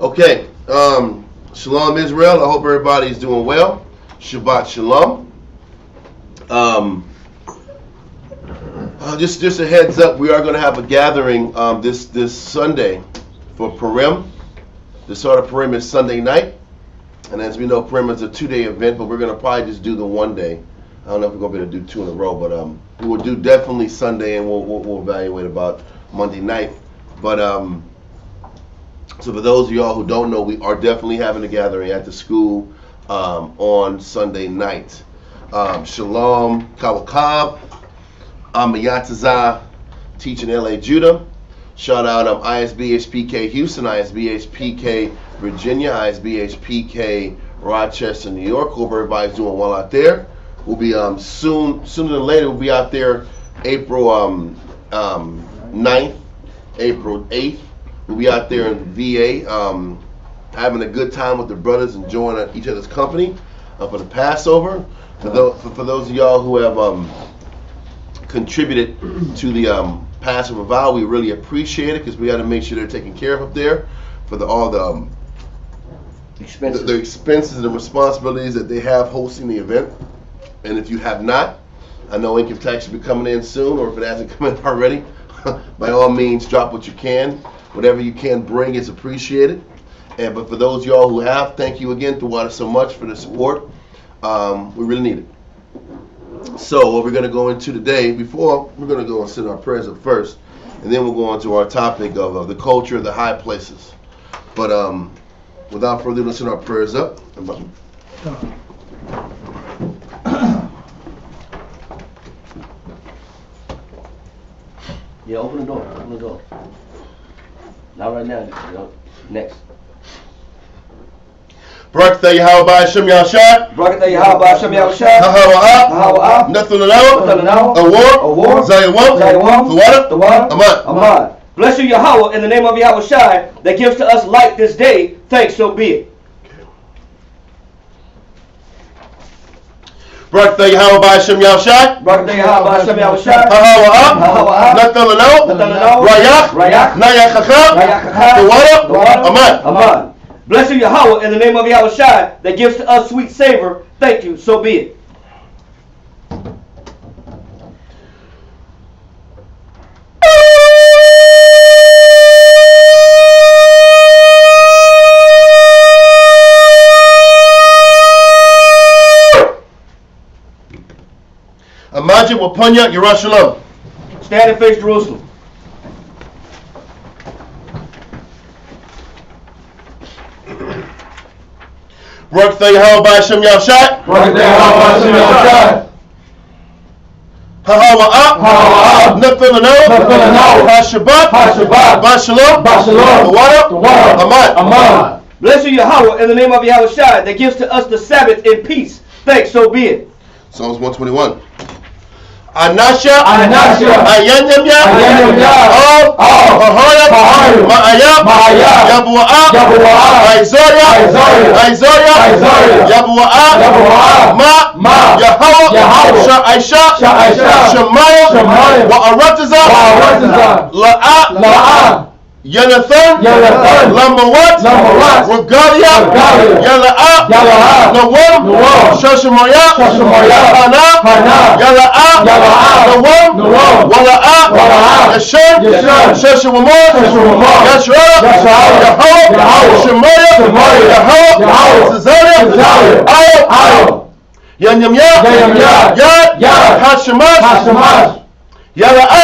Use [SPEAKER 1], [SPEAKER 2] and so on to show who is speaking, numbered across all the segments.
[SPEAKER 1] Okay. Shalom Israel. I hope everybody's doing well. Shabbat Shalom. Just a heads up, we are going to have a gathering this Sunday for Purim. The start of Purim is Sunday night. And as we know, Purim is a 2-day event, but we're going to probably just do the 1 day. I don't know if we're going to be able to do 2 in a row, but we will do definitely Sunday, and we'll evaluate about Monday night. But so for those of y'all who don't know, we are definitely having a gathering at the school on Sunday night. Shalom Kawakab, Amayataza, teaching LA Judah. Shout out isbhpk Houston, isbhpk Virginia, isbhpk Rochester, New York. Hope everybody's doing well out there. We'll be sooner than later. We'll be out there April 9th, April 8th. We'll be out there in VA, having a good time with the brothers, enjoying each other's company for the Passover. For those of y'all who have contributed to the Passover vow, we really appreciate it, because we got to make sure they're taken care of up there for all the expenses and the responsibilities that they have hosting the event. And if you have not, I know income tax will be coming in soon, or if it hasn't come in already, by all means, drop what you can. Whatever you can bring is appreciated. But for those of y'all who have, thank you again so much for the support. We really need it. So what we're going to go into today, we're going to go and send our prayers up first, and then we'll go on to our topic of the culture of the high places. But without further ado, let's send our prayers up.
[SPEAKER 2] Yeah, open the door. Open the door. Not right now. Next.
[SPEAKER 1] Barakatah Yahweh Hashem Yahushua.
[SPEAKER 2] Barakatah Yahweh Hashem Yahushua.
[SPEAKER 1] Hahawa'ah. Nothing to know. Awar. Zayawam. The water. Aman.
[SPEAKER 2] Bless you, Yahweh, in the name of Yahushua, that gives to us light this day. Thanks, so be it.
[SPEAKER 1] Barakatah Yahweh Hashem Yahushua.
[SPEAKER 2] Barakatah Yahweh Hashem Yahushua.
[SPEAKER 1] Hahawa'ah. Nothing to know. Rayak. Nayachachah. The water. Aman.
[SPEAKER 2] Bless you, Yahweh, in the name of Yahushua, that gives to us sweet savor. Thank you, so be it.
[SPEAKER 1] Imagine Wapunya Yerushalayim.
[SPEAKER 2] Stand and face Jerusalem.
[SPEAKER 1] Barakatah Yahweh Hashem Yahushua.
[SPEAKER 3] Barakatah Yahweh Hashem Yahushua.
[SPEAKER 1] Hahawa'ah. Nothing to know. Hashabbat. Bashalom. The water. Aman.
[SPEAKER 2] Bless you, Yahweh, in the name of Yahushua, that gives to us the Sabbath in peace. Thanks, so be it.
[SPEAKER 1] Psalms 121. Anasha.
[SPEAKER 3] Ayanyamya.
[SPEAKER 1] Ahoyab. Ma'ayab. Yabu'ah. Aizoria. Yabu'ah. Ma. Yahweh. Sha'aisha. Shemaya. Wa'arataza. La'a. Yonathan. Lamawat. Regalia. Yala'a. Nawam. Shashamaya. Hana. Yala'a. Nawam. Wala'a. Yashem. Shashamamon. Yashra. Yahweh. Shemaya. Yahweh. Cesaria. Ayo. Yanyamya. Yad. Hashemash. Yala'a.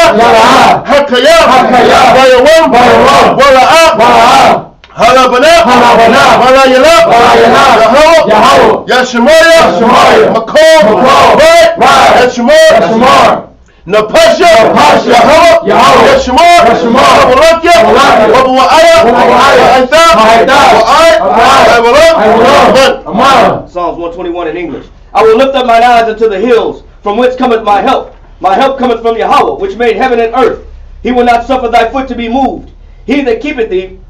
[SPEAKER 1] Hakaya. Bayawam. Wala'a. Halabana. Walayala. Yahweh. Yashemaya. Makol. Right. Yashemar. Napasha. Yahweh. Yashemar. Wabalakia. Wabu'aya. Aman.
[SPEAKER 2] Psalms 121 in English. I will lift up mine eyes unto the hills, from whence cometh my help. My help cometh from Yahweh, which made heaven and earth. He will not suffer thy foot to be moved. He that keepeth thee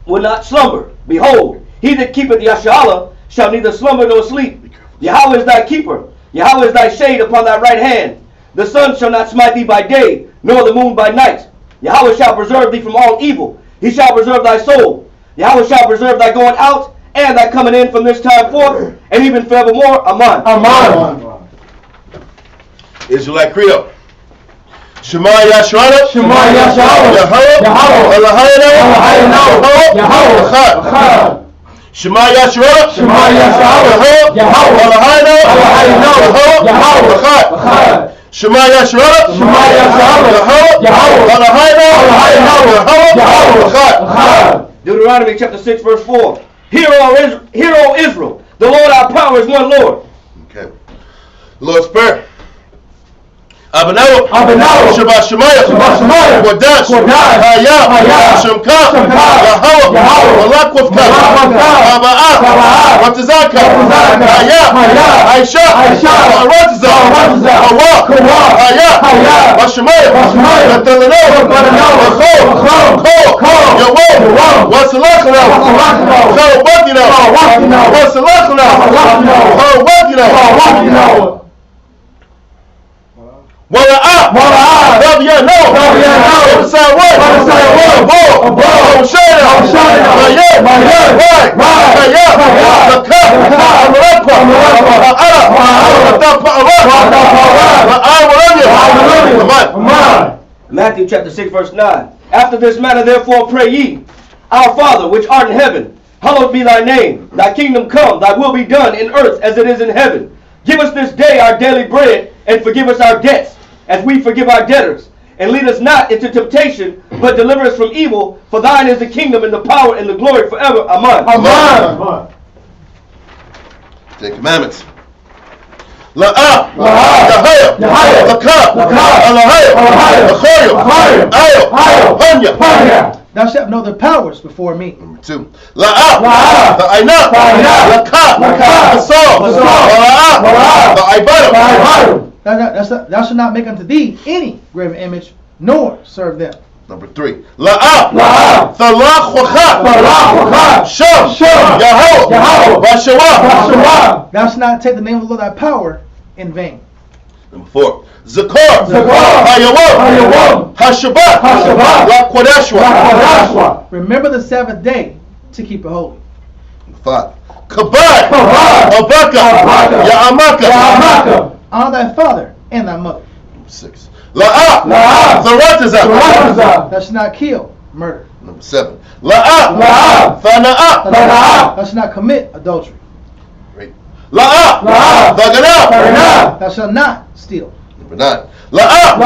[SPEAKER 2] will not slumber. Behold, he that keepeth Yashala shall neither slumber nor sleep. Yahweh is thy keeper. Yahweh is thy shade upon thy right hand. The sun shall not smite thee by day, nor the moon by night. Yahweh shall preserve thee from all evil. He shall preserve thy soul. Yahweh shall preserve thy going out and thy coming in from this time forth, and even forevermore. Amen.
[SPEAKER 3] Amen.
[SPEAKER 1] Israelite Credo. Shema Yahshua.
[SPEAKER 3] Shema Yahshua.
[SPEAKER 1] Yahweh.
[SPEAKER 3] Yahweh.
[SPEAKER 1] Elohayinu.
[SPEAKER 3] Elohayinu.
[SPEAKER 1] Yahweh. Echad. Shema Yahshua.
[SPEAKER 3] Shema Yahshua. Yahweh.
[SPEAKER 1] Elohayinu.
[SPEAKER 3] Elohayinu. Yahweh.
[SPEAKER 1] Echad. Shema Yahshua.
[SPEAKER 3] Shema Yahshua. Yahweh.
[SPEAKER 1] Elohayinu. Yahweh. Echad.
[SPEAKER 2] Deuteronomy chapter 6 verse 4. Hear, O Israel, the Lord our power is one Lord.
[SPEAKER 1] Okay. Lord's Prayer. Abanaw,
[SPEAKER 3] Shabbat
[SPEAKER 1] Shemaya, Kodash, Hayah, Shemka, Yahweh, Malakwavka, Aba'ah, Watazaka, Hayah, Aisha, Aratza, Hawa, Hayah, Bashemaya, Natalano, Ko, Yahweh, Wasalachna, Chawabakina, Wasalachna, Chawabakina, Wala'ah, Rabiyano, Sawan, Abo, Hoshaya, Mayed, Hayah, Zakah, Amarakwa, Ma'ara,
[SPEAKER 2] Matthew chapter 6 verse 9. After this manner therefore pray ye, Our Father which art in heaven, hallowed be thy name. Thy kingdom come, thy will be done in earth as it is in heaven. Give us this day our daily bread, and forgive us our debts, as we forgive our debtors. And lead us not into temptation, but deliver us from evil. For thine is the kingdom, and the power, and the glory forever. Amen.
[SPEAKER 3] Amen.
[SPEAKER 1] Ten Commandments. La'ah, Yahaya, Lakah, Elohayim, Achoyim, Ayo, Hanya.
[SPEAKER 4] Thou shalt know the powers before me.
[SPEAKER 1] Number 2. La'ah, Ta'ayna, Lakah, Asal, La'ah, Ta'aybarim.
[SPEAKER 4] Thou shalt not make unto thee any graven image, nor serve them.
[SPEAKER 1] Number 3. La'ah, Thalach Wacha, Shem, Yahweh, Bashawa.
[SPEAKER 4] Thou shalt not take the name of the Lord thy power in vain.
[SPEAKER 1] Number 4. Zakor, Hayawam, Hashabbat, Laquadashwa.
[SPEAKER 4] Remember the Sabbath day to keep it holy.
[SPEAKER 1] Number 5. Kabad, Abaka, Ya'amaka.
[SPEAKER 4] Honor thy father and thy mother.
[SPEAKER 1] Number 6. La'ah, Tharatazah.
[SPEAKER 4] Thou shalt not kill, murder.
[SPEAKER 1] Number 7. La'ah, Thana'ah.
[SPEAKER 4] Thou shalt not commit adultery.
[SPEAKER 1] La'ah, Thagana.
[SPEAKER 4] Thou shalt not steal.
[SPEAKER 1] Number 9. La'ah,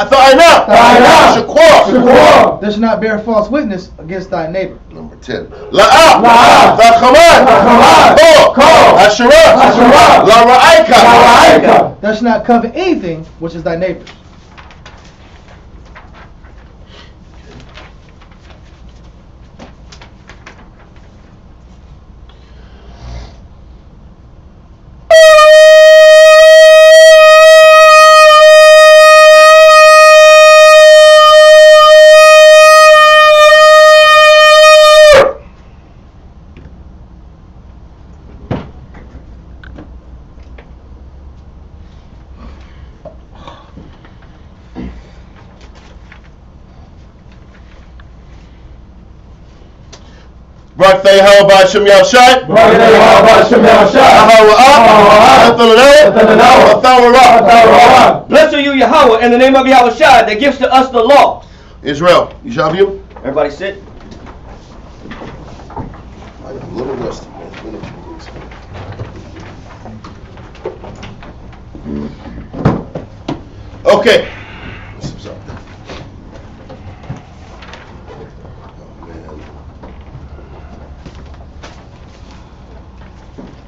[SPEAKER 1] Tha'ayna, Shakwa.
[SPEAKER 4] Thou shalt not bear false witness against thy neighbor.
[SPEAKER 1] Number 10. La'ah, Tha'chaman, Ko, Asherah, La'ra'aika.
[SPEAKER 4] Thou shalt not covet anything which is thy neighbor's.
[SPEAKER 1] Barak Yahweh B'Shem Yahushai.
[SPEAKER 2] Blessed are you, Yahweh, in the name of Yahweh Shai, that gives to us the law.
[SPEAKER 1] Israel, you shall view.
[SPEAKER 2] Everybody sit.
[SPEAKER 1] I'm a little rusty, man. Okay.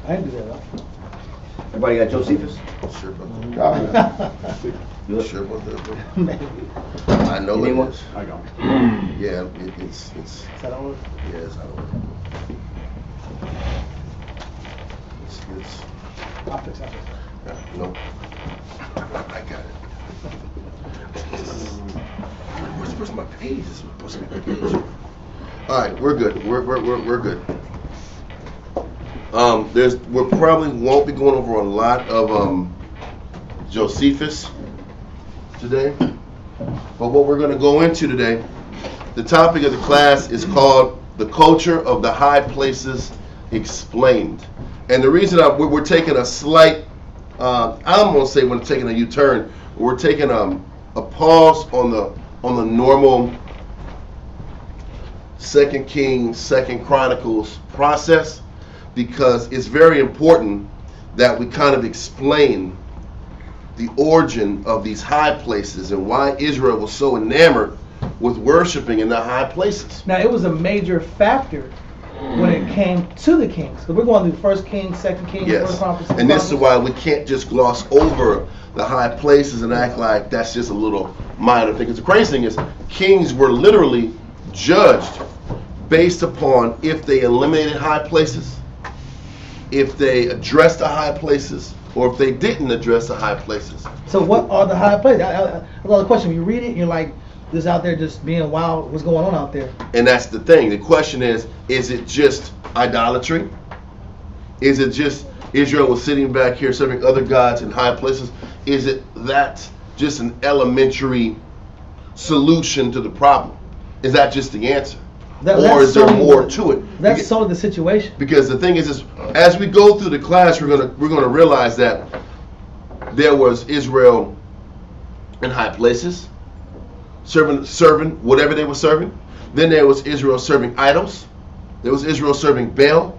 [SPEAKER 4] I can do that.
[SPEAKER 2] Everybody got Josephus?
[SPEAKER 1] Sure about that. You sure about that, bro?
[SPEAKER 4] Maybe.
[SPEAKER 1] I know
[SPEAKER 2] You need
[SPEAKER 1] it
[SPEAKER 2] one?
[SPEAKER 1] is.
[SPEAKER 4] I don't.
[SPEAKER 1] Yeah, it's.
[SPEAKER 4] Is that all?
[SPEAKER 1] Yeah, it's out of It's.
[SPEAKER 4] I'll fix that.
[SPEAKER 1] Yeah, no. I got it. Where's my page? This is supposed to be my page. All right, we're good. We're good. We probably won't be going over a lot of Josephus today, but what we're going to go into today, the topic of the class is called the culture of the high places explained. And the reason we're taking a slight, I'm going to say we're taking a U-turn, we're taking a pause on the normal 2 Kings, 2 Chronicles process, because it's very important that we kind of explain the origin of these high places and why Israel was so enamored with worshiping in the high places.
[SPEAKER 4] Now, it was a major factor when it came to the kings. Because we're going through 1 Kings, 2 Kings,
[SPEAKER 1] Yes,
[SPEAKER 4] 1 Chronicles.
[SPEAKER 1] and this is why we can't just gloss over the high places and act like that's just a little minor thing. Because the crazy thing is, kings were literally judged based upon if they eliminated high places, if they addressed the high places, or if they didn't address the high places.
[SPEAKER 4] So what are the high places? I got a question. You read it, and you're like, this out there just being wild. What's going on out there?
[SPEAKER 1] And that's the thing. The question is it just idolatry? Is it just Israel was sitting back here serving other gods in high places? Is it that just an elementary solution to the problem? Is that just the answer? Or is there more to it?
[SPEAKER 4] That's sort of the situation.
[SPEAKER 1] Because the thing is as we go through the class, we're gonna realize that there was Israel in high places, serving whatever they were serving. Then there was Israel serving idols. There was Israel serving Baal.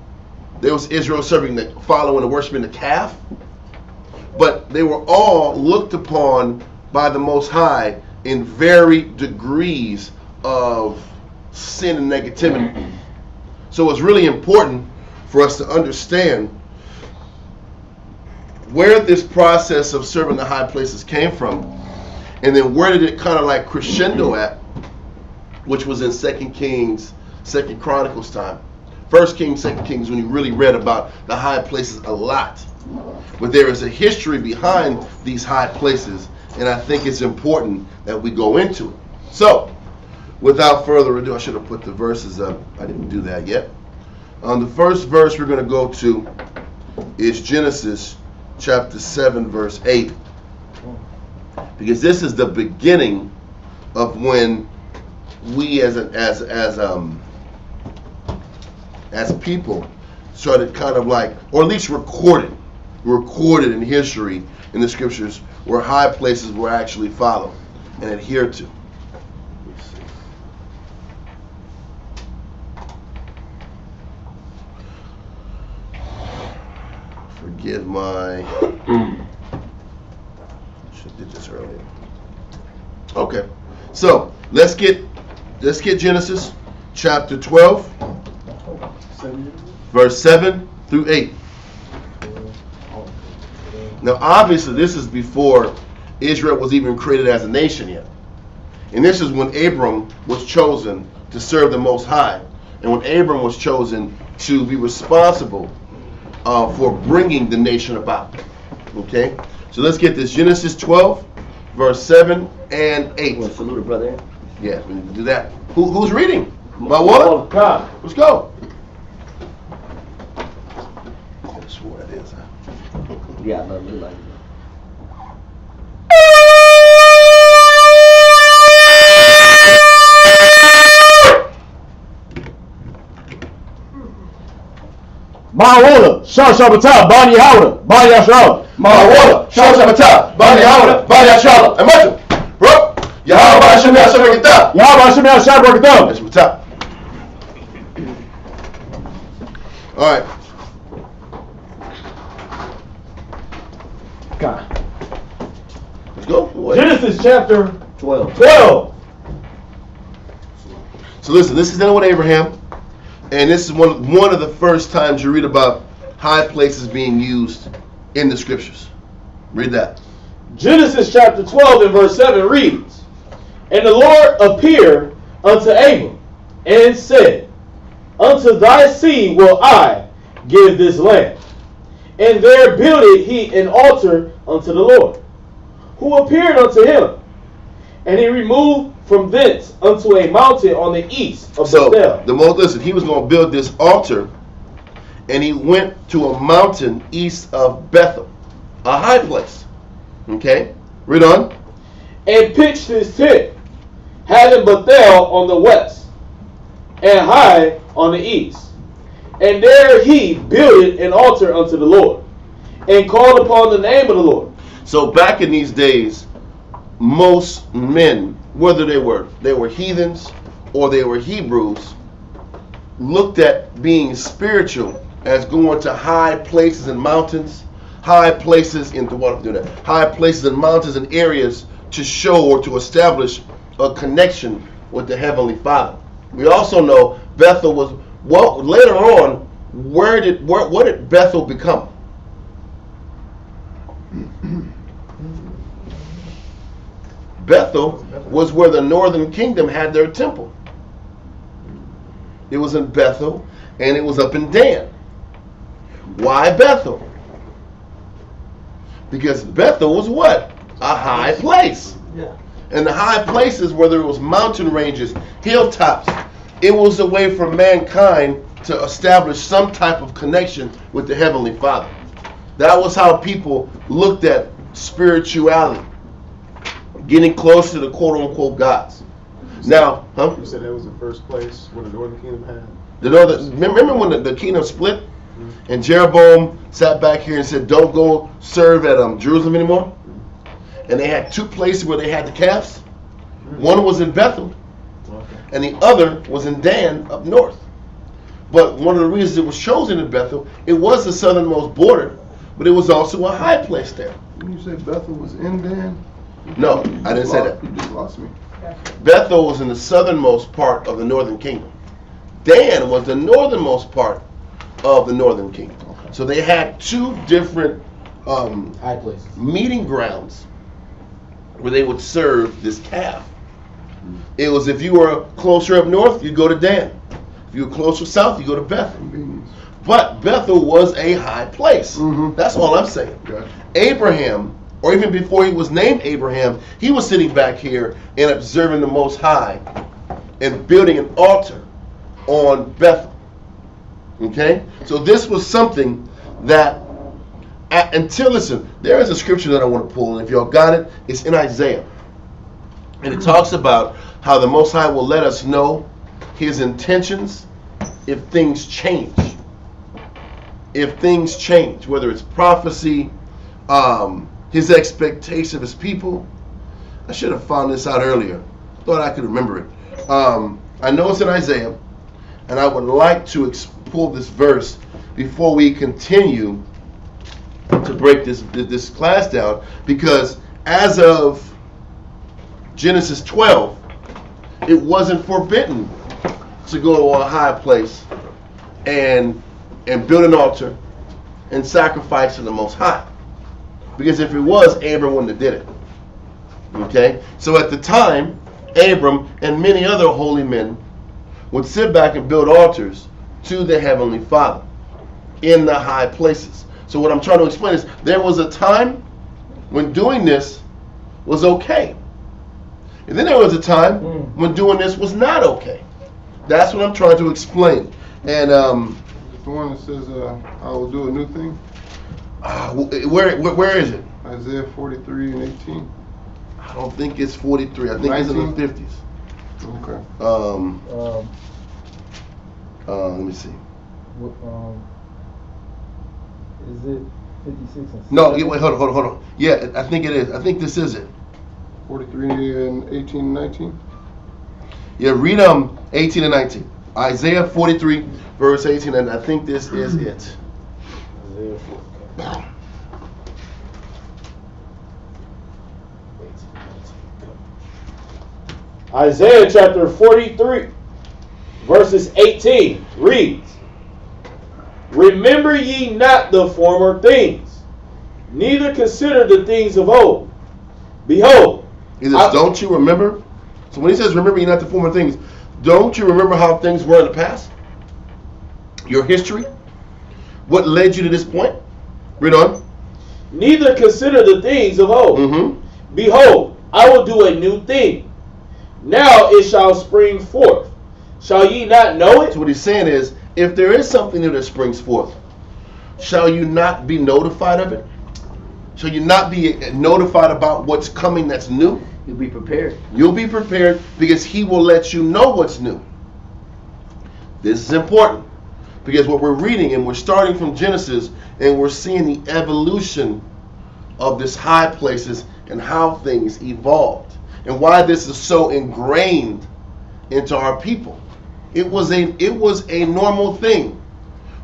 [SPEAKER 1] There was Israel following and worshiping the calf. But they were all looked upon by the Most High in varied degrees of sin and negativity. So it's really important for us to understand where this process of serving the high places came from, and then where did it kind of like crescendo at, which was in 2 Kings, 2 Chronicles time. 1 Kings, 2 Kings, when you really read about the high places a lot. But there is a history behind these high places, and I think it's important that we go into it. So, without further ado, I should have put the verses up. I didn't do that yet. The first verse we're going to go to is Genesis chapter 7, verse 8. Because this is the beginning of when we as people started kind of like, or at least recorded in history in the scriptures where high places were actually followed and adhered to. Forgive my should have did this earlier. Okay, so let's get Genesis chapter 12, verse 7 through 8. Now, obviously, this is before Israel was even created as a nation yet, and this is when Abram was chosen to serve the Most High, and when Abram was chosen to be responsible for bringing the nation about. Okay, so let's get this. Genesis 12, verse 7 and 8.
[SPEAKER 2] You want to salute a brother?
[SPEAKER 1] Yeah, we need to do that. Who's reading? My what?
[SPEAKER 2] God.
[SPEAKER 1] Let's go. That's what it is. Huh?
[SPEAKER 2] Yeah, I love you like
[SPEAKER 3] Ma'awala, Shah Shabbatah, Bani Howda, Bani Yashara.
[SPEAKER 1] Ma'awala, Shah Shabbatah, Bani Howda, Bani Yashara. And much, bro. Yahweh Hashem Yashar Rakitah.
[SPEAKER 3] Yahweh Hashem Yashar Rakitah.
[SPEAKER 1] That's what's up. All right.
[SPEAKER 3] God.
[SPEAKER 1] Let's go.
[SPEAKER 3] Genesis chapter
[SPEAKER 2] 12.
[SPEAKER 3] 12.
[SPEAKER 1] So listen, this is dealing with Abraham. And this is one of the first times you read about high places being used in the scriptures. Read that.
[SPEAKER 3] Genesis chapter 12 and verse 7 reads, And the Lord appeared unto Abram and said, Unto thy seed will I give this land. And there builded he an altar unto the Lord, who appeared unto him. And he removed from thence unto a mountain on the east of Bethel.
[SPEAKER 1] Listen, he was going to build this altar, and he went to a mountain east of Bethel, a high place. Okay, read on.
[SPEAKER 3] And pitched his tent, having Bethel on the west, and Hai on the east. And there he builded an altar unto the Lord, and called upon the name of the Lord.
[SPEAKER 1] So back in these days, most men, whether they were heathens or they were Hebrews, looked at being spiritual as going to high places and mountains, high places in high places and mountains and areas to show or to establish a connection with the Heavenly Father. We also know Bethel was, well, later on, what did Bethel become? Bethel was where the northern kingdom had their temple. It was in Bethel, and it was up in Dan. Why Bethel? Because Bethel was what? A high place.
[SPEAKER 4] Yeah.
[SPEAKER 1] And the high places, whether it was mountain ranges, hilltops, it was a way for mankind to establish some type of connection with the Heavenly Father. That was how people looked at spirituality, getting close to the quote-unquote gods. Now,
[SPEAKER 5] You said that was the first place where the northern kingdom had?
[SPEAKER 1] Remember when the kingdom split? And Jeroboam sat back here and said, don't go serve at Jerusalem anymore? And they had two places where they had the calves. One was in Bethel, and the other was in Dan up north. But one of the reasons it was chosen in Bethel, it was the southernmost border, but it was also a high place there.
[SPEAKER 5] When you say Bethel was in Dan?
[SPEAKER 1] No, I didn't say that.
[SPEAKER 5] You just lost me.
[SPEAKER 1] Bethel was in the southernmost part of the northern kingdom. Dan was the northernmost part of the northern kingdom.
[SPEAKER 5] Okay.
[SPEAKER 1] So they had two different
[SPEAKER 3] High places.
[SPEAKER 1] meeting grounds where they would serve this calf. It was, if you were closer up north, you go to Dan. If you were closer south, you go to Bethel.
[SPEAKER 5] Convenience.
[SPEAKER 1] But Bethel was a high place.
[SPEAKER 5] Mhm.
[SPEAKER 1] That's all I'm saying.
[SPEAKER 5] Gotcha.
[SPEAKER 1] Abraham, or even before he was named Abraham, he was sitting back here and observing the Most High and building an altar on Bethel. Okay? So this was something that, listen, there is a scripture that I want to pull, and if y'all got it, it's in Isaiah. And it talks about how the Most High will let us know his intentions if things change. If things change, whether it's prophecy, his expectation of his people. I should have found this out earlier. Thought I could remember it. I know it's in Isaiah, and I would like to pull this verse before we continue to break this class down, because as of Genesis 12, it wasn't forbidden to go to a high place and build an altar and sacrifice to the Most High. Because if it was, Abram wouldn't have did it. Okay? So at the time, Abram and many other holy men would sit back and build altars to the Heavenly Father in the high places. So what I'm trying to explain is there was a time when doing this was okay. And then there was a time when doing this was not okay. That's what I'm trying to explain. And
[SPEAKER 5] The one that says, I will do a new thing.
[SPEAKER 1] where is it?
[SPEAKER 5] Isaiah 43 and 18.
[SPEAKER 1] I don't think it's 43. I think it's in the
[SPEAKER 5] 19?
[SPEAKER 1] 50s.
[SPEAKER 5] Okay.
[SPEAKER 1] Let me see.
[SPEAKER 6] Is it 56 and
[SPEAKER 1] No, wait, hold on. Yeah, I think it is. I think this is it.
[SPEAKER 5] 43 and 18 and 19.
[SPEAKER 1] Yeah, read 18 and 19. Isaiah 43, verse 18, and I think this is it.
[SPEAKER 3] Isaiah chapter 43, verses 18 reads, Remember ye not the former things, neither consider the things of old. Behold,
[SPEAKER 1] He says, don't you remember? So when he says, remember ye not the former things, don't you remember how things were in the past? Your history? What led you to this point? Read on.
[SPEAKER 3] neither consider the things of old.
[SPEAKER 1] Mm-hmm.
[SPEAKER 3] Behold, I will do a new thing. Now it shall spring forth. Shall ye not know it?
[SPEAKER 1] So what he's saying is, if there is something new that springs forth, shall you not be notified of it? Shall you not be notified about what's coming that's new?
[SPEAKER 2] You'll be prepared.
[SPEAKER 1] You'll be prepared because he will let you know what's new. This is important because what we're reading, and we're starting from Genesis, and we're seeing the evolution of this high places and how things evolved, and why this is so ingrained into our people. It was a normal thing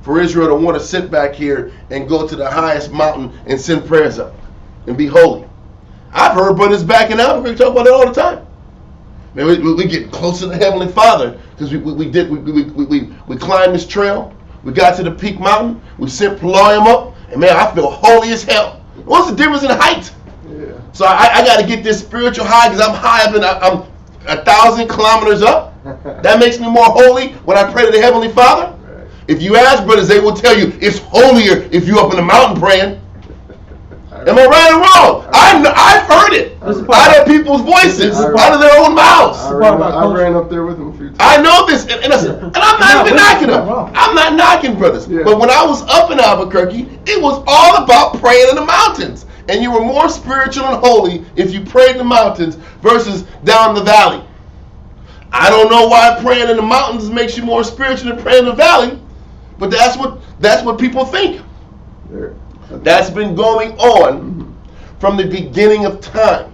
[SPEAKER 1] for Israel to want to sit back here and go to the highest mountain and send prayers up and be holy. I've heard brothers back in Albuquerque talk about it all the time. Man, we get closer to the Heavenly Father because we climbed this trail. We got to the peak mountain. We sent Pelarium up, and man, I feel holy as hell. What's the difference in height?
[SPEAKER 5] Yeah.
[SPEAKER 1] So I got to get this spiritual high because I'm high up and I'm 1,000 kilometers up. That makes me more holy when I pray to the Heavenly Father.
[SPEAKER 5] Right.
[SPEAKER 1] If you ask brothers, they will tell you it's holier if you're up in the mountain praying. Am I right or wrong? I've heard it out of people's voices, out of their own mouths.
[SPEAKER 5] I ran up there with him a few times.
[SPEAKER 1] I know this, and I'm not even knocking them. I'm not knocking brothers.
[SPEAKER 5] Yeah.
[SPEAKER 1] But when I was up in Albuquerque, it was all about praying in the mountains. And you were more spiritual and holy if you prayed in the mountains versus down the valley. I don't know why praying in the mountains makes you more spiritual than praying in the valley, but that's what people think.
[SPEAKER 5] There.
[SPEAKER 1] That's been going on from the beginning of time.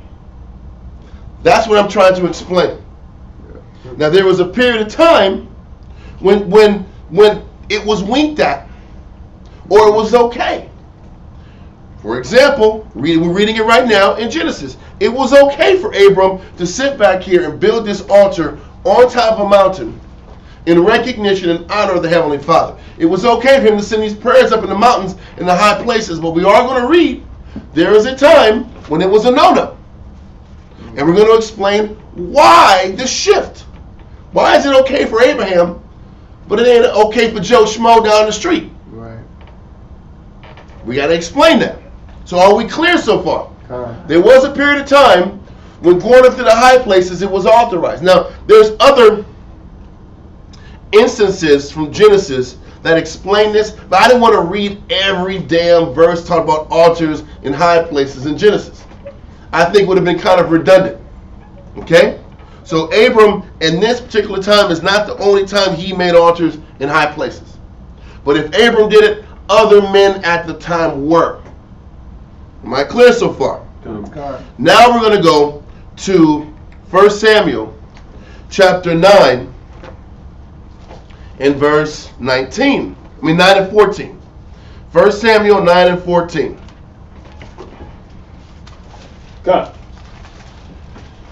[SPEAKER 1] That's what I'm trying to explain. Now there was a period of time when it was winked at, or it was okay. For example, we're reading it right now in Genesis. It was okay for Abram to sit back here and build this altar on top of a mountain in recognition and honor of the Heavenly Father. It was okay for him to send these prayers up in the mountains in the high places, but we are going to read there is a time when it was a no-no. And we're going to explain why the shift. Why is it okay for Abraham, but it ain't okay for Joe Schmo down the street?
[SPEAKER 5] Right.
[SPEAKER 1] We got to explain that. So are we clear so far?
[SPEAKER 5] Kind.
[SPEAKER 1] There was a period of time when going up to the high places, it was authorized. Now, there's other instances from Genesis that explain this, but I didn't want to read every damn verse talking about altars in high places in Genesis. I think it would have been kind of redundant. Okay? So Abram, in this particular time, is not the only time he made altars in high places. But if Abram did it, other men at the time were. Am I clear so far?
[SPEAKER 5] Kind.
[SPEAKER 1] Now we're going to go to 1 Samuel chapter 9 and verse 19. 9 and 14. 1 Samuel 9 and 14.
[SPEAKER 3] God.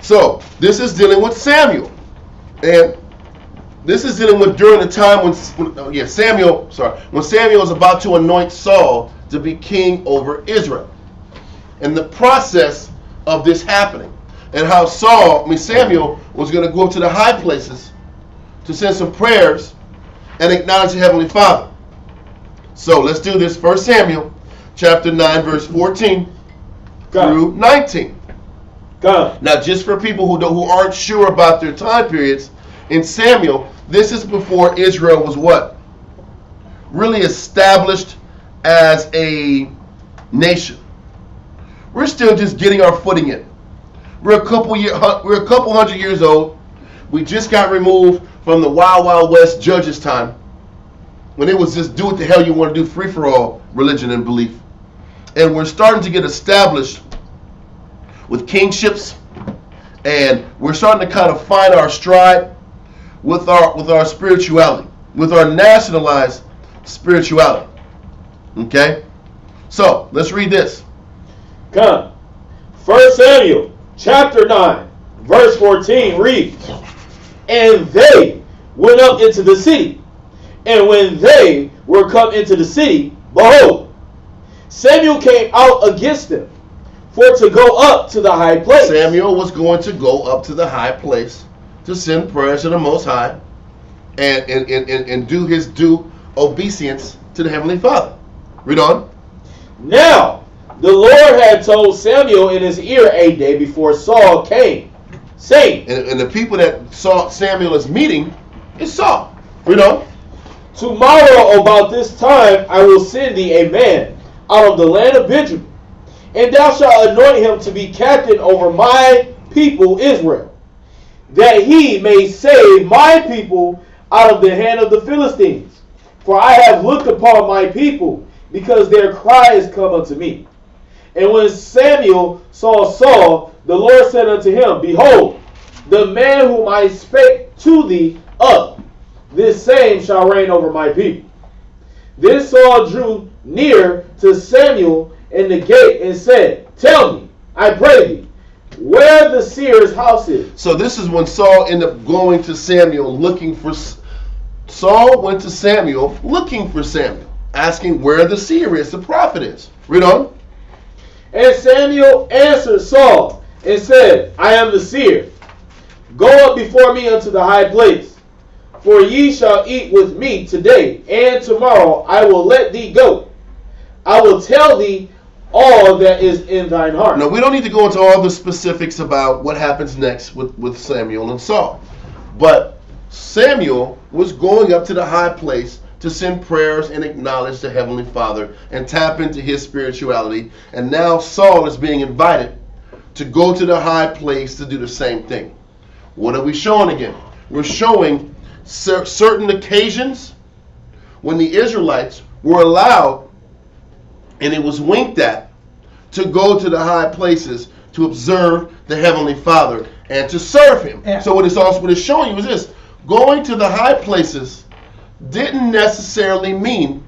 [SPEAKER 1] So, this is dealing with Samuel. And this is dealing with during the time when Samuel was about to anoint Saul to be king over Israel. And the process of this happening. And how Samuel was going to go up to the high places to send some prayers and acknowledge the Heavenly Father. So let's do this. 1 Samuel chapter 9 verse 14 through 19.
[SPEAKER 3] God.
[SPEAKER 1] Now just for people who aren't sure about their time periods, in Samuel, this is before Israel was what? Really established as a nation. We're still just getting our footing in. We're a couple hundred years old. We just got removed from the Wild Wild West judges' time, when it was just do what the hell you want to do, free for all religion and belief. And we're starting to get established with kingships, and we're starting to kind of find our stride with our spirituality, with our nationalized spirituality. Okay? So let's read this.
[SPEAKER 3] Come. 1 Samuel chapter 9 verse 14 reads, and they went up into the city, and when they were come into the city, behold, Samuel came out against them for to go up to the high place.
[SPEAKER 1] Samuel was going to go up to the high place to send prayers to the Most High and do his due obeisance to the Heavenly Father. Read on.
[SPEAKER 3] Now the Lord had told Samuel in his ear a day before Saul came, saying,
[SPEAKER 1] and the people that saw Samuel as meeting is Saul. Read on.
[SPEAKER 3] tomorrow about this time I will send thee a man out of the land of Benjamin, and thou shalt anoint him to be captain over my people Israel, that he may save my people out of the hand of the Philistines. For I have looked upon my people, because their cry is come unto me. And when Samuel saw Saul, the Lord said unto him, Behold, the man whom I spake to thee up, this same shall reign over my people. Then Saul drew near to Samuel in the gate and said, Tell me, I pray thee, where the seer's house is.
[SPEAKER 1] So this is when Saul ended up going to Samuel looking for. Saul went to Samuel looking for Samuel, asking where the seer is, the prophet is. Read on.
[SPEAKER 3] And Samuel answered Saul and said, I am the seer. Go up before me unto the high place, for ye shall eat with me today, and tomorrow I will let thee go. I will tell thee all that is in thine heart.
[SPEAKER 1] Now, we don't need to go into all the specifics about what happens next with Samuel and Saul. But Samuel was going up to the high place to send prayers and acknowledge the Heavenly Father and tap into his spirituality. And now Saul is being invited to go to the high place to do the same thing. What are we showing again? We're showing certain occasions when the Israelites were allowed, and it was winked at, to go to the high places to observe the Heavenly Father and to serve him.
[SPEAKER 4] Yeah.
[SPEAKER 1] So what it's showing you is this: going to the high places didn't necessarily mean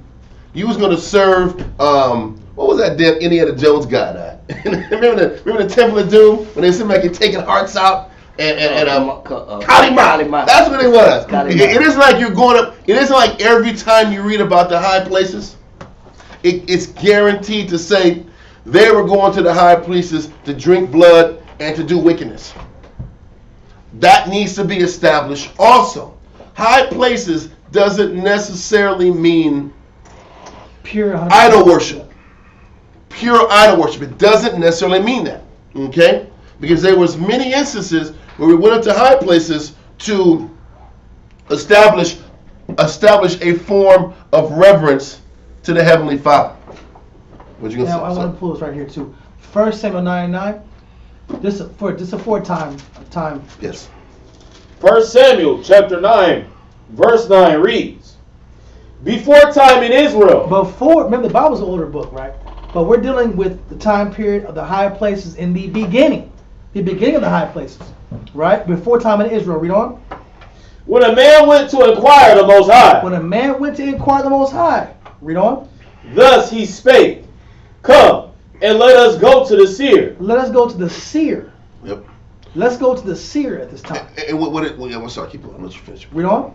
[SPEAKER 1] you was going to serve, what was that damn Indiana Jones guy that? remember the Temple of Doom, when they seemed like you're taking hearts out? Kalima. That's what it was. It isn't like you're going up. It isn't like every time you read about the high places, it's guaranteed to say they were going to the high places to drink blood and to do wickedness. That needs to be established also. High places doesn't necessarily mean
[SPEAKER 4] Pure
[SPEAKER 1] idol worship. Pure idol worship. It doesn't necessarily mean that. Okay? Because there was many instances where we went up to high places to establish a form of reverence to the Heavenly Father. What you gonna say?
[SPEAKER 4] Now, I want to pull this right here too. 1 Samuel 9:9. This is a time.
[SPEAKER 1] Yes.
[SPEAKER 3] 1 Samuel chapter 9, verse 9 reads, Before time in Israel.
[SPEAKER 4] Remember the Bible's an older book, right? But we're dealing with the time period of the high places in the beginning of the high places, right? Before time in Israel. Read on.
[SPEAKER 3] When a man went to inquire the Most High.
[SPEAKER 4] When a man went to inquire the Most High. Read on.
[SPEAKER 3] Thus he spake, Come, and let us go to the seer.
[SPEAKER 4] Let us go to the seer.
[SPEAKER 1] Yep.
[SPEAKER 4] Let's go to the seer at this time.
[SPEAKER 1] And I'm sorry, keep going. Let's finish.
[SPEAKER 4] Read on.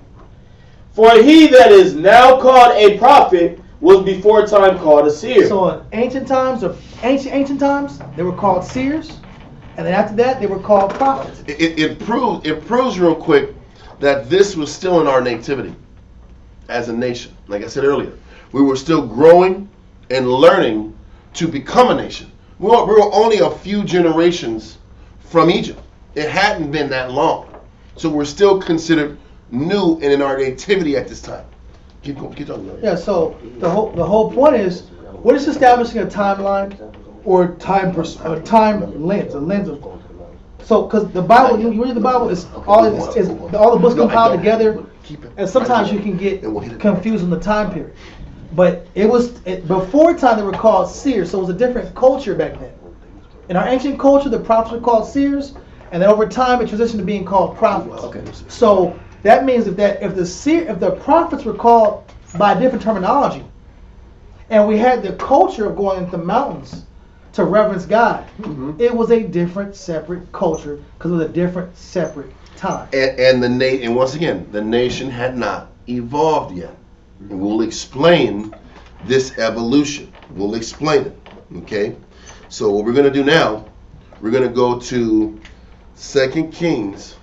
[SPEAKER 3] For he that is now called a prophet was before time called a seer.
[SPEAKER 4] So in ancient times, they were called seers, and then after that, they were called prophets.
[SPEAKER 1] It proves real quick that this was still in our nativity as a nation. Like I said earlier, we were still growing and learning to become a nation. We were only a few generations from Egypt. It hadn't been that long. So we're still considered new and in our nativity at this time. Keep talking.
[SPEAKER 4] Yeah, so the whole point is, we're just establishing a timeline or time lens, a lens of. So, because the Bible, you read the Bible, is all the books compiled together, and sometimes you can get confused on the time period. But before time they were called seers, so it was a different culture back then. In our ancient culture, the prophets were called seers, and then over time it transitioned to being called prophets. Okay. So that means if the prophets were called by a different terminology, and we had the culture of going into the mountains to reverence God, it was a different, separate culture because it was a different, separate time.
[SPEAKER 1] And once again, the nation had not evolved yet. And we'll explain this evolution. We'll explain it. Okay? So what we're going to do now, we're going to go to 2 Kings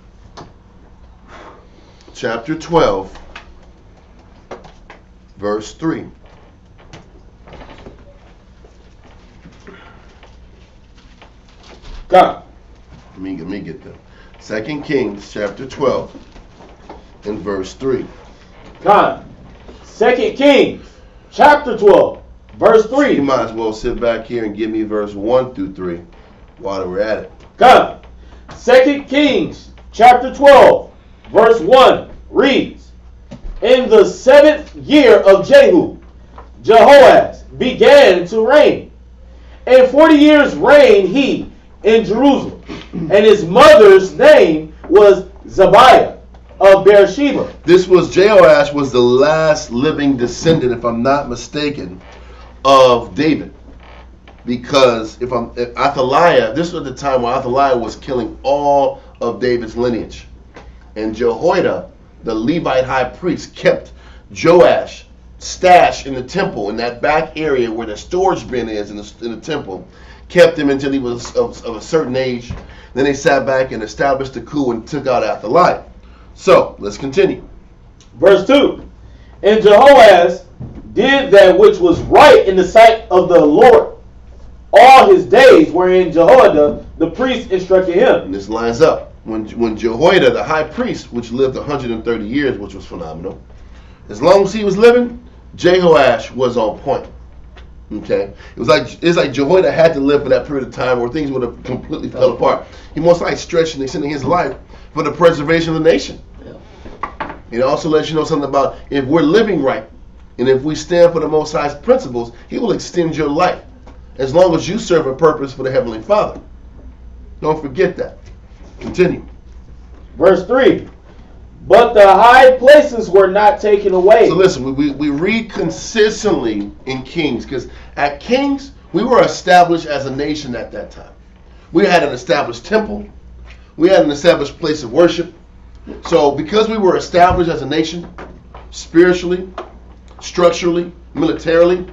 [SPEAKER 1] chapter 12, verse 3.
[SPEAKER 3] God.
[SPEAKER 1] Let me get there. 2 Kings chapter 12 and verse 3.
[SPEAKER 3] God. 2 Kings chapter 12, verse 3.
[SPEAKER 1] You might as well sit back here and give me verse 1 through 3 while we're at it.
[SPEAKER 3] God. 2 Kings chapter 12, verse 1 reads, In the 7th year of Jehu, Jehoash began to reign. And 40 years reigned he in Jerusalem. And his mother's name was Zabiah of Beersheba.
[SPEAKER 1] This was Jehoash was the last living descendant, if I'm not mistaken, of David. Because if Athaliah, this was the time when Athaliah was killing all of David's lineage. And Jehoiada, the Levite high priest, kept Joash stashed in the temple, in that back area where the storage bin is in the temple, kept him until he was of a certain age. Then they sat back and established the coup and took out Athaliah. So, let's continue.
[SPEAKER 3] Verse 2. And Jehoash did that which was right in the sight of the Lord all his days, wherein Jehoiada the priest instructed him.
[SPEAKER 1] And this lines up. When Jehoiada, the high priest, which lived 130 years, which was phenomenal, as long as he was living, Jehoash was on point. Okay? It's like Jehoiada had to live for that period of time where things would have completely fell apart. He most likely stretched and extending his life for the preservation of the nation. Yeah. It also lets you know something about if we're living right and if we stand for the Most High's principles, he will extend your life as long as you serve a purpose for the Heavenly Father. Don't forget that. Continue.
[SPEAKER 3] Verse 3. But the high places were not taken away.
[SPEAKER 1] So listen, we read consistently in Kings, because at Kings, we were established as a nation at that time. We had an established temple. We had an established place of worship. So because we were established as a nation, spiritually, structurally, militarily,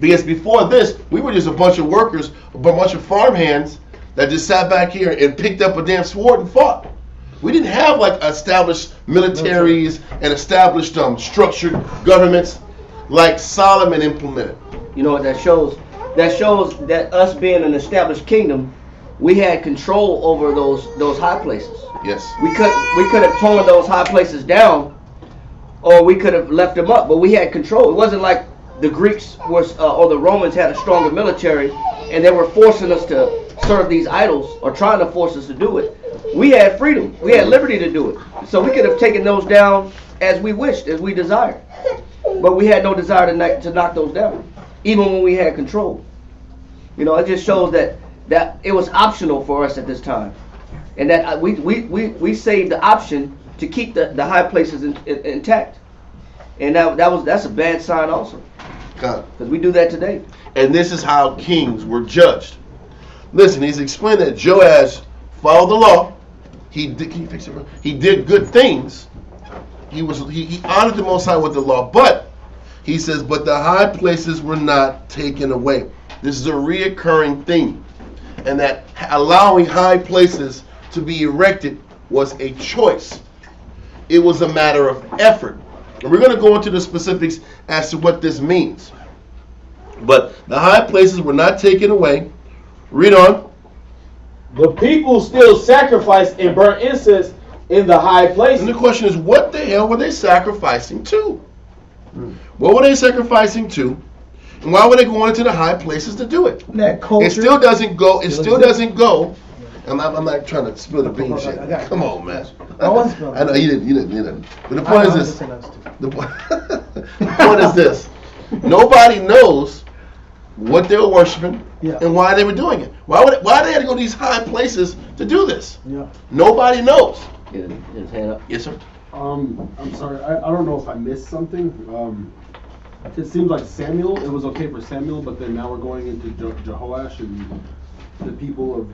[SPEAKER 1] because before this, we were just a bunch of workers, a bunch of farmhands that just sat back here and picked up a damn sword and fought. We didn't have like established militaries and established structured governments like Solomon implemented.
[SPEAKER 2] You know what that shows? That shows that us being an established kingdom, we had control over those high places.
[SPEAKER 1] Yes.
[SPEAKER 2] We could have torn those high places down, or we could have left them up, but we had control. It wasn't like the Greeks was or the Romans had a stronger military and they were forcing us to serve these idols or trying to force us to do it. We had freedom. We had liberty to do it. So we could have taken those down as we wished, as we desired. But we had no desire to knock those down, even when we had control. You know, it just shows that it was optional for us at this time. And that we saved the option to keep the high places intact. And that's a bad sign also. Because we do that today.
[SPEAKER 1] And this is how kings were judged. Listen, he's explained that Joash followed the law. He did good things. He honored the Most High with the law, but he says, but the high places were not taken away. This is a reoccurring theme, and that allowing high places to be erected was a choice. It was a matter of effort. And we're going to go into the specifics as to what this means. But the high places were not taken away. Read on.
[SPEAKER 3] The people still sacrificed and burnt incense in the high places.
[SPEAKER 1] And the question is, what the hell were they sacrificing to? What were they sacrificing to? And why were they going into the high places to do it?
[SPEAKER 4] That culture.
[SPEAKER 1] It still doesn't go. It still doesn't go. I'm not trying to spill the beans shit. Come on, man. I know you didn't. But the point is this. The point is this. Nobody knows what they were worshiping and why they were doing it. Why they had to go to these high places to do this? Yeah. Nobody knows.
[SPEAKER 2] His hand up.
[SPEAKER 1] Yes, sir.
[SPEAKER 7] I'm sorry. I don't know if I missed something. It seems like Samuel. It was okay for Samuel, but then now we're going into Jehoash and the people of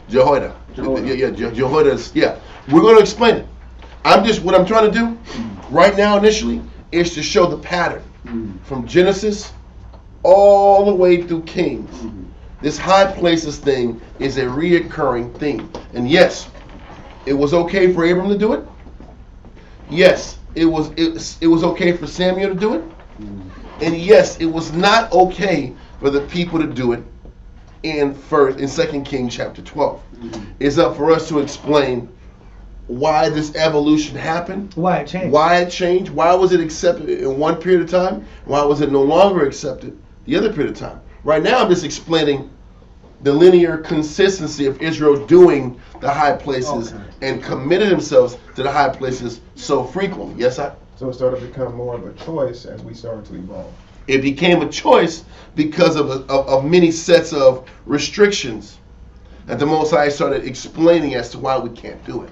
[SPEAKER 7] Jehoiada. Jehoiada's.
[SPEAKER 1] Yeah. We're going to explain it. What I'm trying to do right now initially is to show the pattern from Genesis all the way through Kings. This high places thing is a reoccurring thing. And yes, it was okay for Abram to do it. Yes, it was okay for Samuel to do it. And yes, it was not okay for the people to do it in 2 Kings chapter 12. It's up for us to explain why this evolution happened.
[SPEAKER 4] Why it changed.
[SPEAKER 1] Why was it accepted in one period of time? Why was it no longer accepted the other period of time? Right now I'm just explaining the linear consistency of Israel doing the high places and committed themselves to the high places so frequently. Yes, I.
[SPEAKER 6] So it started to become more of a choice as we started to evolve.
[SPEAKER 1] It became a choice because of many sets of restrictions that the Most High started explaining as to why we can't do it.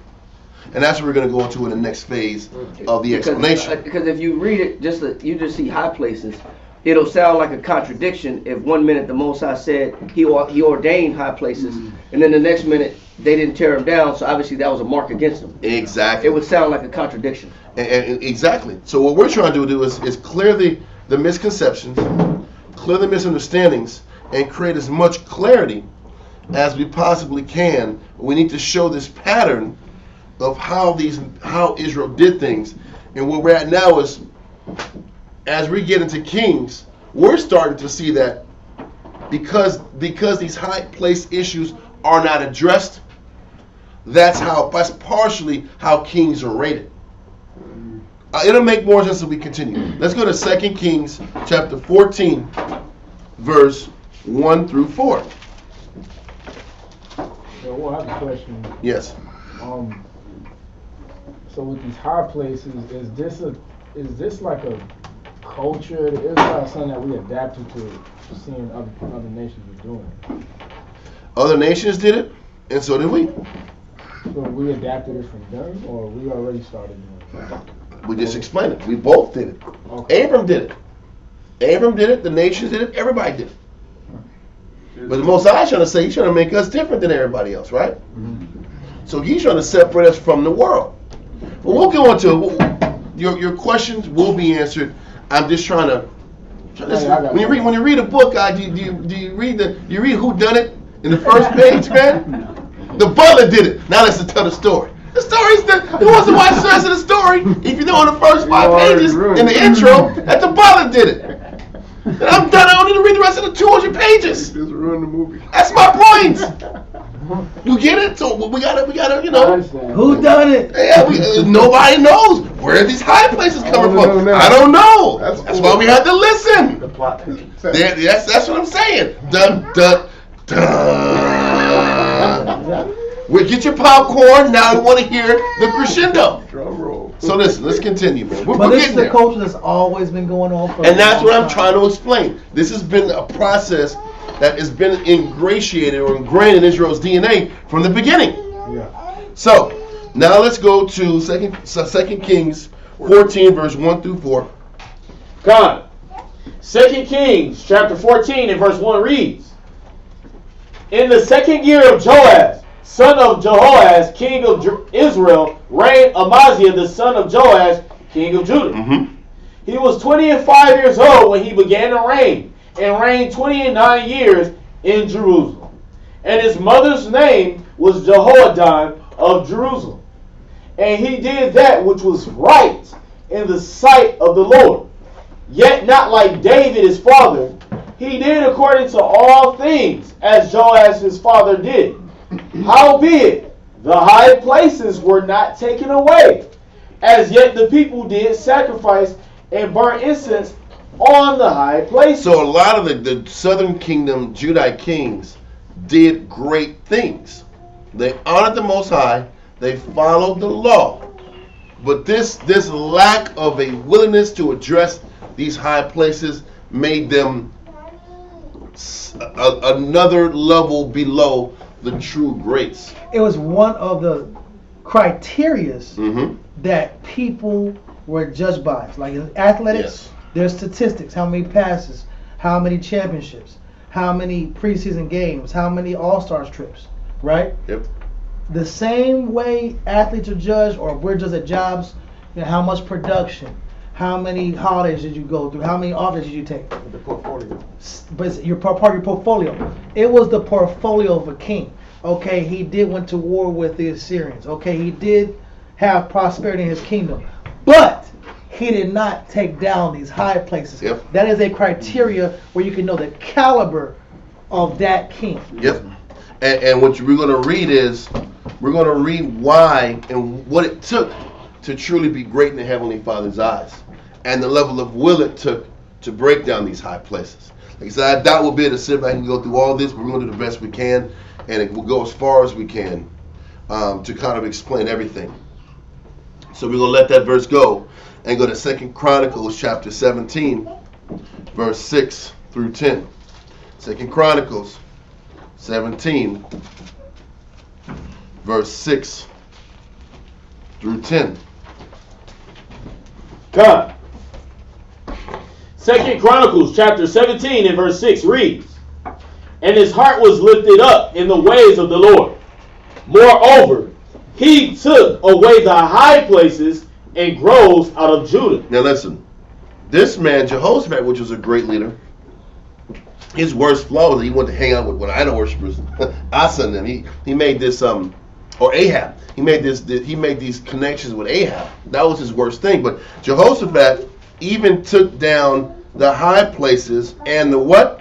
[SPEAKER 1] And that's what we're going to go into in the next phase of the explanation.
[SPEAKER 2] Because if you read it, you just see high places. It'll sound like a contradiction if 1 minute the Most High said he ordained high places, and then the next minute they didn't tear them down, so obviously that was a mark against them.
[SPEAKER 1] Exactly.
[SPEAKER 2] It would sound like a contradiction.
[SPEAKER 1] And exactly. So what we're trying to do is clear the misconceptions, clear the misunderstandings, and create as much clarity as we possibly can. We need to show this pattern of how Israel did things. And where we're at now is, as we get into Kings, we're starting to see that because these high place issues are not addressed, that's partially how Kings are rated. It'll make more sense if we continue. Let's go to 2 Kings chapter 14, verse 1 through 4.
[SPEAKER 6] So I have a question.
[SPEAKER 1] Yes.
[SPEAKER 6] So with these high places, is this like a culture? Is like something that we adapted to seeing other nations doing?
[SPEAKER 1] Other nations did it, and so did we.
[SPEAKER 6] So we adapted it from them, or we already started doing it?
[SPEAKER 1] We just explained it. We both did it.
[SPEAKER 6] Okay.
[SPEAKER 1] Abram did it. Abram did it. The nations did it. Everybody did it. But the Most High is trying to say, he's trying to make us different than everybody else, right? So he's trying to separate us from the world. But we'll go into your questions will be answered. I'm just trying to. When you read a book, do you read who done it in the first page, man? The butler did it. Now let's tell the story. The story's who wants to watch the rest of the story? If you know in the first 5 pages in the intro that the butler did it. And I'm done. I don't need to read the rest of the 200 pages.
[SPEAKER 5] Just ruin the movie.
[SPEAKER 1] That's my point. You get it? So we gotta, you know.
[SPEAKER 4] Who done it?
[SPEAKER 1] Yeah, nobody knows where these high places coming from. I don't know. That's why we had to listen.
[SPEAKER 3] The plot.
[SPEAKER 1] That's what I'm saying. Dun dun dun. We get your popcorn. Now we want to hear the crescendo.
[SPEAKER 5] Drum roll.
[SPEAKER 1] So listen, let's continue, man.
[SPEAKER 4] But
[SPEAKER 1] We're
[SPEAKER 4] this is
[SPEAKER 1] getting
[SPEAKER 4] the
[SPEAKER 1] there.
[SPEAKER 4] culture that's always been going on for
[SPEAKER 1] And that's what I'm trying to explain. This has been a process that has been ingratiated or ingrained in Israel's DNA from the beginning.
[SPEAKER 6] Yeah.
[SPEAKER 1] So now let's go to 2 Kings 14, verse 1 through 4.
[SPEAKER 3] God. 2 Kings chapter 14 and verse 1 reads, in the 2nd year of Joash, son of Jehoaz, king of Israel, reigned Amaziah, the son of Joash, king of Judah.
[SPEAKER 1] Mm-hmm.
[SPEAKER 3] He was 25 years old when he began to reign, and reigned 29 years in Jerusalem. And his mother's name was Jehoiadan of Jerusalem. And he did that which was right in the sight of the Lord. Yet not like David his father, he did according to all things as Joash his father did. Howbeit, the high places were not taken away. As yet the people did sacrifice and burn incense on the high places.
[SPEAKER 1] So a lot of the southern kingdom, Judite kings, did great things. They honored the Most High. They followed the law. But this lack of a willingness to address these high places made them another level below the true grace.
[SPEAKER 4] It was one of the criterias
[SPEAKER 1] Mm-hmm.
[SPEAKER 4] that people were judged by. Like in athletics,
[SPEAKER 1] Yes.
[SPEAKER 4] there's statistics: how many passes, how many championships, how many preseason games, how many all-stars trips, right?
[SPEAKER 1] Yep.
[SPEAKER 4] The same way athletes are judged, or we're judged at jobs, you know, how much production, how many holidays did you go through, how many off days did you take?
[SPEAKER 6] The portfolio.
[SPEAKER 4] But it's part of your portfolio. It was the portfolio of a king. Okay, he went to war with the Assyrians. Okay, he did have prosperity in his kingdom, but he did not take down these high places.
[SPEAKER 1] Yep.
[SPEAKER 4] That is a criteria where you can know the caliber of that king.
[SPEAKER 1] Yep. And what we're going to read is, we're going to read why and what it took to truly be great in the Heavenly Father's eyes, and the level of will it took to break down these high places. Like I said, I doubt we'll be able to sit back and go through all this, but we're going to do the best we can, and it will go as far as we can to kind of explain everything. So we're going to let that verse go and go to 2 Chronicles chapter 17, verse 6 through 10. 2 Chronicles 17, verse 6 through 10.
[SPEAKER 3] God. 2 Chronicles chapter 17 and verse 6 reads, "And his heart was lifted up in the ways of the Lord. Moreover, he took away the high places and groves out of Judah."
[SPEAKER 1] Now listen, this man, Jehoshaphat, which was a great leader, his worst flaw was that he wanted to hang out with idol worshippers. Asa and them. He made this or Ahab. He made these connections with Ahab. That was his worst thing. But Jehoshaphat even took down the high places and the what?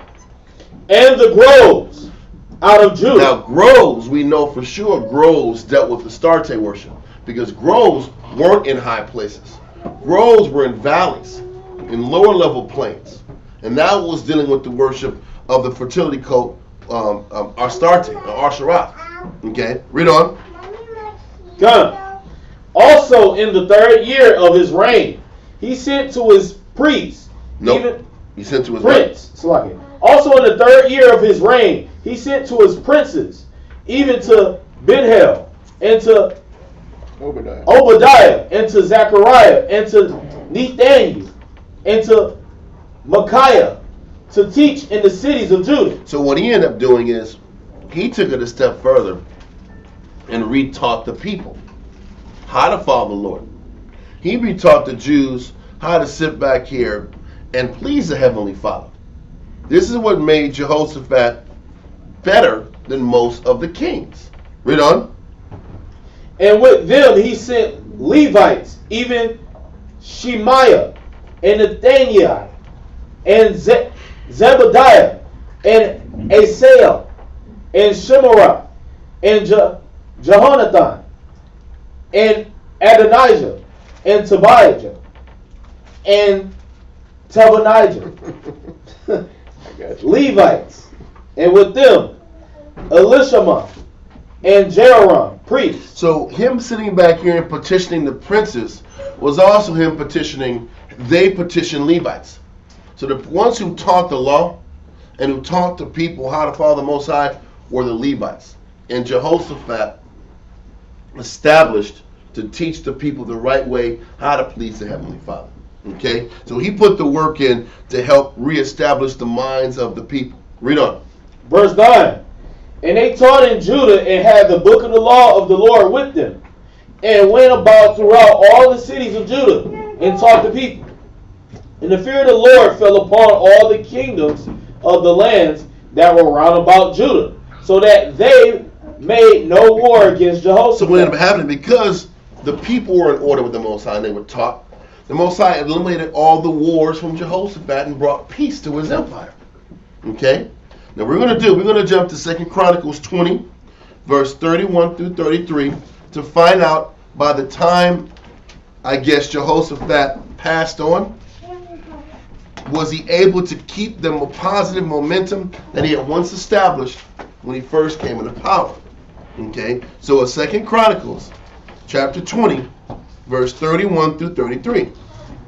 [SPEAKER 3] And the groves out of Judah.
[SPEAKER 1] Now groves, we know for sure groves dealt with the Astarte worship, because groves weren't in high places. Groves were in valleys, in lower level plains. And that was dealing with the worship of the fertility cult, Astarte, or Asherah. Okay, read on.
[SPEAKER 3] God. Also in the 3rd year of his reign, he sent to his priests.
[SPEAKER 1] Nope. He sent to his
[SPEAKER 3] prince. Also in the 3rd year of his reign, he sent to his princes, even to Benhel, and to Obadiah, and to Zechariah, and to Nathaniel, and to Micaiah, to teach in the cities of Judah.
[SPEAKER 1] So what he ended up doing is, he took it a step further and retaught the people how to follow the Lord. He retaught the Jews how to sit back here and please the Heavenly Father. This is what made Jehoshaphat better than most of the kings. Read on.
[SPEAKER 3] And with them he sent Levites, even Shemaiah, and Nathaniel, and Zebediah, and Asaiah, and Shemariah, and Jehonathan, and Adonijah, and Tobiah, and Tabonijah, Levites, and with them Elishama and Jehoram, priests.
[SPEAKER 1] So him sitting back here and petitioning the princes was also him petitioning, they petitioned Levites. So the ones who taught the law and who taught the people how to follow the Most High were the Levites. And Jehoshaphat established to teach the people the right way how to please the Heavenly Father. Okay? So he put the work in to help reestablish the minds of the people. Read on.
[SPEAKER 3] Verse 9. And they taught in Judah and had the book of the law of the Lord with them, and went about throughout all the cities of Judah and taught the people. And the fear of the Lord fell upon all the kingdoms of the lands that were round about Judah, so that they made no war against Jehoshaphat.
[SPEAKER 1] So what ended up happening, because the people were in order with the Most High and they were taught, the Most High eliminated all the wars from Jehoshaphat and brought peace to his empire. Okay? Now we're going to jump to 2 Chronicles 20, verse 31 through 33, to find out by the time, I guess, Jehoshaphat passed on, was he able to keep them a positive momentum that he had once established when he first came into power. Okay? So in 2 Chronicles chapter 20, verse 31 through 33.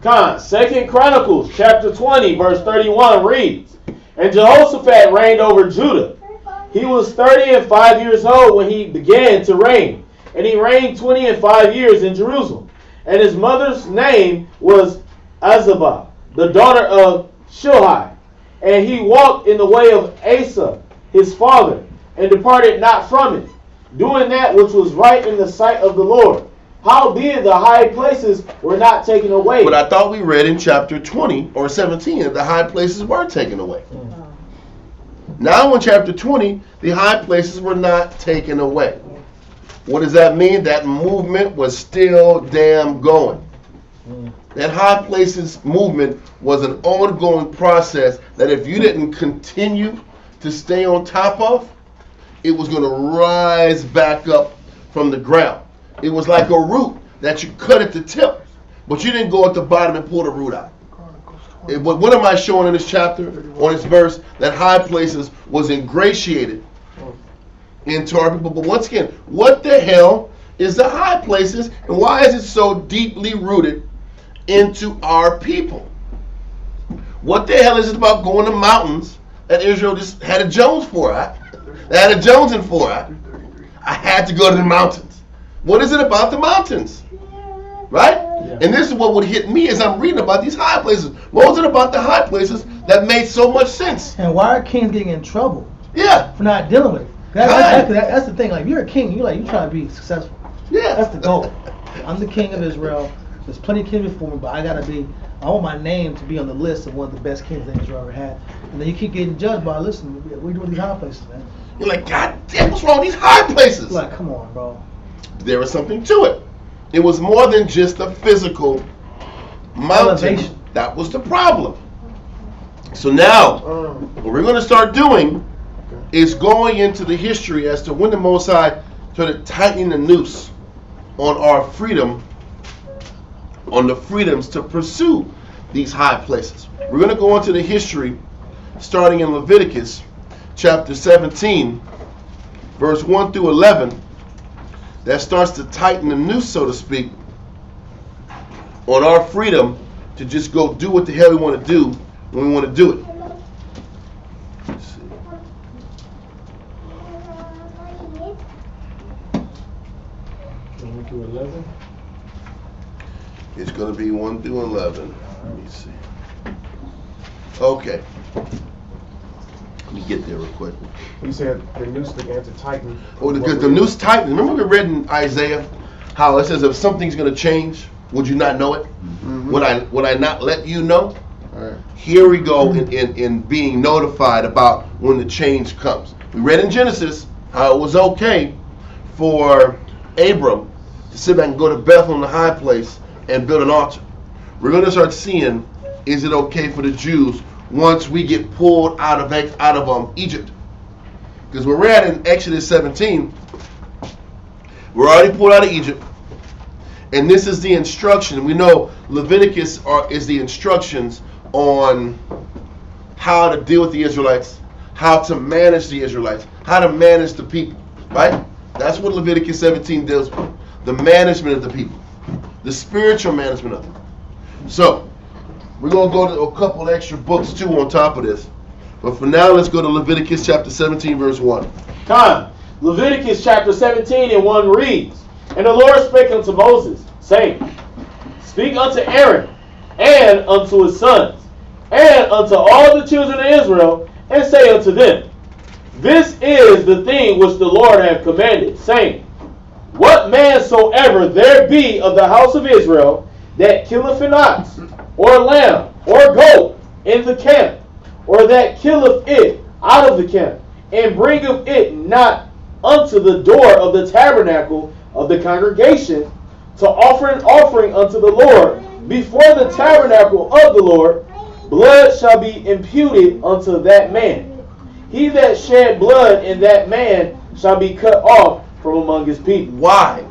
[SPEAKER 3] 2 Chronicles chapter 20, verse 31 reads, And Jehoshaphat reigned over Judah. He was 35 years old when he began to reign, and he reigned 25 years in Jerusalem. And his mother's name was Azabah, the daughter of Shilhi. And he walked in the way of Asa, his father, and departed not from it, doing that which was right in the sight of the Lord. Howbeit the high places were not taken away.
[SPEAKER 1] But I thought we read in chapter 20 or 17 that the high places were taken away. Now in chapter 20, the high places were not taken away. What does that mean? That movement was still damn going. That high places movement was an ongoing process that if you didn't continue to stay on top of, it was going to rise back up from the ground. It was like a root that you cut at the tip, but you didn't go at the bottom and pull the root out. What am I showing in this chapter, on this verse? That high places was ingratiated into our people. But once again, what the hell is the high places, and why is it so deeply rooted into our people? What the hell is it about going to mountains that Israel just had a Jones for? They had a Jonesing for. I had to go to the mountains. What is it about the mountains? Right? Yeah. And this is what would hit me as I'm reading about these high places. What was it about the high places that made so much sense?
[SPEAKER 4] And why are kings getting in trouble?
[SPEAKER 1] Yeah.
[SPEAKER 4] For not dealing with it. That's the thing. Like, you're a king. You're trying to be successful.
[SPEAKER 1] Yeah.
[SPEAKER 4] That's the goal. I'm the king of Israel. There's plenty of kings before me, but I want my name to be on the list of one of the best kings that Israel ever had. And then you keep getting judged by, listen, we're doing these high places, man.
[SPEAKER 1] You're like, God damn, what's wrong with these high places?
[SPEAKER 4] Like, come on, bro. There
[SPEAKER 1] was something to it. It was more than just a physical mountain.
[SPEAKER 4] Elevation.
[SPEAKER 1] That was the problem. So now, what we're going to start doing is going into the history as to when the Most High started tightening the noose on our freedom, on the freedoms to pursue these high places. We're going to go into the history starting in Leviticus chapter 17, verse 1 through 11. That starts to tighten the noose, so to speak, on our freedom to just go do what the hell we want to do when we want to do it. Let's see.
[SPEAKER 6] 1 through 11.
[SPEAKER 1] It's going to be 1 through 11. Let me see. Okay. Let me get there real quick.
[SPEAKER 8] You said the noose began to tighten.
[SPEAKER 1] Oh, the noose tightened. Remember we read in Isaiah how it says if something's going to change, would you not know it? Mm-hmm. Would I not let you know?
[SPEAKER 5] Right.
[SPEAKER 1] Here we go in being notified about when the change comes. We read in Genesis how it was okay for Abram to sit back and go to Bethel in the high place and build an altar. We're going to start seeing, is it okay for the Jews once we get pulled out of Egypt? Because we're at in Exodus 17, we're already pulled out of Egypt, and this is the instruction. We know Leviticus is the instructions on how to deal with the Israelites, how to manage the Israelites, how to manage the people, right? That's what Leviticus 17 deals with, the management of the people, the spiritual management of them. So, we're going to go to a couple extra books too on top of this. But for now, let's go to Leviticus chapter 17, verse 1.
[SPEAKER 3] Time. Leviticus chapter 17 and 1 reads, And the Lord spake unto Moses, saying, Speak unto Aaron, and unto his sons, and unto all the children of Israel, and say unto them, This is the thing which the Lord hath commanded, saying, What man soever there be of the house of Israel, that killeth an ox, or lamb, or goat in the camp, or that killeth it out of the camp, and bringeth it not unto the door of the tabernacle of the congregation, to offer an offering unto the Lord before the tabernacle of the Lord, blood shall be imputed unto that man. He that shed blood in that man shall be cut off from among his people.
[SPEAKER 1] Why?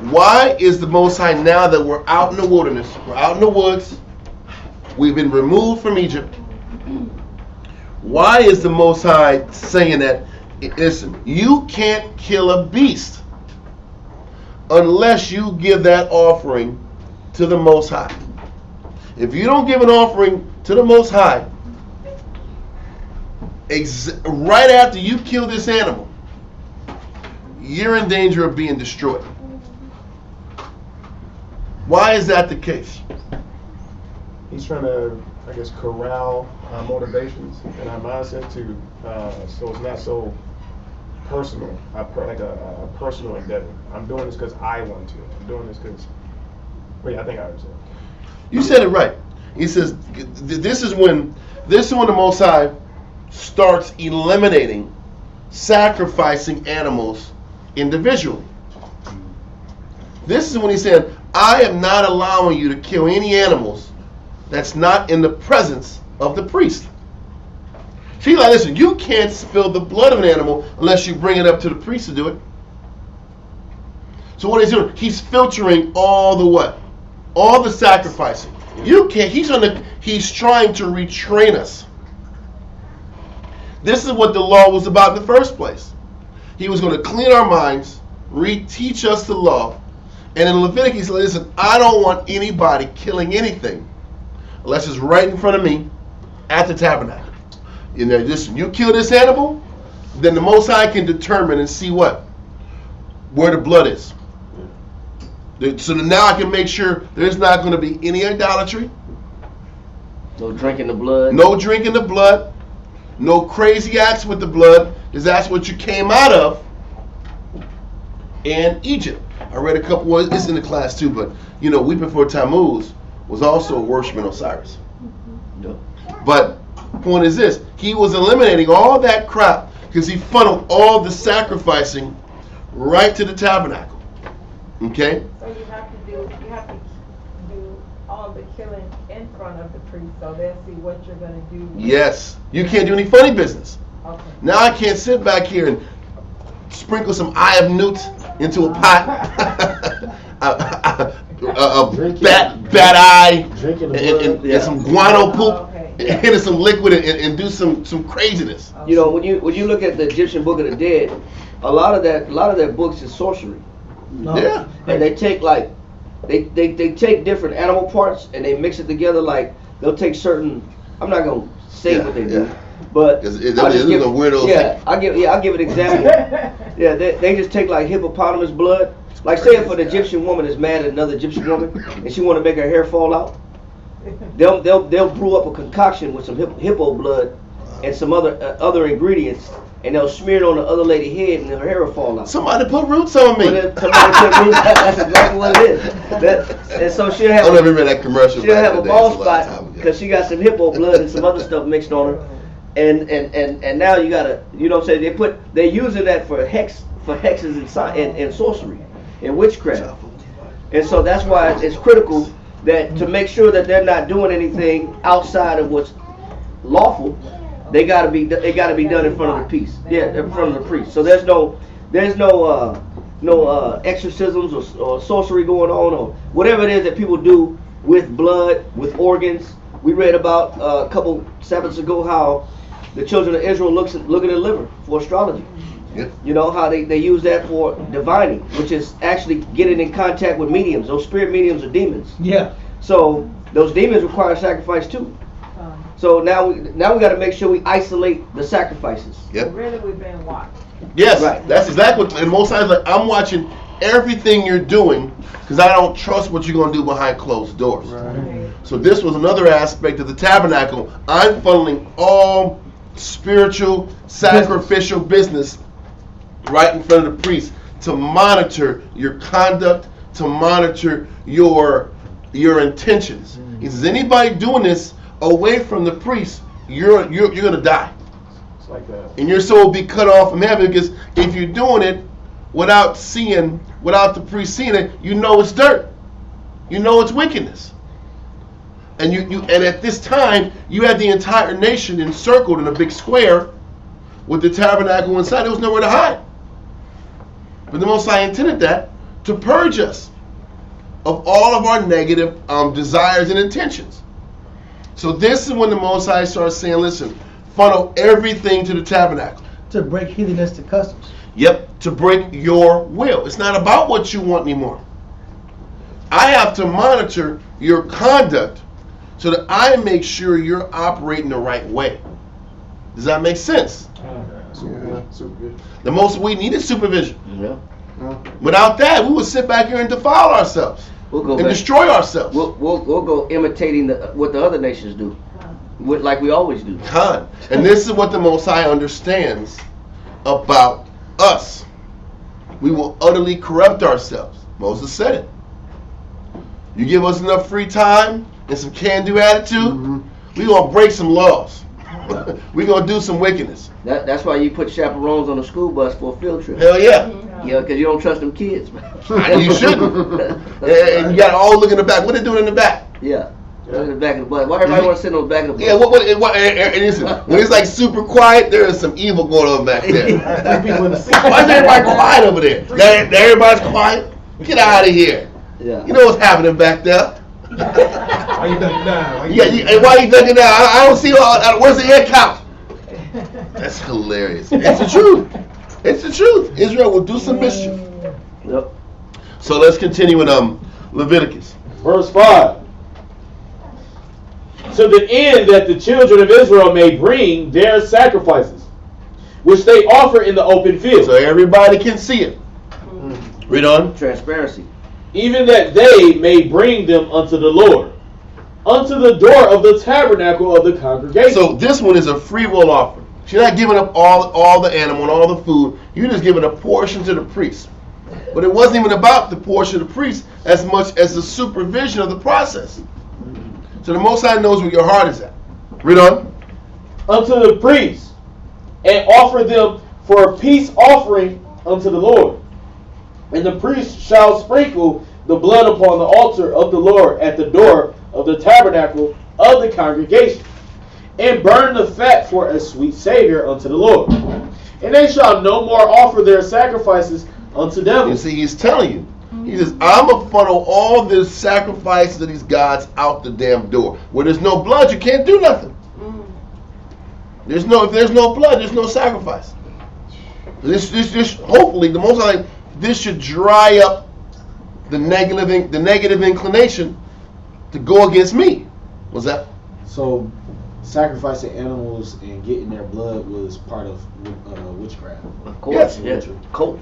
[SPEAKER 1] Why is the Most High, now that we're out in the wilderness, we're out in the woods, we've been removed from Egypt, why is the Most High saying that, listen, you can't kill a beast unless you give that offering to the Most High? If you don't give an offering to the Most High, right after you kill this animal, you're in danger of being destroyed. Why is that the case?
[SPEAKER 8] He's trying to, I guess, corral our motivations and our mindset to, so it's not so personal, like a personal endeavor. I'm doing this because I want to. I'm doing this because, well, yeah, I think I understand.
[SPEAKER 1] You said it right. He says this is when the Most High starts eliminating sacrificing animals individually. This is when he said, I am not allowing you to kill any animals that's not in the presence of the priest. She's like, listen, you can't spill the blood of an animal unless you bring it up to the priest to do it. So what he's doing, he's filtering all the what? All the sacrificing. You can't. He's trying to retrain us. This is what the law was about in the first place. He was going to clean our minds, reteach us the law, and in Leviticus he said, listen, I don't want anybody killing anything unless it's right in front of me at the tabernacle. You know, you kill this animal, then the Most High can determine and see where the blood is. So that now I can make sure there's not going to be any idolatry.
[SPEAKER 2] No drinking the blood.
[SPEAKER 1] No drinking the blood. No crazy acts with the blood, because that's what you came out of in Egypt. I read a couple, well, it's in the class too, but you know, weeping for Tammuz was also worshiping Osiris. But point is this, he was eliminating all that crap because he funneled all the sacrificing right to the tabernacle. Okay?
[SPEAKER 9] So you have to do all the killing in front of the priest, so they'll see what you're going to do.
[SPEAKER 1] Yes. You can't do any funny business.
[SPEAKER 9] Okay.
[SPEAKER 1] Now I can't sit back here and sprinkle some eye of newt into a pot, a bat eye, and some guano poop, and into some liquid, and do some craziness.
[SPEAKER 2] You know, when you look at the Egyptian Book of the Dead, a lot of their books is sorcery.
[SPEAKER 4] No.
[SPEAKER 1] Yeah.
[SPEAKER 2] And they take like they take different animal parts and they mix it together. Like they'll take certain. I'm not gonna say what they do, but I'll give an example. Yeah, they just take like hippopotamus blood. Like say if an Egyptian woman is mad at another Egyptian woman and she want to make her hair fall out, they'll brew up a concoction with some hippo blood and some other ingredients. And they'll smear it on the other lady's head, and her hair will fall out.
[SPEAKER 1] Somebody put roots on me.
[SPEAKER 2] Somebody put roots. That's exactly what it is. And so she'll have.
[SPEAKER 1] I never remember that commercial.
[SPEAKER 2] She'll have a bald spot because she got some hippo blood and some other stuff mixed on her, and now you gotta, you know what I'm saying? They're using that for hexes and sorcery and witchcraft, and so that's why it's critical that to make sure that they're not doing anything outside of what's lawful. They gotta be done in front of the priest. Yeah, in front of the priest. So there's no exorcisms or sorcery going on or whatever it is that people do with blood, with organs. We read about a couple Sabbaths ago how the children of Israel look at the liver for astrology.
[SPEAKER 1] Yeah.
[SPEAKER 2] You know how they use that for divining, which is actually getting in contact with mediums. Those spirit mediums are demons.
[SPEAKER 4] Yeah.
[SPEAKER 2] So those demons require sacrifice too. So now we got to make sure we isolate the sacrifices.
[SPEAKER 1] Yep.
[SPEAKER 9] Really, we've been watched.
[SPEAKER 1] Yes,
[SPEAKER 2] right.
[SPEAKER 1] That's exactly what. And most times, like I'm watching everything you're doing because I don't trust what you're going to do behind closed doors.
[SPEAKER 9] Right.
[SPEAKER 1] So this was another aspect of the tabernacle. I'm funneling all spiritual, sacrificial business right in front of the priest to monitor your conduct, to monitor your intentions. He says, anybody doing this away from the priest, you're gonna die.
[SPEAKER 8] It's like that.
[SPEAKER 1] And your soul will be cut off from heaven, because if you're doing it without the priest seeing it, you know it's dirt. You know it's wickedness. And and at this time you had the entire nation encircled in a big square with the tabernacle inside. There was nowhere to hide. But the Most High intended that to purge us of all of our negative desires and intentions. So this is when the Most High starts saying, listen, funnel everything to the tabernacle.
[SPEAKER 4] To break heathenistic customs.
[SPEAKER 1] Yep, to break your will. It's not about what you want anymore. I have to monitor your conduct so that I make sure you're operating the right way. Does that make sense?
[SPEAKER 8] Super good.
[SPEAKER 1] The most we need is supervision.
[SPEAKER 2] Yeah.
[SPEAKER 1] Without that, we would sit back here and defile ourselves.
[SPEAKER 2] We'll go
[SPEAKER 1] and
[SPEAKER 2] back.
[SPEAKER 1] destroy ourselves.
[SPEAKER 2] We'll go imitating what the other nations do, like we always do.
[SPEAKER 1] Con. And this is what the Most High understands about us. We will utterly corrupt ourselves. Moses said it. You give us enough free time and some can-do attitude, we're going to break some laws. We're going to do some wickedness.
[SPEAKER 2] That's why you put chaperones on a school bus for a field trip.
[SPEAKER 1] Hell yeah.
[SPEAKER 2] Yeah, because you don't trust them kids.
[SPEAKER 1] You shouldn't. And you got to all look in the back. What are they doing in the back?
[SPEAKER 2] Yeah. In the back of the bus. Why everybody want to sit on the back of the bus?
[SPEAKER 1] Yeah, and listen, when it's like super quiet, there is some evil going on back there. Why is everybody quiet over there? Everybody's quiet? Get out of here.
[SPEAKER 2] Yeah.
[SPEAKER 1] You know what's happening back there.
[SPEAKER 8] Why you ducking down?
[SPEAKER 1] And why you ducking down? I don't see where's the head count? That's hilarious. It's the truth. It's the truth. Israel will do some mischief.
[SPEAKER 2] Yep.
[SPEAKER 1] So let's continue in Leviticus.
[SPEAKER 3] Verse 5. To the end that the children of Israel may bring their sacrifices, which they offer in the open field.
[SPEAKER 1] So everybody can see it. Read on.
[SPEAKER 2] Transparency.
[SPEAKER 3] Even that they may bring them unto the Lord, unto the door of the tabernacle of the congregation.
[SPEAKER 1] So this one is a free will offering. You're not giving up all the animal and all the food. You're just giving a portion to the priest. But it wasn't even about the portion of the priest as much as the supervision of the process. So the Most High knows where your heart is at. Read on.
[SPEAKER 3] Unto the priest, and offer them for a peace offering unto the Lord. And the priest shall sprinkle the blood upon the altar of the Lord at the door of the tabernacle of the congregation, and burn the fat for a sweet Savior unto the Lord. And they shall no more offer their sacrifices unto devils.
[SPEAKER 1] You see, he's telling you. He says, I'm going to funnel all this sacrifices of these gods out the damn door. Where there's no blood, you can't do nothing. If there's no blood, there's no sacrifice. This hopefully, the Most High, this should dry up the negative inclination to go against me. What's that?
[SPEAKER 6] So, sacrificing animals and getting their blood was part of witchcraft.
[SPEAKER 2] Of course, yes. Cult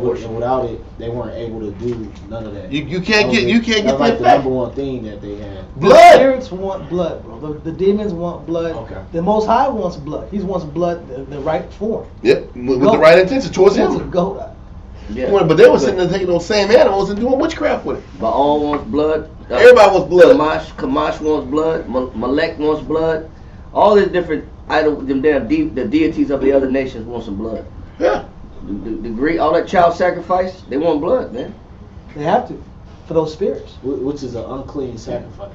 [SPEAKER 2] worship.
[SPEAKER 6] And without it, they weren't able to do none of that.
[SPEAKER 1] You can't get
[SPEAKER 6] that's like
[SPEAKER 1] that
[SPEAKER 6] the
[SPEAKER 1] back.
[SPEAKER 6] number one thing that they had.
[SPEAKER 4] The
[SPEAKER 1] Blood.
[SPEAKER 4] spirits want blood, bro. The demons want blood.
[SPEAKER 6] Okay.
[SPEAKER 4] The Most High wants blood. He wants blood the right form.
[SPEAKER 1] Yep, with the right intention towards
[SPEAKER 4] It's a
[SPEAKER 1] him.
[SPEAKER 4] goat.
[SPEAKER 2] Yeah.
[SPEAKER 1] But they were sitting there taking those same animals and doing witchcraft with it.
[SPEAKER 2] Baal wants blood.
[SPEAKER 1] Everybody wants blood.
[SPEAKER 2] Kamash wants blood. Malek wants blood. All these different idols, the deities of the other nations want some blood.
[SPEAKER 1] Yeah.
[SPEAKER 2] The Greek, all that child sacrifice, they want blood, man.
[SPEAKER 4] They have to, for those spirits.
[SPEAKER 6] Which is an unclean sacrifice.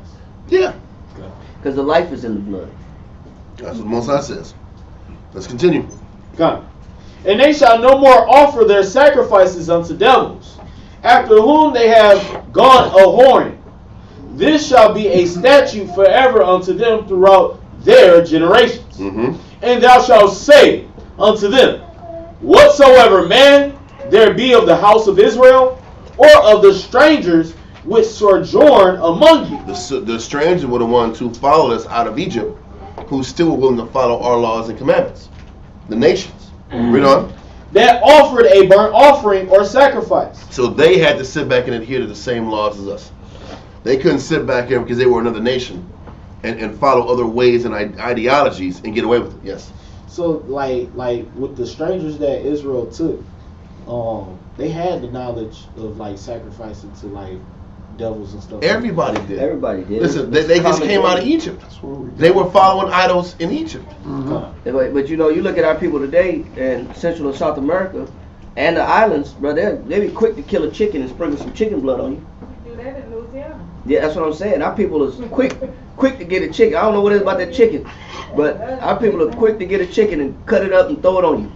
[SPEAKER 1] Yeah.
[SPEAKER 2] Because the life is in the blood.
[SPEAKER 1] That's what Most High says. Let's continue.
[SPEAKER 3] Come. And they shall no more offer their sacrifices unto devils, after whom they have gone a-whoring. This shall be a statute forever unto them throughout their generations. And thou shalt say unto them, whatsoever man there be of the house of Israel, or of the strangers which sojourn among you.
[SPEAKER 1] The strangers were the ones who followed us out of Egypt, who still were willing to follow our laws and commandments. The nations. Read on.
[SPEAKER 3] That offered a burnt offering or sacrifice.
[SPEAKER 1] So they had to sit back and adhere to the same laws as us. They couldn't sit back here because they were another nation and follow other ways and ideologies and get away with it. Yes.
[SPEAKER 6] So like with the strangers that Israel took, they had the knowledge of like sacrificing to like devils and stuff.
[SPEAKER 1] Everybody did.
[SPEAKER 2] Everybody did.
[SPEAKER 1] Listen, they just came out of Egypt. They were following idols in Egypt.
[SPEAKER 2] But you know, you look at our people today in Central and South America and the islands, bro, they be quick to kill a chicken and sprinkle some chicken blood on you.
[SPEAKER 9] Do that in Louisiana.
[SPEAKER 2] Yeah, that's what I'm saying. Our people is quick to get a chicken. I don't know what it is about that chicken, but our people are quick to get a chicken and cut it up and throw it on you.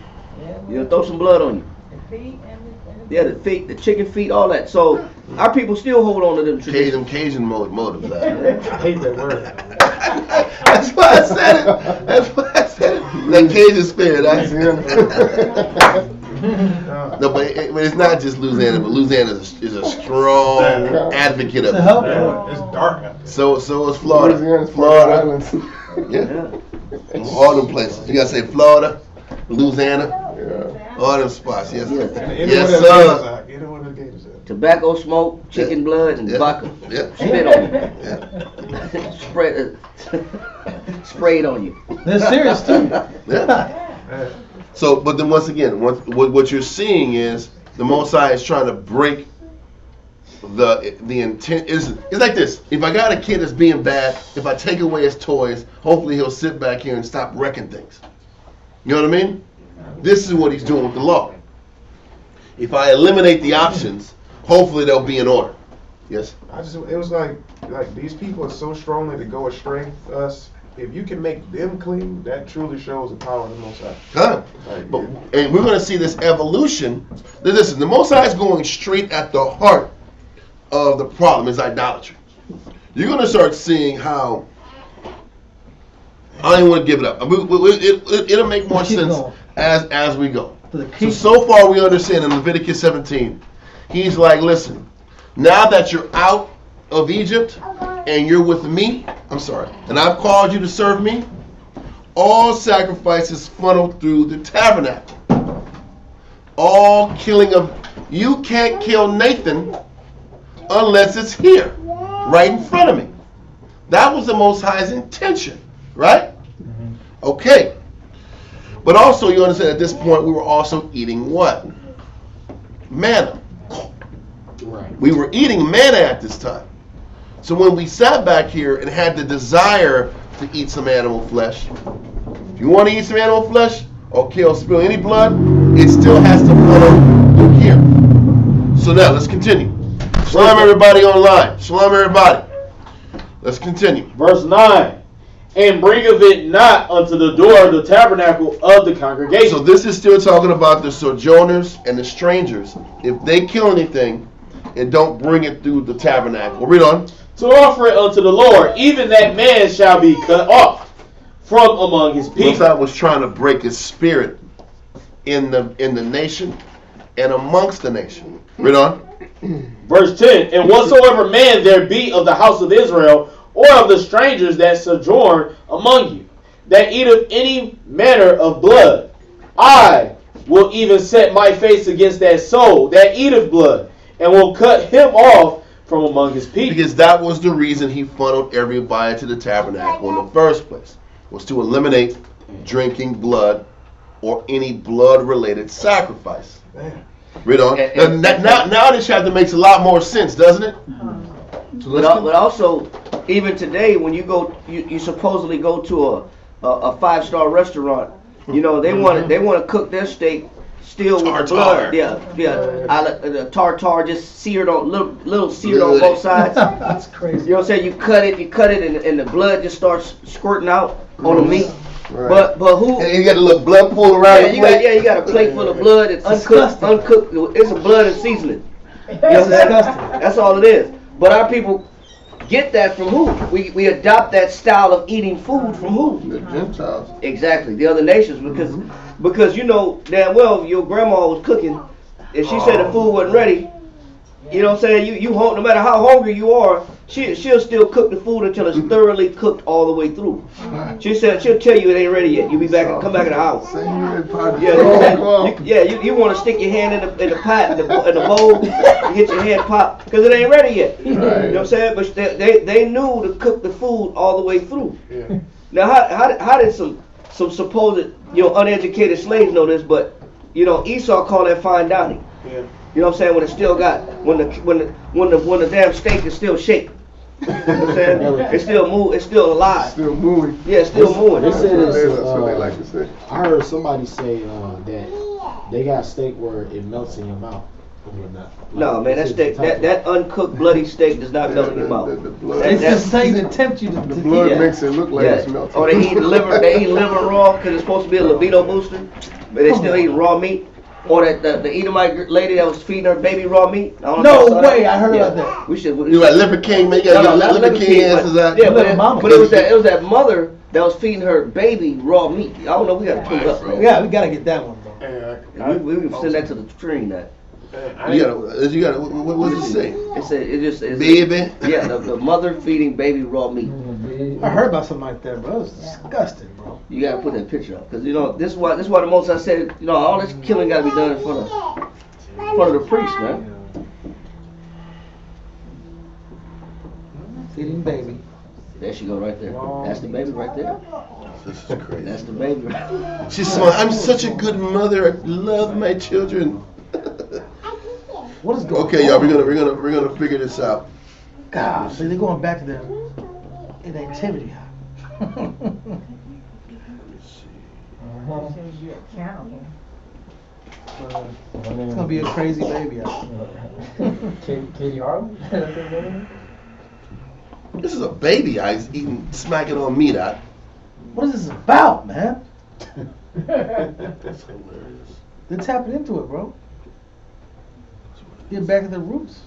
[SPEAKER 2] You know, throw some blood on you.
[SPEAKER 9] The feet and
[SPEAKER 2] Yeah, the feet, the chicken feet, all that. So our people still hold on to them traditions.
[SPEAKER 1] Cajun motives.
[SPEAKER 8] I hate that word.
[SPEAKER 1] That's why I said it. That's why I said it. That Cajun spirit. No, but it's not just Louisiana. But Louisiana is a strong advocate of it.
[SPEAKER 8] It's dark.
[SPEAKER 1] So is Florida.
[SPEAKER 5] Louisiana's
[SPEAKER 1] Florida.
[SPEAKER 5] Islands.
[SPEAKER 1] Yeah. All them places. You gotta say Florida, Louisiana, all them spots. Yes. Yes, sir.
[SPEAKER 2] Tobacco smoke, chicken blood, and vodka.
[SPEAKER 1] Yep.
[SPEAKER 2] Spit on you. Sprayed on you.
[SPEAKER 4] They're serious too.
[SPEAKER 1] Yeah. So, but then once again, what you're seeing is the Most High is trying to break the intent. It's like this. If I got a kid that's being bad, if I take away his toys, hopefully he'll sit back here and stop wrecking things. You know what I mean? This is what he's doing with the law. If I eliminate the options, hopefully they'll be in order. Yes?
[SPEAKER 8] It was like these people are so strongly to go astray from us. If you can make them clean, that truly shows the power of the Most High.
[SPEAKER 1] And we're going to see this evolution. Listen, the Most High is going straight at the heart of the problem, is idolatry. you're going to start seeing how. I don't even want to give it up. It'll make more
[SPEAKER 4] Keep
[SPEAKER 1] sense
[SPEAKER 4] going.
[SPEAKER 1] as we go. So far we understand in Leviticus 17, he's like, listen, now that you're out of Egypt and you're with me, and I've called you to serve me, all sacrifices funnel through the tabernacle. All killing of, you can't kill Nathan unless it's here, right in front of me. That was the Most High's intention, right? Okay. But also, you understand, at this point, we were also eating what? Manna.
[SPEAKER 6] Right.
[SPEAKER 1] We were eating manna at this time. So when we sat back here and had the desire to eat some animal flesh, if you want to eat some animal flesh or spill any blood, it still has to follow through here. So now, let's continue. Shalom, everybody online. Shalom, everybody. Let's continue.
[SPEAKER 3] Verse 9. And bringeth it not unto the door of the tabernacle of the congregation.
[SPEAKER 1] So this is still talking about the sojourners and the strangers. If they kill anything, and don't bring it through the tabernacle. Read on.
[SPEAKER 3] To offer it unto the Lord, even that man shall be cut off from among his people.
[SPEAKER 1] Moses was trying to break his spirit in the nation and amongst the nation. Read on.
[SPEAKER 3] Verse 10. And whatsoever man there be of the house of Israel, or of the strangers that sojourn among you, that eateth any manner of blood, I will even set my face against that soul that eateth blood, and will cut him off from among his people.
[SPEAKER 1] Because that was the reason he funneled everybody to the tabernacle in the first place, was to eliminate drinking blood or any blood-related sacrifice. Read on. Now this chapter makes a lot more sense, doesn't it?
[SPEAKER 2] But also, even today, when you go, you supposedly go to a 5-star restaurant. You know, they want to cook their steak still with blood. Yeah. Tartar, just seared on little seared on both sides.
[SPEAKER 4] That's crazy.
[SPEAKER 2] You know what I'm saying? You cut it, and the blood just starts squirting out on the meat.
[SPEAKER 1] Right.
[SPEAKER 2] But who?
[SPEAKER 1] And you got a little blood pool around the plate.
[SPEAKER 2] You got a plate full of blood. It's uncooked. It's a blood and seasoning. You know what I'm saying? That's all it is. But our people get that from who? We adopt that style of eating food from who?
[SPEAKER 5] The Gentiles.
[SPEAKER 2] Exactly, the other nations, because you know damn well your grandma was cooking, and she said the food wasn't ready. You know what I'm saying? You no matter how hungry you are, she'll still cook the food until it's thoroughly cooked all the way through. She said she'll tell you it ain't ready yet. You be back, come back in an hour. You want to stick your hand in the pot in the bowl, and get your hand popped because it ain't ready yet. You know what I'm saying? But they knew to cook the food all the way through. Yeah. Now how did some supposed uneducated slaves know this? But Esau called that fine dining. Yeah. You know what I'm saying? When it still got when the damn steak is still shaking. You know what I'm saying? It's still move. It's still alive.
[SPEAKER 5] Still moving.
[SPEAKER 2] Yeah, it's still moving.
[SPEAKER 6] They said
[SPEAKER 5] That's what they like to say.
[SPEAKER 6] I heard somebody say that they got steak where it melts in your mouth.
[SPEAKER 2] No, man, that steak, that uncooked bloody steak does not melt in your mouth.
[SPEAKER 5] The blood,
[SPEAKER 4] It's just saying to tempt you to
[SPEAKER 5] the blood makes it look like it's melting.
[SPEAKER 2] Or they eat liver raw because it's supposed to be a libido booster, but they still eat raw meat. Or the Edomite lady that was feeding her baby raw meat.
[SPEAKER 4] No way, I heard about that.
[SPEAKER 2] We should.
[SPEAKER 1] You got Liver King, man. You got Liver King answers out.
[SPEAKER 2] Yeah, but it was that mother that was feeding her baby raw meat. I don't know. We got to pull it up, bro.
[SPEAKER 4] Yeah, we gotta get that one, bro.
[SPEAKER 2] We can send that to the screen. That.
[SPEAKER 1] You got. What does it say?
[SPEAKER 2] It just
[SPEAKER 1] baby.
[SPEAKER 2] Yeah, the mother feeding baby raw meat.
[SPEAKER 4] I heard about something like that, bro. It was disgusting, bro.
[SPEAKER 2] You gotta put that picture up, because this is why the most I said, all this killing gotta be done in front of the priest, man.
[SPEAKER 4] Feeding baby.
[SPEAKER 2] There she go right there. That's the baby right there.
[SPEAKER 1] This is crazy.
[SPEAKER 2] That's the baby. Right.
[SPEAKER 1] She's smart. I'm such a good mother. I love my children.
[SPEAKER 4] What is going on?
[SPEAKER 1] Okay, y'all, we're gonna figure this out.
[SPEAKER 4] God, so they're going back to their inactivity. It's gonna be a crazy baby out there.
[SPEAKER 10] Katie Harlan?
[SPEAKER 1] This is a baby eyes eating, smacking on meat out.
[SPEAKER 4] What is this about, man?
[SPEAKER 1] That's hilarious.
[SPEAKER 4] They're tapping into it, bro. Get back to the roots.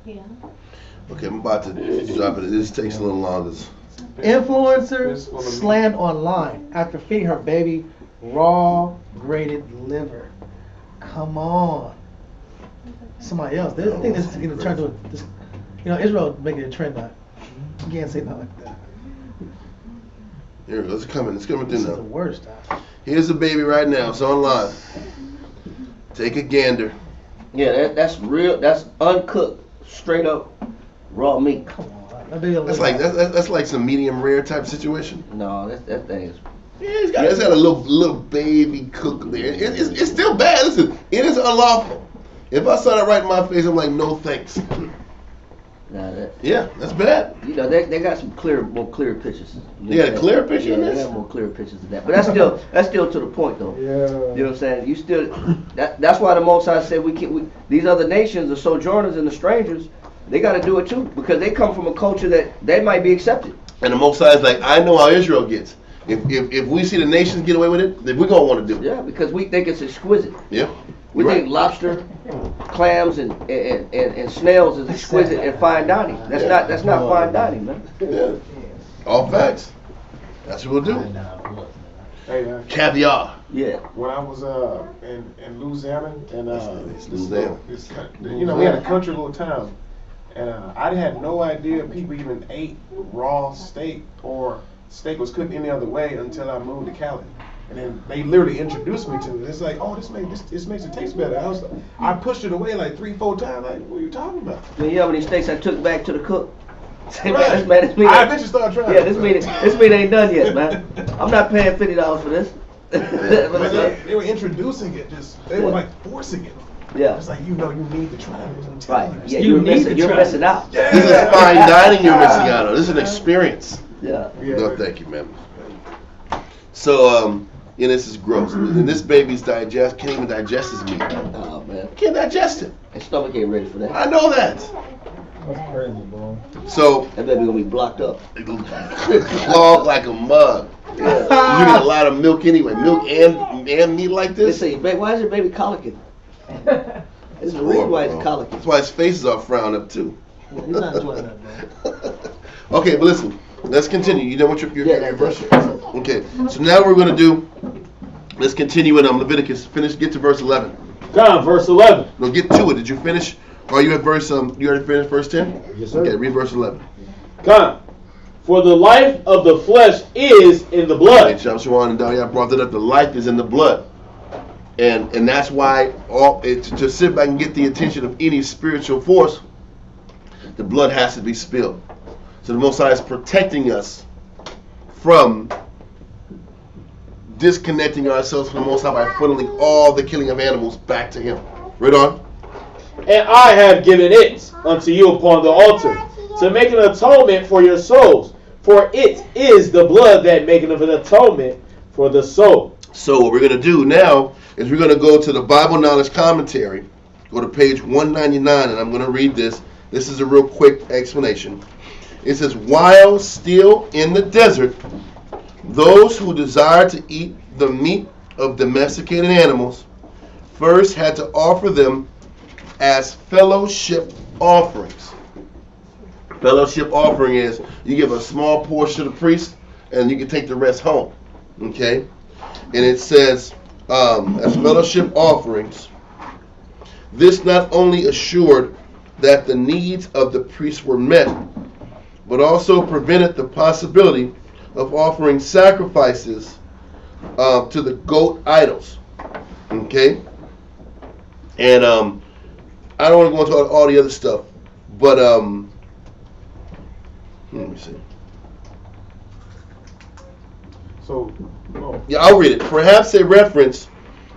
[SPEAKER 10] Yeah.
[SPEAKER 1] Okay, I'm about to drop it. This takes a little longer.
[SPEAKER 4] Influencers slammed online after feeding her baby raw grated liver. Come on. Somebody else. I think this is going to turn to this. Israel making a trend now. You can't say nothing like that.
[SPEAKER 1] Here it goes. It's coming. It's coming through
[SPEAKER 4] This
[SPEAKER 1] now.
[SPEAKER 4] is the worst.
[SPEAKER 1] Here's the baby right now. It's online. Take a gander.
[SPEAKER 2] Yeah, that's real. That's uncooked, straight up raw meat.
[SPEAKER 4] Come on. That baby
[SPEAKER 1] That's like that's like some medium rare type situation.
[SPEAKER 2] No, that thing is.
[SPEAKER 1] Yeah, it's got a little baby cook there. It's still bad. Listen, it is unlawful. If I saw that right in my face, I'm like, no thanks. Yeah, that's bad.
[SPEAKER 2] They got some more clear pictures.
[SPEAKER 1] They got a clear picture
[SPEAKER 2] Yeah,
[SPEAKER 1] in
[SPEAKER 2] they
[SPEAKER 1] this?
[SPEAKER 2] got more clear pictures of that. But that's still to the point though.
[SPEAKER 8] Yeah.
[SPEAKER 2] You know what I'm saying? You still that's why the Most High said these other nations, the sojourners and the strangers, they got to do it too because they come from a culture that they might be accepted.
[SPEAKER 1] And the Most High is like, I know how Israel gets. If we see the nations get away with it, then we're gonna want to do it.
[SPEAKER 2] Yeah, because we think it's exquisite.
[SPEAKER 1] Yeah.
[SPEAKER 2] We think lobster, clams, and snails is exquisite and fine dining. That's not fine dining, man.
[SPEAKER 1] Yeah. All facts. That's what we'll do.
[SPEAKER 8] Hey,
[SPEAKER 1] Caviar.
[SPEAKER 2] Yeah.
[SPEAKER 8] when I was in Louisiana, and
[SPEAKER 1] Louisiana.
[SPEAKER 8] we had a country little town, and I had no idea people even ate raw steak or steak was cooked any other way until I moved to Cali. And then they literally introduced me to it. It's like, oh, this makes it taste better. I pushed it away like 3-4 times. Like, what are you talking about?
[SPEAKER 2] You know how many steaks I took back to the cook? Say,
[SPEAKER 8] Right.
[SPEAKER 2] man, this meat
[SPEAKER 8] I eventually started trying.
[SPEAKER 2] Yeah, this meat ain't done yet, man. I'm not paying $50 for this.
[SPEAKER 8] But they were introducing it. They were like forcing it.
[SPEAKER 2] Yeah.
[SPEAKER 8] It's like, you need to try it. I'm
[SPEAKER 2] Right.
[SPEAKER 8] telling
[SPEAKER 2] Yeah,
[SPEAKER 8] you.
[SPEAKER 2] you're missing out.
[SPEAKER 8] Yeah.
[SPEAKER 1] This is fine dining you're missing out on. This is an experience.
[SPEAKER 2] Yeah.
[SPEAKER 1] No, thank you, man. So, this is gross. And this baby's can't even digest his meat.
[SPEAKER 2] Oh man.
[SPEAKER 1] Can't digest it.
[SPEAKER 2] His stomach ain't ready for that.
[SPEAKER 1] I know that.
[SPEAKER 6] That's crazy, bro.
[SPEAKER 1] So,
[SPEAKER 2] That baby gonna be blocked up.
[SPEAKER 1] clogged like a mug. You get a lot of milk anyway. Milk and meat like
[SPEAKER 2] They
[SPEAKER 1] this.
[SPEAKER 2] say, why is your baby colicking? There's a reason why it's colicking.
[SPEAKER 1] That's why his faces are frowned up too.
[SPEAKER 4] He's not enjoying that, man.
[SPEAKER 1] Okay, but listen. Let's continue. You know what your
[SPEAKER 2] Yeah,
[SPEAKER 1] verse? Okay. So now what we're gonna do. Let's continue in Leviticus. Get to verse 11.
[SPEAKER 3] God, verse 11.
[SPEAKER 1] No, get to it. Did you finish? Or are you at verse? You already finished verse 10?
[SPEAKER 3] Yes, sir.
[SPEAKER 1] Okay, read verse 11.
[SPEAKER 3] God, for the life of the flesh is in the blood.
[SPEAKER 1] Hey, Shem Shawan and Dalia brought that up. The life is in the blood, and that's why to sit back and get the attention of any spiritual force, the blood has to be spilled. So the Most High is protecting us from disconnecting ourselves from the Most High by funneling all the killing of animals back to Him. Read on.
[SPEAKER 3] And I have given it unto you upon the altar to make an atonement for your souls. For it is the blood that maketh an atonement for the soul.
[SPEAKER 1] So what we're going to do now is we're going to go to the Bible Knowledge Commentary. Go to page 199, and I'm going to read this. This is a real quick explanation. It says, while still in the desert, those who desired to eat the meat of domesticated animals first had to offer them as fellowship offerings. Fellowship offering is you give a small portion to the priest and you can take the rest home. Okay? And it says, as fellowship offerings, this not only assured that the needs of the priests were met, but also prevented the possibility of offering sacrifices to the goat idols. Okay? And I don't want to go into all the other stuff, but let me see.
[SPEAKER 8] So,
[SPEAKER 1] Yeah, I'll read it. Perhaps a reference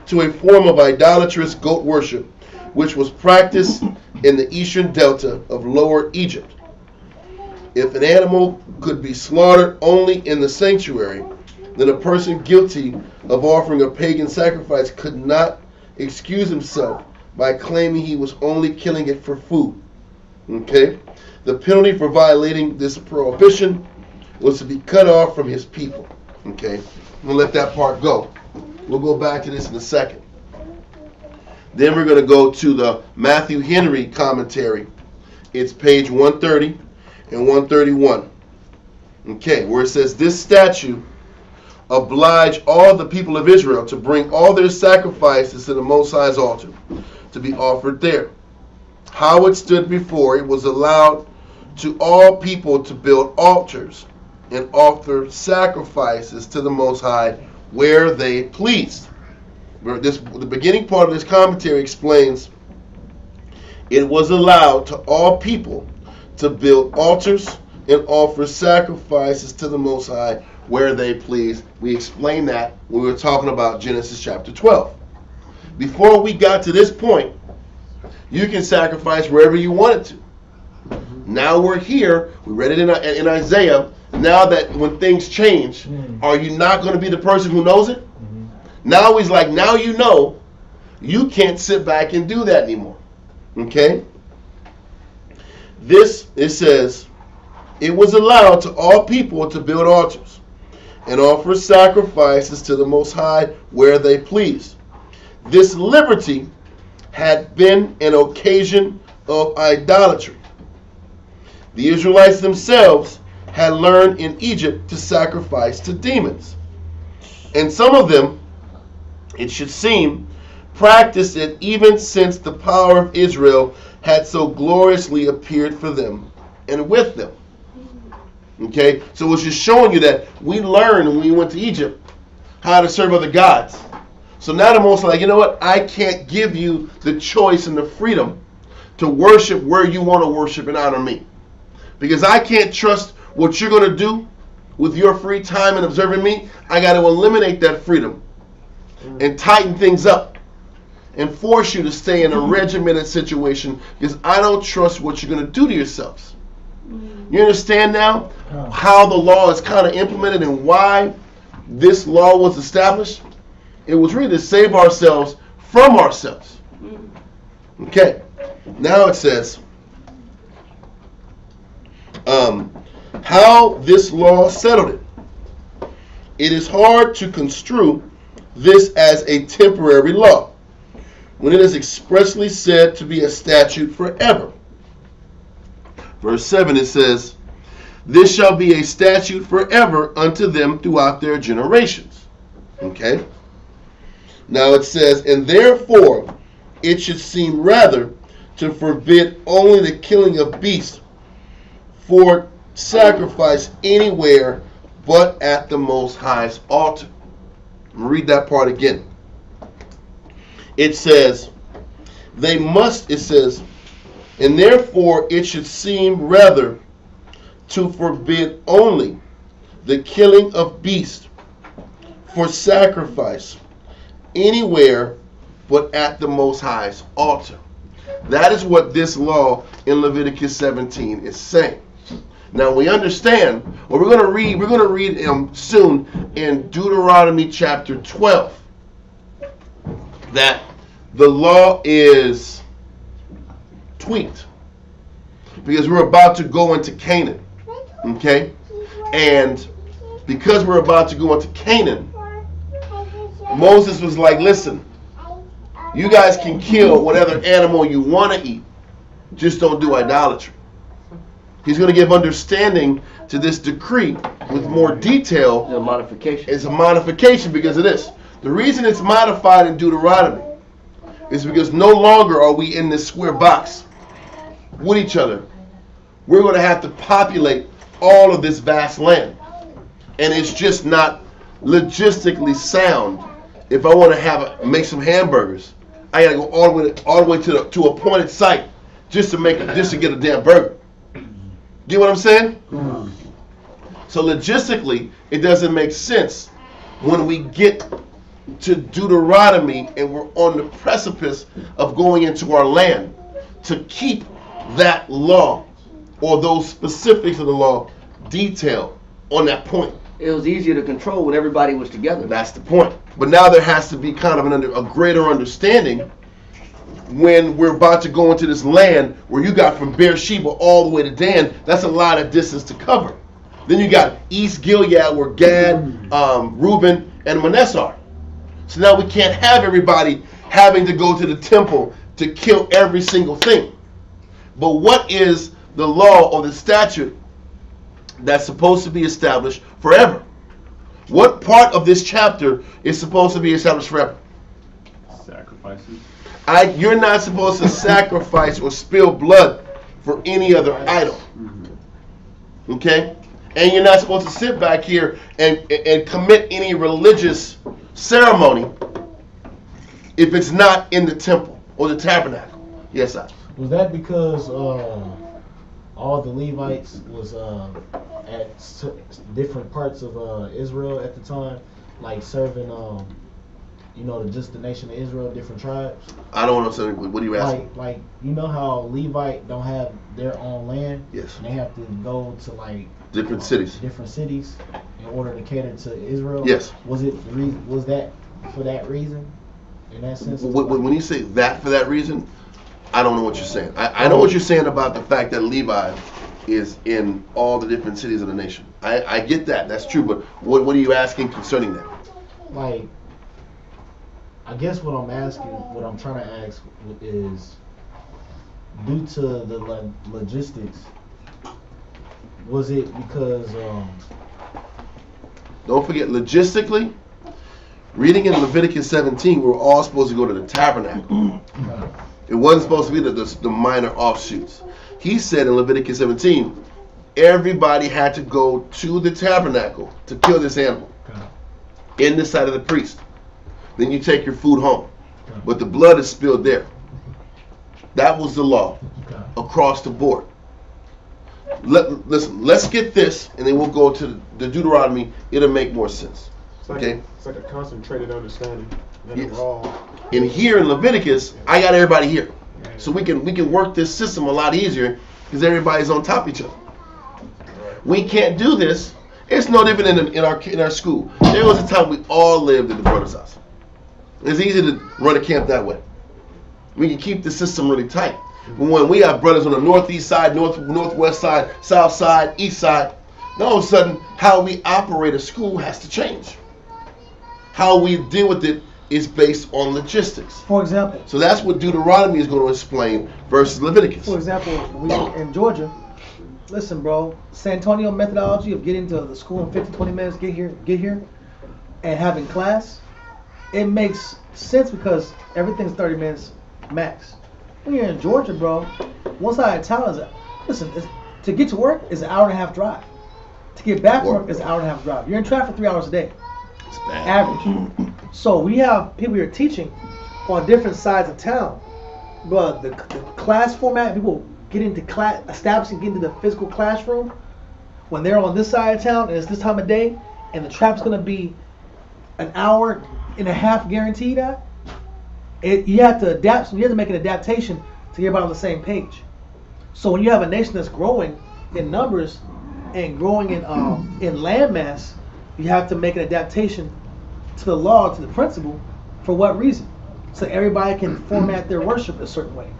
[SPEAKER 1] to a form of idolatrous goat worship, which was practiced in the eastern delta of Lower Egypt. If an animal could be slaughtered only in the sanctuary, then a person guilty of offering a pagan sacrifice could not excuse himself by claiming he was only killing it for food. Okay? The penalty for violating this prohibition was to be cut off from his people. Okay? I'm going to let that part go. We'll go back to this in a second. Then we're going to go to the Matthew Henry commentary. It's page 130 and 131. Okay, where it says, this statute obliged all the people of Israel to bring all their sacrifices to the Most High's altar to be offered there. How it stood before, it was allowed to all people to build altars and offer sacrifices to the Most High where they pleased. The beginning part of this commentary explains it was allowed to all people to build altars and offer sacrifices to the Most High where they please. We explained that when we were talking about Genesis chapter 12. Before we got to this point, you can sacrifice wherever you wanted to. Now we're here, we read it in Isaiah. Now that when things change, are you not going to be the person who knows it? Now he's like, now you know, you can't sit back and do that anymore. Okay? This, it says, it was allowed to all people to build altars and offer sacrifices to the Most High where they pleased. This liberty had been an occasion of idolatry. The Israelites themselves had learned in Egypt to sacrifice to demons. And some of them, it should seem, practiced it even since the power of Israel had so gloriously appeared for them and with them. Okay, so it's just showing you that we learned when we went to Egypt how to serve other gods. So now the Most like, you know what? I can't give you the choice and the freedom to worship where you want to worship and honor me. Because I can't trust what you're going to do with your free time and observing me. I got to eliminate that freedom and tighten things up and force you to stay in a regimented situation because I don't trust what you're going to do to yourselves. You understand now how the law is kind of implemented and why this law was established? It was really to save ourselves from ourselves. Okay, now it says how this law settled it. It is hard to construe this as a temporary law when it is expressly said to be a statute forever. Verse 7, it says, this shall be a statute forever unto them throughout their generations. Okay? Now it says, and therefore it should seem rather to forbid only the killing of beasts for sacrifice anywhere but at the Most High's altar. Read that part again. It says, and therefore it should seem rather to forbid only the killing of beasts for sacrifice anywhere but at the Most High's altar. That is what this law in Leviticus 17 is saying. Now we understand what we're going to read soon in Deuteronomy chapter 12 that the law is tweaked because we're about to go into Canaan. Okay? And because we're about to go into Canaan, Moses was like, listen, you guys can kill whatever animal you want to eat, just don't do idolatry. He's going to give understanding to this decree with more detail.
[SPEAKER 2] It's a modification.
[SPEAKER 1] It's a modification because of this. The reason it's modified in Deuteronomy is because no longer are we in this square box with each other. We're going to have to populate all of this vast land. And it's just not logistically sound. If I want to make some hamburgers, I got to go all the way to a appointed site just to get a damn burger. Get what I'm saying? So logistically, it doesn't make sense when we get to Deuteronomy and we're on the precipice of going into our land to keep that law or those specifics of the law detailed on that point.
[SPEAKER 2] It was easier to control when everybody was together.
[SPEAKER 1] That's the point. But now there has to be kind of a greater understanding when we're about to go into this land where you got from Beersheba all the way to Dan. That's a lot of distance to cover. Then you got East Gilead where Gad, Reuben, and Manasseh are. So now we can't have everybody having to go to the temple to kill every single thing. But what is the law or the statute that's supposed to be established forever? What part of this chapter is supposed to be established forever?
[SPEAKER 7] Sacrifices.
[SPEAKER 1] You're not supposed to sacrifice or spill blood for any other idol. Okay? And you're not supposed to sit back here and commit any religious ceremony if it's not in the temple or the tabernacle. Yes, sir.
[SPEAKER 6] Was that because all the Levites was at different parts of Israel at the time, like serving, just the nation of Israel, different tribes?
[SPEAKER 1] I don't know something. What are you asking?
[SPEAKER 6] Like you know how Levite don't have their own land?
[SPEAKER 1] Yes.
[SPEAKER 6] And they have to go to
[SPEAKER 1] Different cities.
[SPEAKER 6] Different cities in order to cater to Israel.
[SPEAKER 1] Yes.
[SPEAKER 6] Was that for that reason? In that sense.
[SPEAKER 1] When you say that for that reason, I don't know what you're saying. I know what you're saying about the fact that Levi is in all the different cities of the nation. I get that. That's true. But what are you asking concerning that?
[SPEAKER 6] Like, I guess what I'm trying to ask is, due to the logistics, was it because
[SPEAKER 1] don't forget, logistically, reading in Leviticus 17, we're all supposed to go to the tabernacle. It wasn't supposed to be the minor offshoots. He said in Leviticus 17, everybody had to go to the tabernacle to kill this animal in the sight of the priest. Then you take your food home. But the blood is spilled there. That was the law across the board. Listen, let's get this, and then we'll go to the Deuteronomy. It'll make more sense. Okay?
[SPEAKER 8] It's like a concentrated understanding.
[SPEAKER 1] Yes. And here in Leviticus, I got everybody here. So we can work this system a lot easier because everybody's on top of each other. We can't do this. It's no different in our school. There was a time we all lived at the brother's house. It's easy to run a camp that way. We can keep the system really tight. But when we have brothers on the northeast side, northwest side, south side, east side, then all of a sudden how we operate a school has to change. How we deal with it is based on logistics.
[SPEAKER 4] For example.
[SPEAKER 1] So that's what Deuteronomy is going to explain versus Leviticus.
[SPEAKER 4] For example, in Georgia, listen, bro, San Antonio methodology of getting to the school in 15-20 minutes, get here, and having class, it makes sense because everything's 30 minutes max. When you're in Georgia, bro, one side of town to get to work is an hour and a half drive. To get back from work is an hour and a half drive. You're in traffic 3 hours a day.
[SPEAKER 1] It's bad.
[SPEAKER 4] Average. So we have people here teaching on different sides of town. But the class format, people get into class, establishing, get into the physical classroom when they're on this side of town and it's this time of day and the traffic's going to be an hour and a half guaranteed at. You have to adapt. So you have to make an adaptation to get everybody on the same page. So when you have a nation that's growing in numbers and growing in landmass, you have to make an adaptation to the law, to the principle. For what reason? So everybody can format their worship a certain way.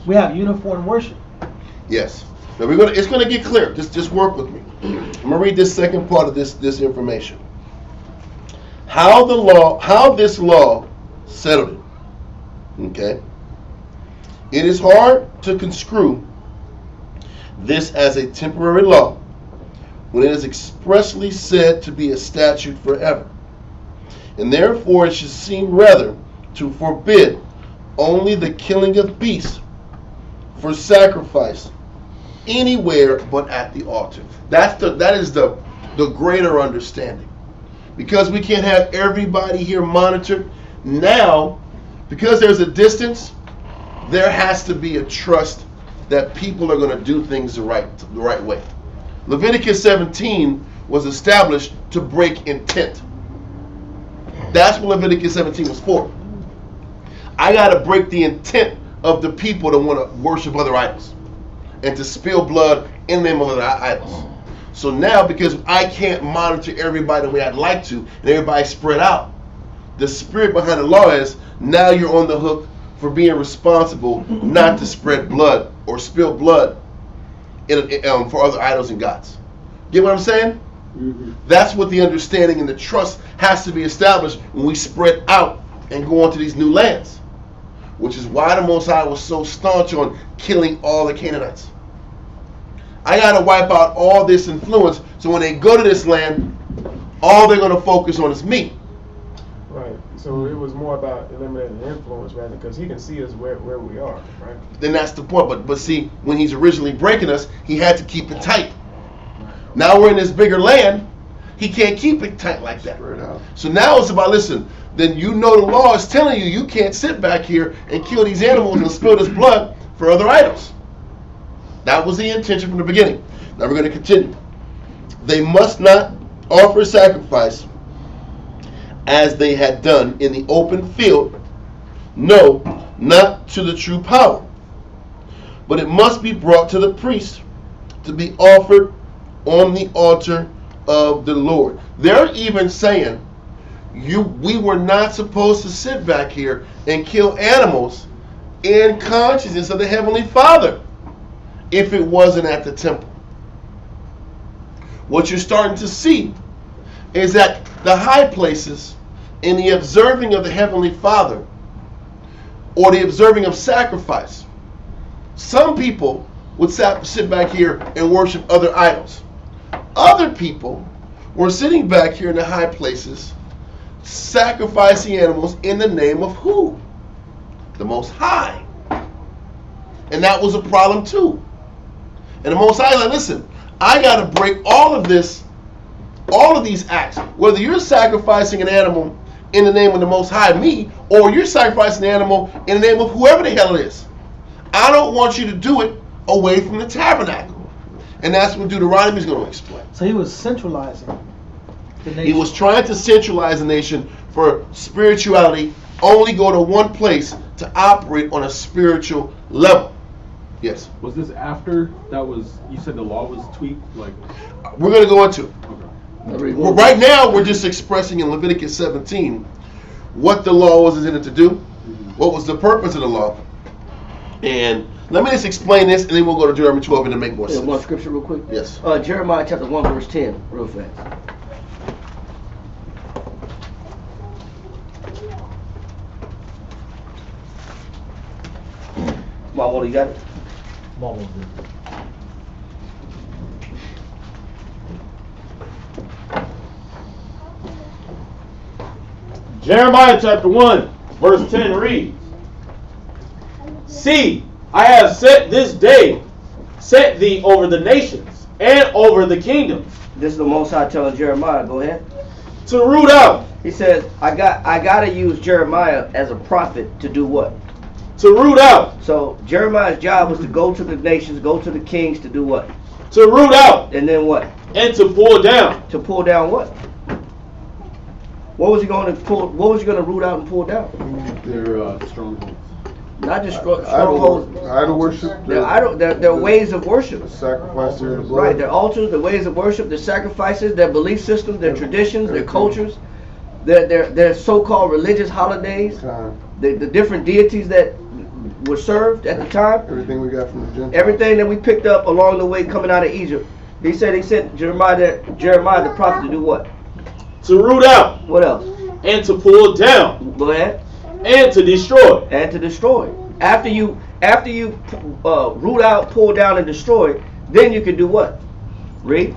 [SPEAKER 4] We have uniform worship.
[SPEAKER 1] Yes. Now it's gonna get clear. Just work with me. I'm gonna read this second part of this information. How this law settled it. Okay. It is hard to construe this as a temporary law when it is expressly said to be a statute forever. And therefore it should seem rather to forbid only the killing of beasts for sacrifice anywhere but at the altar. That is the greater understanding. Because we can't have everybody here monitored now, because there's a distance, there has to be a trust that people are going to do things the right way. Leviticus 17 was established to break intent. That's what Leviticus 17 was for. I got to break the intent of the people that want to worship other idols and to spill blood in the name of other idols. So now, because I can't monitor everybody the way I'd like to, and everybody spread out, the spirit behind the law is now you're on the hook for being responsible not to spread blood or spill blood for other idols and gods. Get what I'm saying? Mm-hmm. That's what the understanding and the trust has to be established when we spread out and go onto these new lands, which is why the Most High was so staunch on killing all the Canaanites. I got to wipe out all this influence, so when they go to this land, all they're going to focus on is me.
[SPEAKER 8] Right. So it was more about eliminating the influence rather, because he can see us where we are, right?
[SPEAKER 1] Then that's the point. But see, when he's originally breaking us, he had to keep it tight. Now we're in this bigger land, he can't keep it tight like that.
[SPEAKER 5] Spread out.
[SPEAKER 1] So now it's about, listen, then you know the law is telling you you can't sit back here and kill these animals and spill this blood for other idols. That was the intention from the beginning. Now we're going to continue. They must not offer sacrifice as they had done in the open field, no, not to the true power, but it must be brought to the priest to be offered on the altar of the Lord. They're even saying we were not supposed to sit back here and kill animals in consciousness of the Heavenly Father if it wasn't at the temple. What you're starting to see is that the high places in the observing of the Heavenly Father, or the observing of sacrifice, some people would sit back here and worship other idols. Other people were sitting back here in the high places sacrificing animals in the name of who? The Most High. And that was a problem too. And the Most High is like, listen, I got to break all of this, all of these acts. Whether you're sacrificing an animal in the name of the Most High, me, or you're sacrificing an animal in the name of whoever the hell it is, I don't want you to do it away from the tabernacle. And that's what Deuteronomy is going to explain.
[SPEAKER 4] So he was centralizing the nation.
[SPEAKER 1] He was trying to centralize the nation for spirituality, only go to one place to operate on a spiritual level. Yes.
[SPEAKER 7] Was this after that was, you said the law was tweaked? Like,
[SPEAKER 1] We're going to go into it.
[SPEAKER 7] okay.
[SPEAKER 1] Well, right now, we're just expressing in Leviticus 17 what the law was intended to do, what was the purpose of the law. And let me just explain this, and then we'll go to Deuteronomy 12 and then make more sense.
[SPEAKER 2] One scripture real quick.
[SPEAKER 1] Yes.
[SPEAKER 2] Jeremiah chapter 1 verse 10, real fast. Mama, you got it?
[SPEAKER 6] Mama did.
[SPEAKER 3] Jeremiah chapter 1, verse 10 reads, See, I have set this day, set thee over the nations and over the kingdoms.
[SPEAKER 2] This is the Most High telling Jeremiah. Go ahead.
[SPEAKER 3] To root out.
[SPEAKER 2] He says, I got to use Jeremiah as a prophet to do what?
[SPEAKER 3] To root out.
[SPEAKER 2] So Jeremiah's job was to go to the nations, go to the kings to do what?
[SPEAKER 3] To root out.
[SPEAKER 2] And then what?
[SPEAKER 3] And to pull down.
[SPEAKER 2] To pull down what? What was he going to pull? What was he going to root out and pull down?
[SPEAKER 7] Their strongholds.
[SPEAKER 2] Not just strongholds.
[SPEAKER 5] Idol worship.
[SPEAKER 2] Their ways of worship.
[SPEAKER 5] Sacrifice their blood.
[SPEAKER 2] Right, their altars, their ways of worship, their sacrifices, their belief systems, their traditions, their cultures, their so-called religious holidays, the different deities that were served at the time.
[SPEAKER 5] Everything we got from the Gentiles.
[SPEAKER 2] Everything that we picked up along the way coming out of Egypt. He sent Jeremiah the prophet to do what?
[SPEAKER 3] To root out.
[SPEAKER 2] What else?
[SPEAKER 3] And to pull down.
[SPEAKER 2] Go ahead.
[SPEAKER 3] And to destroy.
[SPEAKER 2] And to destroy. After you root out, pull down, and destroy, then you can do what? Read.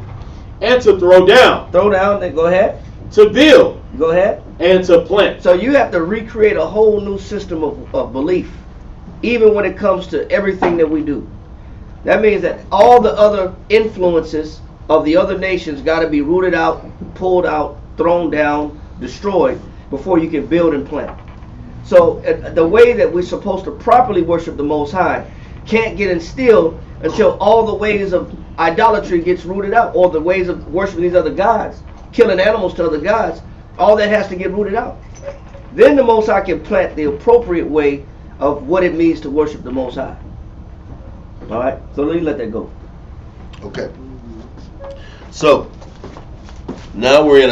[SPEAKER 3] And to throw down.
[SPEAKER 2] Throw down, then go ahead.
[SPEAKER 3] To build.
[SPEAKER 2] Go ahead.
[SPEAKER 3] And to plant.
[SPEAKER 2] So you have to recreate a whole new system of belief, even when it comes to everything that we do. That means that all the other influences of the other nations got to be rooted out, pulled out, thrown down, destroyed before you can build and plant. So the way that we're supposed to properly worship the Most High can't get instilled until all the ways of idolatry gets rooted out, or the ways of worshiping these other gods, killing animals to other gods, all that has to get rooted out. Then the Most High can plant the appropriate way of what it means to worship the Most High. All right, so let that go.
[SPEAKER 1] Okay. So now we're in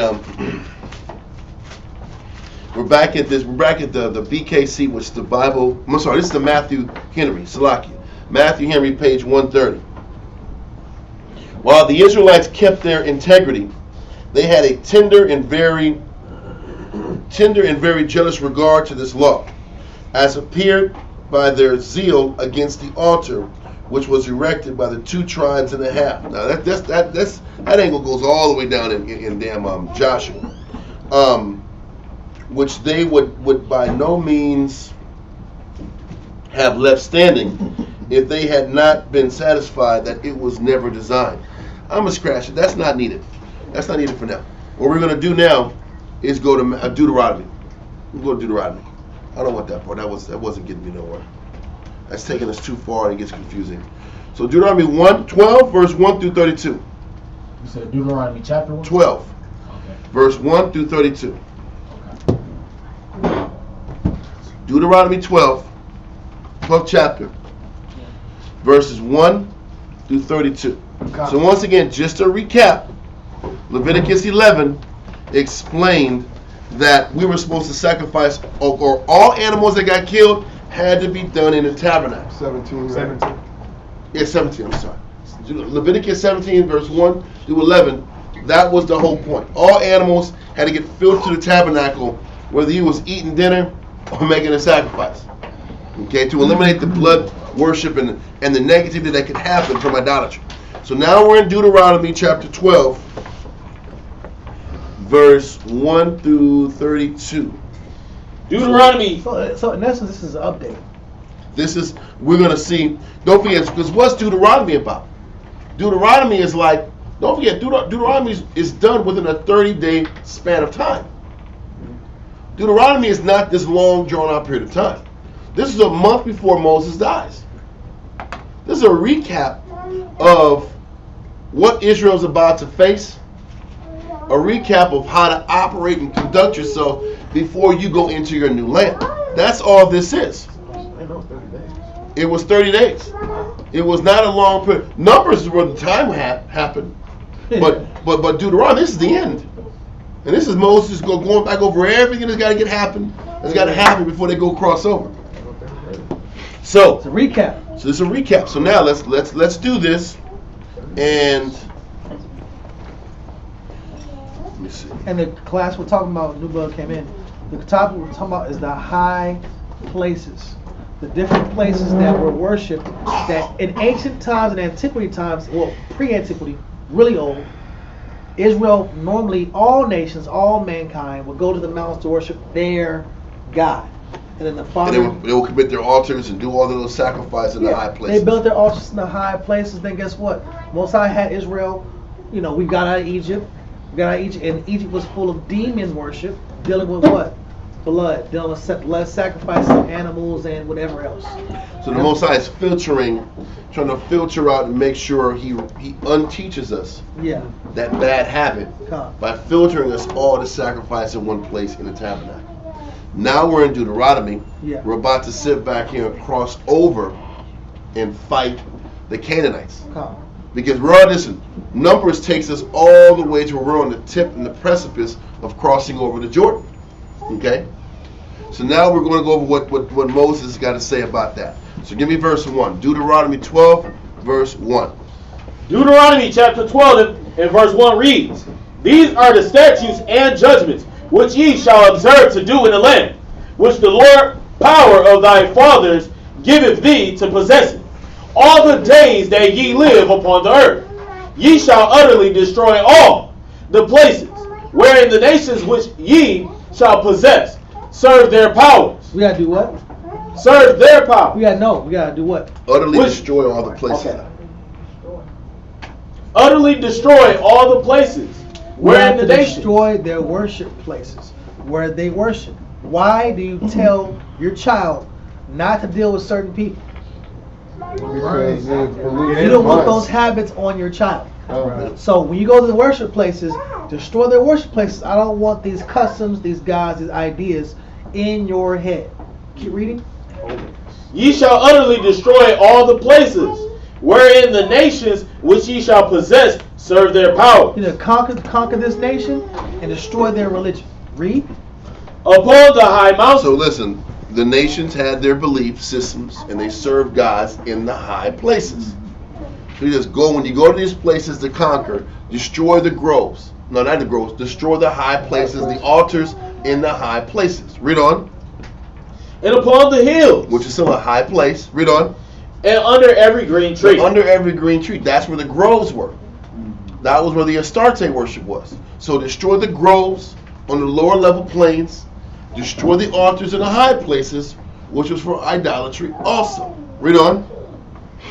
[SPEAKER 1] we're back at the BKC, which is the Bible. I'm sorry, this is the Matthew Henry, Salakia. Matthew Henry, page 130. While the Israelites kept their integrity, they had a tender and very tender and very jealous regard to this law, as appeared by their zeal against the altar, which was erected by the 2 tribes and a half. Now that angle goes all the way down in damn Joshua, which they would by no means have left standing if they had not been satisfied that it was never designed. I'm gonna scratch it. That's not needed. That's not needed for now. What we're gonna do now is go to Deuteronomy. We'll go to Deuteronomy. I don't want that part. That wasn't getting me nowhere. That's taking us too far and it gets confusing. So Deuteronomy 12, verse 1 through 32.
[SPEAKER 6] You said Deuteronomy chapter 1?
[SPEAKER 1] 12,
[SPEAKER 6] Okay.
[SPEAKER 1] verse 1 through 32.
[SPEAKER 6] Okay.
[SPEAKER 1] Deuteronomy 12th chapter, verses 1 through 32. So once again, just to recap, Leviticus 11 explained that we were supposed to sacrifice, or all animals that got killed had to be done in the tabernacle.
[SPEAKER 5] 17.
[SPEAKER 8] 17.
[SPEAKER 1] Yeah, 17, I'm sorry. Leviticus 17, verse 1 through 11, that was the whole point. All animals had to get filled to the tabernacle, whether you was eating dinner or making a sacrifice. Okay, to eliminate the blood worship and the negativity that could happen from idolatry. So now we're in Deuteronomy chapter 12, verse 1 through 32.
[SPEAKER 3] Deuteronomy.
[SPEAKER 4] So in essence, this is an update.
[SPEAKER 1] We're going to see, don't forget, because what's Deuteronomy about? Deuteronomy is like, don't forget, Deuteronomy is done within a 30-day span of time. Deuteronomy is not this long, drawn-out period of time. This is a month before Moses dies. This is a recap of what Israel's about to face, a recap of how to operate and conduct yourself before you go into your new land. That's all this is. It was 30 days. It was not a long period. Numbers is where the time happened, but Deuteronomy, this is the end, and this is Moses going back over everything that's got to that's got to happen before they go cross over. So
[SPEAKER 4] it's a recap.
[SPEAKER 1] So this is a recap. So now let's do this, and let me see.
[SPEAKER 4] And the class we're talking about, New Blood came in. The topic we're talking about is the high places, the different places that were worshipped. That in ancient times and antiquity times, well, pre-antiquity, really old, Israel normally, all nations, all mankind would go to the mountains to worship their God. And then the Father,
[SPEAKER 1] they will commit their altars and do all of those sacrifices in the high places.
[SPEAKER 4] They built their altars in the high places. Then guess what? Most High had Israel. We got out of Egypt. And Egypt was full of demon worship, dealing with what? Blood, dealing with blood sacrifices of animals and whatever else.
[SPEAKER 1] So the Most High is trying to filter out and make sure he unteaches us that bad habit by filtering us all to sacrifice in one place in the tabernacle. Now we're in Deuteronomy. We're about to sit back here and cross over and fight the Canaanites. Because Numbers takes us all the way to where we're on the tip and the precipice of crossing over the Jordan. Okay? So now we're going to go over what Moses has got to say about that. So give me verse 1. Deuteronomy 12, verse 1.
[SPEAKER 3] Deuteronomy chapter 12 and verse 1 reads, "These are the statutes and judgments which ye shall observe to do in the land, which the Lord power of thy fathers giveth thee to possess it. All the days that ye live upon the earth, ye shall utterly destroy all the places wherein the nations which ye shall possess serve their powers."
[SPEAKER 4] We gotta do what?
[SPEAKER 3] Serve their power.
[SPEAKER 4] We gotta do what?
[SPEAKER 1] Utterly destroy all the places.
[SPEAKER 3] Okay. Utterly destroy all the places wherein the nations
[SPEAKER 4] destroy their worship places where they worship. Why do you tell your child not to deal with certain people?
[SPEAKER 5] Because they believe
[SPEAKER 4] You don't want those habits on your child. So when you go to the worship places, destroy their worship places. I don't want these customs, these gods, these ideas in your head. Keep reading.
[SPEAKER 3] Ye shall utterly destroy all the places wherein the nations which ye shall possess serve their power.
[SPEAKER 4] Conquer this nation and destroy their religion. Read.
[SPEAKER 3] Upon the high mountain.
[SPEAKER 1] So listen, the nations had their belief systems and they served gods in the high places. So you just go, when you go to these places to conquer, destroy the groves. No, not the groves. Destroy the high places, the altars in the high places. Read on.
[SPEAKER 3] And upon the hills,
[SPEAKER 1] Which is still a high place. Read on.
[SPEAKER 3] and under every green tree.
[SPEAKER 1] Under every green tree. That's where the groves were. That was where the Astarte worship was. So destroy the groves on the lower level plains. Destroy the altars in the high places, which was for idolatry also. Read on.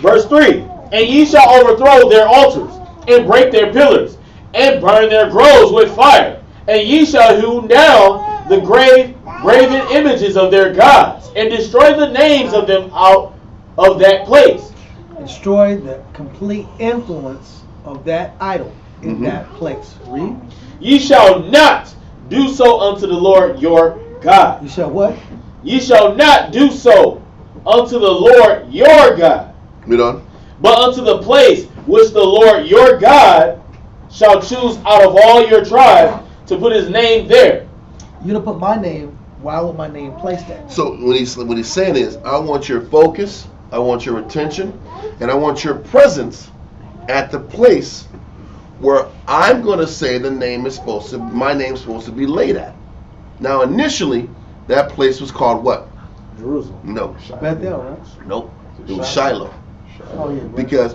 [SPEAKER 3] Verse 3. And ye shall overthrow their altars, and break their pillars, and burn their groves with fire. And ye shall hew down the graven images of their gods, and destroy the names of them out of that place.
[SPEAKER 4] Destroy the complete influence of that idol in that place. Read.
[SPEAKER 3] Ye shall not do so unto the Lord your God.
[SPEAKER 4] You shall what?
[SPEAKER 3] Ye shall not do so unto the Lord your God,
[SPEAKER 1] Read on.
[SPEAKER 3] but unto the place which the Lord your God shall choose out of all your tribes to put his name there.
[SPEAKER 4] You don't put my name. Why would my name place that?
[SPEAKER 1] So what he's saying is, I want your focus, I want your attention, and I want your presence at the place where I'm going to say my name is supposed to be laid at. Now initially, that place was called what?
[SPEAKER 8] Jerusalem.
[SPEAKER 1] No.
[SPEAKER 4] Bethel, right?
[SPEAKER 1] Nope. It was Shiloh.
[SPEAKER 4] Oh yeah.
[SPEAKER 1] Because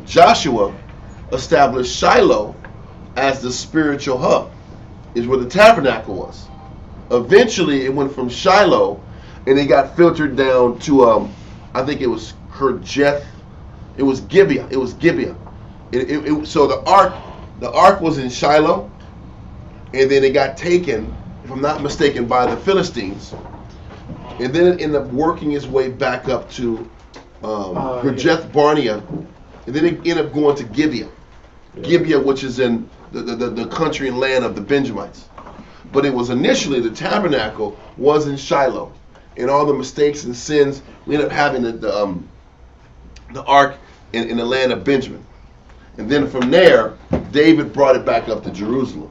[SPEAKER 1] Joshua established Shiloh as the spiritual hub, is where the tabernacle was. Eventually, it went from Shiloh, and it got filtered down to I think it was Kirjath. It was Gibeah. It was Gibeah. So the ark was in Shiloh, and then it got taken, if I'm not mistaken, by the Philistines, and then it ended up working its way back up to Kirjath Barnea, and then it ended up going to Gibeah. Gibeah, which is in the country and land of the Benjamites. But it was initially, the tabernacle was in Shiloh, and all the mistakes and sins, we ended up having the ark in the land of Benjamin. And then from there, David brought it back up to Jerusalem.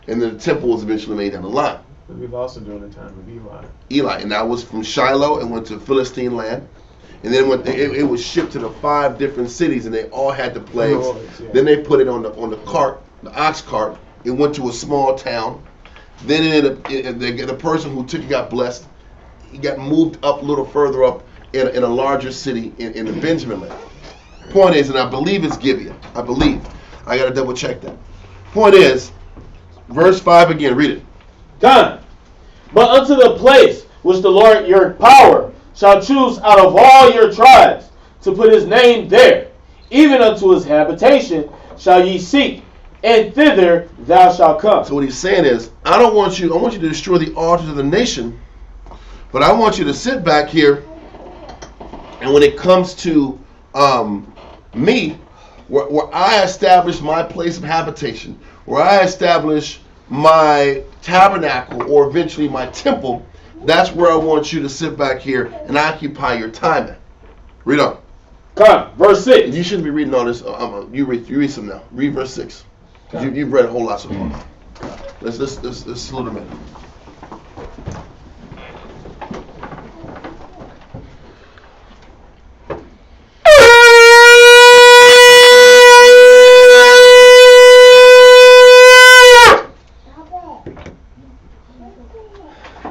[SPEAKER 1] And then the temple was eventually made down the line.
[SPEAKER 8] We've also during the time of Eli.
[SPEAKER 1] Eli, and that was from Shiloh and went to Philistine land. And then it was shipped to the 5 different cities, and they all had the plagues.
[SPEAKER 8] Yeah.
[SPEAKER 1] Then they put it on the cart, the ox cart. It went to a small town. Then the person who took it got blessed. He got moved up a little further up in a larger city in the Benjamin land. Point is, and I believe it's Gibeah. I got to double check that. Point is, verse 5 again, read it.
[SPEAKER 3] Done. But unto the place which the Lord your power shall choose out of all your tribes to put his name there, even unto his habitation shall ye seek, and thither thou shalt come.
[SPEAKER 1] So what he's saying is, I want you to destroy the altars of the nation, but I want you to sit back here, and when it comes to me, where I establish my place of habitation, where I establish my tabernacle, or eventually my temple, that's where I want you to sit back here and occupy your time at. Read on.
[SPEAKER 3] Come, verse 6.
[SPEAKER 1] You shouldn't be reading all this. You read some now. Read verse 6. You've read a whole lot so far. Let's slow the minute.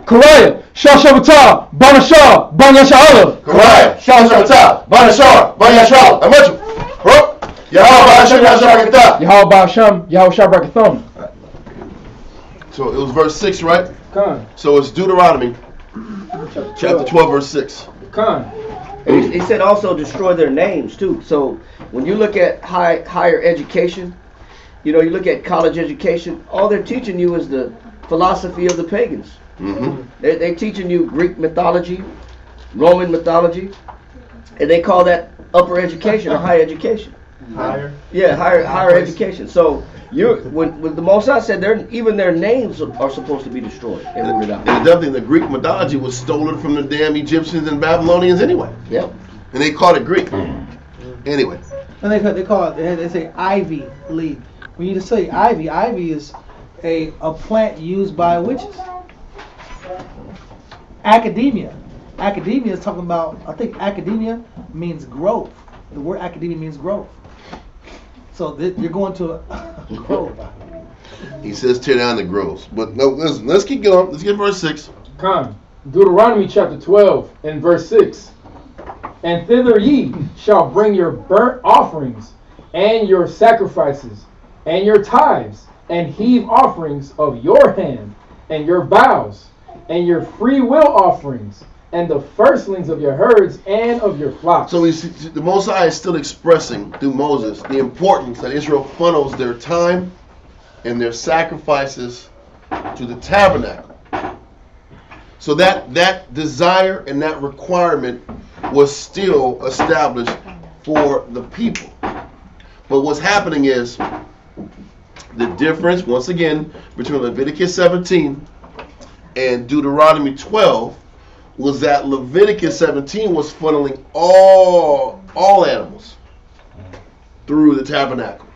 [SPEAKER 2] Kariah, Shashavata, Banashar, Banyasha'ala.
[SPEAKER 1] Kariah, Shashavata, Banashar, Banyasha'ala. Amachu. Yahweh Hashem Yahshua
[SPEAKER 2] Yahweh Hashem, Yahweh Shabbat.
[SPEAKER 1] So it was verse 6, right?
[SPEAKER 2] Come.
[SPEAKER 1] So it's Deuteronomy, chapter 12, verse 6.
[SPEAKER 2] Come.
[SPEAKER 10] And he said also destroy their names too. So when you look at higher education, you look at college education, all they're teaching you is the philosophy of the pagans.
[SPEAKER 1] Mm-hmm.
[SPEAKER 10] They're teaching you Greek mythology, Roman mythology, and they call that upper education or higher education.
[SPEAKER 8] Higher?
[SPEAKER 10] Yeah, higher education. So when the Most High said even their names are supposed to be destroyed and rooted out.
[SPEAKER 1] And another thing, the Greek mythology was stolen from the damn Egyptians and Babylonians anyway.
[SPEAKER 10] Yep.
[SPEAKER 1] And they called it Greek. Anyway.
[SPEAKER 4] And they call it. They say ivy leaf. When you just say ivy is a plant used by witches. Academia is talking about. I think academia means growth. The word academia means growth. So you're going to a grove.
[SPEAKER 1] He says tear down the groves. But no, listen, let's keep going. Let's get verse 6.
[SPEAKER 3] Come. Deuteronomy chapter 12 and verse 6. And thither ye shall bring your burnt offerings, and your sacrifices, and your tithes, and heave offerings of your hand, and your boughs, and your free will offerings, and the firstlings of your herds and of your flocks.
[SPEAKER 1] So we see, the Most High is still expressing through Moses the importance that Israel funnels their time and their sacrifices to the tabernacle. So that desire and that requirement was still established for the people. But what's happening is the difference, once again, between Leviticus 17 and Deuteronomy 12 was that Leviticus 17 was funneling all animals through the tabernacle.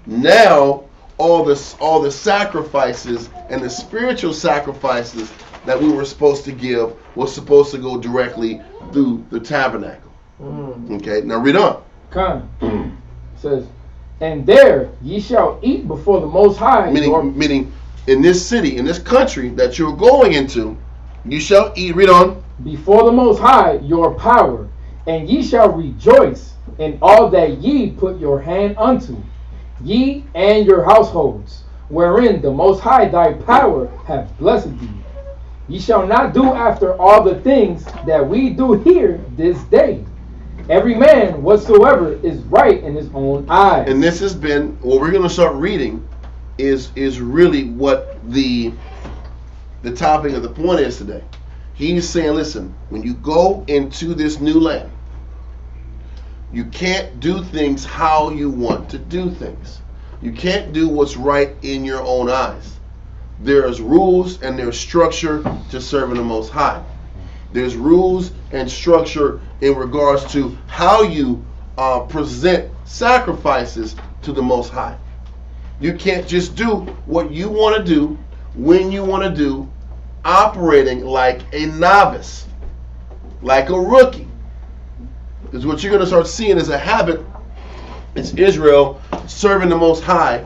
[SPEAKER 1] Now, all the sacrifices and the spiritual sacrifices that we were supposed to give was supposed to go directly through the tabernacle. Okay, now read on.
[SPEAKER 3] Come. Says, and there ye shall eat before the Most High.
[SPEAKER 1] Meaning, in this city, in this country that you're going into, you shall eat, read on.
[SPEAKER 3] Before the Most High your power, and ye shall rejoice in all that ye put your hand unto, ye and your households, wherein the Most High thy power hath blessed thee. Ye shall not do after all the things that we do here this day. Every man whatsoever is right in his own eyes.
[SPEAKER 1] And this has been, what we're going to start reading is really what the topic of the point is today. He's saying, listen, when you go into this new land, you can't do things how you want to do things. You can't do what's right in your own eyes. There's rules and there's structure to serving the Most High. There's rules and structure in regards to how you present sacrifices to the Most High. You can't just do what you want to do, when you want to do, operating like a novice, like a rookie. Because what you're going to start seeing as a habit is Israel serving the Most High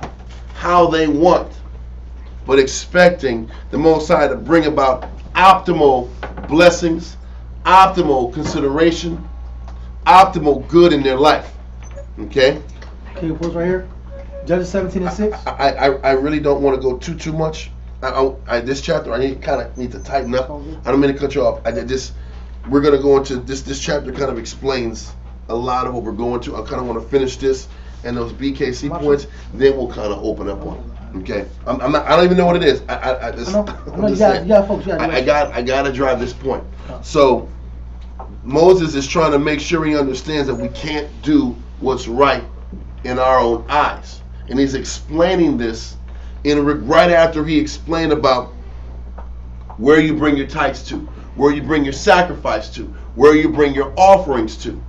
[SPEAKER 1] how they want, but expecting the Most High to bring about optimal blessings, optimal consideration, optimal good in their life. Okay?
[SPEAKER 4] Okay, pause right here. Judges 17 and 6.
[SPEAKER 1] I really don't want to go too much. This chapter, I need to tighten up. I don't mean to cut you off. We're going to go into this chapter kind of explains a lot of what we're going to. I kind of want to finish this and those BKC points, then we'll kind of open up on it. Okay, I don't even know what it is. I got to drive this point. So Moses is trying to make sure he understands that we can't do what's right in our own eyes, and he's explaining this right after he explained about where you bring your tithes to, where you bring your sacrifice to, where you bring your offerings to,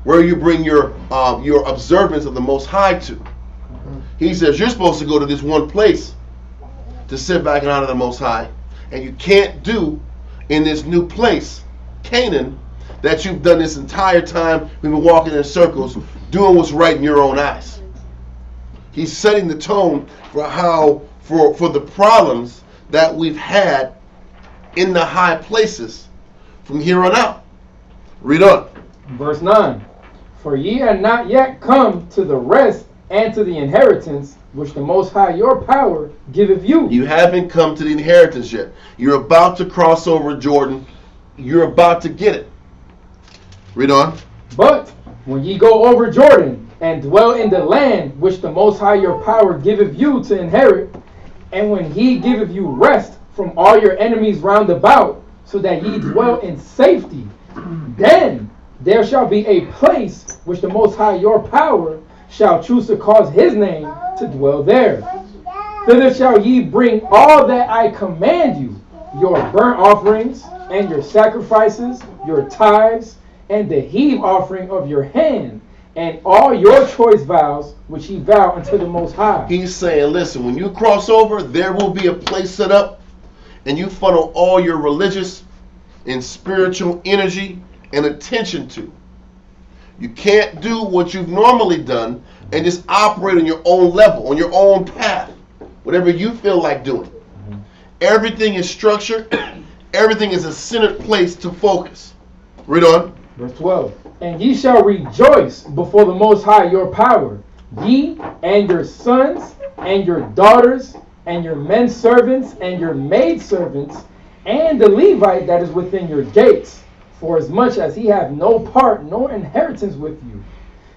[SPEAKER 1] where you bring your observance of the Most High to. He says you're supposed to go to this one place to sit back and honor the Most High, and you can't do in this new place, Canaan, that you've done this entire time. We've been walking in circles, doing what's right in your own eyes. He's setting the tone for the problems that we've had in the high places from here on out. Read on.
[SPEAKER 3] Verse 9. For ye are not yet come to the rest and to the inheritance which the Most High your power giveth you.
[SPEAKER 1] You haven't come to the inheritance yet. You're about to cross over Jordan. You're about to get it. Read on.
[SPEAKER 3] But when ye go over Jordan and dwell in the land which the Most High your power giveth you to inherit, and when he giveth you rest from all your enemies round about, so that ye dwell in safety, then there shall be a place which the Most High your power shall choose to cause his name to dwell there. Thither shall ye bring all that I command you, your burnt offerings, and your sacrifices, your tithes, and the heave offering of your hand, and all your choice vows which ye vow unto the Most High.
[SPEAKER 1] He's saying, listen, when you cross over, there will be a place set up, and you funnel all your religious and spiritual energy and attention to. You can't do what you've normally done and just operate on your own level, on your own path. whatever you feel like doing. Everything is structured. Everything is a centered place to focus. Read on.
[SPEAKER 3] Verse 12.
[SPEAKER 11] And ye shall rejoice before the Most High your power, ye and your sons and your daughters and your men servants and your maid servants and the Levite that is within your gates, for as much as he have no part nor inheritance with you.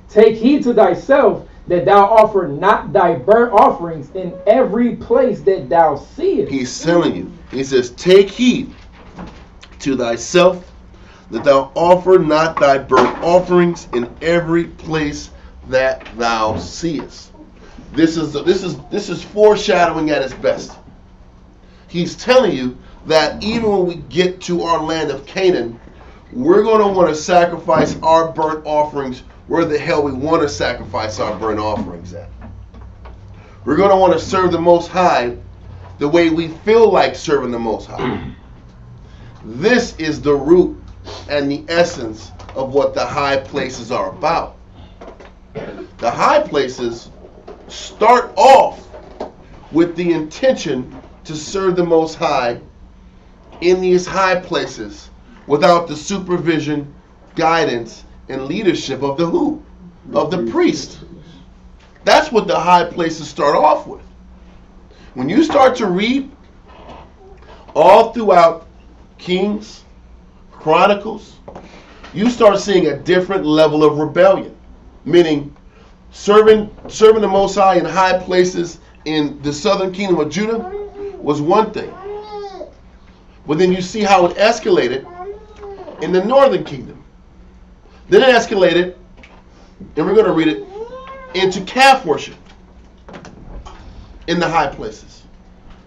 [SPEAKER 11] Take heed to thyself that thou offer not thy burnt offerings in every place that thou seest.
[SPEAKER 1] He's telling you. He says, take heed to thyself that thou offer not thy burnt offerings in every place that thou seest. This is foreshadowing at its best. He's telling you that even when we get to our land of Canaan, we're going to want to sacrifice our burnt offerings where the hell we want to sacrifice our burnt offerings at. We're going to want to serve the Most High the way we feel like serving the Most High. This is the root and the essence of what the high places are about. The high places start off with the intention to serve the Most High in these high places without the supervision, guidance, and leadership of the who? Of the priest. That's what the high places start off with. When you start to read all throughout Kings, Chronicles, you start seeing a different level of rebellion. Meaning, serving the Most High in high places in the southern kingdom of Judah was one thing. But then you see how it escalated in the northern kingdom. Then it escalated, and we're going to read it, into calf worship in the high places.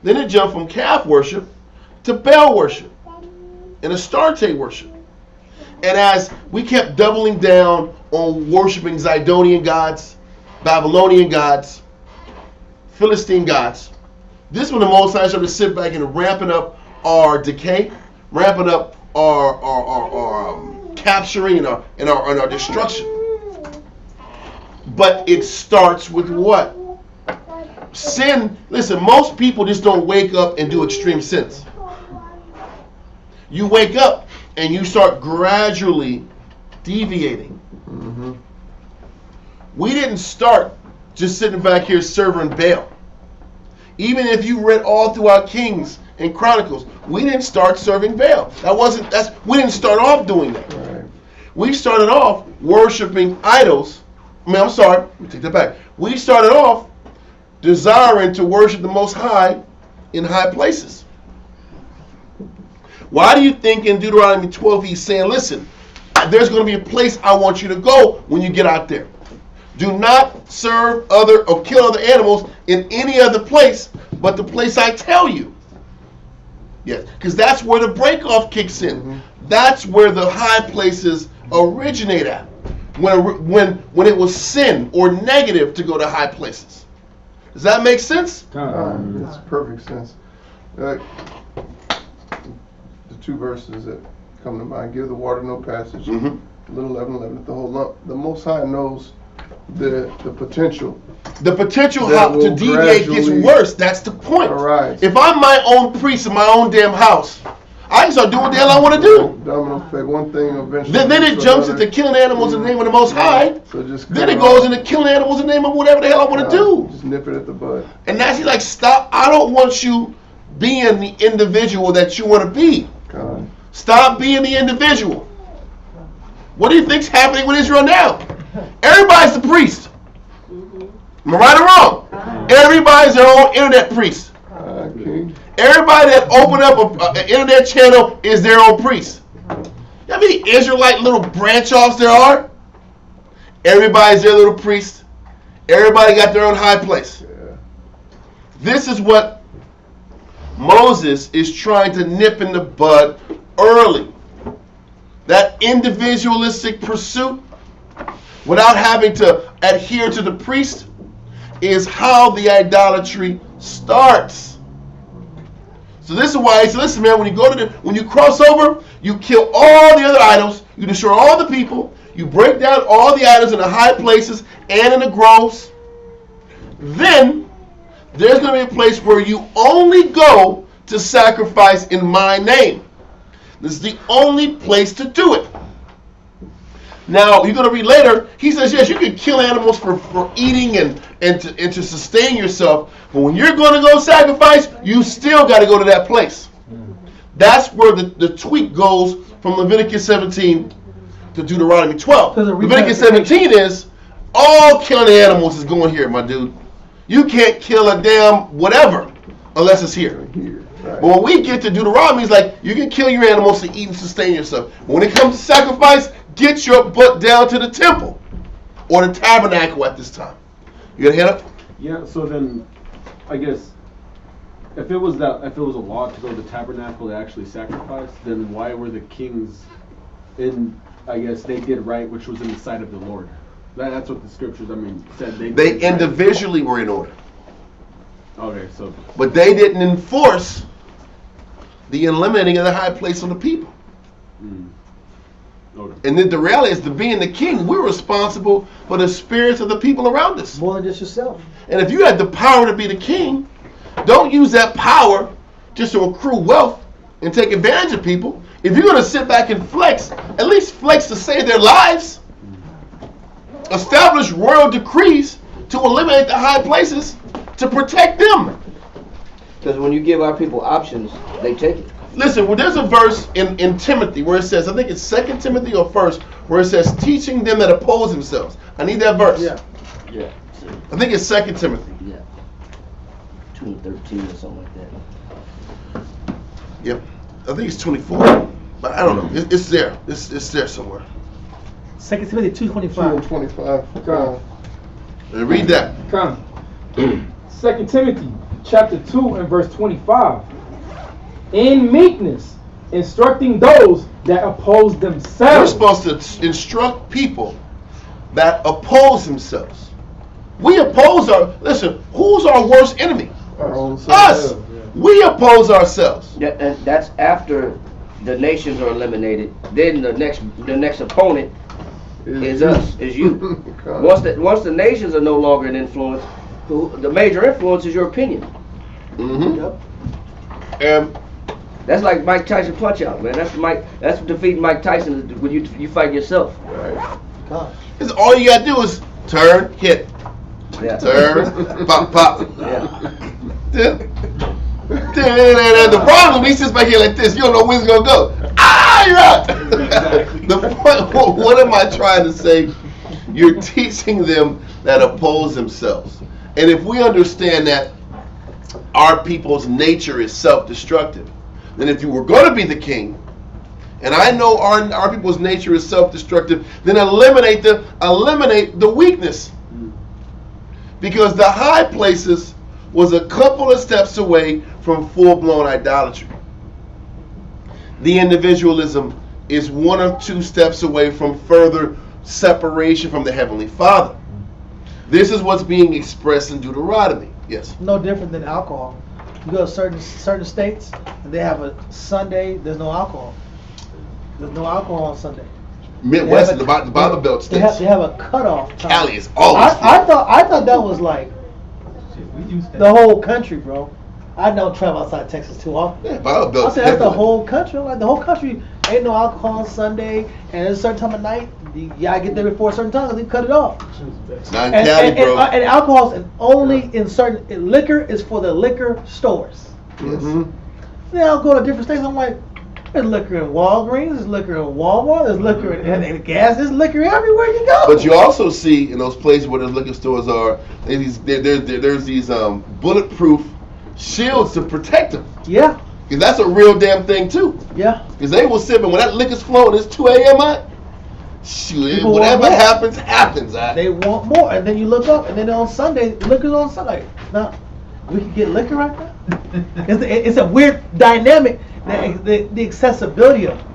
[SPEAKER 1] Then it jumped from calf worship to Baal worship and Astarte worship. And as we kept doubling down on worshiping Zidonian gods, Babylonian gods, Philistine gods, this is when the Most High started to sit back and ramping up our decay, ramping up our capturing and our destruction. But it starts with what? Sin. Listen, most people just don't wake up and do extreme sins. You wake up and you start gradually deviating. Mm-hmm. We didn't start just sitting back here serving Baal. Even if you read all throughout Kings and Chronicles, we didn't start serving Baal. We didn't start off doing that. Right. We started off worshiping idols. Let me take that back. We started off desiring to worship the Most High in high places. Why do you think in Deuteronomy 12 he's saying, listen, there's going to be a place I want you to go when you get out there. Do not serve other or kill other animals in any other place but the place I tell you. Yes, because that's where the break-off kicks in. Mm-hmm. That's where the high places originate at. When it was sin or negative to go to high places. Does that make sense?
[SPEAKER 5] It's perfect sense. The two verses that come to mind: give the water no passage, little leaven, leaveneth the whole lump. The Most High knows the potential. The potential to deviate gets worse. That's the point. All right. If I'm my own priest in my own damn house, I can start doing what the hell I want to do. Domino effect, one thing eventually. Then it jumps into killing animals in the name of the Most High. So then it goes into killing animals in the name of whatever the hell I want to do. Just nip it at the bud. And that's like, stop. I don't want you being the individual that you want to be. God. Stop being the individual. What do you think's happening with Israel now? Everybody's the priest. Am I right or wrong? Everybody's their own internet priest. Everybody that opened up an internet channel is their own priest. You know how many Israelite little branch offs there are? Everybody's their little priest. Everybody got their own high place. Yeah. This is what Moses is trying to nip in the bud early. That individualistic pursuit, without having to adhere to the priest, is how the idolatry starts. So this is why he said, listen, man, when you cross over, you kill all the other idols, you destroy all the people, you break down all the idols in the high places and in the groves. Then
[SPEAKER 1] there's going to be a place where you only go to sacrifice in my name. This is the only place to do it. Now, you're going to read later, he says, yes, you can kill animals for eating and to sustain yourself, but when you're going to go sacrifice, you still got to go to that place. That's where the tweak goes from Leviticus 17 to Deuteronomy 12. Leviticus 17 is, all killing animals is going here, my dude. You can't kill a damn whatever unless it's here. But when we get to Deuteronomy, it's like, you can kill your animals to eat and sustain yourself. But when it comes to sacrifice, get your butt down to the temple or the tabernacle at this time. You got a hand up?
[SPEAKER 7] Yeah, so then I guess if it was a law to go to the tabernacle to actually sacrifice, then why were the kings I guess they did right, which was in the sight of the Lord? That's what the scriptures said. They
[SPEAKER 1] individually were in order.
[SPEAKER 7] Okay, so
[SPEAKER 1] but they didn't enforce the eliminating of the high place on the people. Okay. And then the reality is, to being the king, we're responsible for the spirits of the people around us.
[SPEAKER 4] More than just yourself.
[SPEAKER 1] And if you had the power to be the king, don't use that power just to accrue wealth and take advantage of people. If you're going to sit back and flex, at least flex to save their lives. Establish royal decrees to eliminate the high places to protect them.
[SPEAKER 10] Because when you give our people options, they take it.
[SPEAKER 1] Listen, well, there's a verse in Timothy where it says, I think it's 2 Timothy or 1st, where it says, teaching them that oppose themselves. I need that verse.
[SPEAKER 10] Yeah.
[SPEAKER 1] I think it's 2 Timothy.
[SPEAKER 10] Yeah. 2:13 or something like that.
[SPEAKER 1] Yep. I think it's 24. But I don't know. It's there. It's there somewhere.
[SPEAKER 4] 2 Timothy 2:25.
[SPEAKER 5] 2:25.
[SPEAKER 11] Come.
[SPEAKER 1] Read that.
[SPEAKER 11] Come. 2 Timothy chapter 2 and verse 25. In meekness, instructing those that oppose
[SPEAKER 1] We're
[SPEAKER 11] themselves.
[SPEAKER 1] supposed to instruct people that oppose themselves. We oppose listen, who's our worst enemy?
[SPEAKER 5] Our own
[SPEAKER 1] Us. We oppose ourselves.
[SPEAKER 10] Yeah, and that's after the nations are eliminated. Then the next opponent is us, is you. Once the nations are no longer an influence, the major influence is your opinion.
[SPEAKER 1] Mm-hmm.
[SPEAKER 10] Yep.
[SPEAKER 1] And
[SPEAKER 10] that's like Mike Tyson punch out, man. That's defeating Mike Tyson when you fight yourself.
[SPEAKER 1] Right. Because all you gotta do is turn, hit.
[SPEAKER 10] Yeah.
[SPEAKER 1] Turn, pop, pop.
[SPEAKER 10] Yeah.
[SPEAKER 1] The problem is he sits back here like this. You don't know where he's gonna go. You're out. The point. What am I trying to say? You're teaching them that oppose themselves, and if we understand that our people's nature is self-destructive, then if you were going to be the king, and I know our people's nature is self-destructive, then eliminate the weakness, because the high places was a couple of steps away from full-blown idolatry. The individualism is 1 or 2 steps away from further separation from the Heavenly Father. This is what's being expressed in Deuteronomy. Yes?
[SPEAKER 4] No different than alcohol. You go to certain states, and they have a Sunday, there's no alcohol. There's no alcohol on Sunday.
[SPEAKER 1] Midwest, the Bible Belt states.
[SPEAKER 4] They have a cutoff time.
[SPEAKER 1] Cali is always
[SPEAKER 4] I thought that was like the whole country, bro. I don't travel outside Texas too often.
[SPEAKER 1] Yeah, Bible Belt.
[SPEAKER 4] I said that's the whole country. Like the whole country ain't no alcohol on Sunday, and at a certain time of night, you gotta get there before a certain time because they cut it off.
[SPEAKER 1] Not in Cali, bro.
[SPEAKER 4] And alcohol is only in certain liquor is for the liquor stores.
[SPEAKER 1] Mm-hmm.
[SPEAKER 4] Then I'll go to different states. I'm like, there's liquor in Walgreens, there's liquor in Walmart, there's liquor in gas, there's liquor everywhere you go.
[SPEAKER 1] But you also see in those places where the liquor stores are, there's these bulletproof shields to protect them.
[SPEAKER 4] Yeah.
[SPEAKER 1] Because that's a real damn thing too.
[SPEAKER 4] Yeah.
[SPEAKER 1] Because they will sip, and when that liquor's flowing, it's 2 a.m. Shoot, whatever happens.
[SPEAKER 4] They want more, and then you look up, and then on Sunday, liquor's on Sunday. Now, we can get liquor right now. It's a weird dynamic, the accessibility of it.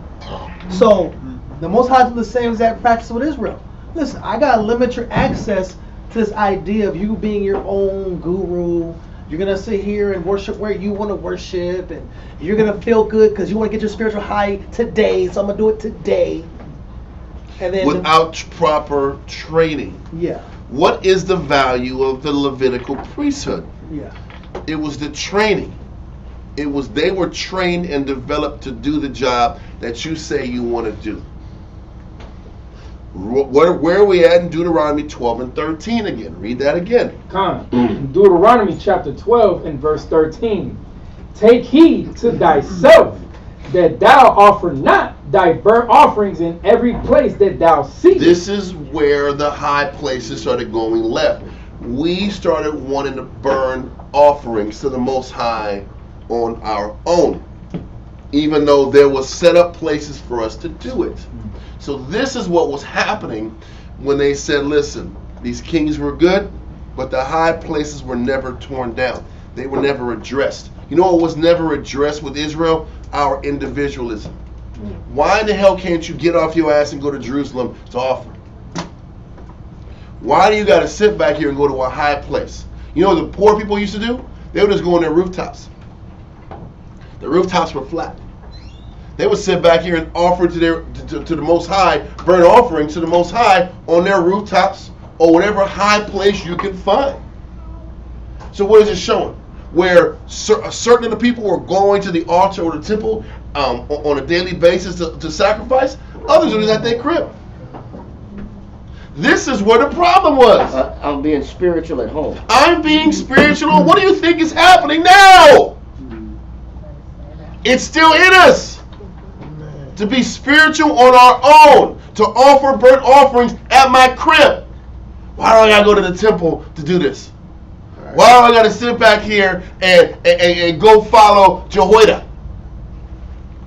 [SPEAKER 4] So, the Most High is the same exact practice with Israel. Listen, I gotta limit your access to this idea of you being your own guru. You're gonna sit here and worship where you want to worship, and you're gonna feel good because you want to get your spiritual high today. So I'm gonna do it today. And then
[SPEAKER 1] without proper training.
[SPEAKER 4] Yeah.
[SPEAKER 1] What is the value of the Levitical priesthood?
[SPEAKER 4] Yeah.
[SPEAKER 1] It was the training. They were trained and developed to do the job that you say you want to do. Where are we at in Deuteronomy 12 and 13 again? Read that again.
[SPEAKER 11] Deuteronomy chapter 12 and verse 13. Take heed to thyself that thou offer not thy burnt offerings in every place that thou seest.
[SPEAKER 1] This is where the high places started going left. We started wanting to burn offerings to the Most High on our own, even though there was set up places for us to do it. So this is what was happening when they said, listen, these kings were good, but the high places were never torn down. They were never addressed. You know what was never addressed with Israel? Our individualism. Why in the hell can't you get off your ass and go to Jerusalem to offer? Why do you got to sit back here and go to a high place? You know what the poor people used to do? They would just go on their rooftops. The rooftops were flat. They would sit back here and offer to the Most High, burn offerings to the Most High on their rooftops or whatever high place you can find. So what is it showing? Where certain of the people were going to the altar or the temple on a daily basis to sacrifice, others were just at their crib. This is where the problem was.
[SPEAKER 10] I'm being spiritual at home.
[SPEAKER 1] I'm being spiritual. What do you think is happening now? It's still in us to be spiritual on our own, to offer burnt offerings at my crib. Why do I gotta go to the temple to do this? Why do I gotta sit back here and go follow Jehoiada?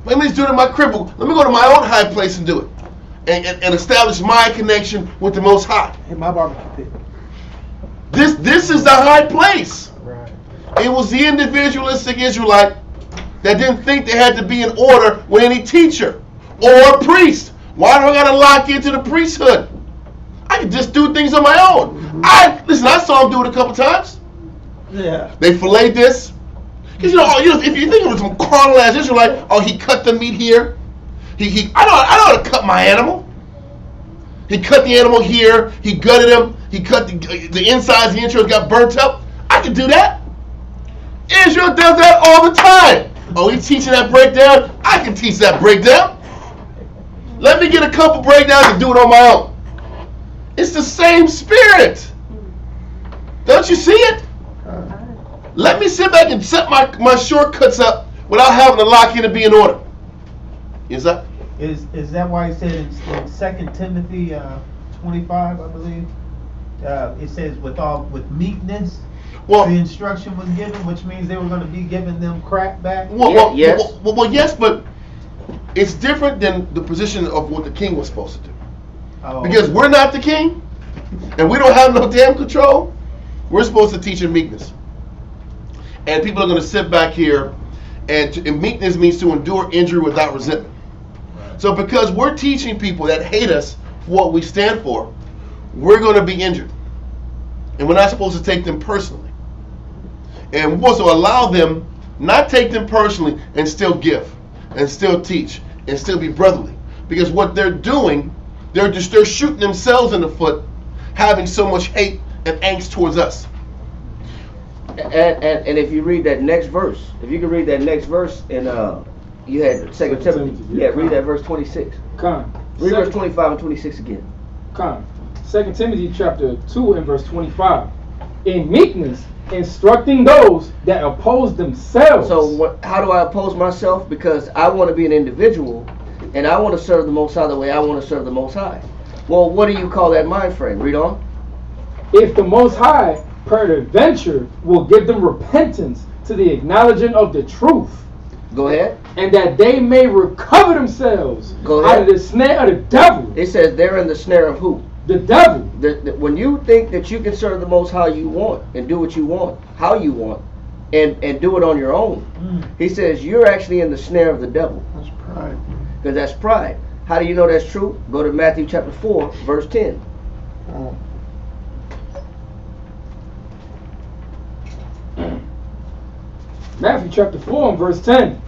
[SPEAKER 1] Let me just do it in my crib. Let me go to my own high place and do it. And establish my connection with the Most High.
[SPEAKER 4] In my barbecue pit.
[SPEAKER 1] This is the high place.
[SPEAKER 4] Right.
[SPEAKER 1] It was the individualistic Israelite that didn't think they had to be in order with any teacher or priest. Why do I gotta lock into the priesthood? I can just do things on my own. I saw him do it a couple times.
[SPEAKER 4] Yeah.
[SPEAKER 1] They filleted this. Because if you think it was some carnal ass Israelite, oh, he cut the meat here. I know how to cut my animal. He cut the animal here. He gutted him. He cut the insides, the entrails got burnt up. I can do that. Israel does that all the time. Oh, he's teaching that breakdown. I can teach that breakdown. Let me get a couple breakdowns and do it on my own. It's the same spirit. Don't you see it? Let me sit back and set my shortcuts up without having to lock in and be in order. Is that?
[SPEAKER 12] Is that why it said in 2 Timothy 25, I believe, it says with meekness, the instruction was given, which means they were going to be giving them crap back?
[SPEAKER 10] Yes.
[SPEAKER 1] Well, yes, but it's different than the position of what the king was supposed to do.
[SPEAKER 12] Oh,
[SPEAKER 1] because we're not the king, and we don't have no damn control. We're supposed to teach in meekness. And people are going to sit back here, and meekness means to endure injury without resentment. So because we're teaching people that hate us for what we stand for, we're going to be injured. And we're not supposed to take them personally. And we're supposed to allow them, not take them personally, and still give, and still teach, and still be brotherly. Because what they're doing, they're shooting themselves in the foot, having so much hate and angst towards us.
[SPEAKER 10] And if you read that next verse, if you can read that next verse in you had 2 Timothy. Yeah, read that verse 26. Read verse 25 and 26 again.
[SPEAKER 11] 2 Timothy chapter 2 and verse 25. In meekness, instructing those that oppose themselves.
[SPEAKER 10] So how do I oppose myself? Because I want to be an individual, and I want to serve the Most High the way I want to serve the Most High. Well, what do you call that, my friend? Read on.
[SPEAKER 11] If the Most High, peradventure, will give them repentance to the acknowledging of the truth.
[SPEAKER 10] Go ahead.
[SPEAKER 11] And that they may recover themselves
[SPEAKER 10] Go ahead.
[SPEAKER 11] out of the snare of the devil.
[SPEAKER 10] It says they're in the snare of who?
[SPEAKER 11] The devil.
[SPEAKER 10] When you think that you can serve the Most High you want, and do what you want, how you want, and do it on your own, he says you're actually in the snare of the devil.
[SPEAKER 5] That's pride.
[SPEAKER 10] Because that's pride. How do you know that's true? Go to Matthew chapter 4, verse 10.
[SPEAKER 11] Matthew chapter 4 and verse 10.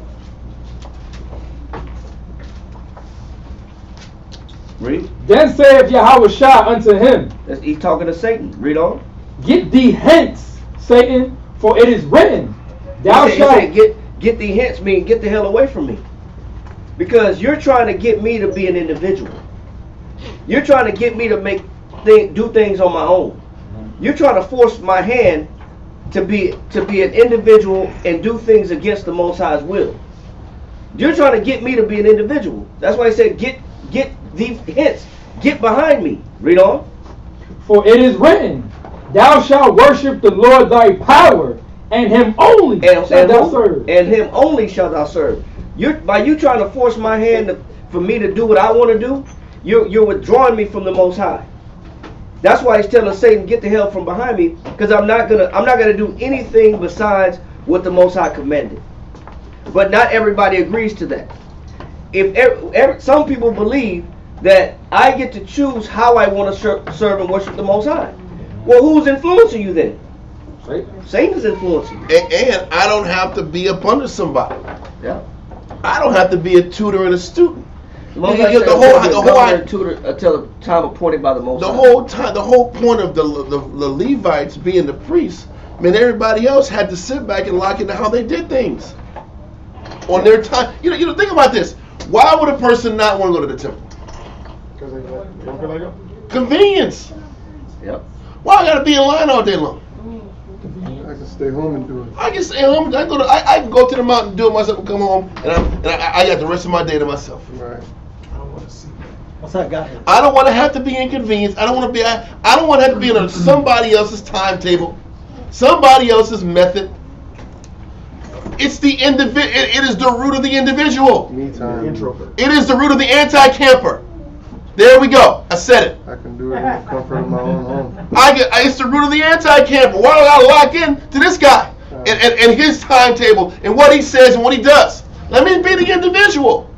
[SPEAKER 10] Read.
[SPEAKER 11] Then saith Yahushua unto him.
[SPEAKER 10] He's talking to Satan. Read on.
[SPEAKER 11] Get thee hence, Satan, For it is written, thou
[SPEAKER 10] He
[SPEAKER 11] shalt...
[SPEAKER 10] said, get thee hence me and get the hell away from me. Because you're trying to get me to be an individual. You're trying to get me to do things on my own. You're trying to force my hand to be an individual and do things against the Most High's will. You're trying to get me to be an individual. That's why he said, get thee hence. Get behind me. Read on.
[SPEAKER 11] For it is written, thou shalt worship the Lord thy power, and him only shalt thou serve.
[SPEAKER 10] And him only shalt thou serve. By you trying to force my hand for me to do what I want to do, you're withdrawing me from the Most High. That's why he's telling Satan, get the hell from behind me, because I'm not gonna do anything besides what the Most High commanded. But not everybody agrees to that. If some people believe that I get to choose how I want to serve and worship the Most High. Well, who's influencing you then? Satan is influencing you.
[SPEAKER 1] And I don't have to be up under somebody.
[SPEAKER 10] Yeah.
[SPEAKER 1] I don't have to be a tutor and a student.
[SPEAKER 10] The whole tutor until the time appointed by the Most High.
[SPEAKER 1] The whole point of the Levites being the priests, man, everybody else had to sit back and lock into how they did things on their time. You know, think about this. Why would a person not want to go to the temple?
[SPEAKER 8] Because they don't feel like it.
[SPEAKER 1] Convenience.
[SPEAKER 10] Yep.
[SPEAKER 1] Why I gotta be in line all day long?
[SPEAKER 5] I can stay home and do it.
[SPEAKER 1] I can stay home. I can go to the mountain, do it myself, and come home, and I got the rest of my day to myself.
[SPEAKER 5] Right.
[SPEAKER 8] I don't want to see that.
[SPEAKER 4] What's that got?
[SPEAKER 1] I don't want to have to be inconvenienced. I don't want to have to be in somebody else's timetable, somebody else's method. It's the individual. It is the root of the individual.
[SPEAKER 5] Me time.
[SPEAKER 8] Introvert.
[SPEAKER 1] It is the root of the anti-camper. There we go. I said it.
[SPEAKER 5] I can do it in the comfort of my own home.
[SPEAKER 1] It's the root of the anti-camper. Why do I gotta lock in to this guy and his timetable and what he says and what he does? Let me be the individual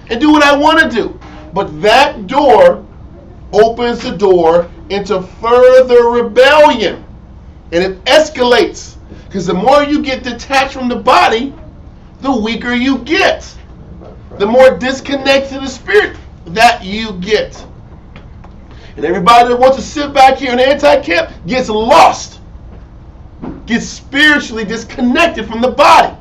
[SPEAKER 1] and do what I want to do. But that door opens the door into further rebellion, and it escalates. Because the more you get detached from the body, the weaker you get. The more disconnected the spirit that you get. And everybody that wants to sit back here in the anti-camp gets lost. Gets spiritually disconnected from the body.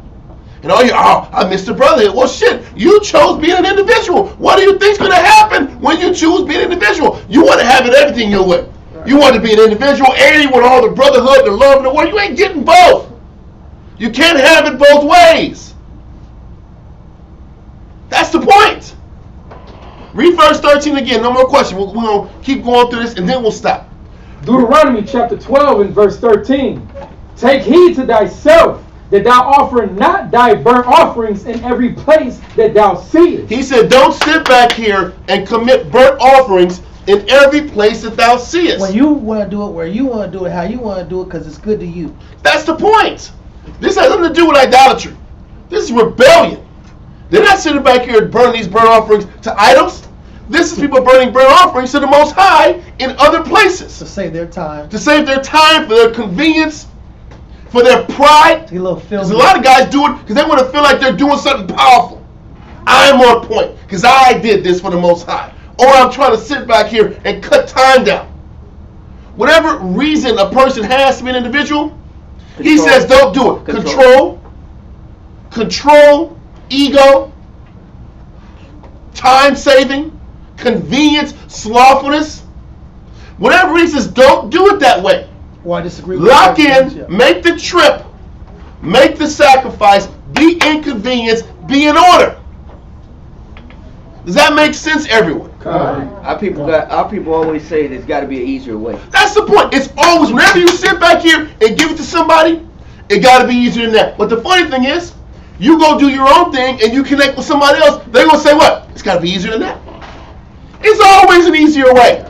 [SPEAKER 1] And I missed the brotherhood. Well, shit, you chose being an individual. What do you think's going to happen when you choose being an individual? You want to have it everything your way. You want to be an individual and you want all the brotherhood, the love, and the war. You ain't getting both. You can't have it both ways. That's the point. Read verse 13 again. No more questions. We're going to keep going through this and then we'll stop.
[SPEAKER 11] Deuteronomy chapter 12 and verse 13. Take heed to thyself that thou offer not thy burnt offerings in every place that thou seest.
[SPEAKER 1] He said, don't sit back here and commit burnt offerings in every place that thou seest.
[SPEAKER 4] When you want to do it, where you want to do it, how you want to do it, because it's good to you.
[SPEAKER 1] That's the point. This has nothing to do with idolatry. This is rebellion. They're not sitting back here and burning these burnt offerings to idols. This is people burning burnt offerings to the Most High in other places.
[SPEAKER 4] To save their time.
[SPEAKER 1] To save their time, for their convenience, for their pride. Because a lot of guys do it because they want to feel like they're doing something powerful. I'm on point because I did this for the Most High. Or I'm trying to sit back here and cut time down. Whatever reason a person has to be an individual, he says don't do it. Control, ego, time saving, convenience, slothfulness. Whatever he says, don't do it that way.
[SPEAKER 4] Well, I disagree with
[SPEAKER 1] Lock in, make the trip, make the sacrifice, be inconvenienced, be in order. Does that make sense, everyone?
[SPEAKER 10] Our people always say there's got to be an easier way.
[SPEAKER 1] That's the point. It's always, whenever you sit back here and give it to somebody, it got to be easier than that. But the funny thing is, you go do your own thing and you connect with somebody else, they're going to say what? It's got to be easier than that. It's always an easier way.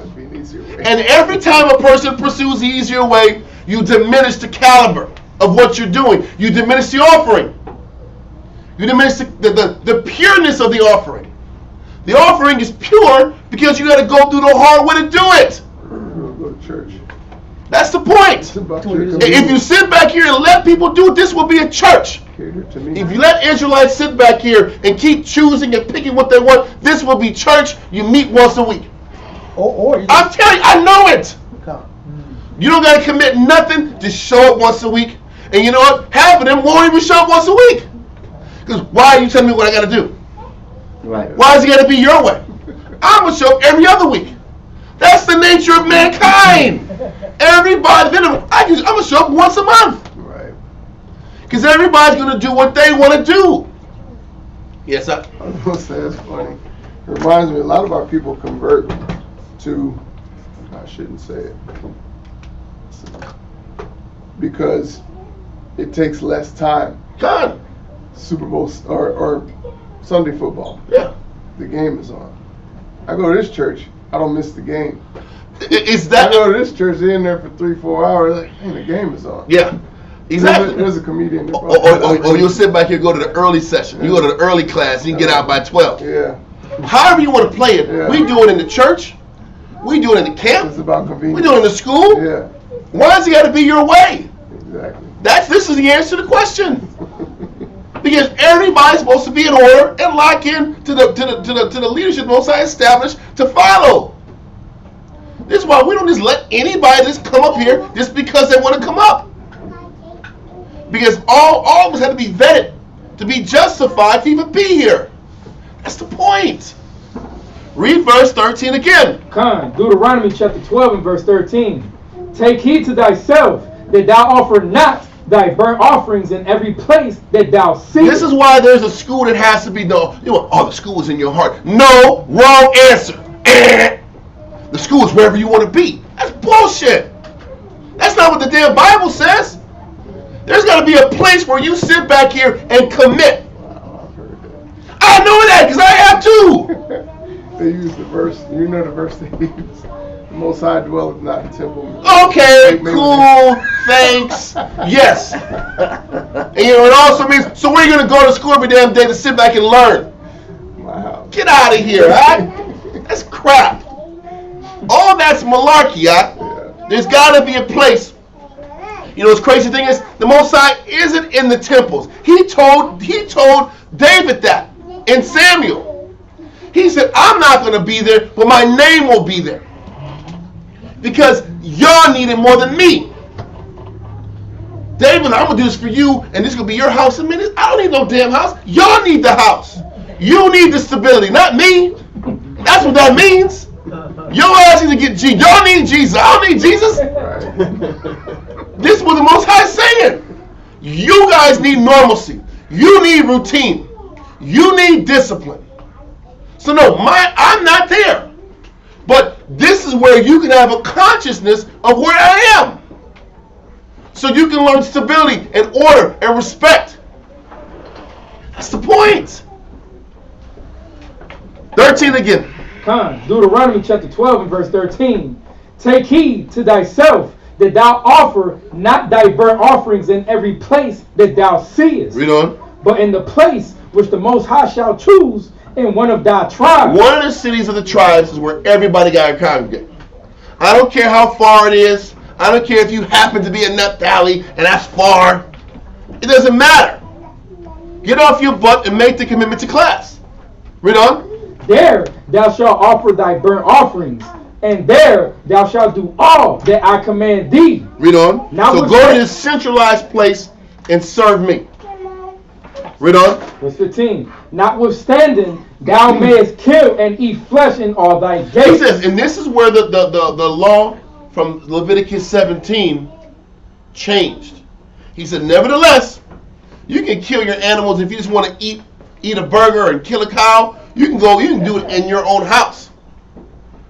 [SPEAKER 1] And every time a person pursues the easier way, you diminish the caliber of what you're doing. You diminish the offering. You diminish the pureness of the offering. The offering is pure because you got to go through the hard way to do it.
[SPEAKER 5] Go to church.
[SPEAKER 1] That's the point. If you sit back here and let people do it, this will be a church. If you let Israelites sit back here and keep choosing and picking what they want, this will be church. You meet once a week. I'm telling you, I know it. You don't got to commit nothing. Just show up once a week. And you know what? Half of them won't even show up once a week. Because why are you telling me what I got to do?
[SPEAKER 10] Right.
[SPEAKER 1] Why is it got to be your way? I'm going to show up every other week. That's the nature of mankind. Everybody, I'm going to show up once a month.
[SPEAKER 5] Right.
[SPEAKER 1] Because everybody's going to do what they want to do. Yes, sir?
[SPEAKER 5] I was going to say, it's funny. It reminds me, a lot of our people convert to, I shouldn't say it, because it takes less time.
[SPEAKER 1] God.
[SPEAKER 5] Super Bowl or Sunday football.
[SPEAKER 1] Yeah.
[SPEAKER 5] The game is on. I go to this church, I don't miss the game.
[SPEAKER 1] Is that?
[SPEAKER 5] I go to this church, they're in there for 3-4 hours, like, hey, the game is on.
[SPEAKER 1] Yeah. Exactly.
[SPEAKER 5] There's a comedian.
[SPEAKER 1] Or you'll sit back here, go to the early session. You go to the early class, you can get out by 12.
[SPEAKER 5] Yeah.
[SPEAKER 1] However you want to play it.
[SPEAKER 5] Yeah.
[SPEAKER 1] We do it in the church. We do it in the camp.
[SPEAKER 5] It's about convenience.
[SPEAKER 1] We do it in the school.
[SPEAKER 5] Yeah.
[SPEAKER 1] Why does it got to be your way?
[SPEAKER 5] Exactly.
[SPEAKER 1] This is the answer to the question. Because everybody's supposed to be in order and lock in to the leadership Most High established to follow. This is why we don't just let anybody just come up here just because they want to come up. Because all of us have to be vetted to be justified to even be here. That's the point. Read verse 13 again.
[SPEAKER 11] Con, Deuteronomy chapter 12 and verse 13. Take heed to thyself that thou offer not thy burnt offerings in every place that thou seest.
[SPEAKER 1] This is why there's a school that has to be the school is in your heart. No, wrong answer. The school is wherever you want to be. That's bullshit. That's not what the damn Bible says. There's got to be a place where you sit back here and commit. I know that because I have too.
[SPEAKER 5] They use the verse, you know the verse they use. The Most High dwelleth not in temple.
[SPEAKER 1] Okay, cool, thanks, yes. And it also means, so we're going to go to school every damn day to sit back and learn.
[SPEAKER 5] My house.
[SPEAKER 1] Get out of here, right? That's crap. All that's malarkey, right? There's got to be a place. You know what's crazy thing is, the Most High isn't in the temples. He told David that in Samuel. He said, I'm not going to be there, but my name will be there. Because y'all need it more than me. David, I'm going to do this for you, and this is going to be your house in minutes. I don't need no damn house. Y'all need the house. You need the stability, not me. That's what that means. Your ass needs to get Jesus. Y'all need Jesus. I don't need Jesus. This is what the Most High is saying. You guys need normalcy. You need routine. You need discipline. So no, I'm not there. But this is where you can have a consciousness of where I am. So you can learn stability and order and respect. That's the point. 13 again.
[SPEAKER 11] Con, Deuteronomy chapter 12 and verse 13. Take heed to thyself that thou offer not thy burnt offerings in every place that thou seest.
[SPEAKER 1] Read on.
[SPEAKER 11] But in the place which the Most High shall choose in one of thy tribes.
[SPEAKER 1] One of the cities of the tribes is where everybody got to congregate. I don't care how far it is. I don't care if you happen to be in Naphtali and that's far. It doesn't matter. Get off your butt and make the commitment to class. Read on.
[SPEAKER 11] There thou shalt offer thy burnt offerings, and there thou shalt do all that I command thee.
[SPEAKER 1] Read on. So go to this centralized place and serve me. Read on.
[SPEAKER 11] Verse 15. Notwithstanding, thou mayest kill and eat flesh in all thy gates.
[SPEAKER 1] He says, and this is where the law from Leviticus 17 changed. He said, nevertheless, you can kill your animals if you just want to eat a burger and kill a cow. You can do it in your own house.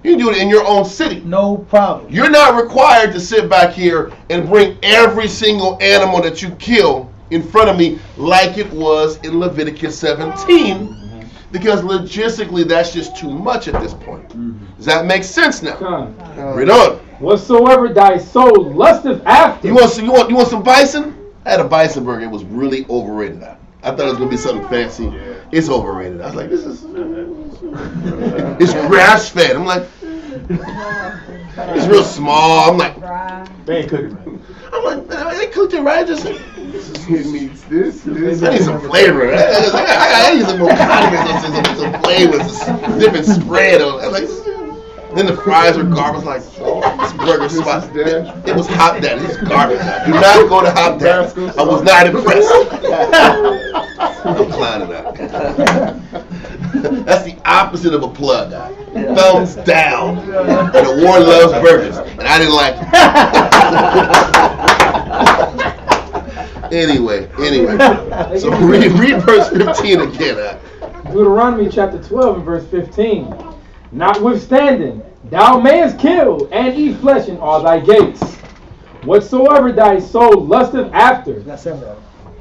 [SPEAKER 1] You can do it in your own city.
[SPEAKER 4] No problem.
[SPEAKER 1] You're not required to sit back here and bring every single animal that you kill in front of me like it was in Leviticus 17, because logistically that's just too much at this point. Does that make sense now? Read on.
[SPEAKER 11] Whatsoever thy soul lusteth after.
[SPEAKER 1] You want some bison? I had a bison burger. It was really overrated. I thought it was gonna be something fancy. Yeah. It's overrated. I was like, this is it's grass fed. I'm like, it's real small. I'm like,
[SPEAKER 7] they ain't cooking right.
[SPEAKER 1] I'm like, they cooked it right. Just
[SPEAKER 5] it needs this.
[SPEAKER 1] I need some flavor. I need some more condiments, some flavors, some different spread. I'm like, then the fries are garbage. Like, This burger spot. It was Hop Daddy. This is garbage. Do not go to Hop Daddy. I was not impressed. I'm clowning out. That's the opposite of a plug. Thumbs down. And the Warren loves burgers, and I didn't like it. Anyway. So read verse 15 again.
[SPEAKER 11] Deuteronomy chapter 12 and verse 15. Notwithstanding, thou mayest kill and eat flesh in all thy gates. Whatsoever thy soul lusteth after,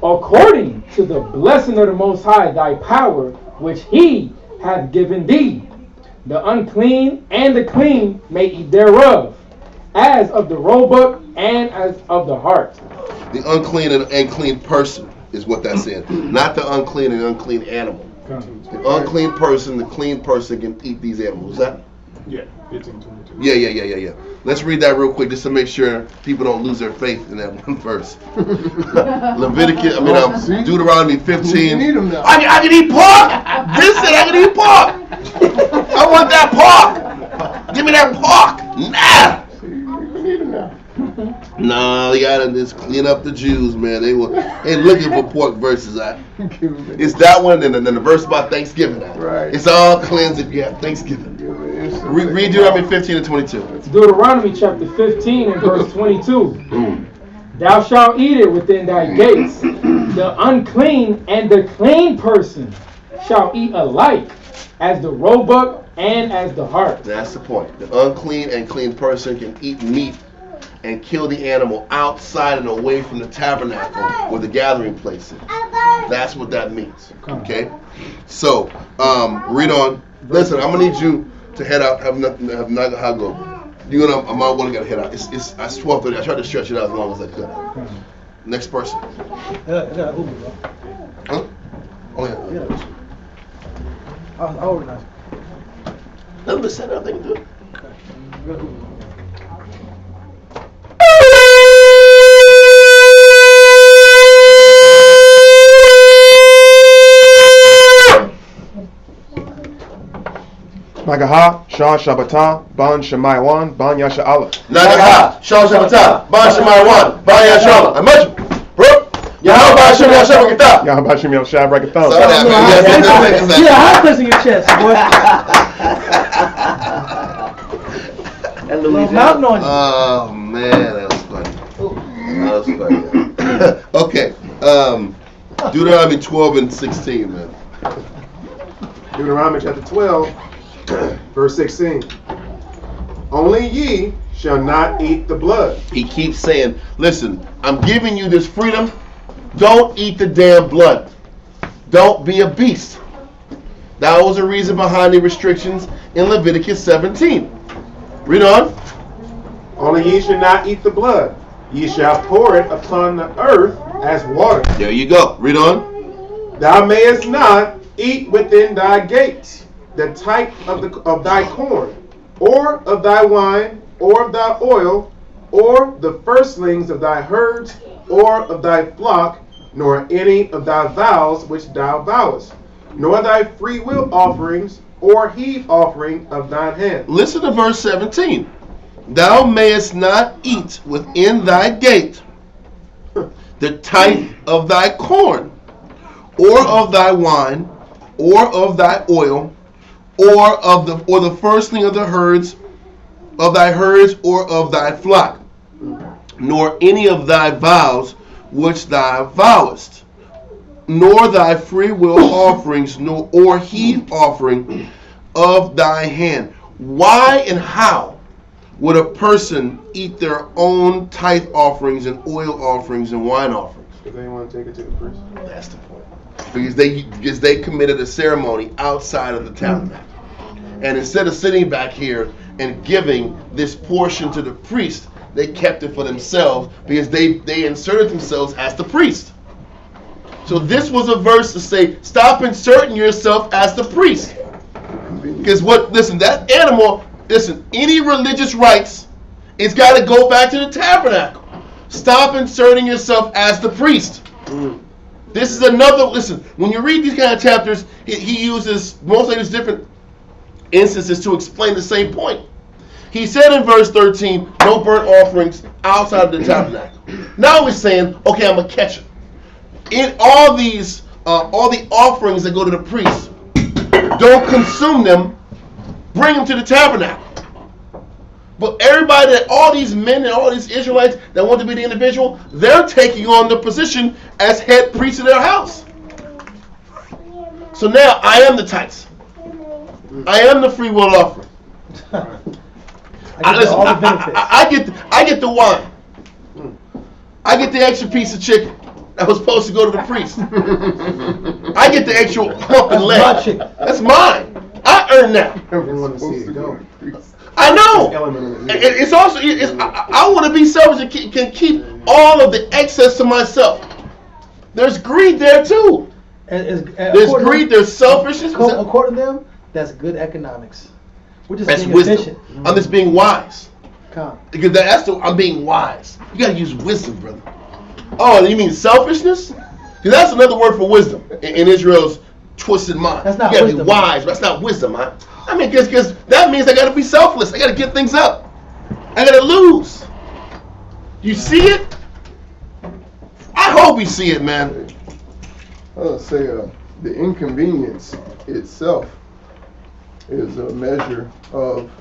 [SPEAKER 11] according to the blessing of the Most High, thy power, which he hath given thee. The unclean and the clean may eat thereof, as of the roebuck and as of the hart.
[SPEAKER 1] The unclean and clean person is what that's saying. Not the unclean and unclean animal. The unclean person, the clean person can eat these animals. Is that?
[SPEAKER 8] Yeah, 15:22.
[SPEAKER 1] Yeah. Let's read that real quick just to make sure people don't lose their faith in that one verse. Deuteronomy 15. I can eat pork. This said I can eat pork. I want that pork. Give me that pork. Nah. No, you gotta just clean up the Jews, man. They looking for pork verses. It's that one and then the verse about Thanksgiving. Right. It's all cleansed if you have Thanksgiving. Read Deuteronomy 15 and 22.
[SPEAKER 11] Deuteronomy chapter 15 and verse 22. Thou shalt eat it within thy gates. The unclean and the clean person shall eat alike, as the roebuck and as the hart. That's
[SPEAKER 1] the point. The unclean and clean person can eat meat and kill the animal outside and away from the tabernacle or the gathering place. That's what that means. Okay? So, read on. Listen, I'm gonna need you to head out. Have not how go. You're gonna. I'm only gonna head out. It's 12:30. I tried to stretch it out as long as I could. Next person. Huh? Oh yeah.
[SPEAKER 4] I'll organize.
[SPEAKER 1] Let them set up. They can do it.
[SPEAKER 5] Nagaha, Shah Shabbatah, Ban Shemaywan, Ban Yasha Allah.
[SPEAKER 1] Nagaha, Shah Shabbatah, Ban Shemaywan, Ban Yasha Allah. I'm much, bro. Yahweh Hashem Yahshua Brakatah.
[SPEAKER 5] Yahweh Hashem Yahshua Brakatah.
[SPEAKER 4] Yeah, hot pressing your chest, boy.
[SPEAKER 1] Mountain on you. Oh man, that was funny. Okay. Deuteronomy 12 and 16, man.
[SPEAKER 5] Deuteronomy chapter 12, verse 16. Only ye shall not eat the blood.
[SPEAKER 1] He keeps saying, listen, I'm giving you this freedom. Don't eat the damn blood. Don't be a beast. That was the reason behind the restrictions in Leviticus 17. Read on.
[SPEAKER 5] Only ye shall not eat the blood. Ye shall pour it upon the earth as water.
[SPEAKER 1] There you go. Read on.
[SPEAKER 5] Thou mayest not eat within thy gates the type of thy corn, or of thy wine, or of thy oil, or the firstlings of thy herds, or of thy flock, nor any of thy vows which thou vowest, nor thy free will offerings, or heave offering of thine hand.
[SPEAKER 1] Listen to verse 17. Thou mayest not eat within thy gate the tithe of thy corn, or of thy wine, or of thy oil, or the firstling of the herds, of thy herds, or of thy flock, nor any of thy vows which thou vowest, nor thy free will offerings, nor or heave offering of thy hand. Why and how would a person eat their own tithe offerings and oil offerings and wine offerings?
[SPEAKER 5] Because they want to take it to the priest.
[SPEAKER 1] That's the point. Because they committed a ceremony outside of the tabernacle. And instead of sitting back here and giving this portion to the priest, they kept it for themselves because they inserted themselves as the priest. So this was a verse to say, stop inserting yourself as the priest. Because that animal, any religious rites, it's got to go back to the tabernacle. Stop inserting yourself as the priest. This is another, when you read these kind of chapters, he uses mostly these different instances to explain the same point. He said in verse 13, no burnt offerings outside of the tabernacle. Now he's saying, okay, I'm a catcher. In all these, all the offerings that go to the priest, don't consume them. Bring them to the tabernacle. But everybody, all these men and all these Israelites that want to be the individual, they're taking on the position as head priest of their house. So now I am the tithes. I am the free will offering. I get the wine. I get the extra piece of chicken that was supposed to go to the priest. I get the extra hump and leg. That's mine. I earn that.
[SPEAKER 5] Everyone to see it go.
[SPEAKER 1] I know. It's also. I want to be selfish and can keep all of the excess to myself. There's greed there too. There's greed. There's selfishness.
[SPEAKER 4] According to them, that's good economics. We're just
[SPEAKER 1] that's
[SPEAKER 4] being
[SPEAKER 1] wisdom.
[SPEAKER 4] efficient.
[SPEAKER 1] I'm just being wise.
[SPEAKER 4] Come.
[SPEAKER 1] Because I'm being wise. You gotta use wisdom, brother. Oh, you mean selfishness? Because that's another word for wisdom in Israel's twisted mind.
[SPEAKER 4] That's not
[SPEAKER 1] you gotta
[SPEAKER 4] wisdom.
[SPEAKER 1] be wise. That's not wisdom, man. I mean, because that means I gotta be selfless. I gotta get things up. I gotta lose. You see it? I hope you see it, man.
[SPEAKER 5] I'll say the inconvenience itself is a measure of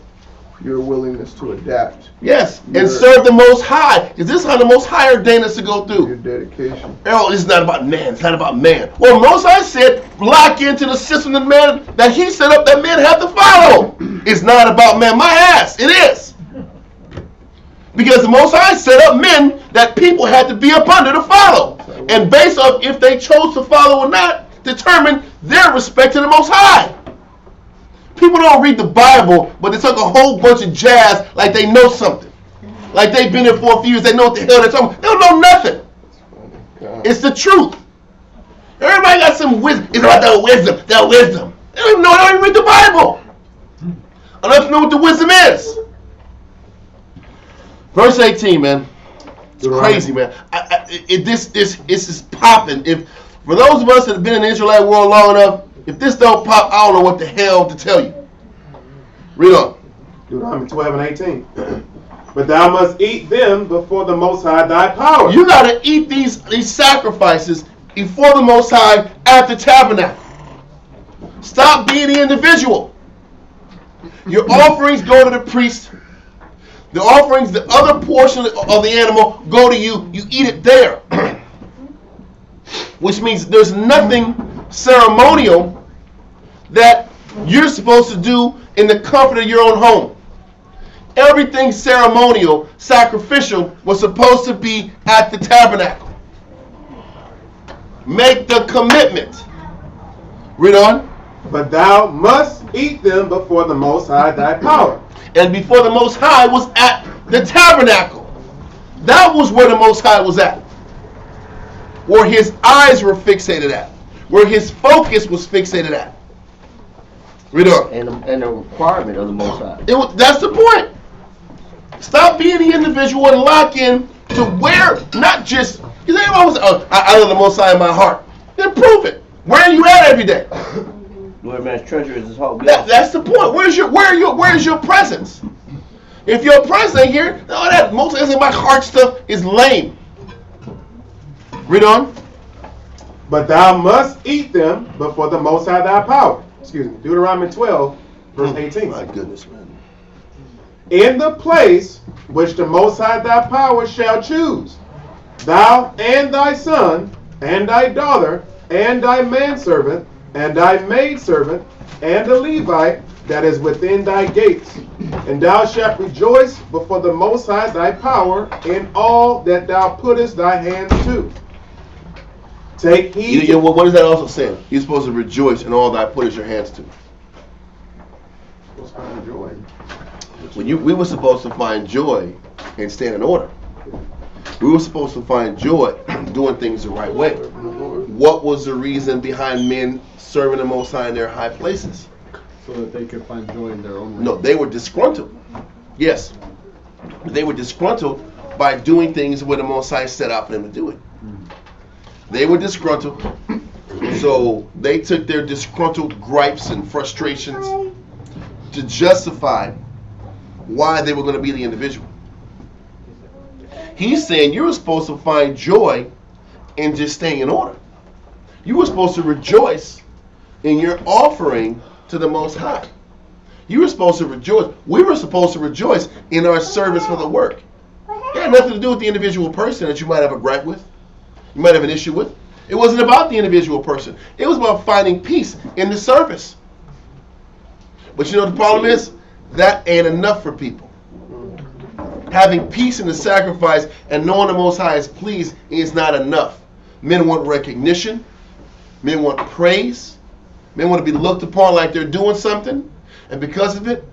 [SPEAKER 5] your willingness to adapt.
[SPEAKER 1] Yes, and serve the Most High. Because this is how the Most High ordained us to go through.
[SPEAKER 5] Your dedication.
[SPEAKER 1] Oh, it's not about man. It's not about man. Well, Most High said, lock into the system that man that He set up that men have to follow. It's not about man. My ass. It is. Because the Most High set up men that people had to be up under to follow. And based on if they chose to follow or not, determine their respect to the Most High. People don't read the Bible, but they talk a whole bunch of jazz like they know something. Like they've been here for a few years, they know what the hell they're talking about. They don't know nothing. It's the truth. Everybody got some wisdom. It's about that wisdom. That wisdom. They don't even know. They don't even read the Bible. Enough to know what the wisdom is. Verse 18, man. It's crazy, man. This is popping. If for those of us that have been in the Israelite world long enough, if this don't pop, I don't know what the hell to tell you. Read on.
[SPEAKER 8] Deuteronomy 12 and 18. But thou must eat them before the Most High thy power.
[SPEAKER 1] You got to eat these sacrifices before the Most High at the tabernacle. Stop being the individual. Your offerings go to the priest. The offerings, the other portion of the animal, go to you. You eat it there. Which means there's nothing ceremonial that you're supposed to do in the comfort of your own home. Everything ceremonial, sacrificial, was supposed to be at the tabernacle. Make the commitment. Read on.
[SPEAKER 8] But thou must eat them before the Most High thy power.
[SPEAKER 1] And before the Most High was at the tabernacle. That was where the Most High was at. Where his eyes were fixated at. Where his focus was fixated at. Read on.
[SPEAKER 10] And the requirement of the Most High.
[SPEAKER 1] That's the point. Stop being the individual and lock in to where, not just, because everyone was, I love the Most High in my heart. Then prove it. Where are you at every day?
[SPEAKER 10] Where man's treasure is his heart.
[SPEAKER 1] That's the point. Where's your presence? If your presence ain't here, no, that most of my heart stuff is lame. Read on.
[SPEAKER 8] But thou must eat them before the Most High thy power. Excuse me. Deuteronomy 12, verse 18.
[SPEAKER 1] My goodness, man.
[SPEAKER 8] In the place which the Most High thy power shall choose, thou and thy son, and thy daughter, and thy manservant, and thy maidservant, and the Levite that is within thy gates. And thou shalt rejoice before the Most High thy power in all that thou puttest thy hands to. Take heed.
[SPEAKER 1] What is that also saying? You're supposed to rejoice in all that puttest your hands to.
[SPEAKER 5] What's kind of joy?
[SPEAKER 1] We were supposed to find joy in staying in order. We were supposed to find joy doing things the right way. What was the reason behind men serving the Most High in their high places?
[SPEAKER 7] So that they could find joy in their own way.
[SPEAKER 1] No, they were disgruntled. Yes. They were disgruntled by doing things where the Most High set out for them to do it. They were disgruntled. So they took their disgruntled gripes and frustrations to justify why they were going to be the individual. He's saying you were supposed to find joy in just staying in order. You were supposed to rejoice in your offering to the Most High. You were supposed to rejoice. We were supposed to rejoice in our service for the work. It had nothing to do with the individual person that you might have a gripe with, you might have an issue with. It wasn't about the individual person. It was about finding peace in the service. But you know what the problem is? That ain't enough for people. Having peace in the sacrifice and knowing the Most High is pleased is not enough. Men want recognition. Men want praise. Men want to be looked upon like they're doing something. And because of it,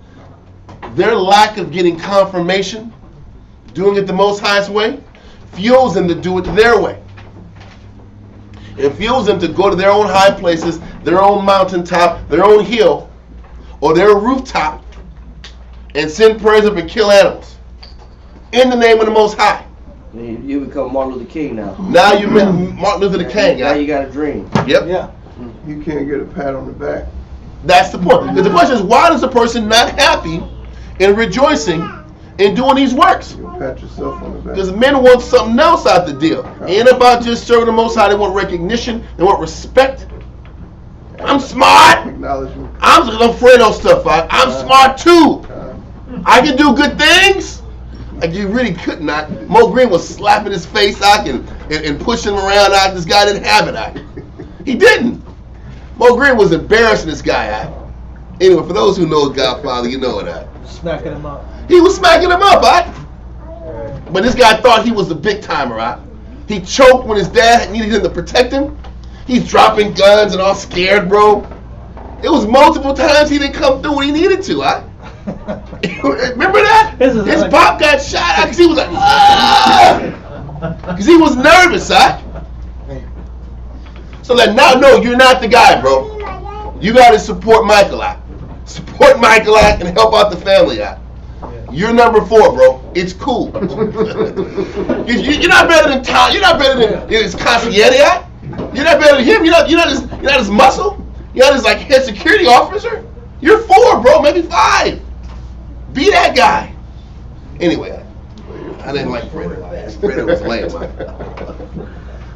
[SPEAKER 1] their lack of getting confirmation, doing it the Most High's way, fuels them to do it their way. It fuels them to go to their own high places, their own mountaintop, their own hill, or their rooftop, and send prayers up and kill animals in the name of the Most High.
[SPEAKER 10] You become Martin Luther King now.
[SPEAKER 1] Now you met Martin Luther King.
[SPEAKER 10] Now you got a dream.
[SPEAKER 1] Yep.
[SPEAKER 4] Yeah.
[SPEAKER 5] You can't get a pat on the back.
[SPEAKER 1] That's the point. Because the question is, why is a person not happy and rejoicing in doing these works?
[SPEAKER 5] You'll pat yourself on the back.
[SPEAKER 1] Because men want something else out the deal. It ain't about just serving the Most High. They want recognition. They want respect. I'm smart.
[SPEAKER 5] Acknowledgement.
[SPEAKER 1] I'm Fredo stuff. I'm smart too. I can do good things. Like you really could not. Mo Green was slapping his face out and pushing him around out. This guy didn't have it out. He didn't. Mo Green was embarrassing this guy out. Anyway, for those who know Godfather, you know that.
[SPEAKER 4] Smacking him up.
[SPEAKER 1] He was smacking him up, right? But this guy thought he was the big timer, right? He choked when his dad needed him to protect him. He's dropping guns and all scared, bro. It was multiple times he didn't come through when he needed to, right? Remember that? His pop got shot out because he was like, because he was nervous, huh? So like, now, no, you're not the guy, bro. You got to support Michael out. Support Michael out and help out the family out. You're number 4, bro. It's cool. You're not better than Tom. You're not better than his consigliere out. You're not better than him. You're not his muscle. You're not his like head security officer. You're 4, bro. Maybe 5. Be that guy. Anyway, I didn't like Fredo. Fredo was lame.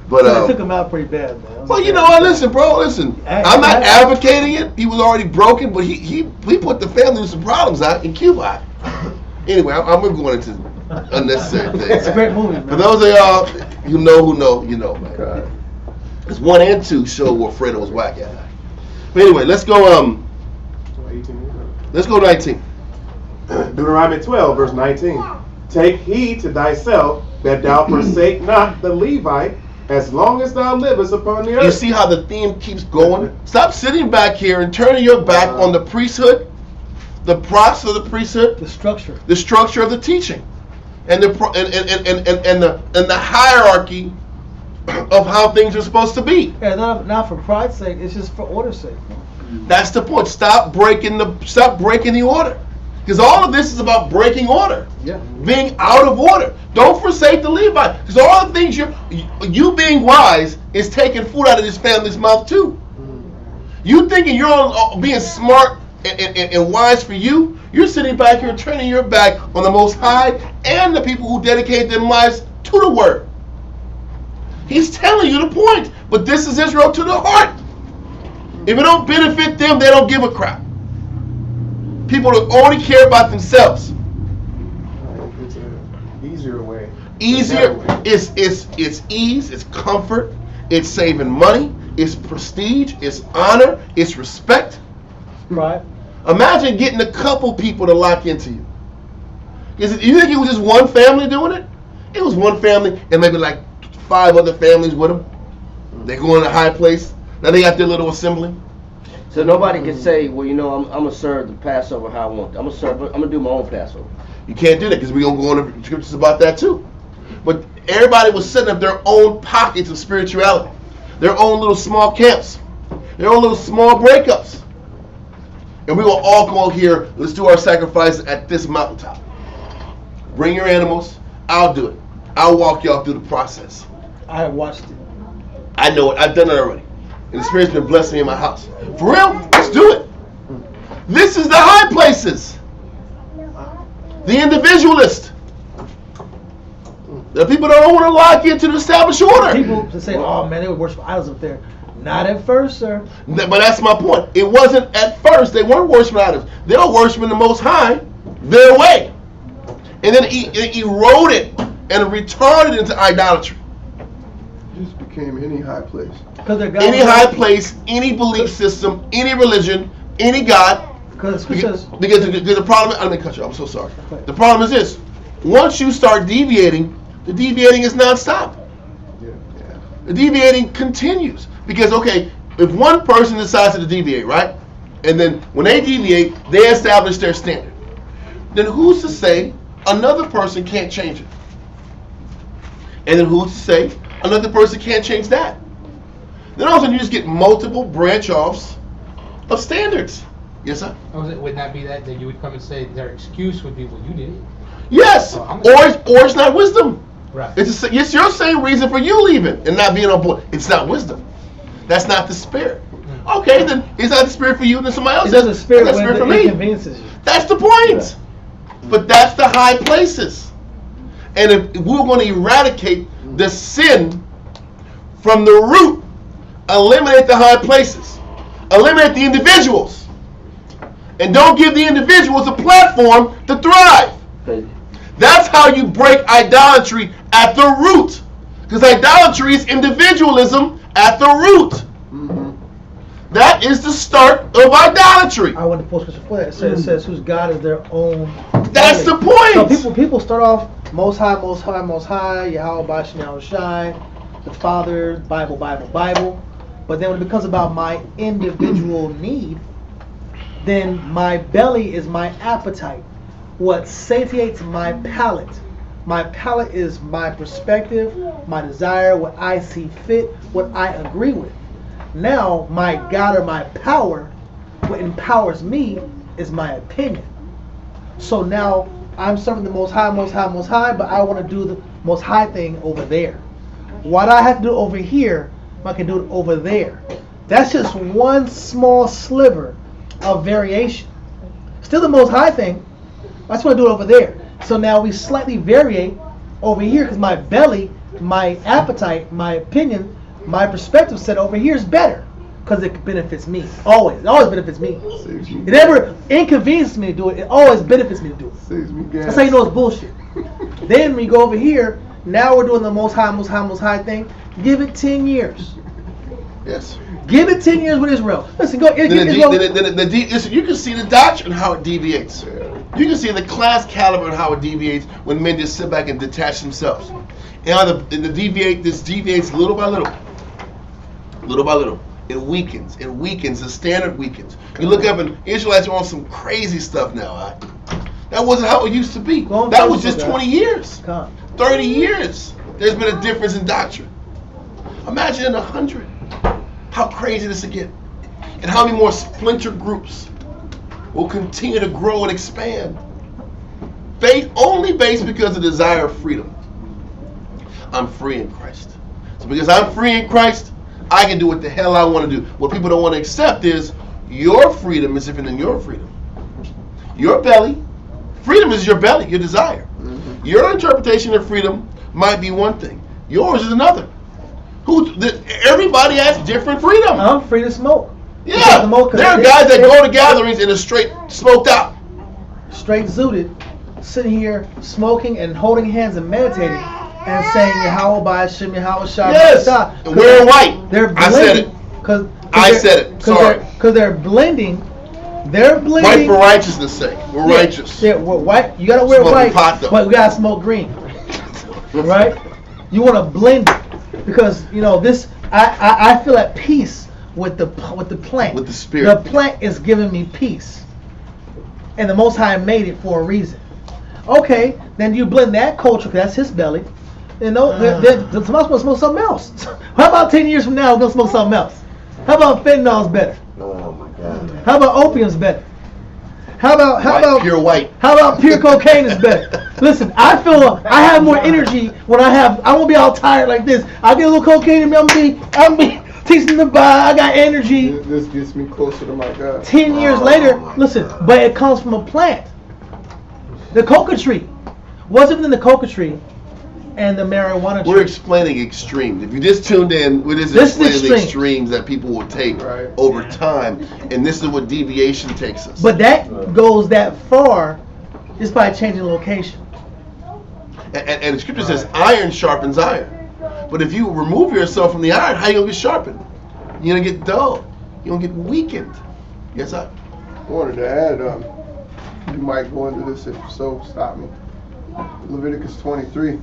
[SPEAKER 1] But
[SPEAKER 4] I took him out pretty bad, man.
[SPEAKER 1] Well, you know what? Listen, bro. Listen, I'm not advocating it. He was already broken, but he put the family with some problems out in Cuba. Anyway, I'm going into unnecessary things.
[SPEAKER 4] It's a great movie, man.
[SPEAKER 1] For those of y'all who know, man. It's 1 and 2 show where Fredo was whack at. But anyway, let's go. Let's go 19.
[SPEAKER 8] Deuteronomy 12, verse 19. Take heed to thyself that thou forsake not the Levite as long as thou livest upon the earth.
[SPEAKER 1] You see how the theme keeps going? Stop sitting back here and turning your back on the priesthood, the process of the priesthood, the structure of the teaching, and the hierarchy of how things are supposed to be.
[SPEAKER 4] Yeah, not for pride's sake. It's just for order's sake.
[SPEAKER 1] That's the point. Stop breaking the order. Because all of this is about breaking order.
[SPEAKER 4] Yeah.
[SPEAKER 1] Being out of order. Don't forsake the Levite. Because all the things you being wise is taking food out of this family's mouth too. You thinking you're being smart and wise for you, you're sitting back here turning your back on the Most High and the people who dedicate their lives to the Word. He's telling you the point. But this is Israel to the heart. If it don't benefit them, they don't give a crap. People that only care about themselves.
[SPEAKER 8] It's an easier way.
[SPEAKER 1] Easier. It's ease. It's comfort. It's saving money. It's prestige. It's honor. It's respect.
[SPEAKER 4] Right.
[SPEAKER 1] Imagine getting a couple people to lock into you. You think it was just one family doing it? It was one family and maybe like 5 other families with them. They go in a high place. Now they got their little assembly.
[SPEAKER 10] So nobody can say, well, you know, I'm going to serve the Passover how I want. I'm going to do my own Passover.
[SPEAKER 1] You can't do that because we're going to go into the scriptures about that too. But everybody was setting up their own pockets of spirituality, their own little small camps, their own little small breakups. And we will all go here, let's do our sacrifice at this mountaintop. Bring your animals, I'll do it. I'll walk y'all through the process.
[SPEAKER 4] I watched it.
[SPEAKER 1] I know it, I've done it already. And the Spirit's been blessing me in my house. For real, let's do it. This is the high places. The individualist. The people don't want to lock into the established order.
[SPEAKER 4] People to say, "Oh man, they would worship idols up there." Not at first, sir.
[SPEAKER 1] But that's my point. It wasn't at first. They weren't worshiping idols. They were worshiping the Most High their way, and then it eroded and retarded into idolatry.
[SPEAKER 5] It just became any high place.
[SPEAKER 1] Any high place, any belief system, any religion, any God. Because the problem, I'm going to cut you off, I'm so sorry. The problem is this: once you start deviating, the deviating is non-stop. The deviating continues. Because, okay, if one person decides to deviate, right? And then when they deviate, they establish their standard. Then who's to say another person can't change it? And then who's to say another person can't change that? Then all of a sudden you just get multiple branch-offs of standards. Yes, sir?
[SPEAKER 13] Would that be that you would come and say their excuse would be, well, you did it?
[SPEAKER 1] Yes, or it's not wisdom.
[SPEAKER 13] Right.
[SPEAKER 1] It's your same reason for you leaving and not being on board. It's not wisdom. That's not the spirit. Okay, then it's not the spirit for you, then somebody else says
[SPEAKER 4] the spirit
[SPEAKER 1] that's the spirit for me.
[SPEAKER 4] Inconveniences you.
[SPEAKER 1] That's the point. But that's the high places. And if we're going to eradicate the sin from the root, eliminate the high places, eliminate the individuals, and don't give the individuals a platform to thrive. That's how you break idolatry at the root. Because idolatry is individualism at the root. That is the start of idolatry.
[SPEAKER 4] I want to post scripture for that. It says whose God is their own.
[SPEAKER 1] That's the point.
[SPEAKER 4] So people start off Most High, Most High, Most High, Yahweh Bashem, Yahweh Shai, the Father, Bible, Bible, Bible. But then when it becomes about my individual need, then my belly is my appetite. What satiates my palate. My palate is my perspective, my desire, what I see fit, what I agree with. Now, my God or my power, what empowers me is my opinion. So now, I'm serving the Most High, Most High, Most High, but I want to do the Most High thing over there. What I have to do over here, I can do it over there. That's just one small sliver of variation. Still the Most High thing, I just want to do it over there. So now we slightly variate over here because my belly, my appetite, my opinion, my perspective set over here is better because it benefits me. Always. It always benefits me. It never inconveniences me to do it. It always benefits me to do it.
[SPEAKER 5] Saves me gas.
[SPEAKER 4] That's how you know it's bullshit. Then we go over here. Now we're doing the Most High, Most High, Most High thing. Give it 10 years.
[SPEAKER 1] Yes.
[SPEAKER 4] Give it 10 years with Israel. Listen, go.
[SPEAKER 1] You can see the doctrine how it deviates. You can see the class caliber and how it deviates when men just sit back and detach themselves. And this deviates little by little. Little by little. It weakens. It weakens. The standard weakens. You look up and Israelites are on some crazy stuff now. Right? That wasn't how it used to be. That was just 20 years. 30 years. There's been a difference in doctrine. Imagine in 100 how crazy this would get. And how many more splinter groups will continue to grow and expand. Faith only based because of desire of freedom. I'm free in Christ. So because I'm free in Christ, I can do what the hell I want to do. What people don't want to accept is your freedom is different than your freedom. Your belly, freedom is your belly, your desire. Your interpretation of freedom might be one thing. Yours is another. Everybody has different freedom.
[SPEAKER 4] I'm free to smoke.
[SPEAKER 1] Yeah, there are guys that go to gatherings and are straight smoked out.
[SPEAKER 4] Straight zooted, sitting here smoking and holding hands and meditating and saying Yahweh Bashem, Yahweh Shai.
[SPEAKER 1] Yes, and wearing white.
[SPEAKER 4] They're blending.
[SPEAKER 1] I said it. I said it. Sorry.
[SPEAKER 4] Because they're blending. They're blending.
[SPEAKER 1] White for righteousness' sake. We're righteous.
[SPEAKER 4] Yeah, we're white. You gotta wear
[SPEAKER 1] Smoking
[SPEAKER 4] white,
[SPEAKER 1] pot,
[SPEAKER 4] but we gotta smoke green. Right? You want to blend it because this. I feel at peace with the plant.
[SPEAKER 1] With the spirit.
[SPEAKER 4] The plant is giving me peace, and the Most High made it for a reason. Okay, then you blend that culture. Cause that's his belly. Somebody's gonna smoke something else. How about 10 years from now we're gonna smoke something else? How about fentanyl's better?
[SPEAKER 1] Oh my God.
[SPEAKER 4] How about opium's better? How about
[SPEAKER 1] pure white?
[SPEAKER 4] How about pure cocaine is better? Listen, I feel I have more energy when I won't be all tired like this. I get a little cocaine in me. I'm be teaching the bar. I got energy.
[SPEAKER 5] This gets me closer to my God.
[SPEAKER 4] 10 years later, listen, but it comes from a plant. The coca tree. What's within the coca tree and the marijuana tree?
[SPEAKER 1] We're explaining extremes. If you just tuned in, we're just explaining the extremes that people will take over time, and this is what deviation takes us.
[SPEAKER 4] But that goes that far just by changing location.
[SPEAKER 1] And the scripture says iron sharpens iron. But if you remove yourself from the iron, how you gonna get sharpened? You're gonna get dull. You're gonna get weakened. Yes, I
[SPEAKER 5] wanted to add, you might go into this, if so, stop me. Leviticus 23,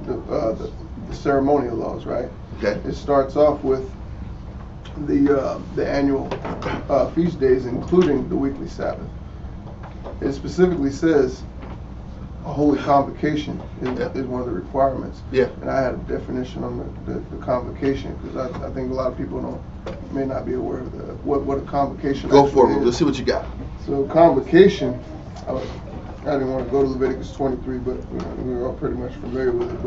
[SPEAKER 5] the ceremonial laws, right?
[SPEAKER 1] Okay.
[SPEAKER 5] It starts off with the annual feast days, including the weekly Sabbath. It specifically says a holy convocation is one of the requirements.
[SPEAKER 1] Yeah.
[SPEAKER 5] And I had a definition on the convocation, because I think a lot of people may not be aware of what a convocation
[SPEAKER 1] Go for it.
[SPEAKER 5] is.
[SPEAKER 1] Let's see what you got.
[SPEAKER 5] So convocation, I didn't want to go to Leviticus 23, but we're all pretty much familiar with it.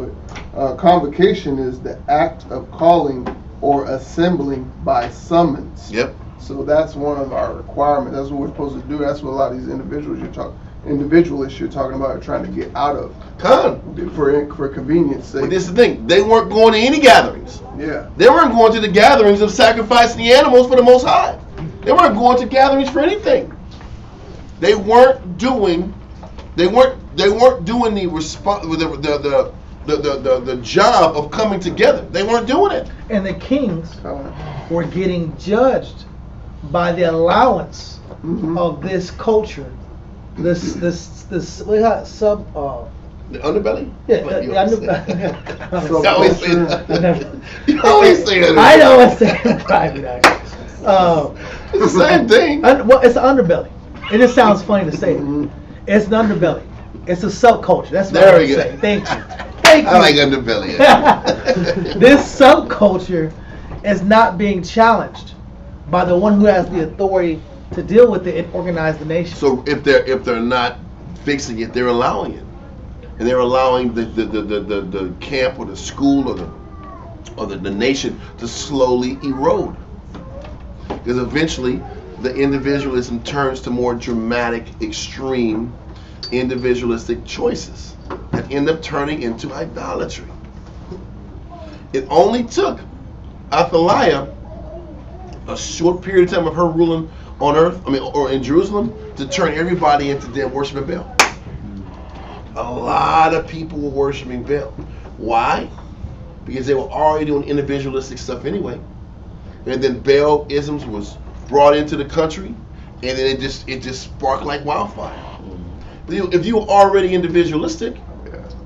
[SPEAKER 5] But convocation is the act of calling or assembling by summons.
[SPEAKER 1] Yep.
[SPEAKER 5] So that's one of our requirements. That's what we're supposed to do. That's what a lot of these individualists you're talking about are trying to get out of. For convenience sake.
[SPEAKER 1] But this is the thing. They weren't going to any gatherings.
[SPEAKER 5] Yeah.
[SPEAKER 1] They weren't going to the gatherings of sacrificing the animals for the Most High. They weren't going to gatherings for anything. They weren't doing the job of coming together. They weren't doing it.
[SPEAKER 4] And the kings were getting judged by the allowance of this culture. This we got sub
[SPEAKER 1] the underbelly?
[SPEAKER 4] Yeah, the underbelly.
[SPEAKER 1] You always say that. You always say that.
[SPEAKER 4] I know I say it in private.
[SPEAKER 1] It's the same thing.
[SPEAKER 4] Well, it's the underbelly. It just sounds funny to say it. It's the underbelly. It's a subculture. That's what I would say. Thank you. Thank you.
[SPEAKER 1] I like underbelly.
[SPEAKER 4] This subculture is not being challenged by the one who has the authority to deal with it and organize the nation.
[SPEAKER 1] So if they're not fixing it, they're allowing it, and they're allowing the camp or the school or the nation to slowly erode, because eventually the individualism turns to more dramatic, extreme, individualistic choices that end up turning into idolatry. It only took Athaliah a short period of time of her ruling on earth, or in Jerusalem, to turn everybody into them worshiping Baal. A lot of people were worshiping Baal. Why? Because they were already doing individualistic stuff anyway. And then Baal-isms was brought into the country, and then it just sparked like wildfire. If you were already individualistic,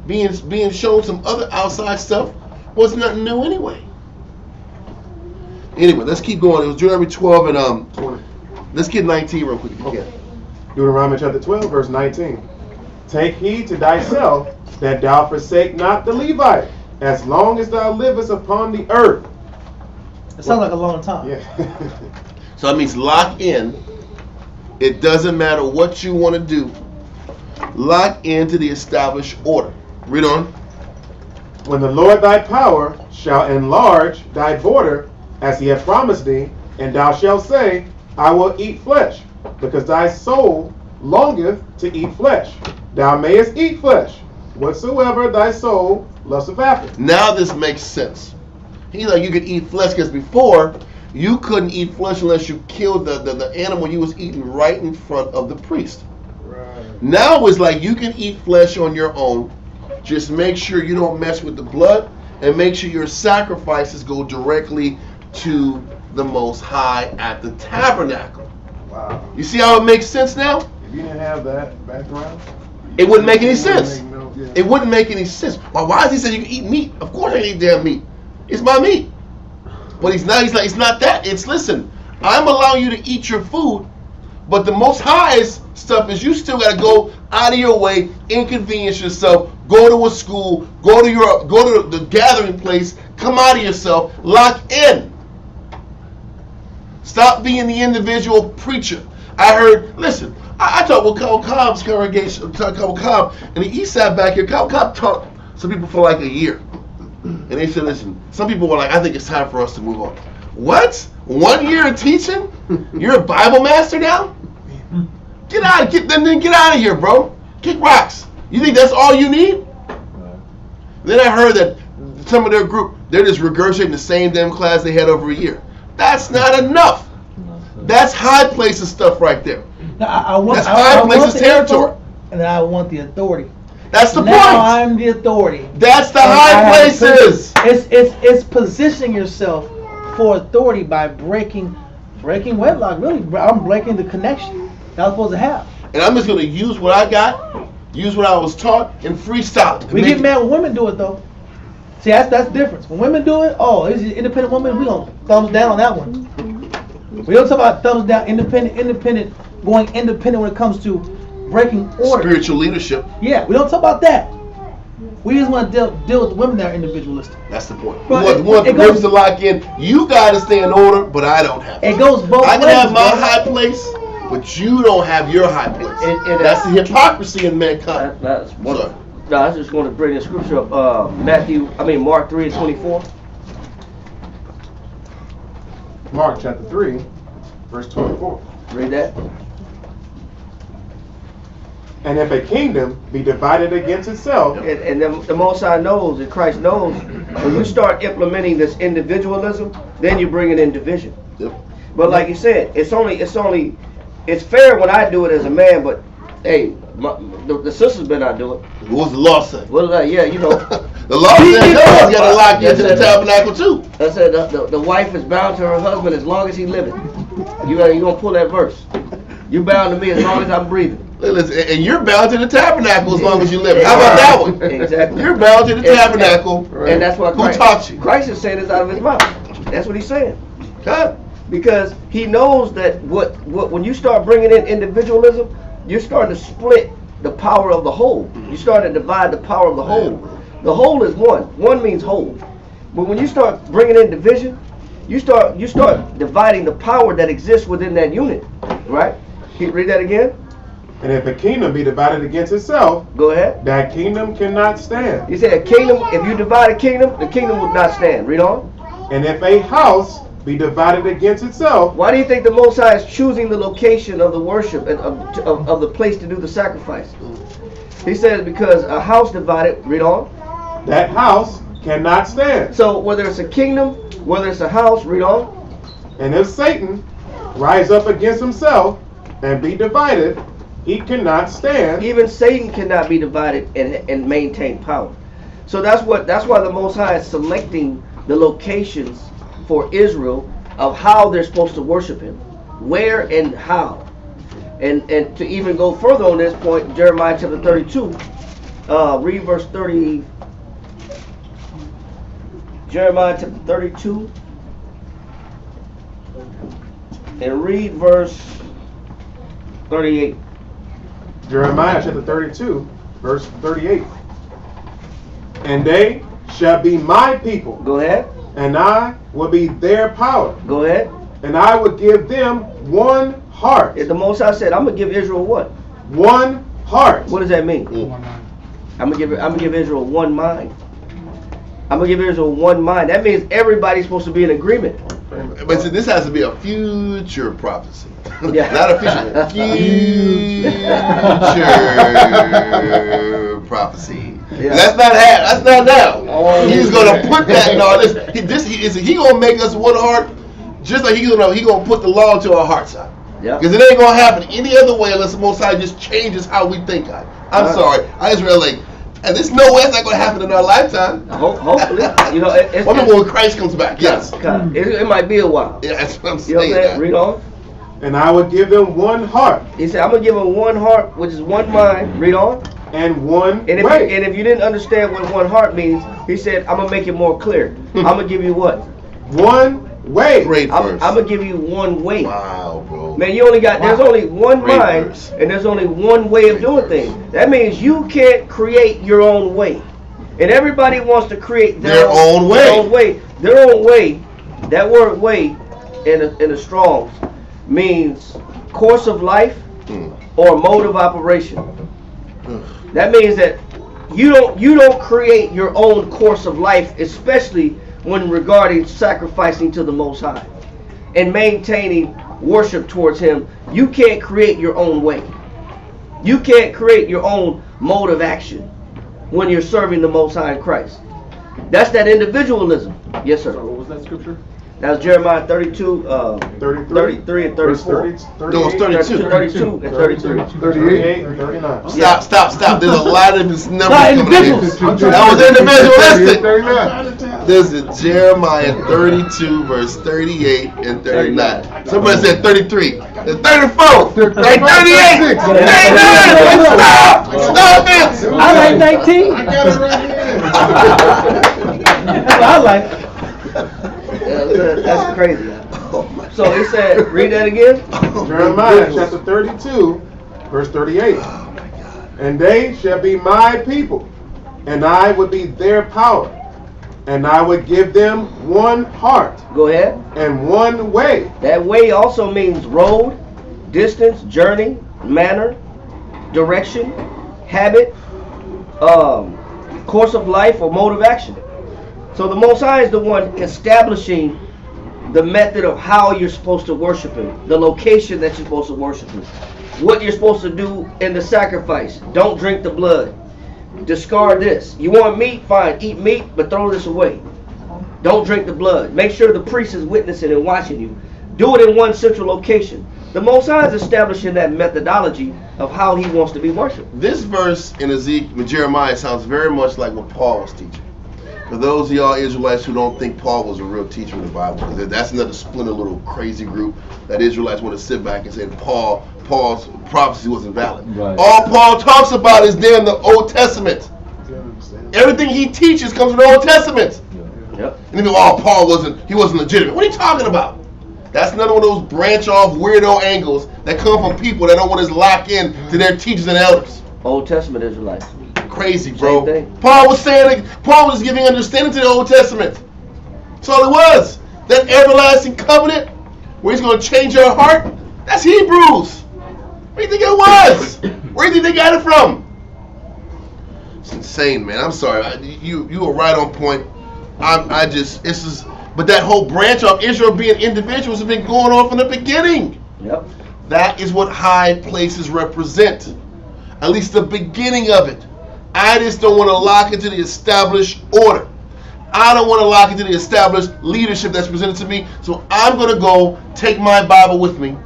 [SPEAKER 1] being shown some other outside stuff was nothing new anyway. Anyway, let's keep going. It was Deuteronomy 12 and
[SPEAKER 8] 20.
[SPEAKER 1] Let's get 19 real quick if you can.
[SPEAKER 8] Deuteronomy chapter 12, verse 19. Take heed to thyself that thou forsake not the Levite, as long as thou livest upon the earth.
[SPEAKER 4] It sounds like a long time.
[SPEAKER 8] Yeah.
[SPEAKER 1] So that means lock in. It doesn't matter what you want to do. Lock into the established order. Read on.
[SPEAKER 8] When the Lord thy power shall enlarge thy border, as he hath promised thee, and thou shalt say, I will eat flesh, because thy soul longeth to eat flesh. Thou mayest eat flesh, whatsoever thy soul lusteth after.
[SPEAKER 1] Now this makes sense. He's like, you could eat flesh, because before you couldn't eat flesh unless you killed the animal you was eating right in front of the priest. Right. Now it's like you can eat flesh on your own. Just make sure you don't mess with the blood, and make sure your sacrifices go directly to the Most High at the tabernacle.
[SPEAKER 8] Wow.
[SPEAKER 1] You see how it makes sense now?
[SPEAKER 8] If you didn't have that background,
[SPEAKER 1] it wouldn't make any sense. It wouldn't make any sense. Why is he saying you can eat meat? Of course I can eat damn meat. It's my meat. But he's like, it's not that. It's, listen, I'm allowing you to eat your food, but the Most High's stuff is you still got to go out of your way, inconvenience yourself, go to a school, go to the gathering place, come out of yourself, lock in. Stop being the individual preacher. I heard, listen, I talked with Kyle Cobb's congregation, Kyle Cobb, and he sat back here. Kyle Cobb taught some people for like a year. And they said, listen, some people were like, I think it's time for us to move on. What? 1 year of teaching? You're a Bible master now? Get out of here, bro. Kick rocks. You think that's all you need? Then I heard that some of their group, they're just regurgitating the same damn class they had over a year. That's not enough. That's high places stuff right there.
[SPEAKER 4] Now,
[SPEAKER 1] That's high places territory.
[SPEAKER 4] And I want the authority.
[SPEAKER 1] That's the
[SPEAKER 4] now
[SPEAKER 1] point.
[SPEAKER 4] I'm the authority.
[SPEAKER 1] That's the high places.
[SPEAKER 4] It's positioning yourself for authority by breaking wedlock. Really, I'm breaking the connection that I was supposed to have.
[SPEAKER 1] And I'm just going to use what I got, use what I was taught, and freestyle it.
[SPEAKER 4] We get mad when women do it though. See, that's the difference. When women do it, oh, it's an independent woman. We gonna thumbs down on that one. We don't talk about thumbs down, independent, going independent when it comes to breaking order.
[SPEAKER 1] Spiritual leadership.
[SPEAKER 4] Yeah, we don't talk about that. We just want to deal with the women that are individualistic.
[SPEAKER 1] That's the point.
[SPEAKER 4] But
[SPEAKER 1] we want the women to lock in. You got to stay in order, but I don't have to.
[SPEAKER 4] It goes both ways.
[SPEAKER 1] I can have my high place, but you don't have your high place. And that's the hypocrisy in mankind.
[SPEAKER 10] That's one. No, I just want to bring the scripture up. Mark 3:24.
[SPEAKER 8] Mark chapter 3, verse 24.
[SPEAKER 10] Read that.
[SPEAKER 8] And if a kingdom be divided against itself,
[SPEAKER 10] and the Most High knows, and Christ knows, when you start implementing this individualism, then you bring it in division.
[SPEAKER 1] Yep.
[SPEAKER 10] But like you said, it's fair when I do it as a man, but hey, the sisters better not do it.
[SPEAKER 1] What was the law say?
[SPEAKER 10] Well,
[SPEAKER 1] the law says you got to lock into the tabernacle too.
[SPEAKER 10] I said the wife is bound to her husband as long as he living. You gonna pull that verse? You bound to me as long as I'm breathing.
[SPEAKER 1] Listen, and you're bound to the tabernacle as long as you live. How about that one?
[SPEAKER 10] Exactly.
[SPEAKER 1] You're bound to the tabernacle.
[SPEAKER 10] And that's what
[SPEAKER 1] Who taught you?
[SPEAKER 10] Christ is saying this out of his mouth. That's what he's saying.
[SPEAKER 1] Okay.
[SPEAKER 10] Because he knows that when you start bringing in individualism, you're starting to split the power of the whole. You start to divide the power of the whole. The whole is one. One means whole. But when you start bringing in division, you start dividing the power that exists within that unit. Right? Can you read that again?
[SPEAKER 8] and if a kingdom be divided against itself,
[SPEAKER 10] go ahead.
[SPEAKER 8] That kingdom cannot stand.
[SPEAKER 10] You said a kingdom, if you divide a kingdom, the kingdom will not stand. Read on.
[SPEAKER 8] And if a house be divided against itself.
[SPEAKER 10] Why do you think the Most High is choosing the location of the worship and of the place to do the sacrifice? He says because a house divided, read on.
[SPEAKER 8] That house cannot stand.
[SPEAKER 10] So whether it's a kingdom, whether it's a house, read on.
[SPEAKER 8] And if Satan rise up against himself and be divided, he cannot stand.
[SPEAKER 10] Even Satan cannot be divided and maintain power. So that's why the Most High is selecting the locations for Israel of how they're supposed to worship him, where and how. And to even go further on this point, Jeremiah chapter 32, read verse 30. Jeremiah chapter 32, and read verse 38.
[SPEAKER 8] Jeremiah chapter 32, verse 38. And they shall be my people.
[SPEAKER 10] Go ahead.
[SPEAKER 8] And I will be their power.
[SPEAKER 10] Go ahead.
[SPEAKER 8] And I will give them one heart.
[SPEAKER 10] If the Most High said, I'm gonna give Israel what?
[SPEAKER 8] One heart.
[SPEAKER 10] What does that mean? I'm gonna give Israel one mind. I'm gonna give Israel one mind. That means everybody's supposed to be in agreement.
[SPEAKER 1] But see, this has to be a future prophecy.
[SPEAKER 10] Yeah.
[SPEAKER 1] Not a future prophecy.
[SPEAKER 10] Yeah.
[SPEAKER 1] That's not now. He's gonna put that in all this. He gonna make us one heart, just like he gonna put the law into our hearts.
[SPEAKER 10] Yeah.
[SPEAKER 1] Because it ain't gonna happen any other way unless the Most High just changes how we think. I'm sorry. I just really and there's no way it's not going to happen in our lifetime.
[SPEAKER 10] Hopefully.
[SPEAKER 1] When Christ comes back, yes.
[SPEAKER 10] It might be a while.
[SPEAKER 1] Yeah, that's what I'm saying.
[SPEAKER 10] You know what I'm saying? Read on.
[SPEAKER 8] And I will give them one heart.
[SPEAKER 10] He said, I'm going to give them one heart, which is one mind. Read on.
[SPEAKER 8] And one
[SPEAKER 10] way. And if you didn't understand what one heart means, he said, I'm going to make it more clear. I'm going to give you what?
[SPEAKER 8] One way.
[SPEAKER 1] Great verse.
[SPEAKER 10] I'm going to give you one way.
[SPEAKER 1] Wow, bro.
[SPEAKER 10] Man, you only got, there's only one mind, and there's only one way of doing things. That means you can't create your own way. And everybody wants to create their own way. Their own way. That word way in the Strong's means course of life or mode of operation. That means that you don't create your own course of life, especially when regarding sacrificing to the Most High and maintaining worship towards him. You can't create your own way. You can't create your own mode of action when you're serving the Most High in Christ. That's that individualism. Yes, sir.
[SPEAKER 7] So what was that scripture?
[SPEAKER 10] That was Jeremiah 32, 33 and 34.
[SPEAKER 1] No, it's 32.
[SPEAKER 10] 32 and 33.
[SPEAKER 5] 38
[SPEAKER 8] and 39.
[SPEAKER 1] Stop. There's a lot of this numbers
[SPEAKER 10] Not
[SPEAKER 1] coming in.
[SPEAKER 10] individuals.
[SPEAKER 1] That was individualistic.
[SPEAKER 5] 39.
[SPEAKER 1] This is Jeremiah 32, verse 38 and 39. Somebody said 33. It's 34. Hey, 38. 39. Stop it.
[SPEAKER 11] I like 19.
[SPEAKER 5] I got it right here.
[SPEAKER 11] That's what I like.
[SPEAKER 10] That's crazy. So he said, read that again.
[SPEAKER 8] Jeremiah chapter 32, verse 38. And they shall be my people, and I would be their power, and I would give them one heart.
[SPEAKER 10] Go ahead.
[SPEAKER 8] And one way.
[SPEAKER 10] That way also means road, distance, journey, manner, direction, habit, course of life, or mode of action. So the Most High is the one establishing the method of how you're supposed to worship Him, the location that you're supposed to worship Him, what you're supposed to do in the sacrifice. Don't drink the blood. Discard this. You want meat? Fine. Eat meat, but throw this away. Don't drink the blood. Make sure the priest is witnessing and watching you. Do it in one central location. The Most High is establishing that methodology of how He wants to be worshipped.
[SPEAKER 1] This verse in Ezekiel, Jeremiah sounds very much like what Paul was teaching. For those of y'all Israelites who don't think Paul was a real teacher in the Bible, because that's another splinter little crazy group that Israelites want to sit back and say that Paul's prophecy wasn't valid.
[SPEAKER 3] Right.
[SPEAKER 1] All Paul talks about is there in the Old Testament. Everything he teaches comes from the Old Testament.
[SPEAKER 10] Yep.
[SPEAKER 1] And you go, Paul wasn't legitimate. What are you talking about? That's another one of those branch off weirdo angles that come from people that don't want to lock in to their teachers and elders.
[SPEAKER 10] Old Testament Israelites.
[SPEAKER 1] Crazy, bro.
[SPEAKER 10] Same thing.
[SPEAKER 1] Paul was giving understanding to the Old Testament. That's all it was. That everlasting covenant where He's going to change your heart, that's Hebrews. Where do you think it was? Where do you think they got it from? It's insane, man. I'm sorry. You were right on point. But that whole branch of Israel being individuals has been going on from the beginning.
[SPEAKER 10] Yep.
[SPEAKER 1] That is what high places represent. At least the beginning of it. I just don't want to lock into the established order. I don't want to lock into the established leadership that's presented to me. So I'm going to go take my Bible with me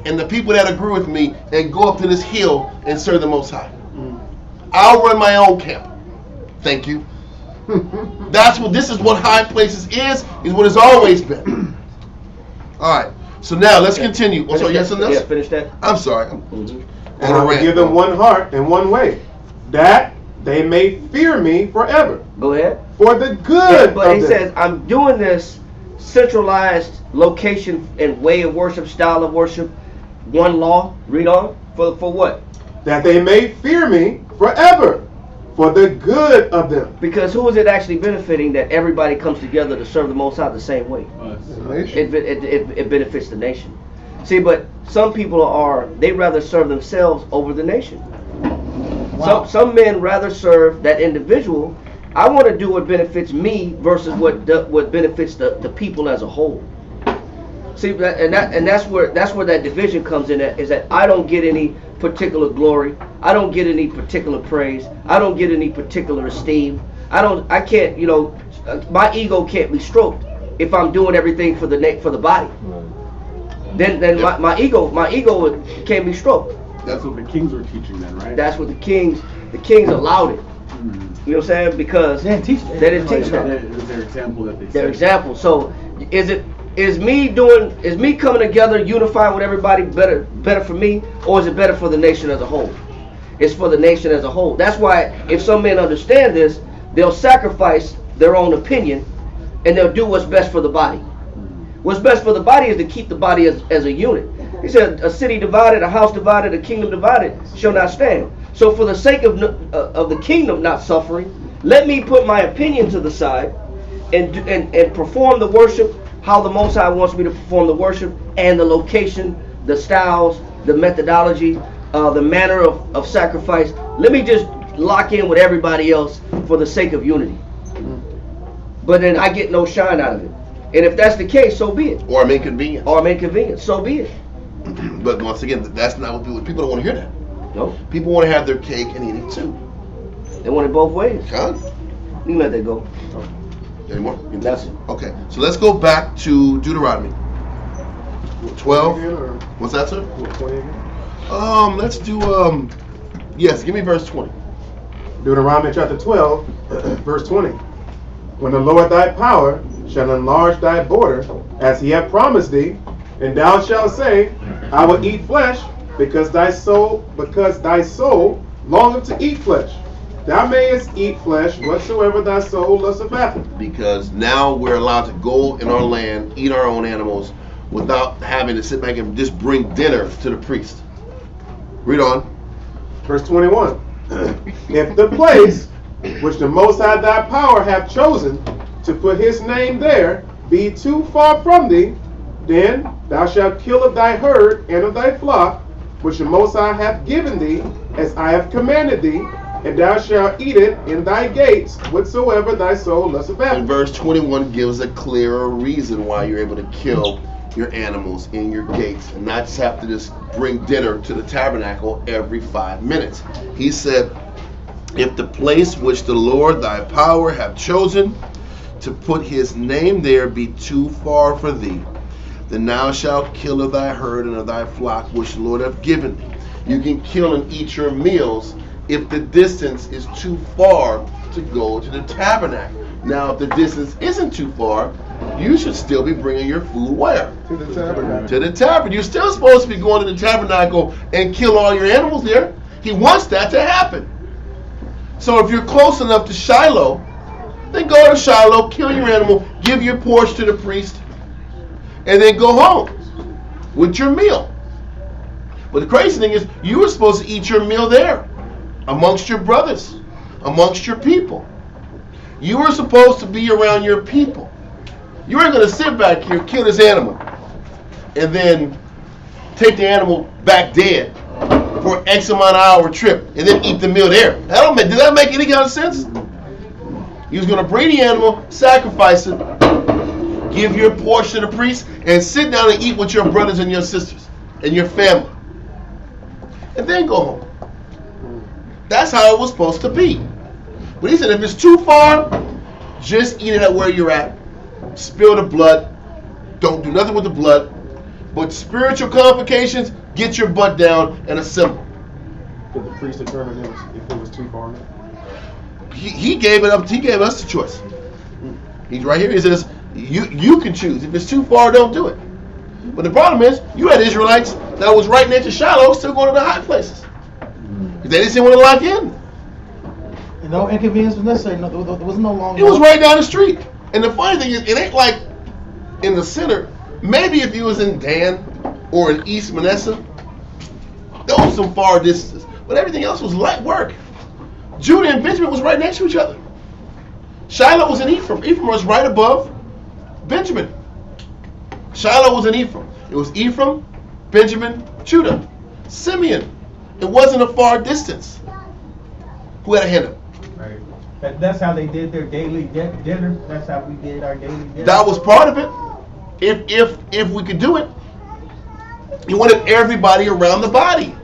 [SPEAKER 1] and the people that agree with me and go up to this hill and serve the Most High. I'll run my own camp. Thank you. This is what high places is what it's always been. All right. So now let's continue. So yes and
[SPEAKER 10] yeah, finish that.
[SPEAKER 1] I'm sorry.
[SPEAKER 8] And I will give them one heart and one way, that they may fear me forever.
[SPEAKER 10] Go ahead.
[SPEAKER 8] For the good
[SPEAKER 10] But
[SPEAKER 8] of
[SPEAKER 10] he
[SPEAKER 8] them.
[SPEAKER 10] says, I'm doing this centralized location and way of worship, style of worship, one law. Read on. For what?
[SPEAKER 8] That they may fear me forever, for the good of them.
[SPEAKER 10] Because who is it actually benefiting that everybody comes together to serve the Most High the same way? It benefits the nation. See, but some people they rather serve themselves over the nation. Wow. Some men rather serve that individual. I want to do what benefits me versus what benefits the people as a whole. See, that's where that division comes in. Is that I don't get any particular glory. I don't get any particular praise. I don't get any particular esteem. I can't. My ego can't be stroked if I'm doing everything for the body. Then my ego can't be stroked.
[SPEAKER 7] That's what the kings were teaching then, right?
[SPEAKER 10] That's what the kings allowed it. You know what I'm saying? Because they didn't teach that.
[SPEAKER 7] It was their example that they
[SPEAKER 10] Their
[SPEAKER 7] set.
[SPEAKER 10] example. So is me coming together, unifying with everybody better for me, or is it better for the nation as a whole? It's for the nation as a whole. That's why if some men understand this, they'll sacrifice their own opinion and they'll do what's best for the body. What's best for the body is to keep the body as a unit. He said, a city divided, a house divided, a kingdom divided shall not stand. So for the sake of the kingdom not suffering, let me put my opinion to the side and perform the worship how the Most High wants me to perform the worship, and the location, the styles, the methodology, the manner of sacrifice. Let me just lock in with everybody else for the sake of unity. But then I get no shine out of it. And if that's the case, so be it.
[SPEAKER 1] Or I'm inconvenienced.
[SPEAKER 10] So be it.
[SPEAKER 1] But once again, that's not what people don't want to hear that.
[SPEAKER 10] Nope.
[SPEAKER 1] People want to have their cake and eat it too.
[SPEAKER 10] They want it both ways.
[SPEAKER 1] Huh?
[SPEAKER 10] You can let that go.
[SPEAKER 1] Any more?
[SPEAKER 10] That's it.
[SPEAKER 1] Okay, so let's go back to Deuteronomy 12. What's that, sir?
[SPEAKER 8] 20 again?
[SPEAKER 1] Let's do yes, give me verse 20.
[SPEAKER 8] Deuteronomy chapter 12, verse 20. When the Lord thy power shall enlarge thy border, as he hath promised thee, and thou shalt say, I will eat flesh, because thy soul longeth to eat flesh. Thou mayest eat flesh whatsoever thy soul lusteth after.
[SPEAKER 1] Because now we're allowed to go in our land, eat our own animals, without having to sit back and just bring dinner to the priest. Read on.
[SPEAKER 8] Verse 21. If the place which the Most High thy power hath chosen to put his name there be too far from thee, then thou shalt kill of thy herd and of thy flock, which the Most High hath given thee, as I have commanded thee, and thou shalt eat it in thy gates, whatsoever thy soul lusteth after.
[SPEAKER 1] And verse 21 gives a clearer reason why you're able to kill your animals in your gates and not just have to just bring dinner to the tabernacle every 5 minutes. He said, if the place which the Lord thy power hath chosen to put his name there be too far for thee, then thou shalt kill of thy herd and of thy flock which the Lord hath given thee. You can kill and eat your meals if the distance is too far to go to the tabernacle. Now, if the distance isn't too far, you should still be bringing your food where?
[SPEAKER 5] To the tabernacle.
[SPEAKER 1] To the tabernacle. You're still supposed to be going to the tabernacle and kill all your animals there. He wants that to happen. So if you're close enough to Shiloh, then go to Shiloh, kill your animal, give your portion to the priest, and then go home with your meal. But the crazy thing is, you were supposed to eat your meal there, amongst your brothers, amongst your people. You were supposed to be around your people. You weren't going to sit back here, kill this animal, and then take the animal back dead for an X amount of hour trip, and then eat the meal there. Did that make any kind of sense? You was going to bring the animal, sacrifice it, give your portion to the priest, and sit down and eat with your brothers and your sisters and your family. And then go home. That's how it was supposed to be. But he said, if it's too far, just eat it at where you're at. Spill the blood. Don't do nothing with the blood. But spiritual complications, get your butt down and assemble.
[SPEAKER 8] Did the priest determine if it was too far?
[SPEAKER 1] He gave it up. He gave us the choice. He's right here. He says, you can choose. If it's too far, don't do it. But the problem is, you had Israelites that was right next to Shiloh still going to the high places. They just didn't want to lock in.
[SPEAKER 4] And no inconvenience was necessary. No, there was no long.
[SPEAKER 1] It was right down the street. And the funny thing is, it ain't like in the center. Maybe if you was in Dan or in East Manasseh, there was some far distances. But everything else was light work. Judah and Benjamin was right next to each other. Shiloh was in Ephraim. Ephraim was right above Benjamin. Shiloh was in Ephraim. It was Ephraim, Benjamin, Judah, Simeon. It wasn't a far distance. Who had a hand up?
[SPEAKER 12] Right. That's how they did their daily dinner. That's how we did our daily dinner.
[SPEAKER 1] That was part of it. If we could do it, he wanted everybody around the body.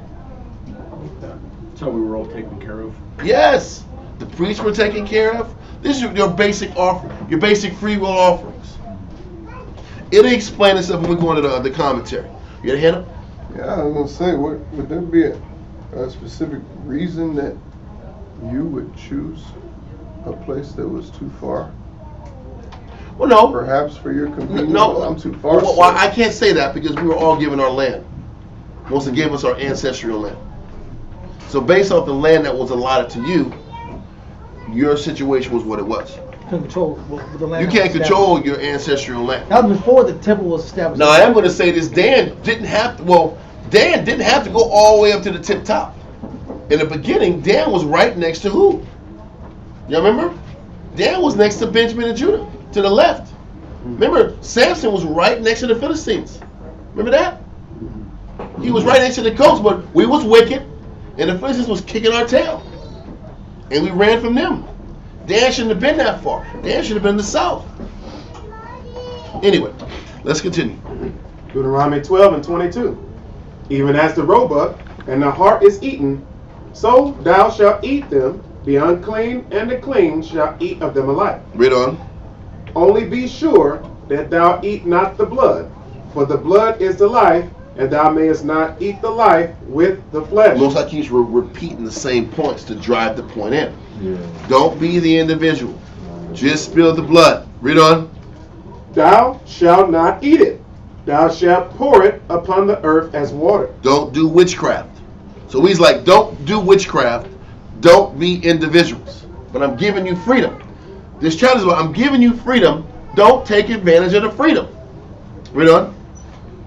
[SPEAKER 7] That's how we were all taken care of.
[SPEAKER 1] Yes, the priests were taken care of. This is your basic offering, your basic free will offerings. It'll explain itself when we go into the commentary. You got a hand up?
[SPEAKER 5] Yeah, I was gonna say, would there be a specific reason that you would choose a place that was too far?
[SPEAKER 1] Well, no.
[SPEAKER 5] Perhaps for your convenience.
[SPEAKER 1] No,
[SPEAKER 5] I'm too far.
[SPEAKER 1] Well, I can't say that because we were all given our land. Moses gave us our ancestral land. So based off the land that was allotted to you, your situation was what it was.
[SPEAKER 4] Control the land.
[SPEAKER 1] You can't control your ancestral land.
[SPEAKER 4] That was before the temple was established.
[SPEAKER 1] Now I am going to say this: Dan didn't have to go all the way up to the tip top. In the beginning, Dan was right next to who? You remember? Dan was next to Benjamin and Judah, to the left. Remember, Samson was right next to the Philistines. Remember that? He was right next to the coast, but we was wicked, and the Philistines was kicking our tail, and we ran from them. Dan shouldn't have been that far. Dan should have been in the south. Anyway, let's continue.
[SPEAKER 8] Deuteronomy 12 and 22. Even as the roebuck and the heart is eaten, so thou shalt eat them. The unclean and the clean shall eat of them alike.
[SPEAKER 1] Read on.
[SPEAKER 8] Only be sure that thou eat not the blood, for the blood is the life, and thou mayest not eat the life with the flesh.
[SPEAKER 1] Most I keep repeating the same points to drive the point in.
[SPEAKER 3] Yeah.
[SPEAKER 1] Don't be the individual. Just spill the blood. Read on.
[SPEAKER 8] Thou shalt not eat it. Thou shalt pour it upon the earth as water.
[SPEAKER 1] Don't do witchcraft. So he's like, don't do witchcraft. Don't be individuals. But I'm giving you freedom. This chapter is about, I'm giving you freedom. Don't take advantage of the freedom. Read on.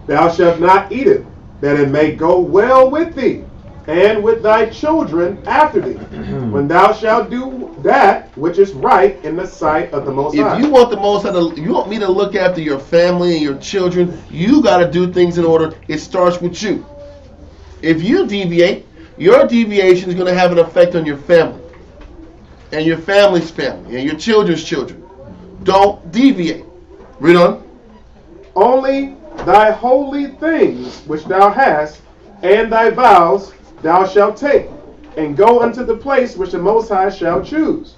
[SPEAKER 8] Thou shalt not eat it, that it may go well with thee, and with thy children after thee, when thou shalt do that which is right in the sight of the Most High.
[SPEAKER 1] If you want the Most High, you want me to look after your family and your children, you got to do things in order. It starts with you. If you deviate, your deviation is going to have an effect on your family, and your family's family, and your children's children. Don't deviate. Read on.
[SPEAKER 8] Only thy holy things which thou hast, and thy vows thou shalt take, and go unto the place which the Most High shall choose.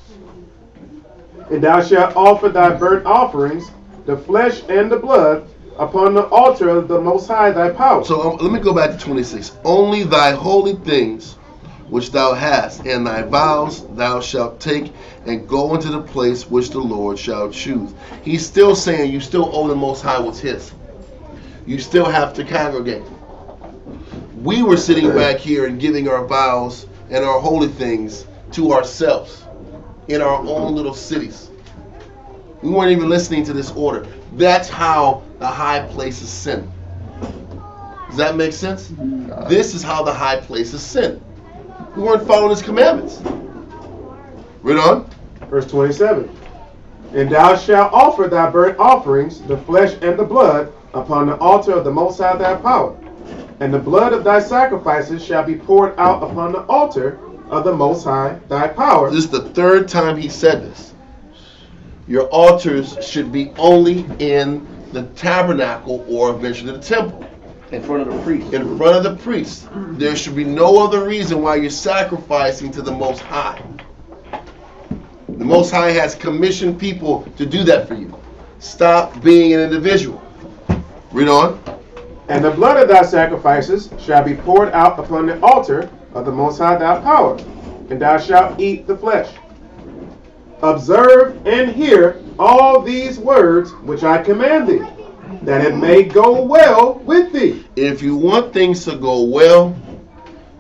[SPEAKER 8] And thou shalt offer thy burnt offerings, the flesh and the blood, upon the altar of the Most High thy power.
[SPEAKER 1] So let me go back to 26. Only thy holy things which thou hast, and thy vows thou shalt take, and go into the place which the Lord shall choose. He's still saying you still owe the Most High what's his. You still have to congregate. We were sitting back here and giving our vows and our holy things to ourselves in our own little cities. We weren't even listening to this order. That's how the high places sin. Does that make sense? This is how the high places sin. We weren't following his commandments. Read on.
[SPEAKER 8] Verse 27. And thou shalt offer thy burnt offerings, the flesh and the blood, upon the altar of the Most High thy power. And the blood of thy sacrifices shall be poured out upon the altar of the Most High thy power.
[SPEAKER 1] This is the third time he said this. Your altars should be only in the tabernacle or eventually the temple.
[SPEAKER 10] In front of the priest.
[SPEAKER 1] In front of the priest. There should be no other reason why you're sacrificing to the Most High. The Most High has commissioned people to do that for you. Stop being an individual. Read on.
[SPEAKER 8] And the blood of thy sacrifices shall be poured out upon the altar of the Most High thy power, and thou shalt eat the flesh. Observe and hear all these words which I command thee, that it may go well with thee.
[SPEAKER 1] If you want things to go well,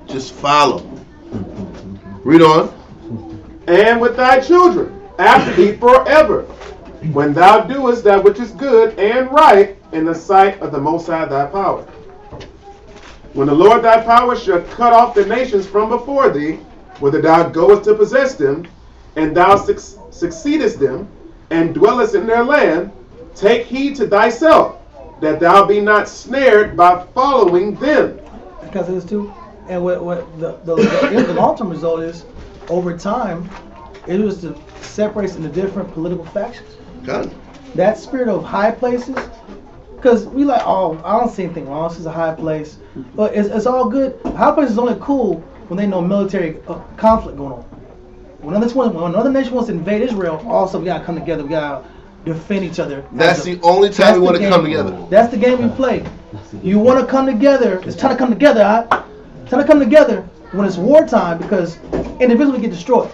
[SPEAKER 1] just follow. Read on.
[SPEAKER 8] And with thy children after thee forever, when thou doest that which is good and right in the sight of the Most High thy power. When the Lord thy power shall cut off the nations from before thee, whither thou goest to possess them, and thou succeedest them, and dwellest in their land, take heed to thyself, that thou be not snared by following them.
[SPEAKER 4] Because of this too, and what the long-term result is, over time, it was to separate into different political factions.
[SPEAKER 1] Got it.
[SPEAKER 4] That spirit of high places, because we like, oh, I don't see anything wrong. This is a high place, but it's all good. High place is only cool when they know military conflict going on. When another nation wants to invade Israel, also we gotta come together. We gotta defend each other.
[SPEAKER 1] That's the only time we want to come together.
[SPEAKER 4] That's the game we play. You want to come together. It's time to come together. It's time to come together when it's wartime, because individuals get destroyed.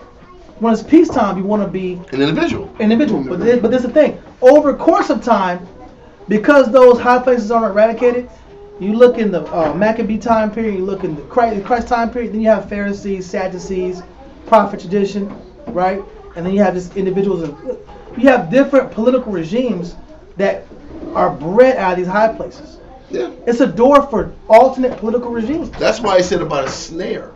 [SPEAKER 4] When it's peacetime, you want to be
[SPEAKER 1] an individual.
[SPEAKER 4] But this is the thing. Over the course of time, because those high places aren't eradicated, you look in the Maccabee time period, you look in the Christ time period, then you have Pharisees, Sadducees, prophet tradition, right? And then you have just individuals. You have different political regimes that are bred out of these high places.
[SPEAKER 1] Yeah.
[SPEAKER 4] It's a door for alternate political regimes.
[SPEAKER 1] That's why he said about a snare.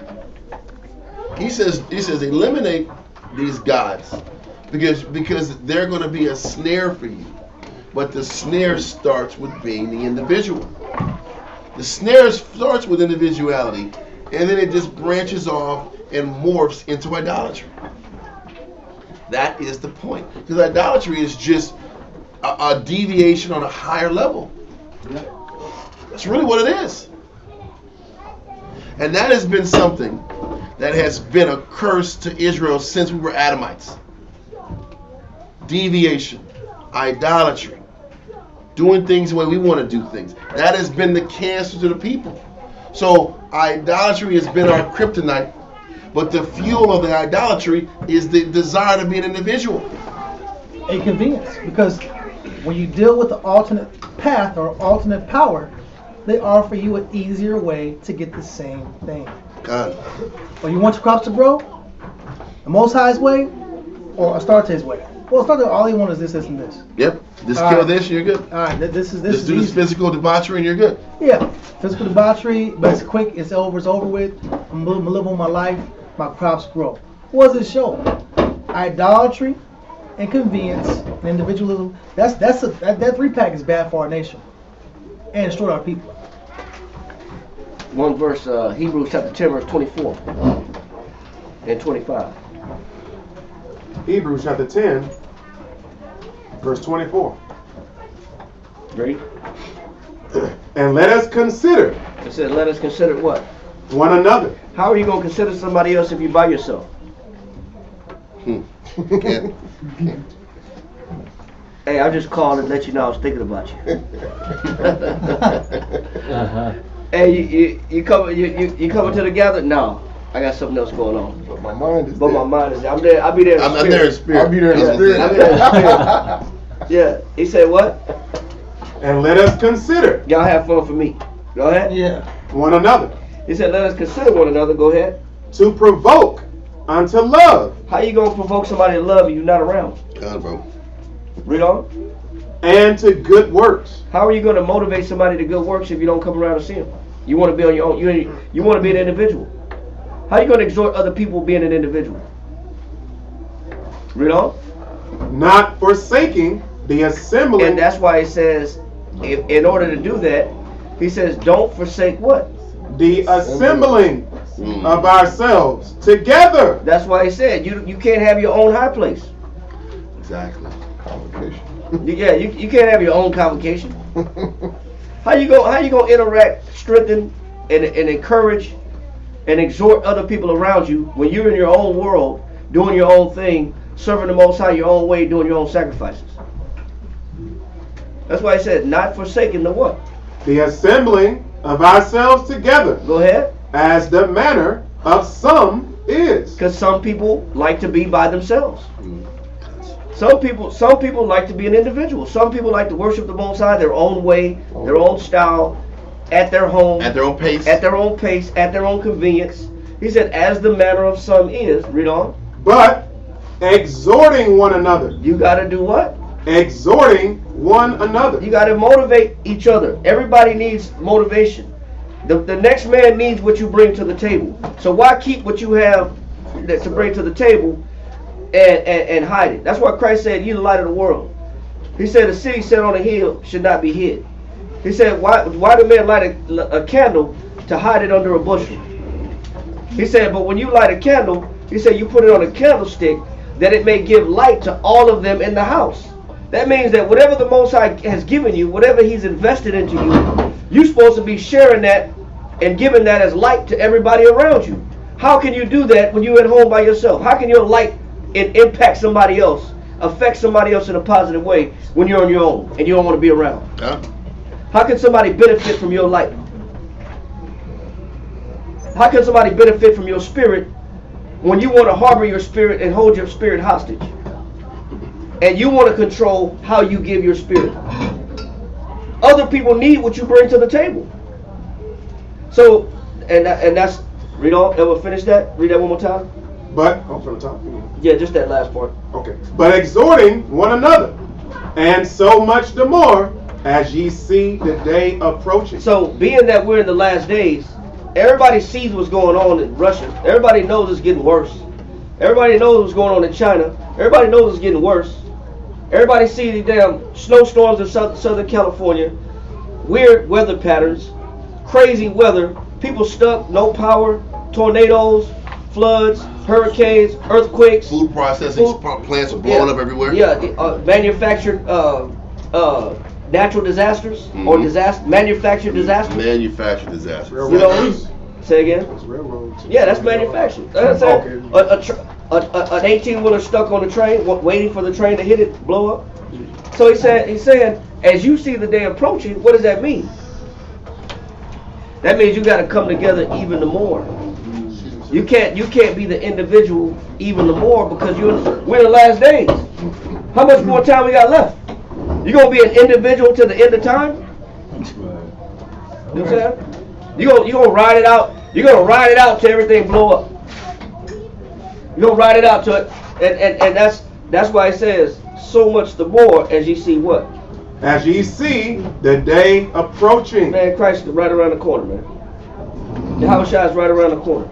[SPEAKER 1] He says eliminate these gods because they're going to be a snare for you. But the snare starts with being the individual. The snare starts with individuality, and then it just branches off and morphs into idolatry. That is the point. Because idolatry is just a deviation on a higher level. That's really what it is. And that has been something that has been a curse to Israel since we were Adamites. Deviation, idolatry, doing things the way we want to do things. That has been the cancer to the people. So idolatry has been our kryptonite, but the fuel of the idolatry is the desire to be an individual.
[SPEAKER 4] A convenience, because when you deal with the alternate path or alternate power, they offer you an easier way to get the same thing.
[SPEAKER 1] God.
[SPEAKER 4] Or you want your crops to grow, the Most High's way, or Astarte's way. Well, Astarte, all you want is this, and this.
[SPEAKER 1] Yep. Just kill this, you're good.
[SPEAKER 4] All right, this is
[SPEAKER 1] Just do this physical debauchery and you're good.
[SPEAKER 4] Yeah, physical debauchery, but it's quick, it's over with. I'm living my life, my crops grow. What does it show? Idolatry and convenience and individualism. That 3-pack is bad for our nation and destroy our people.
[SPEAKER 10] One verse, Hebrews chapter 10, verse 24 and 25.
[SPEAKER 8] Hebrews chapter 10, verse 24.
[SPEAKER 10] Ready?
[SPEAKER 8] And let us consider.
[SPEAKER 10] It said, let us consider what?
[SPEAKER 8] One another.
[SPEAKER 10] How are you going to consider somebody else if you're by yourself? Hey, I just called and let you know I was thinking about you. Hey, you coming to the gathering? No, I got something else going on.
[SPEAKER 5] But my mind is
[SPEAKER 10] But
[SPEAKER 5] there.
[SPEAKER 10] my mind is there. I'm there. I'll be there in spirit.
[SPEAKER 1] I'm there in spirit.
[SPEAKER 5] I'll be there in spirit.
[SPEAKER 10] I'll be there in spirit. Yeah. He said what?
[SPEAKER 8] And let us consider.
[SPEAKER 10] Y'all have fun for me. Go ahead.
[SPEAKER 4] Yeah.
[SPEAKER 8] One another.
[SPEAKER 10] He said, let us consider one another. Go ahead.
[SPEAKER 8] To provoke unto love.
[SPEAKER 10] How you gonna provoke somebody to love if you're not around?
[SPEAKER 1] God, bro.
[SPEAKER 10] Read on.
[SPEAKER 8] And to good works.
[SPEAKER 10] How are you gonna motivate somebody to good works if you don't come around and see them? You want to be on your own. You want to be an individual. How are you gonna exhort other people being an individual? Read on.
[SPEAKER 8] Not forsaking the assembling.
[SPEAKER 10] And that's why it says, in order to do that, he says, don't forsake what?
[SPEAKER 8] The assembling of ourselves together.
[SPEAKER 10] That's why he said you can't have your own high place.
[SPEAKER 1] Exactly.
[SPEAKER 5] Convocation.
[SPEAKER 10] Yeah, you can't have your own convocation. How you gonna interact, strengthen, and encourage, and exhort other people around you when you're in your own world, doing your own thing, serving the Most High your own way, doing your own sacrifices? That's why he said, not forsaking the what?
[SPEAKER 8] The assembling of ourselves together.
[SPEAKER 10] Go ahead.
[SPEAKER 8] As the manner of some is.
[SPEAKER 10] Because some people like to be by themselves. Some people like to be an individual. Some people like to worship the Most High their own way, their own style, at their home,
[SPEAKER 1] at their own pace,
[SPEAKER 10] at their own pace, at their own convenience. He said, as the manner of some is. Read on.
[SPEAKER 8] But exhorting one another.
[SPEAKER 10] You got to do what?
[SPEAKER 8] Exhorting one another.
[SPEAKER 10] You got to motivate each other. Everybody needs motivation. The next man needs what you bring to the table. So why keep what you have to bring to the table and hide it? That's why Christ said, "You're the light of the world." He said, "A city set on a hill should not be hid." He said, "Why do men light a candle to hide it under a bushel?" He said, "But when you light a candle," he said, "you put it on a candlestick that it may give light to all of them in the house." That means that whatever the Most High has given you, whatever He's invested into you, you're supposed to be sharing that and giving that as light to everybody around you. How can you do that when you're at home by yourself? How can your light impact somebody else, affect somebody else in a positive way when you're on your own and you don't want to be around?
[SPEAKER 1] Huh?
[SPEAKER 10] How can somebody benefit from your light? How can somebody benefit from your spirit when you want to harbor your spirit and hold your spirit hostage? And you want to control how you give your spirit. Other people need what you bring to the table. So, and that's, read on, ever finish that? Read that one more time.
[SPEAKER 8] But, from the top.
[SPEAKER 10] Yeah, just that last part.
[SPEAKER 8] Okay. But exhorting one another, and so much the more as ye see the day approaching.
[SPEAKER 10] So, being that we're in the last days, everybody sees what's going on in Russia. Everybody knows it's getting worse. Everybody knows what's going on in China. Everybody knows it's getting worse. Everybody sees the damn snowstorms in Southern California, weird weather patterns, crazy weather, people stuck, no power, tornadoes, floods, hurricanes, earthquakes.
[SPEAKER 1] Food processing plants are blowing up everywhere.
[SPEAKER 10] Yeah, manufactured natural disasters or manufactured disasters.
[SPEAKER 1] Manufactured disasters.
[SPEAKER 10] You know, Say again?
[SPEAKER 7] It's railroads.
[SPEAKER 10] Yeah, that's manufactured. That's an 18-wheeler stuck on the train, waiting for the train to hit it, blow up. So he's saying, as you see the day approaching, what does that mean? That means you got to come together even the more. You can't be the individual even the more because we're in the last days. How much more time we got left? You gonna be an individual to the end of time? You know what I'm saying? You gonna ride it out. You're gonna ride it out till everything blow up. You're gonna ride it out to it, and that's why it says so much the more as you see what?
[SPEAKER 5] As ye see the day approaching.
[SPEAKER 10] Man, Christ is right around the corner, man. The house is right around the corner.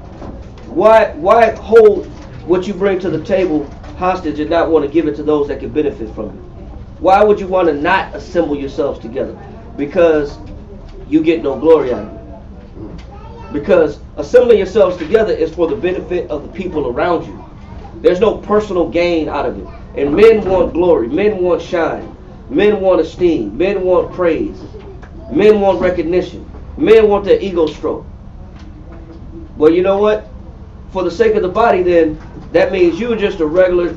[SPEAKER 10] Why hold what you bring to the table hostage and not want to give it to those that can benefit from it? Why would you want to not assemble yourselves together? Because you get no glory out of it. Because assembling yourselves together is for the benefit of the people around you. There's no personal gain out of it. And men want glory. Men want shine. Men want esteem. Men want praise. Men want recognition. Men want their ego stroke. Well, you know what? For the sake of the body, then, that means you're just a regular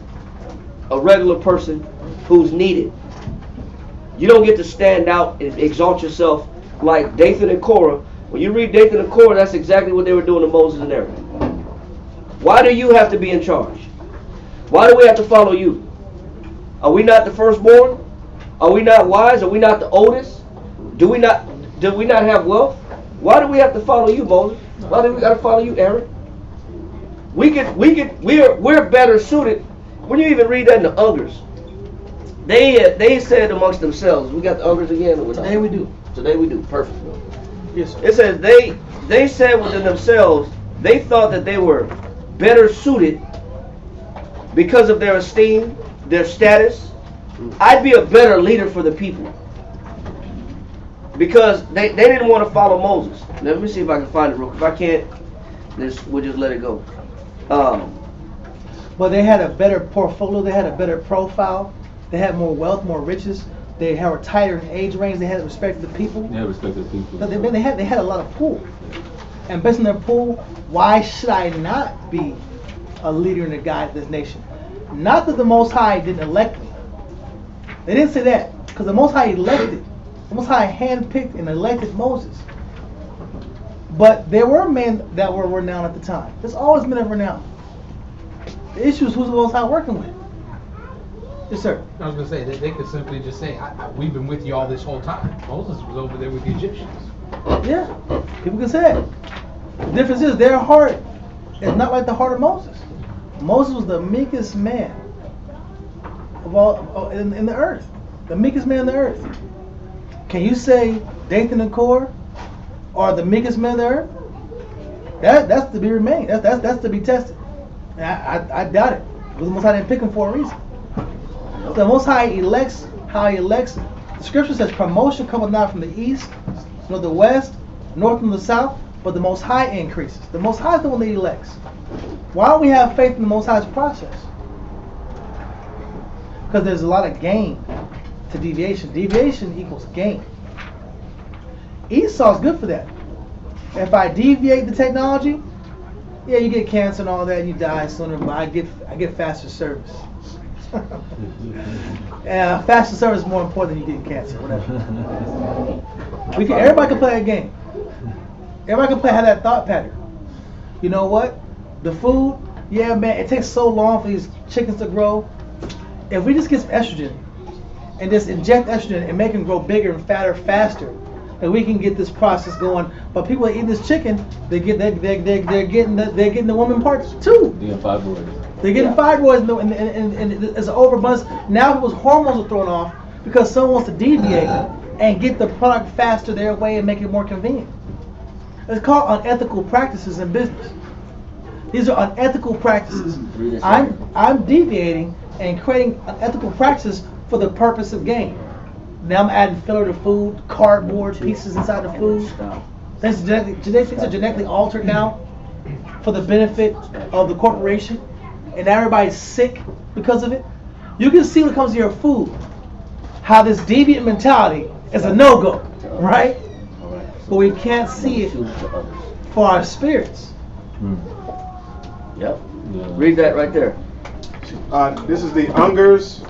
[SPEAKER 10] person who's needed. You don't get to stand out and exalt yourself like Dathan and Korah. When you read Dathan and Korah, that's exactly what they were doing to Moses and Aaron. Why do you have to be in charge? Why do we have to follow you? Are we not the firstborn? Are we not wise? Are we not the oldest? Do we not have wealth? Why do we have to follow you, Moses? Why do we got to follow you, Aaron? We're better suited. When you even read that in the Ungers, they said amongst themselves, we got the Ungers again.
[SPEAKER 4] Today we do.
[SPEAKER 10] Today we do. Perfect.
[SPEAKER 4] Yes, sir.
[SPEAKER 10] It says they said within themselves, they thought that they were better suited because of their esteem, their status. I'd be a better leader for the people. Because they didn't want to follow Moses. Let me see if I can find it real quick. If I can't, we'll just let it go.
[SPEAKER 4] But they had a better portfolio. They had a better profile. They had more wealth, more riches. They were tighter in age range. They had respect for the people.
[SPEAKER 3] Yeah, respect the people.
[SPEAKER 4] They had a lot of pull. And based on their pull, why should I not be a leader and a guide to this nation? Not that the Most High didn't elect me. They didn't say that. Because the Most High elected. The Most High handpicked and elected Moses. But there were men that were renowned at the time. There's always been a renown. The issue is who's the Most High working with. Yes, sir.
[SPEAKER 13] I was going to say, they could simply just say, we've been with you all this whole time. Moses was over there with the Egyptians.
[SPEAKER 4] Yeah, people can say that. The difference is their heart is not like the heart of Moses. Moses was the meekest man of all in the earth. The meekest man on the earth. Can you say Dathan and Korah are the meekest men on the earth? That's to be remained. That's to be tested. And I doubt it. Because the Most High didn't pick them for a reason. The Most High elects how He elects. The Scripture says promotion cometh not from the east, nor the west, north and the south, but the Most High increases. The Most High is the one that elects. Why don't we have faith in the Most High's process? Because there's a lot of gain to deviation. Deviation equals gain. Esau's good for that. If I deviate the technology, yeah, you get cancer and all that, and you die sooner, but I get faster service. Faster service is more important than you getting cancer, whatever. Everybody can play a game. Everybody can have that thought pattern. You know what? The food, yeah, man, it takes so long for these chickens to grow. If we just get some estrogen and just inject estrogen and make them grow bigger and fatter faster, and we can get this process going. But people that eat this chicken, they're getting the woman parts too.
[SPEAKER 3] Yeah, fibroids.
[SPEAKER 4] They're getting fibroids and it's an overabundance. Now people's hormones are thrown off because someone wants to deviate and get the product faster their way and make it more convenient. It's called unethical practices in business. These are unethical practices. I'm deviating and creating unethical practices for the purpose of gain. Now I'm adding filler to food, cardboard pieces inside the food. Things are genetically altered now for the benefit of the corporation, and everybody's sick because of it. You can see when it comes to your food how this deviant mentality is a no-go, right? But we can't see it for our spirits.
[SPEAKER 10] Yep. Read that right there.
[SPEAKER 8] This is the Unger's.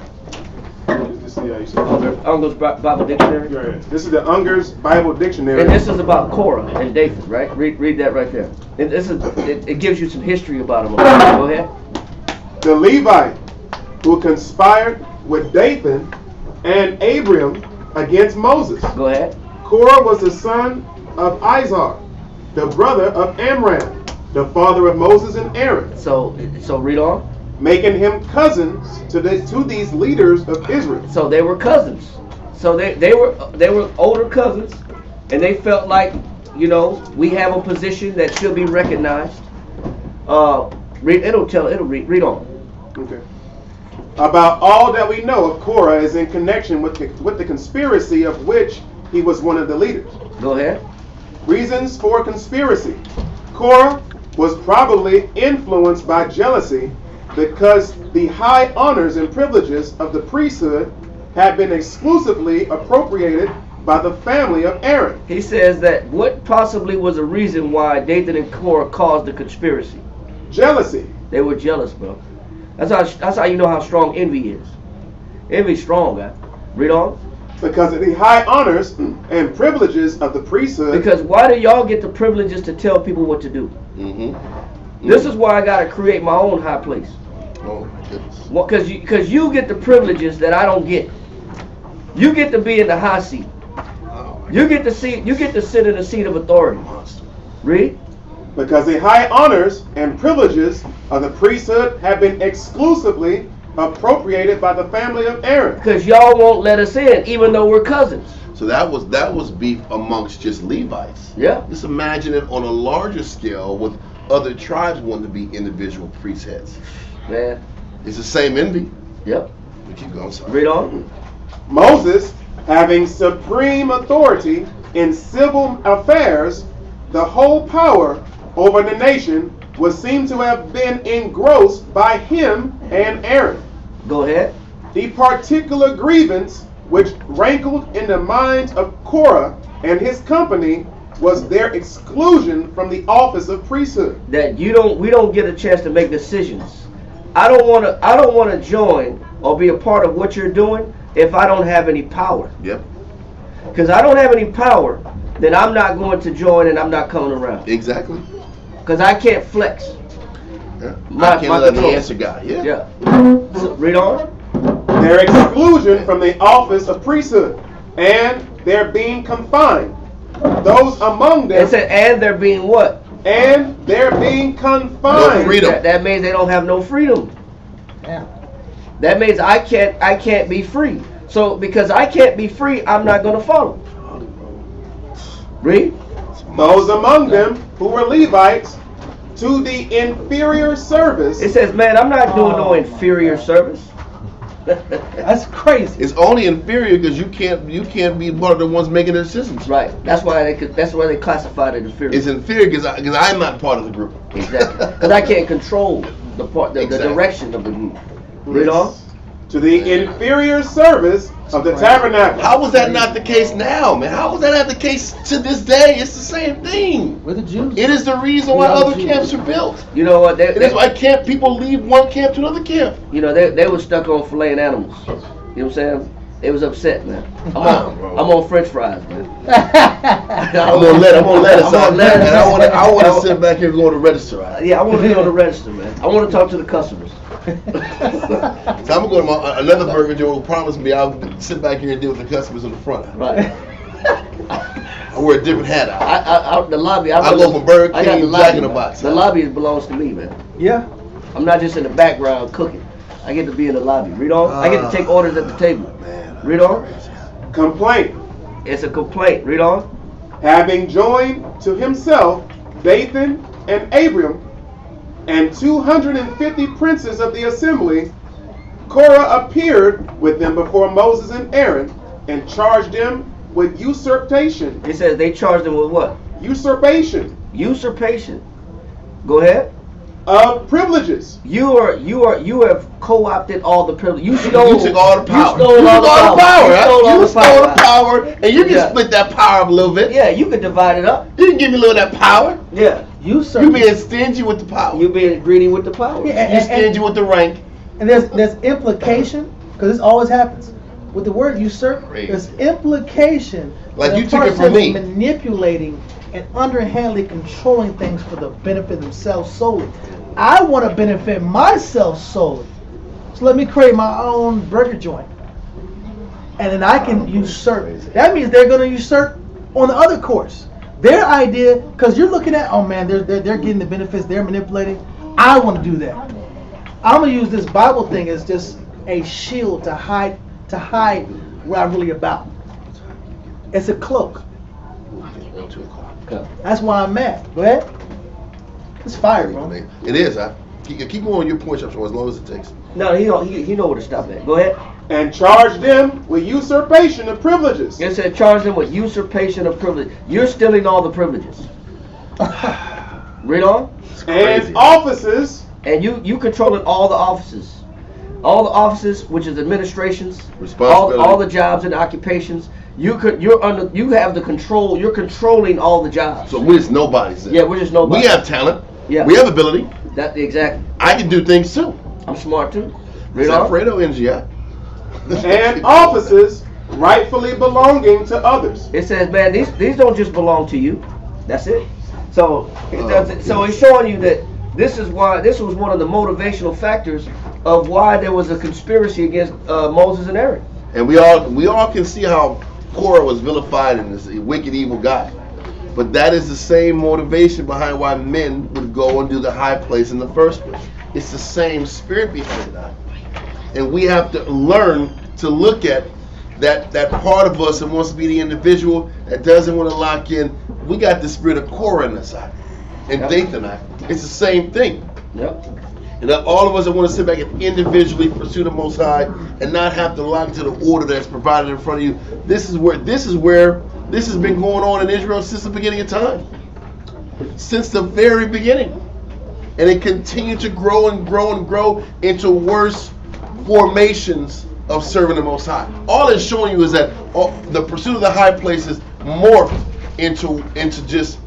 [SPEAKER 10] Unger's Bible Dictionary.
[SPEAKER 8] This is the Unger's Bible Dictionary.
[SPEAKER 10] And this is about Korah and Dathan, right? Read that right there. It gives you some history about them. Go ahead.
[SPEAKER 8] The Levite who conspired with Dathan and Abiram against Moses.
[SPEAKER 10] Go ahead.
[SPEAKER 8] Korah was the son of Izhar, the brother of Amram, the father of Moses and Aaron.
[SPEAKER 10] So read on.
[SPEAKER 8] Making him cousins to these leaders of Israel.
[SPEAKER 10] So they were cousins. So they were older cousins, and they felt like, we have a position that should be recognized. Read on.
[SPEAKER 8] Okay. About all that we know of Korah is in connection with the conspiracy of which he was one of the leaders.
[SPEAKER 10] Go ahead.
[SPEAKER 8] Reasons for conspiracy. Korah was probably influenced by jealousy because the high honors and privileges of the priesthood had been exclusively appropriated by the family of Aaron.
[SPEAKER 10] He says that what possibly was a reason why Dathan and Korah caused the conspiracy?
[SPEAKER 8] Jealousy.
[SPEAKER 10] They were jealous, bro. That's how you know how strong envy is. Envy's strong, guy. Read on.
[SPEAKER 8] Because of the high honors and privileges of the priesthood.
[SPEAKER 10] Because why do y'all get the privileges to tell people what to do? This is why I gotta create my own high place.
[SPEAKER 1] Oh my goodness.
[SPEAKER 10] Well, because you get the privileges that I don't get. You get to be in the high seat. You get to sit in the seat of authority. Read.
[SPEAKER 8] Because the high honors and privileges of the priesthood have been exclusively appropriated by the family of Aaron.
[SPEAKER 10] Because y'all won't let us in, even though we're cousins.
[SPEAKER 1] So that was beef amongst just Levites.
[SPEAKER 10] Yeah.
[SPEAKER 1] Just imagine it on a larger scale with other tribes wanting to be individual priest heads.
[SPEAKER 10] Man.
[SPEAKER 1] It's the same envy.
[SPEAKER 10] Yep.
[SPEAKER 1] We keep going. Sorry.
[SPEAKER 10] Read on.
[SPEAKER 8] Moses, having supreme authority in civil affairs, the whole power over the nation would seem to have been engrossed by him and Aaron.
[SPEAKER 10] Go ahead.
[SPEAKER 8] The particular grievance which rankled in the minds of Korah and his company was their exclusion from the office of priesthood.
[SPEAKER 10] That we don't get a chance to make decisions. I don't want to join or be a part of what you're doing if I don't have any power.
[SPEAKER 1] Yep.
[SPEAKER 10] Because I don't have any power, then I'm not going to join and I'm not coming around.
[SPEAKER 1] Exactly.
[SPEAKER 10] Because I can't flex.
[SPEAKER 1] Yeah. I can't let the answer guy. Yeah.
[SPEAKER 10] So, read on.
[SPEAKER 8] Their exclusion from the office of priesthood and their being confined. Those among them.
[SPEAKER 10] It said, and they're being what?
[SPEAKER 8] And they're being confined.
[SPEAKER 1] No freedom.
[SPEAKER 10] That means they don't have no freedom.
[SPEAKER 4] Yeah.
[SPEAKER 10] That means I can't be free. So because I can't be free, I'm not going to follow. Read.
[SPEAKER 8] Those among them who were Levites to the inferior service.
[SPEAKER 10] It says, man, I'm not doing no inferior service.
[SPEAKER 4] That's crazy.
[SPEAKER 1] It's only inferior because you can't be one of the ones making the decisions.
[SPEAKER 10] Right. That's why they classified it inferior.
[SPEAKER 1] It's inferior because I'm not part of the group.
[SPEAKER 10] Exactly. Because I can't control the direction of the group. Read on.
[SPEAKER 8] To the inferior service of the tabernacle.
[SPEAKER 1] How was that not the case now, man? How was that not the case to this day? It's the same thing.
[SPEAKER 4] We're the Jews.
[SPEAKER 1] It is the reason why other camps are built.
[SPEAKER 10] You know what?
[SPEAKER 1] It is why people leave one camp to another camp.
[SPEAKER 10] You know, they were stuck on filleting animals. You know what I'm saying? They was upset, man. I'm on French fries, man.
[SPEAKER 1] I'm on lettuce. I want to sit back here and go to the register.
[SPEAKER 10] Yeah, I want to be on the register, man. I want to talk to the customers.
[SPEAKER 1] So I'm gonna go to another burger joint who promised me I'll sit back here and deal with the customers in the front.
[SPEAKER 10] Right.
[SPEAKER 1] I wear a different hat out.
[SPEAKER 10] The lobby.
[SPEAKER 1] I go from Burger King, Jack in the Box.
[SPEAKER 10] The lobby belongs to me, man.
[SPEAKER 4] Yeah.
[SPEAKER 10] I'm not just in the background cooking. I get to be in the lobby. Read on. I get to take orders at the table.
[SPEAKER 1] Man,
[SPEAKER 10] read on.
[SPEAKER 8] Complaint.
[SPEAKER 10] It's a complaint. Read on.
[SPEAKER 8] Having joined to himself Dathan and Abiram and 250 princes of the assembly, Korah appeared with them before Moses and Aaron and charged them with usurpation.
[SPEAKER 10] It says they charged them with what?
[SPEAKER 8] Usurpation.
[SPEAKER 10] Usurpation. Go ahead.
[SPEAKER 3] privileges.
[SPEAKER 10] You have co-opted all the privileges. You stole.
[SPEAKER 1] You took all the power.
[SPEAKER 10] You stole all the power.
[SPEAKER 1] You stole the power, and you can split that power up a little bit.
[SPEAKER 10] Yeah, you can divide it up.
[SPEAKER 1] You can give me a little of that power.
[SPEAKER 10] Yeah.
[SPEAKER 1] You being stingy with the power.
[SPEAKER 10] You being greedy with the power.
[SPEAKER 4] Yeah,
[SPEAKER 1] You stingy with the rank.
[SPEAKER 4] And there's implication, because this always happens. With the word usurp, there's implication.
[SPEAKER 1] Like
[SPEAKER 4] that
[SPEAKER 1] you
[SPEAKER 4] a
[SPEAKER 1] took it
[SPEAKER 4] person
[SPEAKER 1] from me.
[SPEAKER 4] is manipulating and underhandedly controlling things for the benefit of themselves solely. I want to benefit myself solely. So let me create my own burger joint. And then I can usurp. That means they're going to usurp on the other course. Their idea, because you're looking at, oh man, they're getting the benefits, they're manipulating. I want to do that. I'm going to use this Bible thing as just a shield to hide what I'm really about. It's a cloak. That's why I'm mad. Go ahead. It's fire, bro.
[SPEAKER 1] It is. Keep going on your point, as long as it takes.
[SPEAKER 10] No, he know where to stop at. Go ahead.
[SPEAKER 3] And charge them with usurpation of privileges.
[SPEAKER 10] It said charge them with usurpation of privilege. You're stealing all the privileges. Read on.
[SPEAKER 3] And offices.
[SPEAKER 10] And you controlling all the offices. All the offices, which is administrations,
[SPEAKER 1] responsibility,
[SPEAKER 10] all the jobs and occupations. You have the control. You're controlling all the jobs.
[SPEAKER 1] So we're just nobodies.
[SPEAKER 10] Yeah, we're just nobody.
[SPEAKER 1] We have talent.
[SPEAKER 10] Yeah.
[SPEAKER 1] We have ability.
[SPEAKER 10] That exactly.
[SPEAKER 1] I can do things too.
[SPEAKER 10] I'm smart too.
[SPEAKER 1] Is that Fredo NGI?
[SPEAKER 3] And offices rightfully belonging to others.
[SPEAKER 10] It says, man, these don't just belong to you. That's it. So so he's showing you that this was one of the motivational factors of why there was a conspiracy against Moses and Aaron.
[SPEAKER 1] And we all can see how Korah was vilified and this wicked, evil guy. But that is the same motivation behind why men would go and do the high place in the first place. It's the same spirit behind that. And we have to learn to look at that part of us that wants to be the individual that doesn't want to lock in. We got the spirit of Korah in the side. And Dathan, it's the same thing.
[SPEAKER 10] Yep.
[SPEAKER 1] And that all of us that want to sit back and individually pursue the Most High and not have to lock into the order that's provided in front of you. This is where this has been going on in Israel since the beginning of time. Since the very beginning. And it continued to grow and grow and grow into worse formations of serving the Most High. All it's showing you is that the pursuit of the high places morphed into just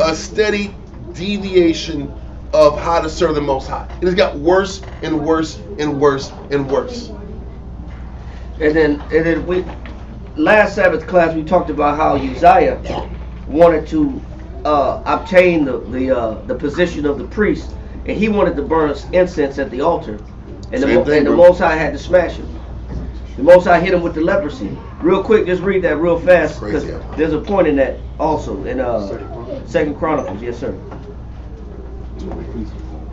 [SPEAKER 1] a steady deviation of how to serve the Most High. It has got worse and worse and worse and worse.
[SPEAKER 10] And then we last Sabbath class we talked about how Uzziah wanted to obtain the position of the priest, and he wanted to burn incense at the altar, and the Most High had to smash him. The Most High hit him with the leprosy. Real quick, just read that real fast because there's a point in that also in 2 Chronicles. Yes, sir.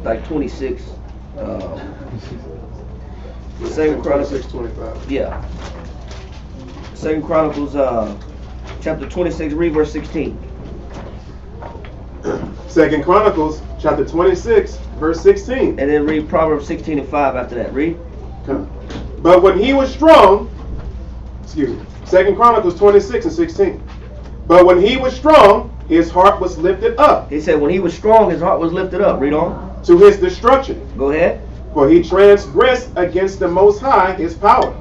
[SPEAKER 10] Like 26. 2 Chronicles
[SPEAKER 5] 6:25.
[SPEAKER 10] Yeah. 2 Chronicles chapter 26, read verse 16.
[SPEAKER 3] 2 Chronicles chapter 26, verse 16.
[SPEAKER 10] And then read Proverbs 16 and 5 after that. Read.
[SPEAKER 3] But when he was strong, 2 Chronicles 26 and 16. But when he was strong, his heart was lifted up.
[SPEAKER 10] He said when he was strong, his heart was lifted up. Read on.
[SPEAKER 3] To his destruction.
[SPEAKER 10] Go ahead.
[SPEAKER 3] For he transgressed against the Most High, his power,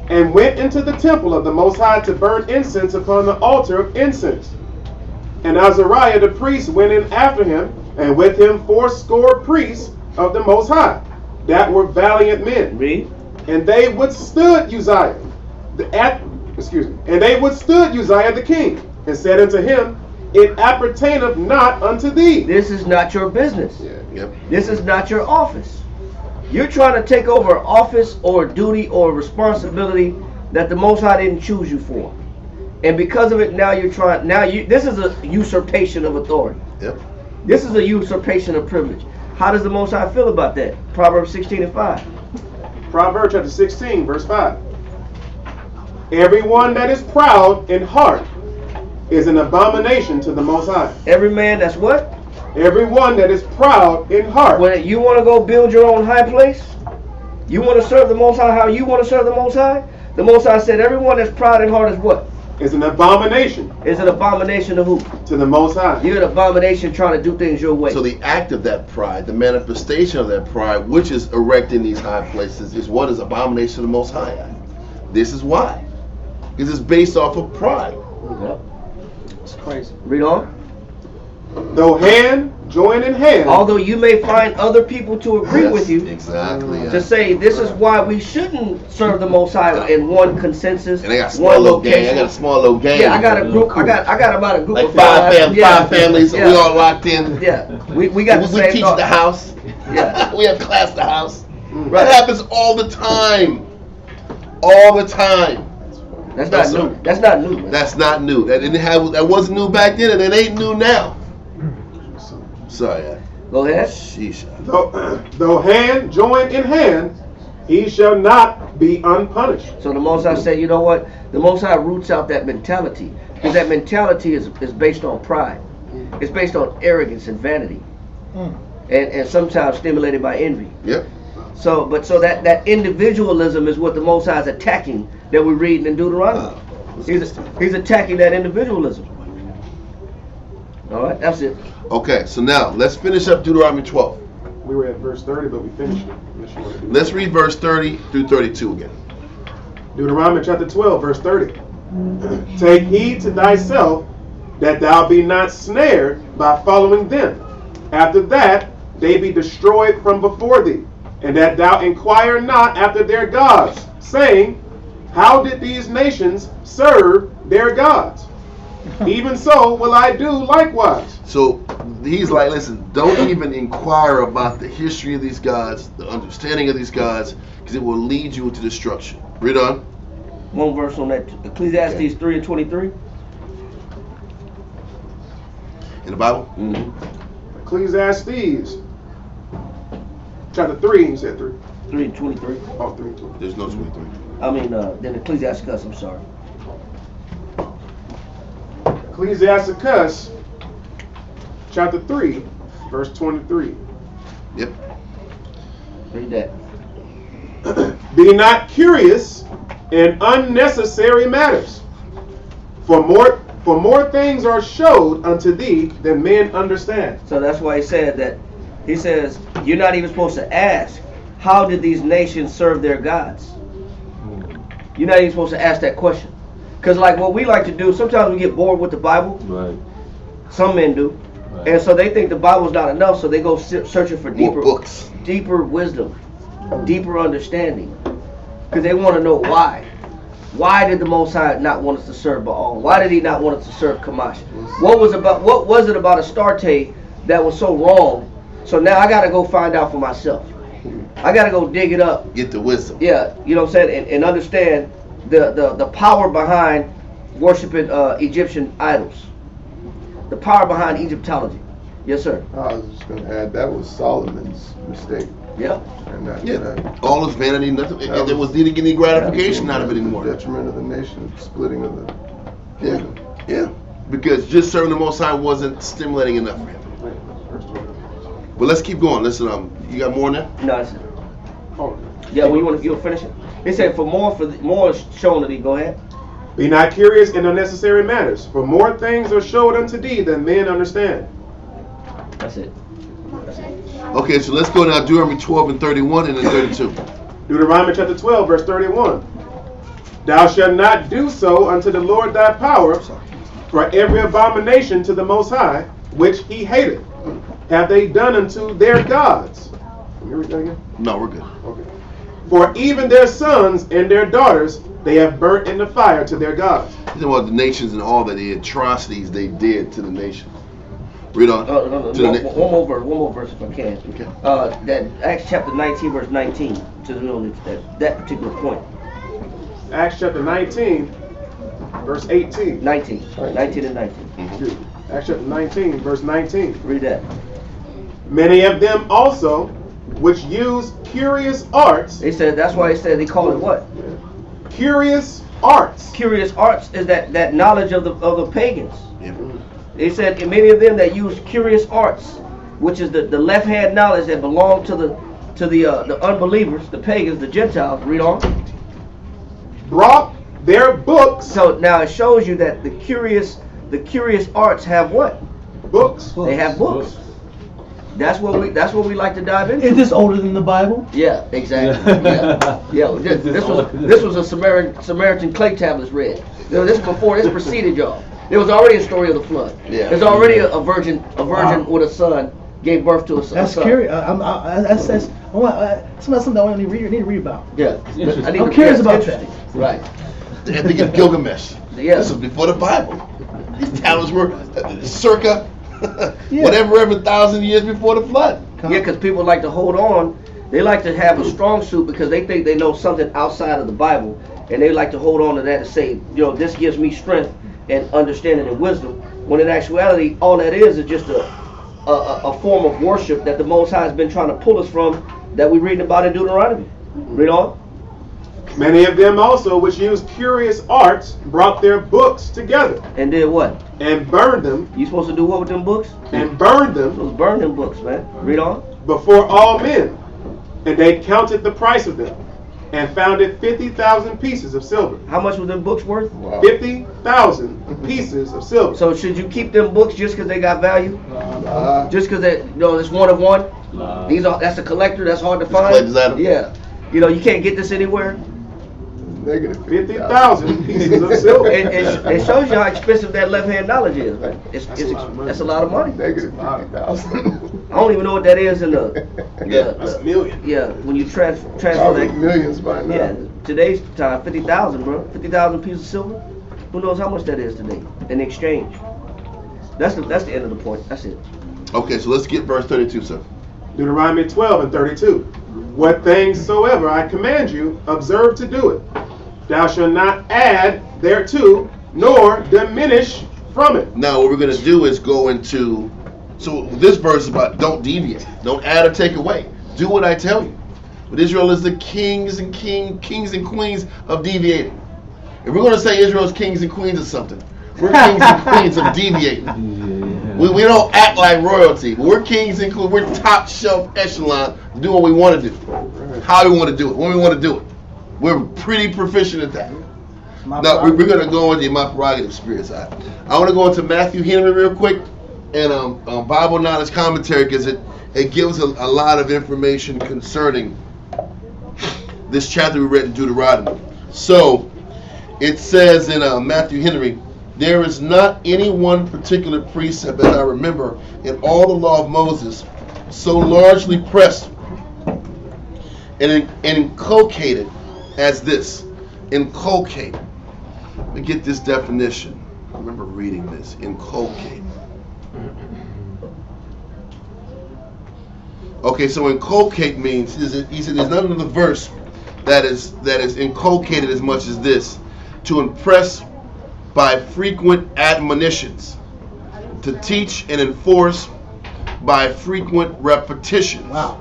[SPEAKER 3] and went into the temple of the Most High to burn incense upon the altar of incense. And Azariah the priest went in after him, and with him 80 priests of the Most High, that were valiant men.
[SPEAKER 10] Read.
[SPEAKER 3] And they withstood Uzziah, and they withstood Uzziah the king, and said unto him, It appertaineth not unto thee.
[SPEAKER 10] This is not your business.
[SPEAKER 1] Yep.
[SPEAKER 10] This is not your office. You're trying to take over office or duty or responsibility that the Most High didn't choose you for. And because of it, this is a usurpation of authority.
[SPEAKER 1] Yep.
[SPEAKER 10] This is a usurpation of privilege. How does the Most High feel about that? Proverbs 16 and 5.
[SPEAKER 3] Proverbs chapter 16, verse 5. Everyone that is proud in heart is an abomination to the Most High.
[SPEAKER 10] Every man that's what?
[SPEAKER 3] Everyone that is proud in heart.
[SPEAKER 10] When you want to go build your own high place, you want to serve the Most High how you want to serve the Most High, the Most High said everyone that's proud in heart is what?
[SPEAKER 14] is an abomination.
[SPEAKER 10] Is an abomination to who?
[SPEAKER 14] To the Most High.
[SPEAKER 10] You're an abomination trying to do things your way.
[SPEAKER 1] So the act of that pride, the manifestation of that pride, which is erecting these high places, is what is abomination to the Most High. This is why. Because it's based off of pride.
[SPEAKER 10] Yep.
[SPEAKER 2] It's crazy.
[SPEAKER 10] Read on.
[SPEAKER 14] Though hand join in hand.
[SPEAKER 10] Although you may find other people to agree with you.
[SPEAKER 1] Exactly.
[SPEAKER 10] To say this is why we shouldn't serve the Most High in one consensus.
[SPEAKER 1] And I got a small little gang. I got a small little gang.
[SPEAKER 10] Yeah, I got a group. I got about a group
[SPEAKER 1] like
[SPEAKER 10] of five.
[SPEAKER 1] Five families.
[SPEAKER 10] Yeah.
[SPEAKER 1] We all locked in.
[SPEAKER 10] Yeah. We got the same
[SPEAKER 1] We teach
[SPEAKER 10] thought.
[SPEAKER 1] the house.
[SPEAKER 10] Yeah.
[SPEAKER 1] We have class the house.
[SPEAKER 10] Right.
[SPEAKER 1] That happens all the time. All the time.
[SPEAKER 10] That's not new. That's not new. Man.
[SPEAKER 1] That's not new. That wasn't new back then, and it ain't new now. Sorry.
[SPEAKER 10] Go ahead.
[SPEAKER 1] Sheesh.
[SPEAKER 14] Though hand join in hand, he shall not be unpunished.
[SPEAKER 10] So the Most High said, you know what? The Most High roots out that mentality, because that mentality is based on pride. It's based on arrogance and vanity, and sometimes stimulated by envy.
[SPEAKER 1] Yep.
[SPEAKER 10] So that individualism is what the Most High is attacking that we're reading in Deuteronomy. He's attacking that individualism. All right, that's it.
[SPEAKER 1] Okay, so now let's finish up Deuteronomy 12.
[SPEAKER 7] We were at verse 30, but we finished it.
[SPEAKER 1] Let's read verse 30 through 32 again.
[SPEAKER 14] Deuteronomy chapter 12, verse 30. Take heed to thyself that thou be not snared by following them. After that, they be destroyed from before thee, and that thou inquire not after their gods, saying, how did these nations serve their gods? Even so will I do likewise.
[SPEAKER 1] So he's like, listen, don't even inquire about the history of these gods, the understanding of these gods, because it will lead you into destruction. Read on.
[SPEAKER 10] One verse on that. Ecclesiastes 3 and 23.
[SPEAKER 1] In the Bible?
[SPEAKER 10] Mm-hmm.
[SPEAKER 14] Ecclesiastes chapter 3, you said 3.
[SPEAKER 10] 3 and 23.
[SPEAKER 14] Oh, 3 and 20.
[SPEAKER 1] There's no 23.
[SPEAKER 10] I mean, then Ecclesiastes, I'm sorry.
[SPEAKER 14] Ecclesiasticus chapter 3, verse 23.
[SPEAKER 1] Yep.
[SPEAKER 10] Read that.
[SPEAKER 14] Be not curious in unnecessary matters, for more things are showed unto thee than men understand.
[SPEAKER 10] So that's why he said that. He says you're not even supposed to ask, how did these nations serve their gods? You're not even supposed to ask that question. Because like what we like to do, sometimes we get bored with the Bible.
[SPEAKER 3] Right.
[SPEAKER 10] Some men do. Right. And so they think the Bible's not enough, so they go searching for deeper
[SPEAKER 1] books,
[SPEAKER 10] deeper wisdom, deeper understanding. Because they want to know why. Why did the Most High not want us to serve Baal? Why did he not want us to serve Kamash? What was it about Astarte that was so wrong? So now I got to go find out for myself. I got to go dig it up.
[SPEAKER 1] Get the wisdom.
[SPEAKER 10] Yeah, you know what I'm saying? And understand the power behind worshiping Egyptian idols. The power behind Egyptology. Yes, sir.
[SPEAKER 5] I was just going to add, that was Solomon's mistake.
[SPEAKER 10] Yeah.
[SPEAKER 5] And that,
[SPEAKER 1] all his vanity, nothing. There was didn't get any gratification out of it anymore.
[SPEAKER 5] Detriment of the nation, splitting of the kingdom.
[SPEAKER 1] Yeah. Because just serving the Most High wasn't stimulating enough for him. But let's keep going. Listen, you got more on that?
[SPEAKER 10] No, that's it. Oh. Yeah, well, you'll finish it. He said, for more shown to thee. Go ahead.
[SPEAKER 14] Be not curious in unnecessary matters, for more things are showed unto thee than men understand.
[SPEAKER 10] That's it.
[SPEAKER 1] Okay, so let's go now. Deuteronomy 12 and 31 and then 32.
[SPEAKER 14] Deuteronomy chapter 12, verse 31. Thou shalt not do so unto the Lord thy power, for every abomination to the Most High, which he hateth, have they done unto their gods. Can you read that again?
[SPEAKER 1] No, we're good.
[SPEAKER 14] Okay. For even their sons and their daughters they have burnt in the fire to their gods.
[SPEAKER 1] You know what the nations and all that the atrocities they did to the nation. Read on.
[SPEAKER 10] One more verse if I can.
[SPEAKER 1] Okay.
[SPEAKER 10] That Acts chapter 19, verse 19, to that particular point.
[SPEAKER 14] Acts chapter 19, verse 18.
[SPEAKER 10] 19 and 19.
[SPEAKER 14] Mm-hmm. Acts chapter 19, verse 19.
[SPEAKER 10] Read that.
[SPEAKER 14] Many of them also, which use curious arts.
[SPEAKER 10] They said, that's why they call it what?
[SPEAKER 14] Curious arts.
[SPEAKER 10] Curious arts is that knowledge of the pagans.
[SPEAKER 1] Yeah.
[SPEAKER 10] They said many of them that use curious arts, which is the left hand knowledge that belonged to the unbelievers, the pagans, the Gentiles. Read on.
[SPEAKER 14] Brought their books.
[SPEAKER 10] So now it shows you that the curious arts have what?
[SPEAKER 14] Books.
[SPEAKER 10] They have books. That's what we like to dive into.
[SPEAKER 4] Is this older than the Bible?
[SPEAKER 10] Yeah, exactly. Yeah. This was a Samaritan clay tablets read. This preceded y'all. There was already a story of the flood.
[SPEAKER 1] Yeah.
[SPEAKER 10] There's already a virgin with a son gave birth to a son.
[SPEAKER 4] That's curious. That's something I need to read about.
[SPEAKER 10] Yeah.
[SPEAKER 4] I'm curious about that.
[SPEAKER 10] Right.
[SPEAKER 1] They had to get Gilgamesh.
[SPEAKER 10] Yeah.
[SPEAKER 1] This was before the Bible. These tablets were circa whatever 1,000 years before the flood.
[SPEAKER 10] Yeah, because people like to hold on. They like to have a strong suit because they think they know something outside of the Bible, and they like to hold on to that and say, this gives me strength and understanding and wisdom. When in actuality, all that is just a form of worship that the Most High has been trying to pull us from, that we read about in Deuteronomy. Read on.
[SPEAKER 14] Many of them also, which used curious arts, brought their books together.
[SPEAKER 10] And did what?
[SPEAKER 14] And burned them.
[SPEAKER 10] You supposed to do what with them books?
[SPEAKER 14] And burned them.
[SPEAKER 10] Supposed to burn them books, man. Read on.
[SPEAKER 14] Before all men. And they counted the price of them, and found it 50,000 pieces of silver.
[SPEAKER 10] How much were them books worth?
[SPEAKER 14] Wow. 50,000 pieces of silver.
[SPEAKER 10] So should you keep them books just because they got value? Just because it's one of one? That's a collector. That's hard to find. Yeah. You can't get this anywhere.
[SPEAKER 5] Negative
[SPEAKER 14] 50,000 pieces of silver.
[SPEAKER 10] It shows you how expensive that left-hand knowledge is, right? That's a lot of money.
[SPEAKER 5] Negative 50,000.
[SPEAKER 10] I don't even know what that is in the
[SPEAKER 14] that's a million.
[SPEAKER 10] Yeah, when you transfer that.
[SPEAKER 5] Millions by now.
[SPEAKER 10] Yeah, today's time, 50,000, bro. 50,000 pieces of silver. Who knows how much that is today in exchange? That's the end of the point. That's it.
[SPEAKER 1] Okay, so let's get verse 32, sir.
[SPEAKER 14] Deuteronomy 12 and 32. What things soever I command you, observe to do it. Thou shalt not add thereto, nor diminish from it.
[SPEAKER 1] Now, what we're going to do is go into. So this verse is about don't deviate, don't add or take away. Do what I tell you. But Israel is the kings and queens of deviating. If we're going to say Israel's kings and queens of something, we're kings and queens of deviating. We don't act like royalty, but we're kings and queens. We're top shelf echelon. Do what we want to do, how we want to do it, when we want to do it. We're pretty proficient at that. Now we're going to go into my prerogative spirits. I want to go into Matthew Henry real quick and Bible knowledge commentary because it gives a lot of information concerning this chapter we read in Deuteronomy. So it says in Matthew Henry, there is not any one particular precept, as I remember, in all the law of Moses so largely pressed and inculcated as this. Inculcate. Let me get this definition. I remember reading this. Inculcate. Okay, so inculcate means, he said there's none of the verse that is inculcated as much as this. To impress by frequent admonitions. To teach and enforce by frequent repetitions.
[SPEAKER 4] Wow.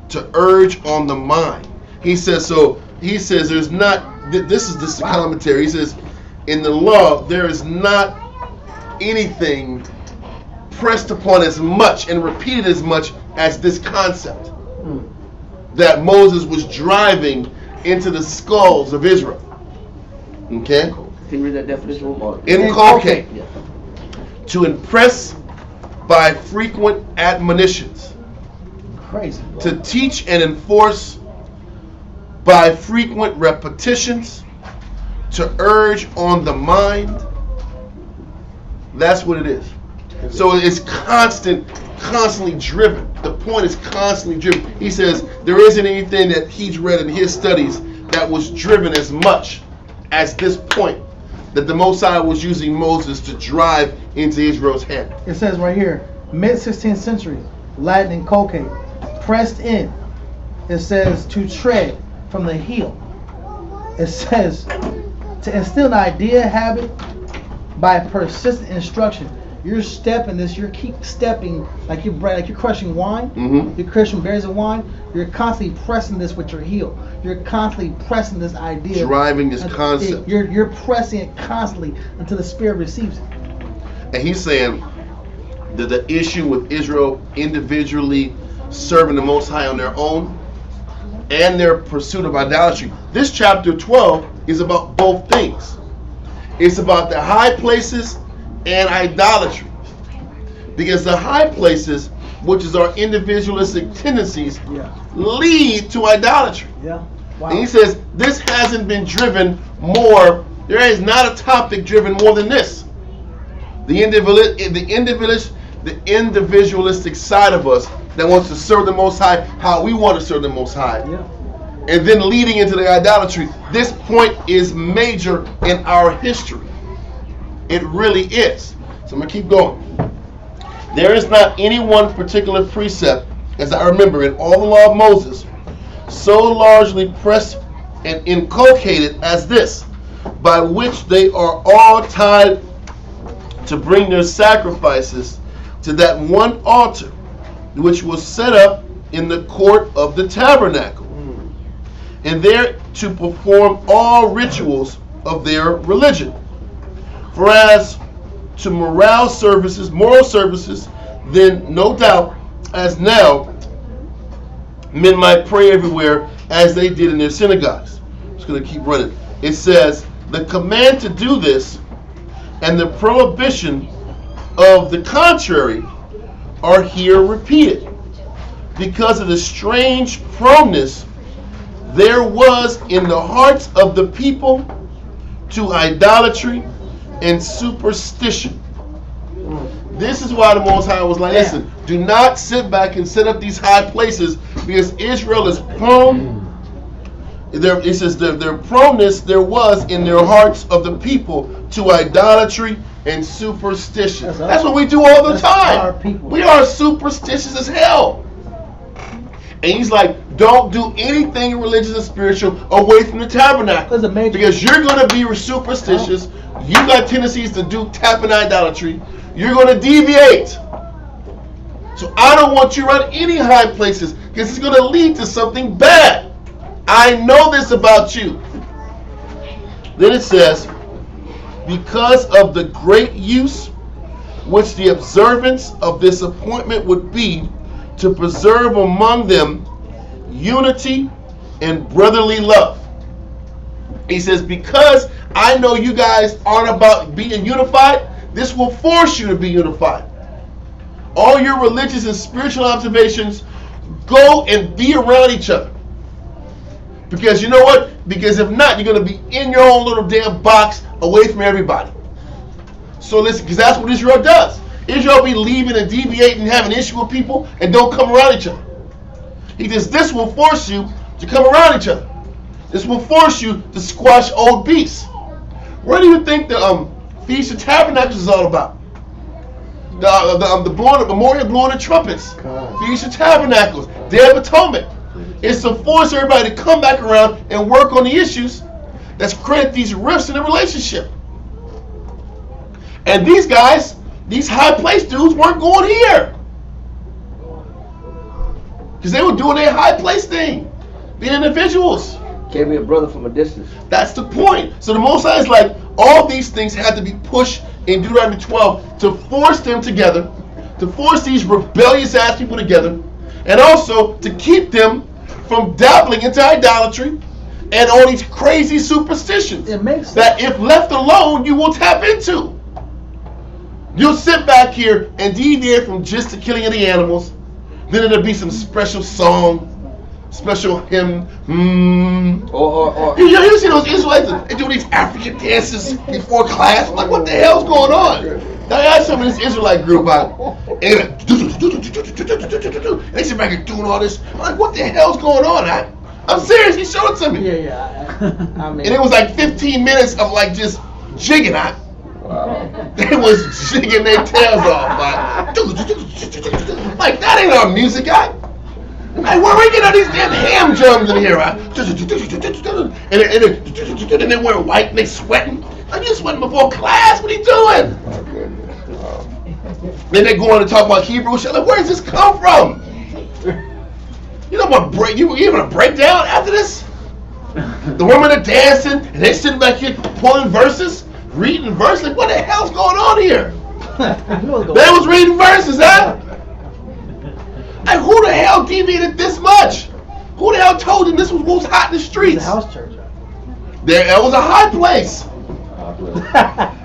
[SPEAKER 1] To urge on the mind. He says there's not, this is commentary. He says, in the law, there is not anything pressed upon as much and repeated as much as this concept that Moses was driving into the skulls of Israel. Okay?
[SPEAKER 10] Can you read that definition one more?
[SPEAKER 1] Inculcate. Yeah. To impress by frequent admonitions.
[SPEAKER 4] Crazy. Bro.
[SPEAKER 1] To teach and enforce by frequent repetitions. To urge on the mind. That's what it is. So it's constantly driven. The point is constantly driven. He says there isn't anything that he's read in his studies that was driven as much as this point that the Most High was using Moses to drive into Israel's head.
[SPEAKER 4] It says right here, mid-16th century, Latin inculcate, pressed in. It says to tread from the heel. It says to instill an idea, habit by persistent instruction. You're stepping this. You keep stepping like you're crushing wine.
[SPEAKER 1] Mm-hmm.
[SPEAKER 4] You're crushing berries of wine. You're constantly pressing this with your heel. You're constantly pressing this idea.
[SPEAKER 1] Driving this concept.
[SPEAKER 4] You're pressing it constantly until the Spirit receives it.
[SPEAKER 1] And he's saying that the issue with Israel individually serving the Most High on their own and their pursuit of idolatry. This chapter 12 is about about both things. It's about the high places and idolatry. Because the high places, which is our individualistic tendencies, lead to idolatry.
[SPEAKER 4] Yeah. Wow.
[SPEAKER 1] And he says, this hasn't been driven more, there is not a topic driven more than this. The individualistic side of us that wants to serve the Most High how we want to serve the Most High.
[SPEAKER 4] Yeah.
[SPEAKER 1] And then leading into the idolatry. This point is major in our history. It really is. So I'm going to keep going. There is not any one particular precept, as I remember in all the law of Moses, so largely pressed and inculcated as this, by which they are all tied to bring their sacrifices to that one altar which was set up in the court of the tabernacle, and there to perform all rituals of their religion. For as to moral services, then no doubt, as now, men might pray everywhere as they did in their synagogues. I'm just going to keep running. It says, the command to do this and the prohibition of the contrary are here repeated, because of the strange proneness there was in the hearts of the people to idolatry and superstition. This is why the Most High was like, listen, do not sit back and set up these high places, because Israel is prone. It says their proneness there was in their hearts of the people to idolatry and superstition. That's what we do all the time. We are superstitious as hell. And he's like, don't do anything religious and spiritual away from the tabernacle. Because you're going to be superstitious. You got tendencies to do tap and idolatry. You're going to deviate. So I don't want you around any high places, because it's going to lead to something bad. I know this about you. Then it says, because of the great use which the observance of this appointment would be to preserve among them unity and brotherly love. He says, because I know you guys aren't about being unified, this will force you to be unified. All your religious and spiritual observations, go and be around each other. Because you know what? Because if not, you're going to be in your own little damn box away from everybody. So listen, because that's what Israel does. Israel be leaving and deviating and having issue with people and don't come around each other. He says this will force you to come around each other. This will force you to squash old beasts. What do you think the Feast of Tabernacles is all about? The memorial blowing of trumpets. Feast of Tabernacles. Day of Atonement. It's to force everybody to come back around and work on the issues that's created these rifts in the relationship. And these guys, these high place dudes, weren't going here. Because they were doing their high place thing. The individuals.
[SPEAKER 10] Can't be a brother from a distance.
[SPEAKER 1] That's the point. So the Most High is like, all these things had to be pushed in Deuteronomy 12 to force them together, to force these rebellious ass people together, and also to keep them from dabbling into idolatry and all these crazy superstitions that if left alone you will tap into. You'll sit back here and deviate from just the killing of the animals. Then it'll be some special song, special hymn. You see those Israelites, they do these African dances before class. I'm like, what the hell's going on? Now I asked some of this Israelite group out, and they sit back and doing all this. I'm like, what the hell's going on? I'm serious. He showed it to me.
[SPEAKER 11] I mean,
[SPEAKER 1] and it was like 15 minutes of like just jigging. They was jigging their tails off. Like that ain't our music, guy. Like, where we get all these damn ham drums in here? And they wear white and they sweating. Like, you sweating before class? What are you doing? Then they go on to talk about Hebrew shit. Like, where does this come from? You know what? You gonna break down after this? The women are dancing and they sitting back here pulling verses, reading verses. Like, what the hell's going on here? They was reading verses, huh? Like, who the hell deviated this much? Who the hell told them this was what was hot in the streets?
[SPEAKER 4] It's a house church.
[SPEAKER 1] There was a high place.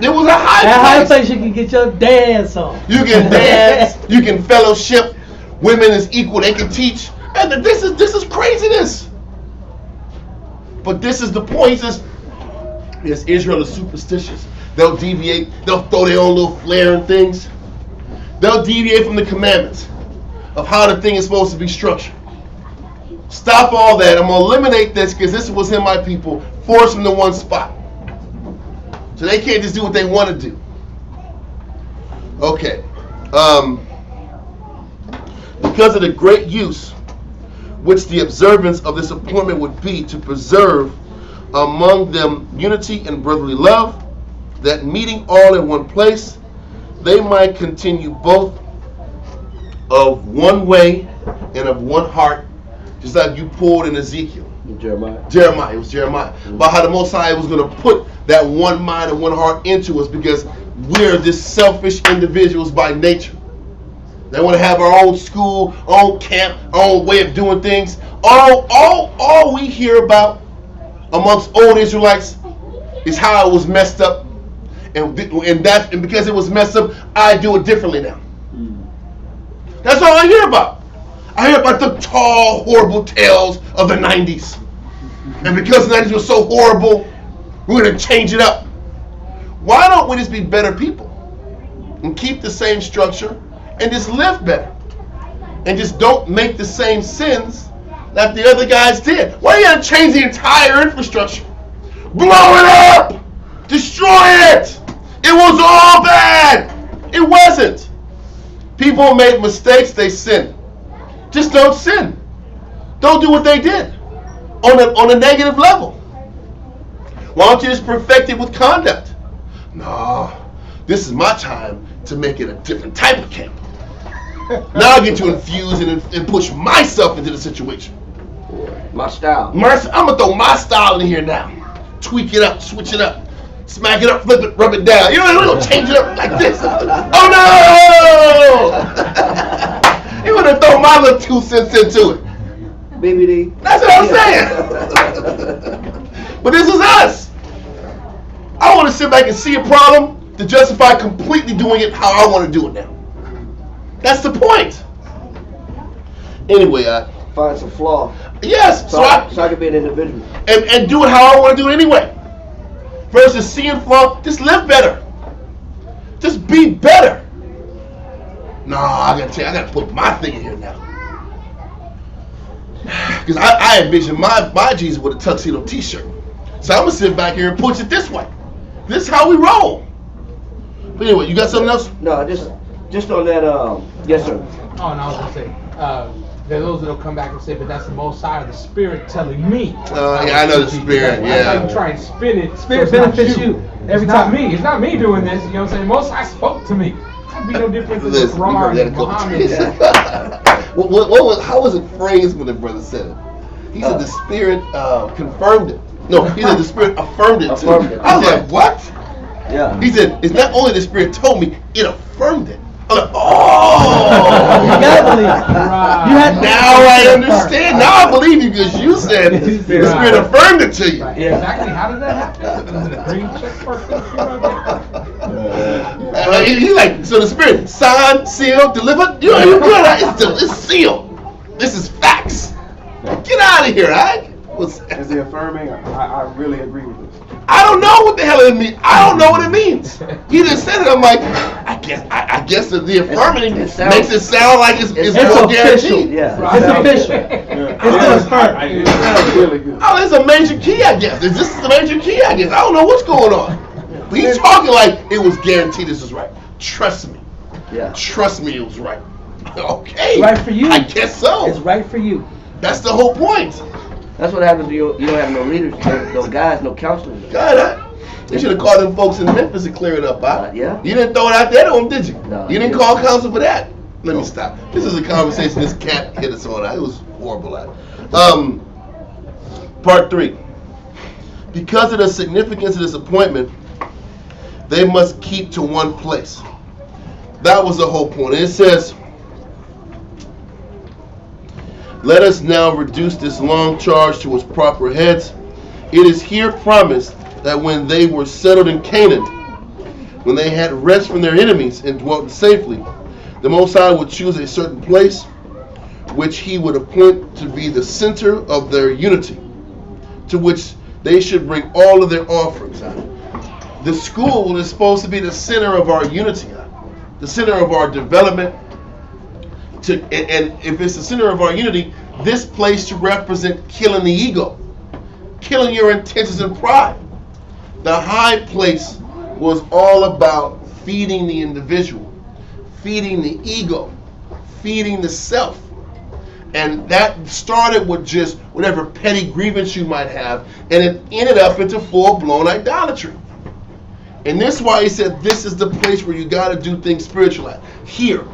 [SPEAKER 1] There was a high
[SPEAKER 4] That high
[SPEAKER 1] place.
[SPEAKER 4] place you can get your dance on.
[SPEAKER 1] You can dance. You can fellowship. Women is equal. They can teach. And this is craziness. But this is the point. He says, yes, Israel is superstitious. They'll deviate. They'll throw their own little flair and things. They'll deviate from the commandments of how the thing is supposed to be structured. Stop all that. I'm going to eliminate this because this was in my people. Force them to one spot. So they can't just do what they want to do. Okay. Because of the great use which the observance of this appointment would be to preserve among them unity and brotherly love, that meeting all in one place, they might continue both of one way and of one heart, just like you pulled in Ezekiel. Jeremiah, it was Jeremiah. About how the Most High was going to put that one mind and one heart into us because we're this selfish individuals by nature. They want to have our own school, our own camp, our own way of doing things. All we hear about amongst old Israelites is how it was messed up, and because it was messed up, I do it differently now. That's all I hear about. I hear about the tall, horrible tales of the 90s. And because the 90s was so horrible, we're going to change it up. Why don't we just be better people and keep the same structure and just live better? And just don't make the same sins that the other guys did. Why do you got to change the entire infrastructure? Blow it up! Destroy it! It was all bad! It wasn't. People made mistakes, they sinned. Just don't sin. Don't do what they did on a negative level. Why don't you just perfect it with conduct? No, this is my time to make it a different type of camp. Now I get to infuse and push myself into the situation.
[SPEAKER 10] My style.
[SPEAKER 1] I'm going to throw my style in here now. Tweak it up, switch it up, smack it up, flip it, rub it down. You know, we're going to change it up like this. Oh no! You're going to throw my little 2 cents into it.
[SPEAKER 10] BBD.
[SPEAKER 1] That's what I'm saying. But this is us. I want to sit back and see a problem to justify completely doing it how I want to do it now. That's the point. Anyway,
[SPEAKER 10] find some flaw.
[SPEAKER 1] Yes,
[SPEAKER 10] so I can be an individual
[SPEAKER 1] and do it how I want to do it anyway. Versus seeing flaw, just live better. Just be better. No, I gotta put my thing in here now. Because I envision my Jesus with a tuxedo t-shirt. So I'm going to sit back here and push it this way. This is how we roll. But anyway, you got something else?
[SPEAKER 10] No, just on that, yes sir.
[SPEAKER 13] Oh, no, I was going to say, there are those that will come back and say, but that's the Most High, the Spirit telling me.
[SPEAKER 1] Yeah, I know the Spirit, yeah.
[SPEAKER 13] Like you try and spin it.
[SPEAKER 4] Spirit benefits you every time.
[SPEAKER 13] It's not me doing this, you know what I'm saying? Most High spoke to me. That'd be no different than the Quran and Muhammad.
[SPEAKER 1] How was it phrased when the brother said it? He said the Spirit confirmed it. No, he said the Spirit affirmed it too. I was like, what?
[SPEAKER 10] Yeah.
[SPEAKER 1] He said, it's not only the Spirit told me, it affirmed it. I'm like, oh!
[SPEAKER 4] You gotta believe it.
[SPEAKER 1] Now I understand. Now I believe you because you said the Spirit affirmed it to you.
[SPEAKER 13] Right. Yeah. Exactly. How did that happen? Was it a green check mark?
[SPEAKER 1] He's like, so the Spirit signed, sealed, delivered. You're good. It's sealed. This is facts. Get out of here, Ike.
[SPEAKER 7] Is he affirming? I really agree with this.
[SPEAKER 1] I don't know what the hell it means. I don't know what it means. He just said it. I'm like, I guess the affirming makes it sound like it's more guaranteed.
[SPEAKER 10] Yeah.
[SPEAKER 4] It's official. It's affirmed.
[SPEAKER 7] It sounds really good.
[SPEAKER 1] Oh, it's a major key, I guess. This is a major key, I guess. I don't know what's going on. But he's talking like it was guaranteed this is right. Trust me.
[SPEAKER 10] Yeah.
[SPEAKER 1] Trust me, it was right. Okay.
[SPEAKER 4] It's right for you.
[SPEAKER 1] I guess so.
[SPEAKER 4] It's right for you.
[SPEAKER 1] That's the whole point.
[SPEAKER 10] That's what happens when you don't have no leaders, no guys, no counselors.
[SPEAKER 1] God, you should have called them folks in Memphis and clear it up, huh?
[SPEAKER 10] Yeah.
[SPEAKER 1] You didn't throw it out there to them, did you?
[SPEAKER 10] No.
[SPEAKER 1] You didn't call counsel for that? Let me stop. This is a conversation this cat hit us on. It was horrible. Part 3. Because of the significance of this appointment, they must keep to one place. That was the whole point. And it says, let us now reduce this long charge to its proper heads It is here promised that when they were settled in Canaan, when they had rest from their enemies and dwelt safely, the Most High would choose a certain place which he would appoint to be the center of their unity, to which they should bring all of their offerings. The school is supposed to be the center of our unity, the center of our development. And if it's the center of our unity, this place should represent killing the ego, killing your intentions and pride. The high place was all about feeding the individual, feeding the ego, feeding the self. And that started with just whatever petty grievance you might have, and it ended up into full-blown idolatry. And this is why he said this is the place where you got to do things spiritual at. Here.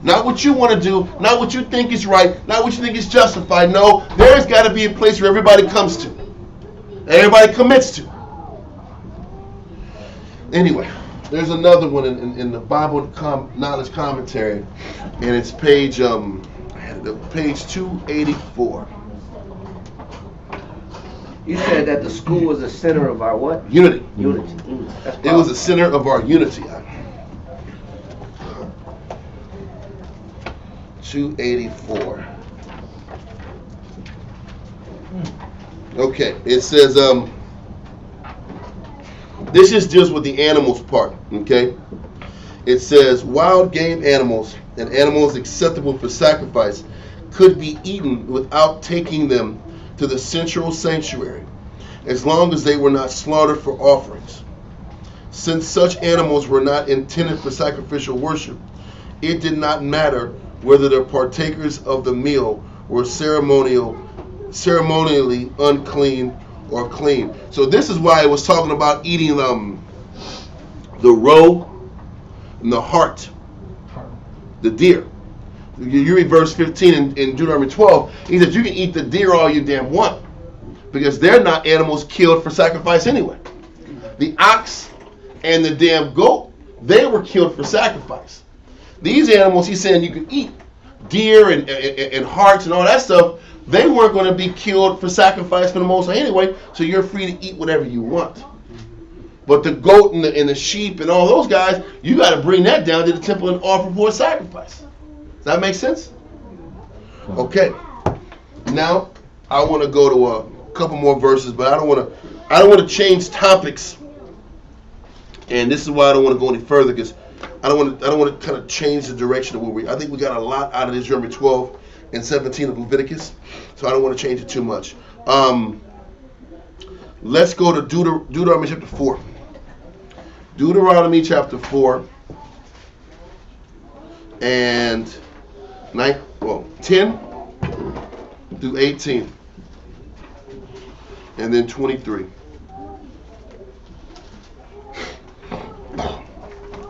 [SPEAKER 1] Not what you want to do, not what you think is right, not what you think is justified. No, there's got to be a place where everybody comes to, and everybody commits to. Anyway, there's another one in the Bible Knowledge Commentary, and it's page 284.
[SPEAKER 10] You said that the school was the center of our what?
[SPEAKER 1] Unity.
[SPEAKER 10] Unity.
[SPEAKER 1] It was the center of our unity. 284. Okay, it says this is just with the animals part. Okay, it says wild game animals and animals acceptable for sacrifice could be eaten without taking them to the central sanctuary, as long as they were not slaughtered for offerings. Since such animals were not intended for sacrificial worship, it did not matter whether the partakers of the meal were ceremonially unclean or clean. So this is why it was talking about eating the roe and the heart, the deer. You read verse 15 in Deuteronomy 12. He said you can eat the deer all you damn want, because they're not animals killed for sacrifice anyway. The ox and the damn goat, they were killed for sacrifice. These animals, he's saying you can eat, deer and hearts and all that stuff, they weren't going to be killed for sacrifice for the Most High anyway, so you're free to eat whatever you want. But the goat and the sheep and all those guys, you got to bring that down to the temple and offer for a sacrifice. Does that make sense? Okay. Now I want to go to a couple more verses, but I don't want to change topics. And this is why I don't want to go any further, because I don't want to kind of change the direction of where I think we got a lot out of this Deuteronomy 12 and 17 of Leviticus, so I don't want to change it too much. Let's go to Deuteronomy chapter 4. Deuteronomy chapter 4 and 10 through 18, and then 23.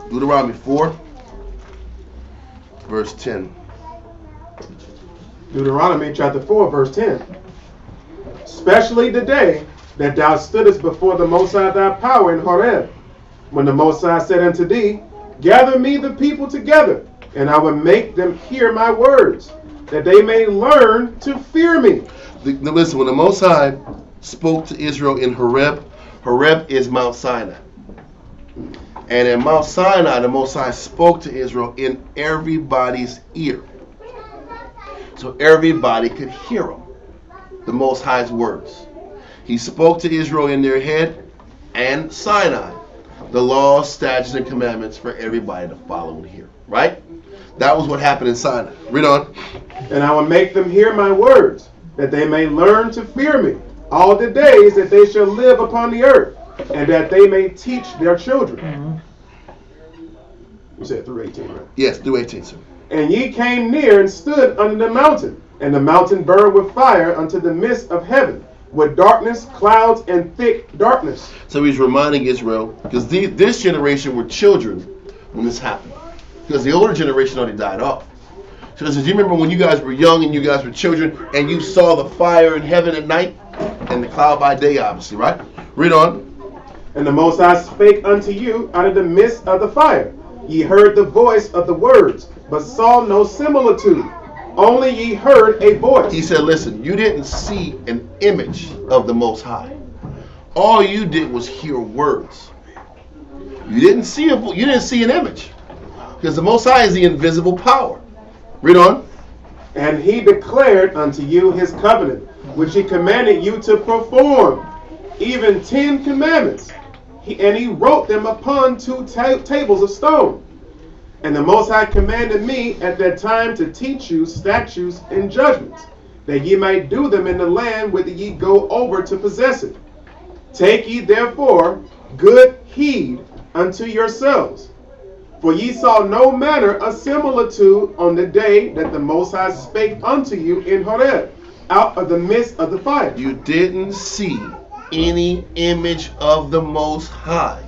[SPEAKER 1] Deuteronomy 4, verse 10.
[SPEAKER 14] Deuteronomy chapter 4, verse 10. Especially the day that thou stoodest before the Most High thy power in Horeb, when the Most High said unto thee, gather me the people together, and I will make them hear my words, that they may learn to fear me.
[SPEAKER 1] Listen, when the Most High spoke to Israel in Horeb, Horeb is Mount Sinai. And in Mount Sinai, the Most High spoke to Israel in everybody's ear. So everybody could hear him, the Most High's words. He spoke to Israel in their head and Sinai, the laws, statutes, and commandments for everybody to follow and hear. Right? That was what happened in Sinai. Read on.
[SPEAKER 14] And I will make them hear my words, that they may learn to fear me all the days that they shall live upon the earth, and that they may teach their children. Mm-hmm. You said through 18, right?
[SPEAKER 1] Yes, through 18, sir.
[SPEAKER 14] And ye came near and stood under the mountain, and the mountain burned with fire unto the midst of heaven, with darkness, clouds, and thick darkness.
[SPEAKER 1] So he's reminding Israel, because this generation were children when this happened, because the older generation already died off. So this is, you remember when you guys were young and you guys were children, and you saw the fire in heaven at night, and the cloud by day, obviously, right? Read on.
[SPEAKER 14] And the Most High spake unto you out of the midst of the fire. Ye heard the voice of the words, but saw no similitude. only ye heard a voice.
[SPEAKER 1] He said, listen, you didn't see an image of the Most High. All you did was hear words. You didn't see an image. Because the Most High is the invisible power. Read on.
[SPEAKER 14] And he declared unto you his covenant, which he commanded you to perform, even 10 commandments. And he wrote them upon 2 tables of stone. And the Most High commanded me at that time to teach you statutes and judgments, that ye might do them in the land whither ye go over to possess it. Take ye therefore good heed unto yourselves. For ye saw no manner of similitude on the day that the Most High spake unto you in Horeb, out of the midst of the fire.
[SPEAKER 1] You didn't see any image of the Most High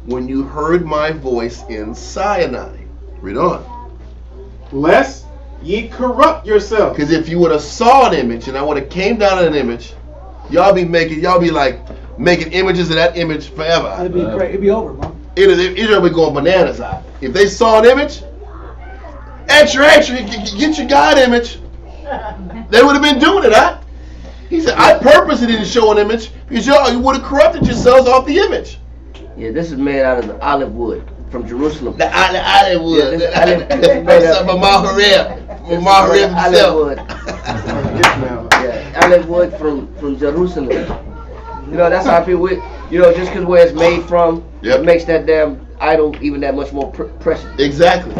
[SPEAKER 1] when you heard my voice in Sinai. Read on.
[SPEAKER 14] Lest ye corrupt yourselves.
[SPEAKER 1] Because if you would have saw an image and I would have came down in an image, y'all be like making images of that image forever.
[SPEAKER 4] It'd be great. It'd be over, man.
[SPEAKER 1] It'll be going bananas out. If they saw an image, extra, get your God image. They would have been doing it, huh? He said, I purposely didn't show an image because you would have corrupted yourselves off the image.
[SPEAKER 10] Yeah, this is made out of the olive wood from Jerusalem.
[SPEAKER 1] The olive wood.
[SPEAKER 10] Yeah, this
[SPEAKER 1] from Maharib himself.
[SPEAKER 10] Olive wood. Yeah, olive wood from Jerusalem. You know, that's how people, just because where it's made from, it makes that damn idol even that much more precious.
[SPEAKER 1] Exactly.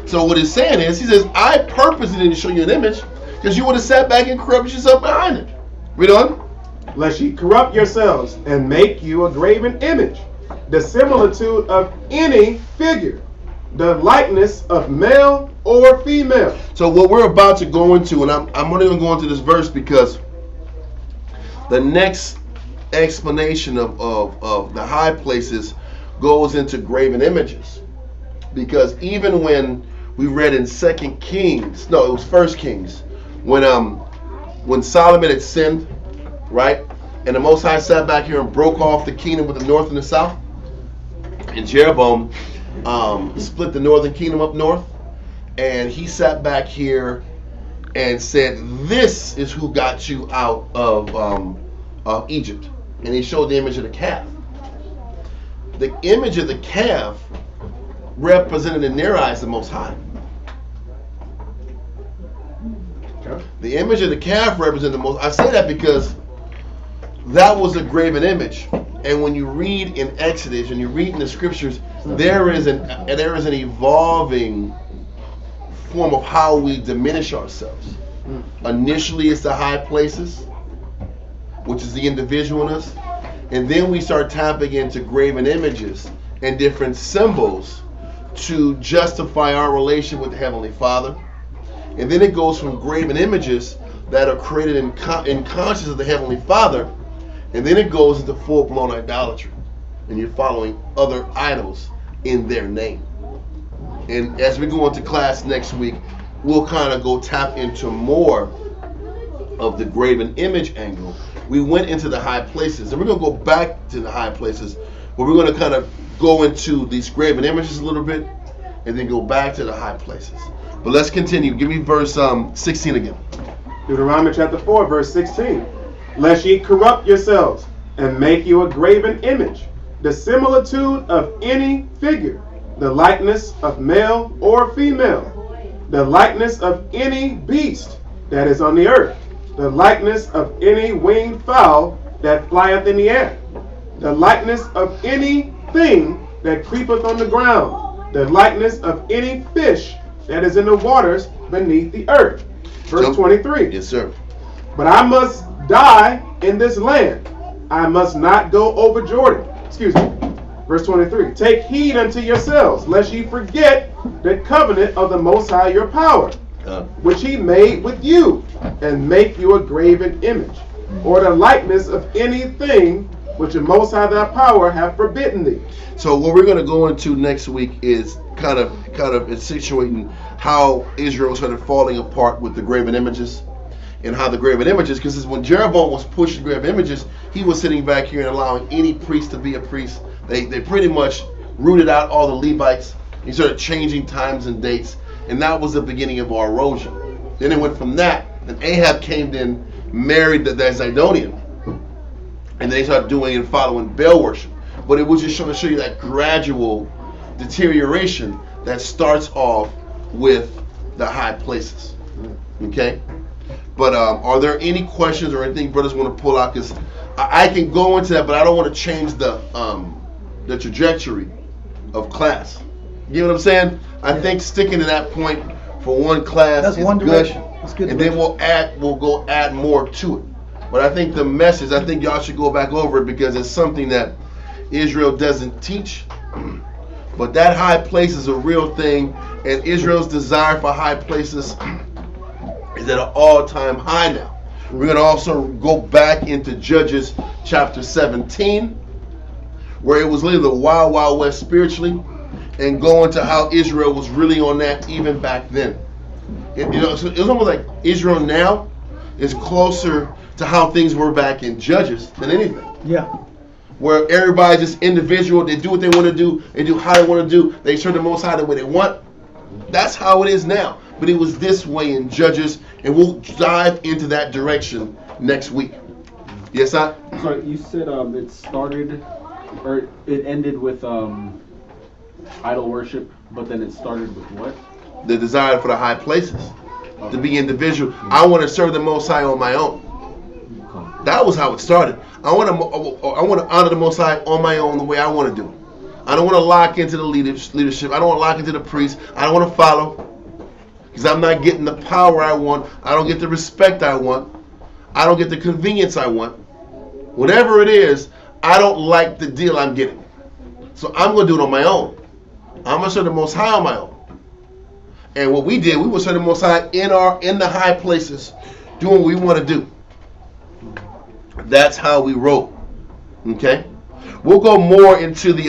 [SPEAKER 1] So what he's saying is, he says, I purposely didn't show you an image because you would have sat back and corrupted yourself behind it. Read on.
[SPEAKER 14] Lest ye corrupt yourselves and make you a graven image, the similitude of any figure, the likeness of male or female.
[SPEAKER 1] So what we're about to go into, and I'm only going to go into this verse because the next explanation of the high places goes into graven images. Because even when we read in 2 Kings, no, it was 1 Kings, when Solomon had sinned, right? And the Most High sat back here and broke off the kingdom with the north and the south. And Jeroboam split the northern kingdom up north. And he sat back here and said, this is who got you out of Egypt. And he showed the image of the calf. The image of the calf represented in their eyes the Most High. The image of the calf represented the Most. I say that because that was a graven image. And when you read in Exodus and you read in the scriptures, there is an evolving form of how we diminish ourselves. Initially, it's the high places, which is the individual in us. And then we start tapping into graven images and different symbols to justify our relation with the Heavenly Father. And then it goes from graven images that are created in conscience of the Heavenly Father, and then it goes into full-blown idolatry. And you're following other idols in their name. And as we go into class next week, we'll kind of go tap into more of the graven image angle. We went into the high places, and we're going to go back to the high places, where we're going to kind of go into these graven images a little bit, and then go back to the high places. But let's continue. Give me verse 16 again.
[SPEAKER 14] Deuteronomy chapter 4, verse 16. Lest ye corrupt yourselves and make you a graven image, the similitude of any figure, the likeness of male or female, the likeness of any beast that is on the earth, the likeness of any winged fowl that flieth in the air, the likeness of any thing that creepeth on the ground, the likeness of any fish that is in the waters beneath the earth. Verse 23.
[SPEAKER 1] Yes, sir.
[SPEAKER 14] But I must die in this land. I must not go over Jordan. Excuse me. Verse 23. Take heed unto yourselves, lest ye forget the covenant of the Most High your power, which he made with you, and make you a graven image, or the likeness of anything which the Most High thy power hath forbidden thee.
[SPEAKER 1] So what we're going to go into next week is kind of situating how Israel started falling apart with the graven images, and how the graven images, because when Jeroboam was pushing graven images, he was sitting back here and allowing any priest to be a priest. They pretty much rooted out all the Levites. He started changing times and dates, and that was the beginning of our erosion. Then it went from that, and Ahab came in, married the Zidonian, and then they started doing and following Baal worship. But it was just trying to show you that gradual deterioration that starts off with the high places. Okay? But are there any questions or anything brothers want to pull out? Because I can go into that, but I don't want to change the trajectory of class. You know what I'm saying? I think sticking to that point for one class
[SPEAKER 4] That's
[SPEAKER 1] is
[SPEAKER 4] one
[SPEAKER 1] good.
[SPEAKER 4] direction. That's good
[SPEAKER 1] And
[SPEAKER 4] direction.
[SPEAKER 1] then we'll go add more to it. But I think the message, I think y'all should go back over it because it's something that Israel doesn't teach. But that high place is a real thing, and Israel's desire for high places is at an all-time high now. We're going to also go back into Judges chapter 17, where it was literally the wild, wild west spiritually, and go into how Israel was really on that even back then. So it was almost like Israel now is closer to how things were back in Judges than anything.
[SPEAKER 4] Yeah.
[SPEAKER 1] Where everybody's just individual, they do what they want to do, they do how they want to do, they serve the Most High the way they want. That's how it is now. But it was this way in Judges, and we'll dive into that direction next week. Yes, I?
[SPEAKER 7] So you said it started, or it ended with idol worship, but then it started with what?
[SPEAKER 1] The desire for the high places, to be individual. I want to serve the Most High on my own. That was how it started. I want to honor the Most High on my own the way I want to do it. I don't want to lock into the leadership. I don't want to lock into the priest. I don't want to follow because I'm not getting the power I want. I don't get the respect I want. I don't get the convenience I want. Whatever it is, I don't like the deal I'm getting. So I'm going to do it on my own. I'm going to serve the Most High on my own. And what we did, we would serve the Most High in the high places, doing what we want to do. That's how we roll. Okay? We'll go more into the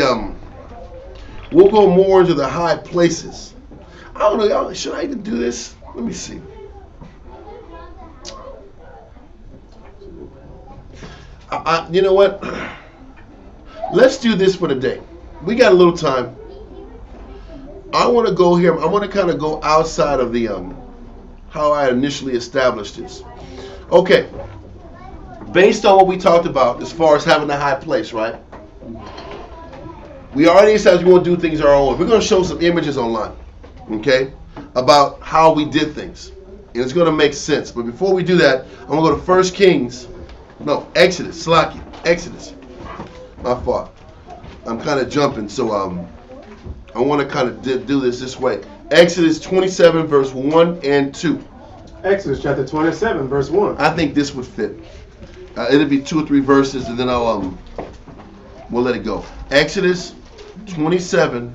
[SPEAKER 1] high places. I don't know, y'all, should I even do this? Let me see. You know what? Let's do this for the day. We got a little time. I want to go here. I want to kind of go outside of the how I initially established this. Okay. Based on what we talked about as far as having a high place, right? We already established we want to do things our own way. We're going to show some images online, okay, about how we did things. And it's going to make sense. But before we do that, I'm going to go to Exodus. My fault. I'm kind of jumping, so I want to kind of do this way. Exodus 27, verse 1 and 2.
[SPEAKER 14] Exodus chapter 27, verse 1.
[SPEAKER 1] I think this would fit. It'll be 2 or 3 verses, and then we'll let it go. Exodus 27,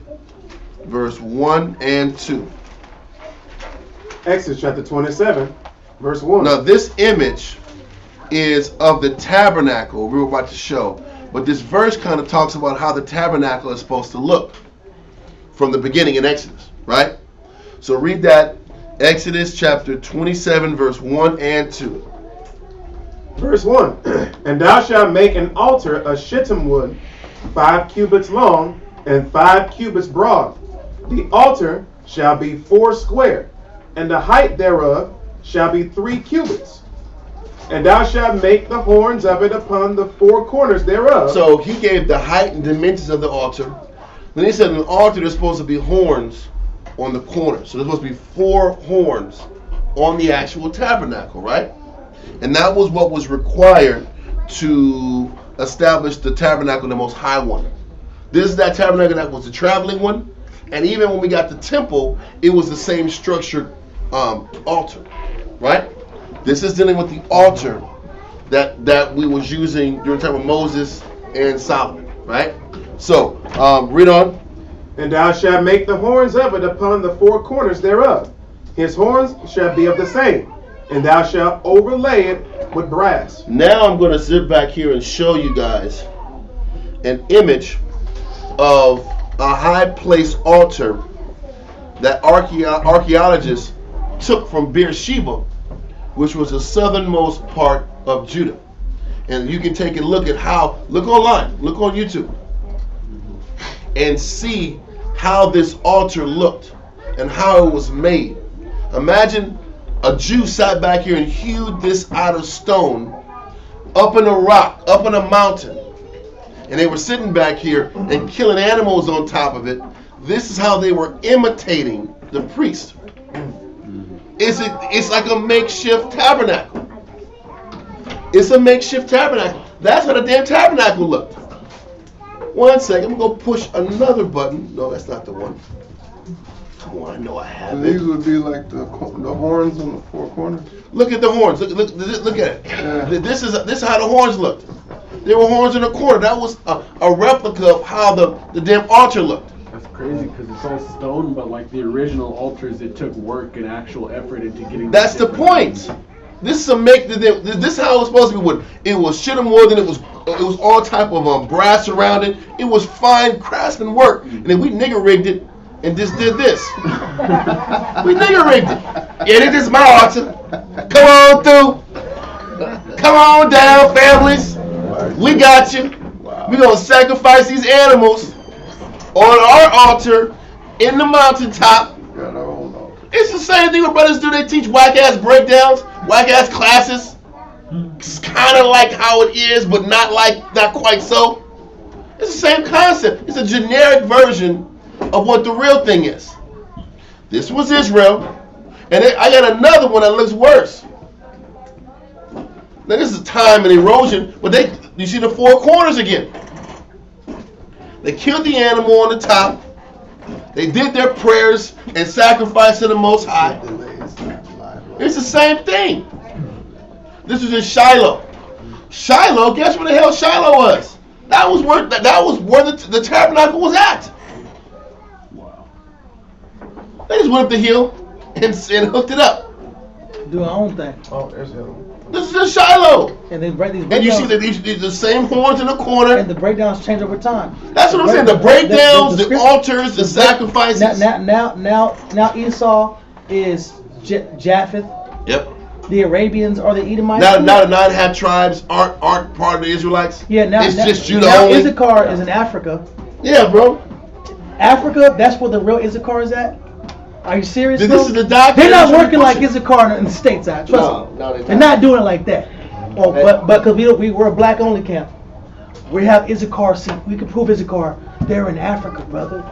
[SPEAKER 1] verse 1 and 2.
[SPEAKER 14] Exodus chapter 27, verse 1.
[SPEAKER 1] Now, this image is of the tabernacle we were about to show, but this verse kind of talks about how the tabernacle is supposed to look from the beginning in Exodus, right? So read that, Exodus chapter 27, verse 1 and 2.
[SPEAKER 14] Verse 1. And thou shalt make an altar of shittim wood, 5 cubits long, and 5 cubits broad. The altar shall be 4 square, and the height thereof shall be 3 cubits. And thou shalt make the horns of it upon the 4 corners thereof.
[SPEAKER 1] So he gave the height and dimensions of the altar. Then he said in the altar there's supposed to be horns on the corners. So there's supposed to be 4 horns on the actual tabernacle, right? And that was what was required to establish the tabernacle, the Most High one. This is that tabernacle that was the traveling one. And even when we got the temple, it was the same structured altar, right? This is dealing with the altar that we was using during the time of Moses and Solomon, right? So, read on.
[SPEAKER 14] And thou shalt make the horns of it upon the 4 corners thereof. His horns shall be of the same, and thou shalt overlay it with brass.
[SPEAKER 1] Now I'm going to sit back here and show you guys an image of a high place altar that archaeologists took from Beersheba, which was the southernmost part of Judah. And you can take a look at look online, look on YouTube, and see how this altar looked and how it was made. Imagine a Jew sat back here and hewed this out of stone, up in a rock, up in a mountain, and they were sitting back here and killing animals on top of it, this is how they were imitating the priest. It's like a makeshift tabernacle. It's a makeshift tabernacle. That's how the damn tabernacle looked. One second, I'm going to push another button. No, that's not the one. Come on, I know I have it.
[SPEAKER 5] These would be like the horns on the four corners.
[SPEAKER 1] Look at the horns. Look at it. Yeah. This is how the horns looked. There were horns in the corner. That was a replica of how the damn altar looked.
[SPEAKER 7] That's crazy because it's all stone, but like the original altars, it took work and actual effort into getting.
[SPEAKER 1] That's the point. This is this is how it was supposed to be. Wood. It was shit more than it was all type of brass around it. It was fine craftsman work, and then we nigger rigged it and just did this. We nigger rigged it. Yeah, this is my altar. Come on through. Come on down, families. We got you. We gonna sacrifice these animals on our altar in the mountaintop. It's the same thing what brothers do. They teach whack-ass breakdowns, whack-ass classes. It's kind of like how it is, but not quite so. It's the same concept. It's a generic version of what the real thing is. This was Israel, and I got another one that looks worse. Now this is time and erosion, but you see the four corners again. They killed the animal on the top. They did their prayers and sacrifice to the Most High. It's the same thing. This was in Shiloh. Shiloh, guess where the hell Shiloh was? That was where the tabernacle was at. Wow. They just went up the hill and hooked it up.
[SPEAKER 4] Do our own thing.
[SPEAKER 5] Oh, there's the other one.
[SPEAKER 1] This is in Shiloh.
[SPEAKER 4] And then break these.
[SPEAKER 1] And you see that these the same horns in the corner.
[SPEAKER 4] And the breakdowns change over time.
[SPEAKER 1] That's what I'm saying. The breakdowns, the altars, the sacrifices.
[SPEAKER 4] Now Esau is Japheth.
[SPEAKER 1] Yep.
[SPEAKER 4] The Arabians are the Edomites.
[SPEAKER 1] Now the 9 tribes aren't part of the Israelites.
[SPEAKER 4] Yeah, now
[SPEAKER 1] it's just Judah
[SPEAKER 4] now
[SPEAKER 1] only.
[SPEAKER 4] Issachar is in Africa.
[SPEAKER 1] Yeah, bro.
[SPEAKER 4] Africa, that's where the real Issachar is at. Are you serious?
[SPEAKER 1] This is the doctrine.
[SPEAKER 4] They're not working like Issachar in the States. Trust me.
[SPEAKER 10] No,
[SPEAKER 4] they're not doing it like that. Oh, but because we're a black only camp, we have Issachar. See, we can prove Issachar. They're in Africa, brother.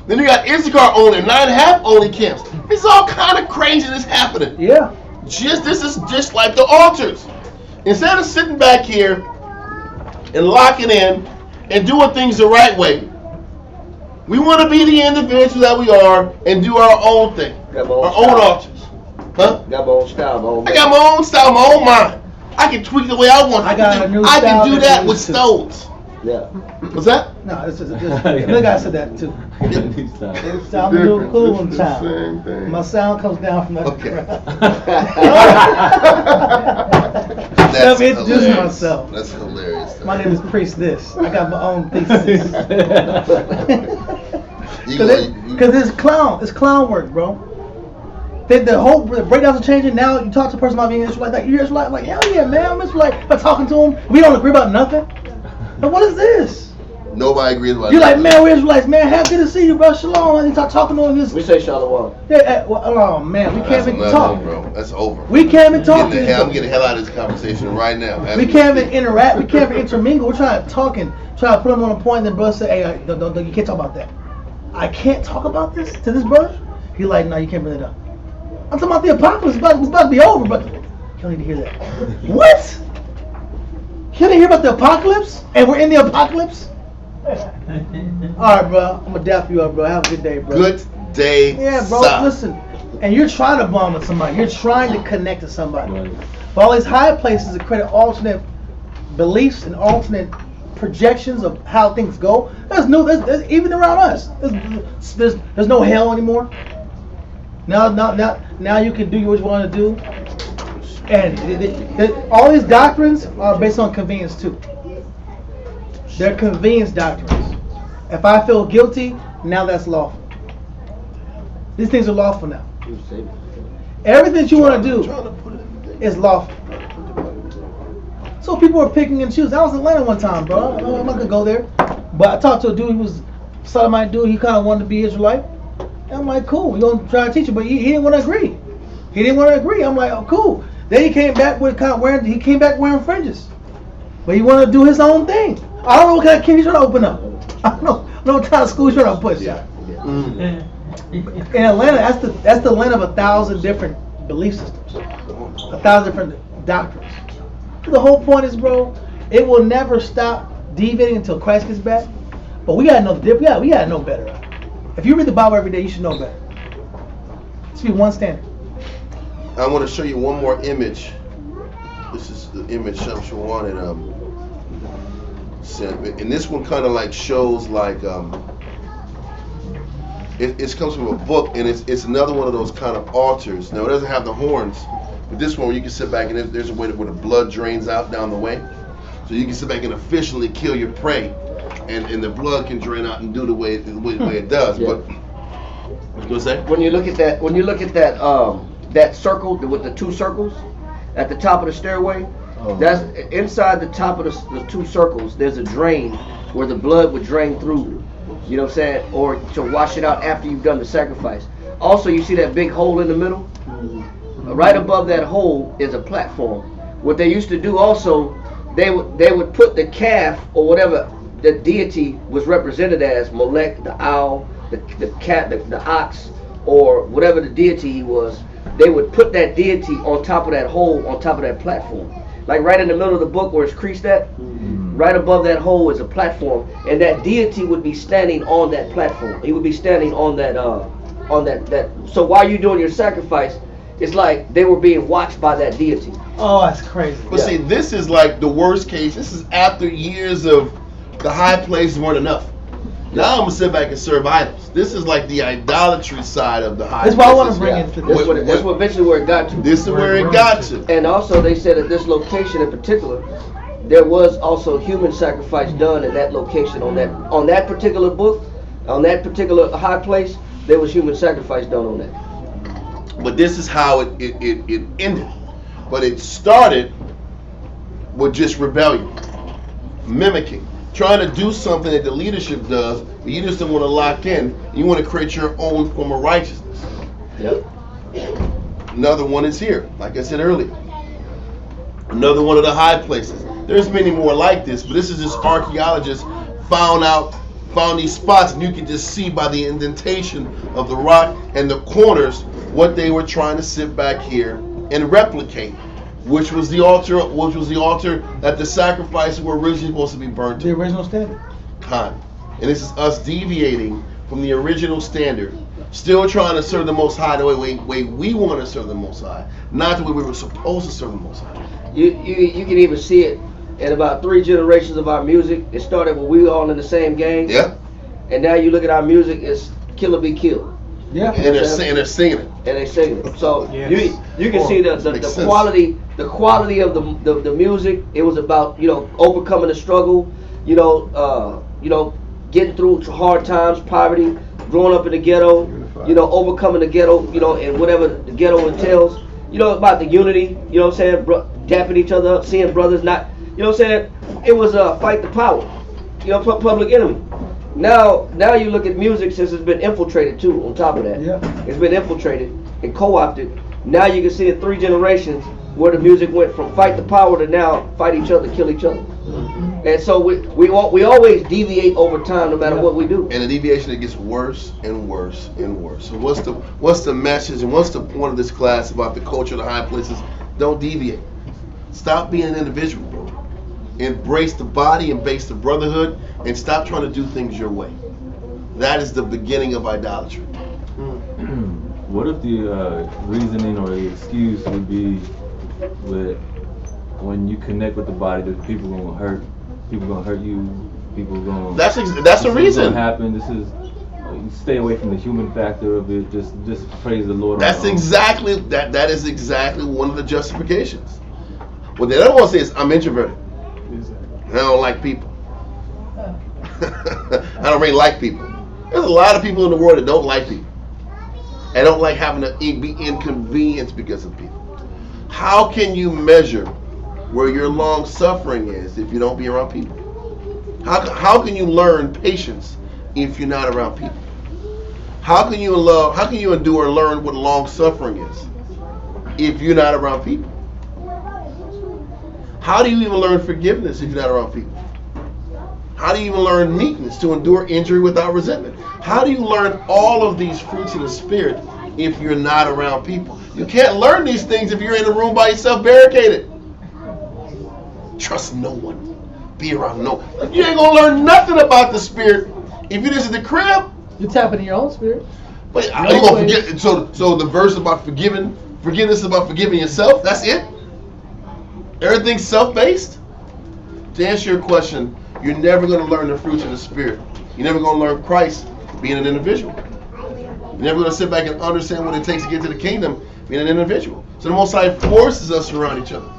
[SPEAKER 1] Then you got Issachar only, 9.5 only camps. It's all kind of craziness happening.
[SPEAKER 4] Yeah.
[SPEAKER 1] This is just like the altars. Instead of sitting back here and locking in and doing things the right way, we want to be the individuals that we are and do our own thing, our own altars. Huh?
[SPEAKER 10] Got my own style,
[SPEAKER 1] I got my own style, my own mind. I can tweak the way I want. I can do that with stones.
[SPEAKER 10] Yeah.
[SPEAKER 1] What's that?
[SPEAKER 4] No, this is another guy said that too. It's I'm a little cool one time. My sound comes down from that.
[SPEAKER 1] Okay.
[SPEAKER 4] Let me introduce myself.
[SPEAKER 1] That's hilarious.
[SPEAKER 4] My name is Priest This. I got my own thesis. Because it's clown work, bro. The breakdowns are changing. Now you talk to a person about being Israelite, like you're Israelite, I'm like hell yeah, man, I'm Israelite. I'm talking to him. We don't agree about nothing. But what is this?
[SPEAKER 1] Nobody agrees about.
[SPEAKER 4] You're like, man, we're Israelites, man. How good to see you, bro. Shalom. And you start talking to him.
[SPEAKER 10] We say shalom.
[SPEAKER 4] Yeah. Oh man, we can't even talk,
[SPEAKER 1] bro. That's over.
[SPEAKER 4] We can't even talk.
[SPEAKER 1] I'm getting the hell out of this conversation right now.
[SPEAKER 4] We can't even interact. We can't even intermingle. We're trying to talk and try to put them on a point. And then brother say, hey, don't, you can't talk about that. I can't talk about this to this brother. He's like, no, you can't bring it up. I'm talking about the apocalypse. It's about to be over, but you don't need to hear that. What? You didn't hear about the apocalypse? And we're in the apocalypse? Alright, bro. I'm going to dap you up, bro. Have a good day, bro.
[SPEAKER 1] Good day.
[SPEAKER 4] Yeah, bro.
[SPEAKER 1] Son.
[SPEAKER 4] Listen. And you're trying to bond with somebody. You're trying to connect to somebody. But all these high places that credit alternate beliefs and alternate projections of how things go. There's even around us. There's no hell anymore. Now you can do what you want to do. And all these doctrines are based on convenience too. They're convenience doctrines. If I feel guilty, now that's lawful. These things are lawful now. Everything that you want to do is lawful. So people are picking and choosing. I was in Atlanta one time, bro. I'm not gonna go there. But I talked to a dude. He was Sodomite dude. He kind of wanted to be Israelite. And I'm like, cool. We're gonna try to teach you, but he didn't want to agree. He didn't want to agree. I'm like, oh, cool. Then he came back with wearing fringes, but he wanted to do his own thing. I don't know what kind of kid he's trying to open up. I don't know what kind of school he's trying to push. Yeah. In Atlanta, that's the land of 1,000 different belief systems, 1,000 different doctrines. The whole point is, bro, it will never stop deviating until Christ gets back. But we gotta know the difference. We gotta know better. If you read the Bible every day, you should know better. It should be one standard.
[SPEAKER 1] I want to show you one more image. This is the image Shamshua wanted sent, and this one kind of like shows like it comes from a book, and it's another one of those kind of altars. Now it doesn't have the horns, but this one where you can sit back and there's a way where the blood drains out down the way, so you can sit back and officially kill your prey, and the blood can drain out and do the way it does. Yeah. But what you gonna say?
[SPEAKER 10] When you look at that, that circle with the two circles at the top of the stairway, that's inside the top of the two circles. There's a drain where the blood would drain through. You know what I'm saying? Or to wash it out after you've done the sacrifice. Also, you see that big hole in the middle? Right above that hole is a platform. What they used to do also, they would put the calf or whatever the deity was represented as, Molech, the owl, the cat, the ox, or whatever the deity he was. They would put that deity on top of that hole, on top of that platform. Like right in the middle of the book where it's creased at, right above that hole is a platform, and that deity would be standing on that platform. He would be standing on that, So while you're doing your sacrifice, it's like they were being watched by that deity.
[SPEAKER 4] Oh, that's crazy.
[SPEAKER 1] But see, this is like the worst case. This is after years of the high places weren't enough. Now I'm gonna sit back and serve idols. This is like the idolatry side of the high.
[SPEAKER 4] That's why I want to bring it to this.
[SPEAKER 10] That's what eventually where it got to.
[SPEAKER 1] This is where it got to.
[SPEAKER 10] And also, they said at this location in particular, there was also human sacrifice done in that location on that particular book, on that particular high place. There was human sacrifice done on that.
[SPEAKER 1] But this is how it ended. But it started with just rebellion, mimicking. Trying to do something that the leadership does, but you just don't want to lock in. You want to create your own form of righteousness.
[SPEAKER 10] Yep.
[SPEAKER 1] Another one is here, like I said earlier. Another one of the high places. There's many more like this, but this is just archaeologists found these spots, and you can just see by the indentation of the rock and the corners what they were trying to sit back here and replicate. Which was the altar that the sacrifices were originally supposed to be burnt to.
[SPEAKER 4] The original standard.
[SPEAKER 1] Time. And this is us deviating from the original standard, still trying to serve the Most High the way we want to serve the Most High, not the way we were supposed to serve the Most High.
[SPEAKER 10] You can even see it in about 3 generations of our music. It started when we were all in the same gang.
[SPEAKER 1] Yeah.
[SPEAKER 10] And now you look at our music, it's kill or be killed.
[SPEAKER 4] Yeah.
[SPEAKER 1] And they're singing it.
[SPEAKER 10] And they sing it. So you can see the quality of the music. It was about, overcoming the struggle, getting through hard times, poverty, growing up in the ghetto, overcoming the ghetto, and whatever the ghetto entails. About the unity, dapping each other up, seeing brothers not, it was fight the power, public enemy. Now you look at music, since it's been infiltrated too, on top of that.
[SPEAKER 4] Yeah.
[SPEAKER 10] It's been infiltrated and co-opted. Now you can see in 3 generations where the music went from fight the power to now fight each other, kill each other. Mm-hmm. And so we always deviate over time no matter what we do.
[SPEAKER 1] And the deviation, it gets worse and worse and worse. So what's the message and what's the point of this class about the culture of the high places? Don't deviate. Stop being an individual. Embrace the body, embrace the brotherhood, and stop trying to do things your way. That is the beginning of idolatry.
[SPEAKER 15] What if the reasoning or the excuse would be that when you connect with the body, that people gonna hurt you, people gonna.
[SPEAKER 1] That's a reason.
[SPEAKER 15] Happen. This is you stay away from the human factor of it. Just praise the Lord.
[SPEAKER 1] That is exactly one of the justifications. What they don't want to say is I'm introverted. I don't like people. I don't really like people. There's a lot of people in the world that don't like people. And don't like having to be inconvenienced because of people. How can you measure where your long suffering is if you don't be around people? How can you learn patience if you're not around people? How can you endure and learn what long suffering is if you're not around people? How do you even learn forgiveness if you're not around people? How do you even learn meekness to endure injury without resentment? How do you learn all of these fruits of the Spirit if you're not around people? You can't learn these things if you're in a room by yourself, barricaded. Trust no one. Be around no one. You ain't going to learn nothing about the Spirit if you're just at the crib.
[SPEAKER 4] You're tapping in your own spirit.
[SPEAKER 1] But are you going to forget? So the verse about forgiveness is about forgiving yourself? That's it? Everything's self-based? To answer your question, you're never going to learn the fruits of the Spirit. You're never going to learn Christ being an individual. You're never going to sit back and understand what it takes to get to the kingdom being an individual. So the Most High forces us around each other.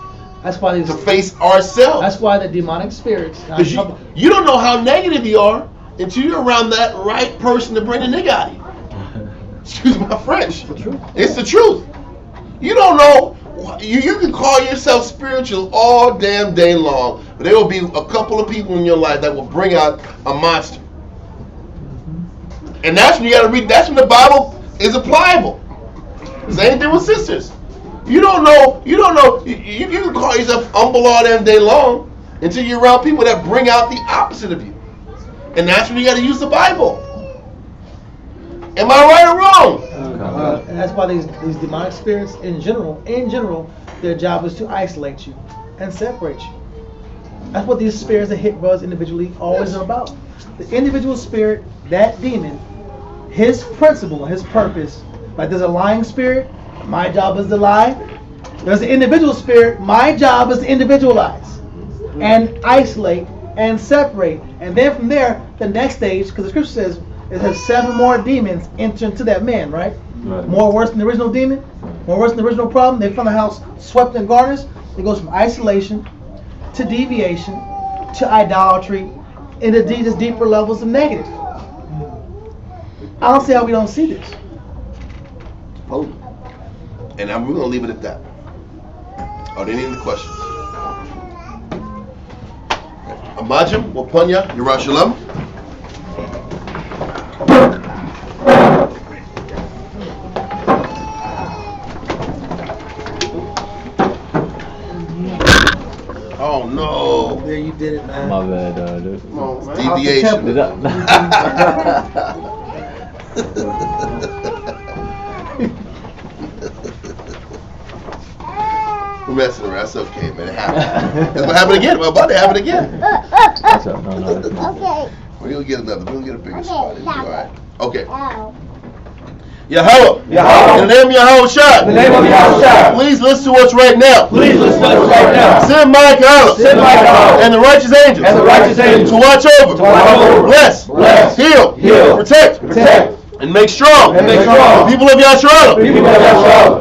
[SPEAKER 4] That's why
[SPEAKER 1] to face ourselves.
[SPEAKER 4] That's why the demonic spirits.
[SPEAKER 1] Because you don't know how negative you are until you're around that right person to bring the nigga out of you. Excuse my French. It's the truth. You don't know. You can call yourself spiritual all damn day long, but there will be a couple of people in your life that will bring out a monster. And that's when you got to read. That's when the Bible is applicable. Same thing with sisters. You don't know. You can call yourself humble all damn day long until you're around people that bring out the opposite of you. And that's when you got to use the Bible. Am I right or wrong?
[SPEAKER 4] And that's why these demonic spirits, in general, their job is to isolate you and separate you. That's what these spirits that hit brothers individually always are about. The individual spirit, that demon, his principle, his purpose. Like there's a lying spirit, my job is to lie. There's an individual spirit, my job is to individualize and isolate and separate. And then from there, the next stage, because the scripture says it has 7 more demons enter into that man, right? More worse than the original demon, more worse than the original problem. They found the house swept and garnished. It goes from isolation to deviation to idolatry into these deeper levels of negative. I don't see how we don't see this.
[SPEAKER 1] And we're going to leave it at that. Are there any other questions? Amajim, Wapanya, Yerushalayim. Oh no!
[SPEAKER 4] There you did it, man.
[SPEAKER 15] My bad, dude.
[SPEAKER 1] Come on, man. Deviation. We're messing around. That's okay, man. It happened. It's gonna happen again. We're about to happen again.
[SPEAKER 16] Okay.
[SPEAKER 1] We're gonna get another. We're gonna get a bigger spot. It'll be all right. Okay. Yahweh. In the name of Yahweh Shai.
[SPEAKER 2] In the name of Yahweh Shai.
[SPEAKER 1] Please listen to us right now.
[SPEAKER 2] Please listen to us right now.
[SPEAKER 1] Send Michael.
[SPEAKER 2] Send Michael.
[SPEAKER 1] And the righteous angels.
[SPEAKER 2] And the righteous angels.
[SPEAKER 1] To watch over. Bless. Heal. Protect. And make strong. The people of Yasharala.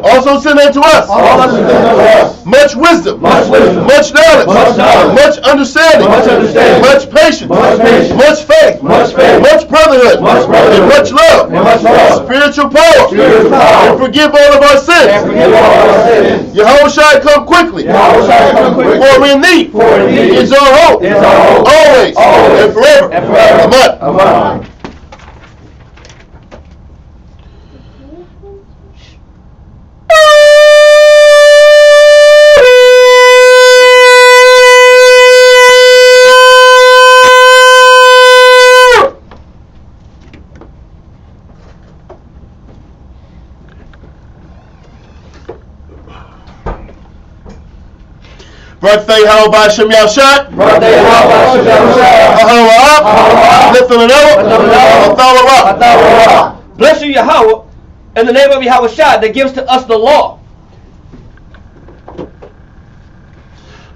[SPEAKER 1] Also send unto us. Much wisdom. Much knowledge. Much understanding. Much patience. Much faith. Much brotherhood. And much love. Spiritual power. And forgive all of our sins. Yahweh Shai, come quickly. For in thee is our hope. Always and forever. Amen. Birthday, how about Shem Yahshai? Birthday, how about Shem Yahshai?
[SPEAKER 2] Bless you, Yahweh, in the name of Yahweh Shai that gives to us the law.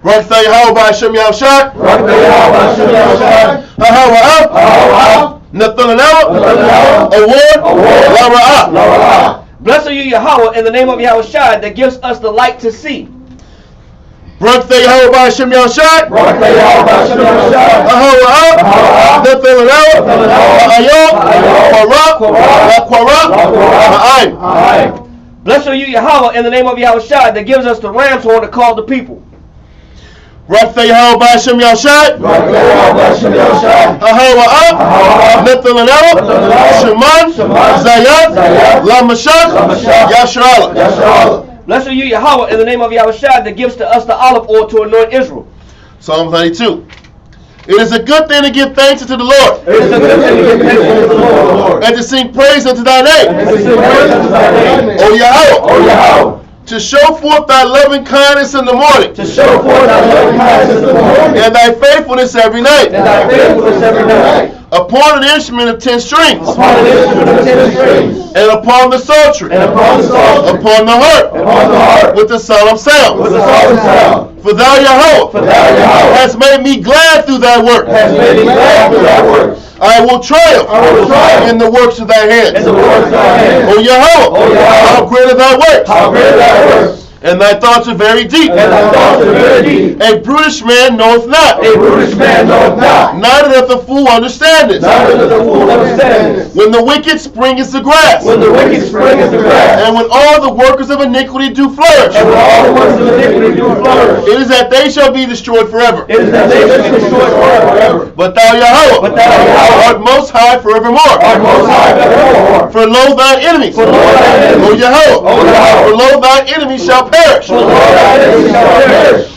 [SPEAKER 1] Birthday, how about Shem Yahshai? Birthday, how about Shem Yahshai? Award.
[SPEAKER 2] Bless you, Yahweh, in the name of Yahweh Shai that gives us the light to see.
[SPEAKER 1] Birthday, how about Shem Yahshai? Birthday, how about Shem Yahshai?
[SPEAKER 2] Bless you, Yahweh, in the name of Yahweh Shai that gives us the ram's horn to call the people.
[SPEAKER 1] Birthday, how about Shem Yahshai? Birthday, how about Shem Yahshai? Sheman, Zayat, Lamashach, Yasharala.
[SPEAKER 2] Blessed are you, Yahweh, in the name of Yahushua that gives to us the olive oil to anoint Israel.
[SPEAKER 1] Psalms 92. It is a good thing to give thanks unto the Lord.
[SPEAKER 2] It is a good thing to give thanks unto the Lord.
[SPEAKER 1] And to sing praise unto thy name.
[SPEAKER 2] And to sing praise unto thy name.
[SPEAKER 1] O Yahweh.
[SPEAKER 2] O Yahweh.
[SPEAKER 1] To show forth thy loving kindness in the morning.
[SPEAKER 2] To show forth thy loving kindness in the morning.
[SPEAKER 1] And thy faithfulness every night.
[SPEAKER 2] And thy faithfulness every night.
[SPEAKER 1] Upon an instrument of 10 strings.
[SPEAKER 2] Upon an instrument of 10 strings.
[SPEAKER 1] And upon the psaltery.
[SPEAKER 2] And upon the psaltery.
[SPEAKER 1] Upon the harp.
[SPEAKER 2] Upon the harp.
[SPEAKER 1] With the solemn sound.
[SPEAKER 2] With the solemn sound.
[SPEAKER 1] For thou, Yahweh, hast made me glad through thy work.
[SPEAKER 2] Has made me glad through thy works.
[SPEAKER 1] I will triumph, in the works of thy hands.
[SPEAKER 2] In the works of thy hands.
[SPEAKER 1] O Yahweh, how great are thy works.
[SPEAKER 2] How great are thy works.
[SPEAKER 1] And thy thoughts are very deep.
[SPEAKER 2] And thy thoughts are very deep.
[SPEAKER 1] A brutish man knoweth not.
[SPEAKER 2] A brutish man knoweth not.
[SPEAKER 1] Neither doth the fool understand it.
[SPEAKER 2] Neither doth the fool understand it.
[SPEAKER 1] When the wicked springeth the grass.
[SPEAKER 2] When the wicked springeth the grass.
[SPEAKER 1] And when all the workers of iniquity do flourish.
[SPEAKER 2] And when all the workers of iniquity do flourish.
[SPEAKER 1] It is that they shall be destroyed forever.
[SPEAKER 2] It is that they shall be destroyed forever.
[SPEAKER 1] But thou, Yahweh, art most high forevermore.
[SPEAKER 2] Art most high forevermore.
[SPEAKER 1] For lo, thine enemies.
[SPEAKER 2] For lo, thine enemies.
[SPEAKER 1] O Yahweh. For lo, thine enemies shall perish.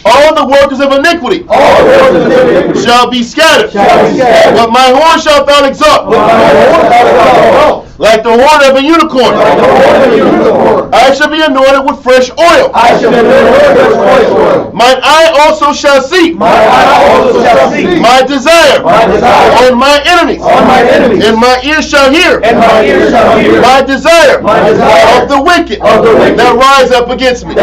[SPEAKER 1] All the workers of iniquity shall be scattered. But my horn shalt thou exalt, like the horn of a unicorn. I shall be anointed with fresh oil. Mine eye also shall see. My desire on my enemies. And my ears shall hear. My desire of the wicked that rise up against me.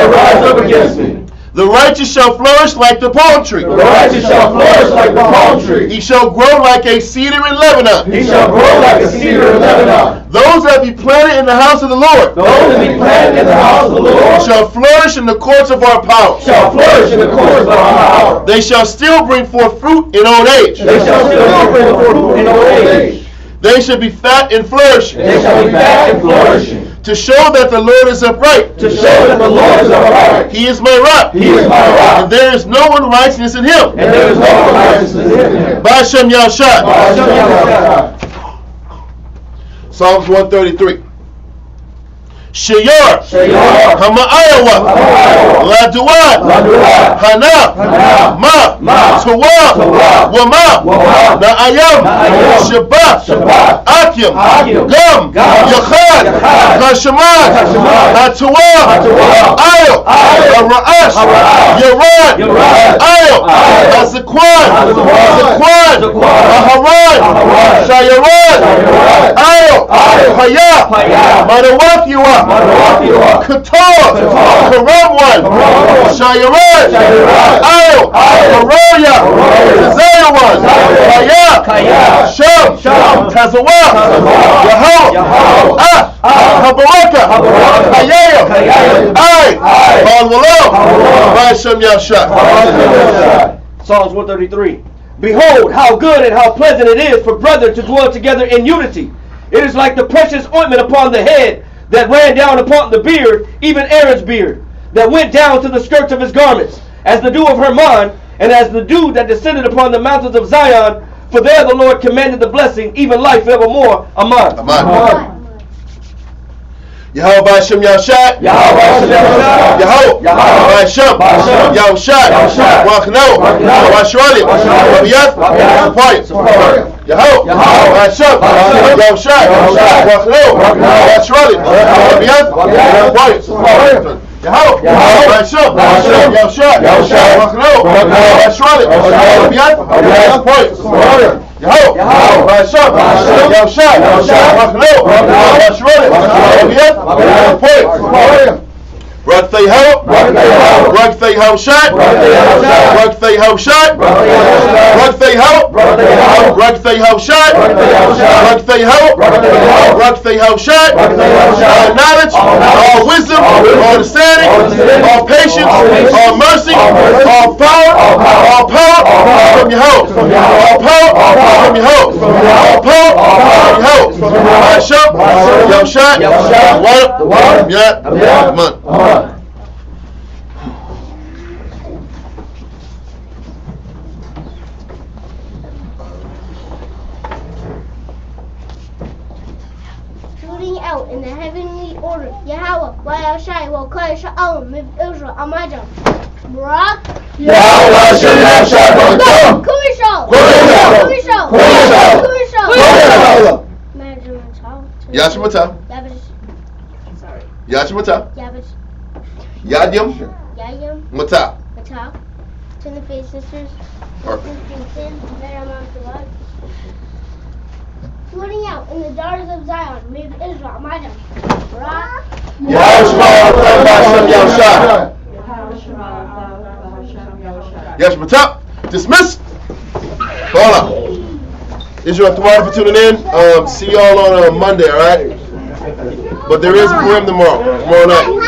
[SPEAKER 1] The righteous shall flourish like the palm tree.
[SPEAKER 2] The righteous shall flourish like the palm tree.
[SPEAKER 1] He shall grow like a cedar in Lebanon.
[SPEAKER 2] He shall grow like a cedar in Lebanon.
[SPEAKER 1] Those that be planted in the house of the Lord.
[SPEAKER 2] Those that be planted in the house of the Lord.
[SPEAKER 1] Shall flourish in the courts of our power.
[SPEAKER 2] Shall flourish in the courts of our power.
[SPEAKER 1] They shall still bring forth fruit in old age.
[SPEAKER 2] They shall still bring forth fruit in old age.
[SPEAKER 1] They shall be fat and flourishing.
[SPEAKER 2] They shall be fat and flourishing.
[SPEAKER 1] To show that the Lord is upright.
[SPEAKER 2] To show that the Lord is upright.
[SPEAKER 1] He is my rock.
[SPEAKER 2] He is my rock.
[SPEAKER 1] And there is no unrighteousness in him.
[SPEAKER 2] And there is no unrighteousness in him.
[SPEAKER 1] Ba'ashem Yahushua.
[SPEAKER 2] Ba'ashem Yahushua.
[SPEAKER 1] Psalms 133. Sheyar, Hama'ayawa, Laduat, Hana, Ma, Tawa, Wama, Na'ayam, Shabbat, Akim, Gam, Yachad, Hashaman, Hatawa, Ayo, Ra'ash, Yarad, Ayo, Hazakwan, Aharan, Shayarad, Ayo, Haya, Manawakiwa, Qatar, Karamwan, Shayaran, Ayo, Haraya, Zayawan, Kaya, Sham, Tazawa, Yahweh, Habaraka, Hayaya, Al-Walam, Ba'ashem Yahushua.
[SPEAKER 2] Psalms 133. Behold, how good and how pleasant it is for brethren to dwell together in unity. It is like the precious ointment upon the head that ran down upon the beard, even Aaron's beard, that went down to the skirts of his garments, as the dew of Hermon, and as the dew that descended upon the mountains of Zion. For there the Lord commanded the blessing, even life evermore. Amen.
[SPEAKER 1] Amen. Yahweh Ba'ashem Yahushua.
[SPEAKER 2] Yahweh
[SPEAKER 1] Ba'ashem Yahushua. Rachno. Ba'ashralim. Rabiyat. Rapayim. Yahweh Ba'ashem Yahushua. Rachno. Ba'ashralim. Rabiyat. Rapayim. Yahweh Ba'ashem Yahushua. Rachno. Ba'ashralim. Rabiyat. Rapayim. Yahweh Ba'ashem Yahushua. Rachno. Ba'ashralim. Rabiyat. Rapayim. Rakthei Ho, Rakthei Ho Shot, Rakthei Ho Shot, Rakthei Ho, Rakthei Ho Shot, Rakthei Ho, Rakthei Ho Shot, all knowledge, all wisdom, all understanding, all patience, all mercy, all power from your hope, all power from your hope, all power from your hope. Ba'ashem Yahushua, Water, Yat, Amen.
[SPEAKER 16] floating out in the heavenly order. Yahweh, Yahshai, will call Shalom, Israel, Amajam. Barak.
[SPEAKER 3] Yahweh, Yahshai, Barak.
[SPEAKER 16] Kurishal.
[SPEAKER 3] Kurishal.
[SPEAKER 16] Kurishal.
[SPEAKER 3] Kurishal.
[SPEAKER 1] Yashimata. Yashimata. Yadim.
[SPEAKER 16] Yadim.
[SPEAKER 1] Mata.
[SPEAKER 16] Mata. Turn the face, sisters. Floating out in the daughters of Zion, made Israel, Majam. Barak.
[SPEAKER 1] Yashimata. Dismiss. Hold on. Israel Tawada for tuning in. See y'all on Monday, alright? But there is a Purim tomorrow night.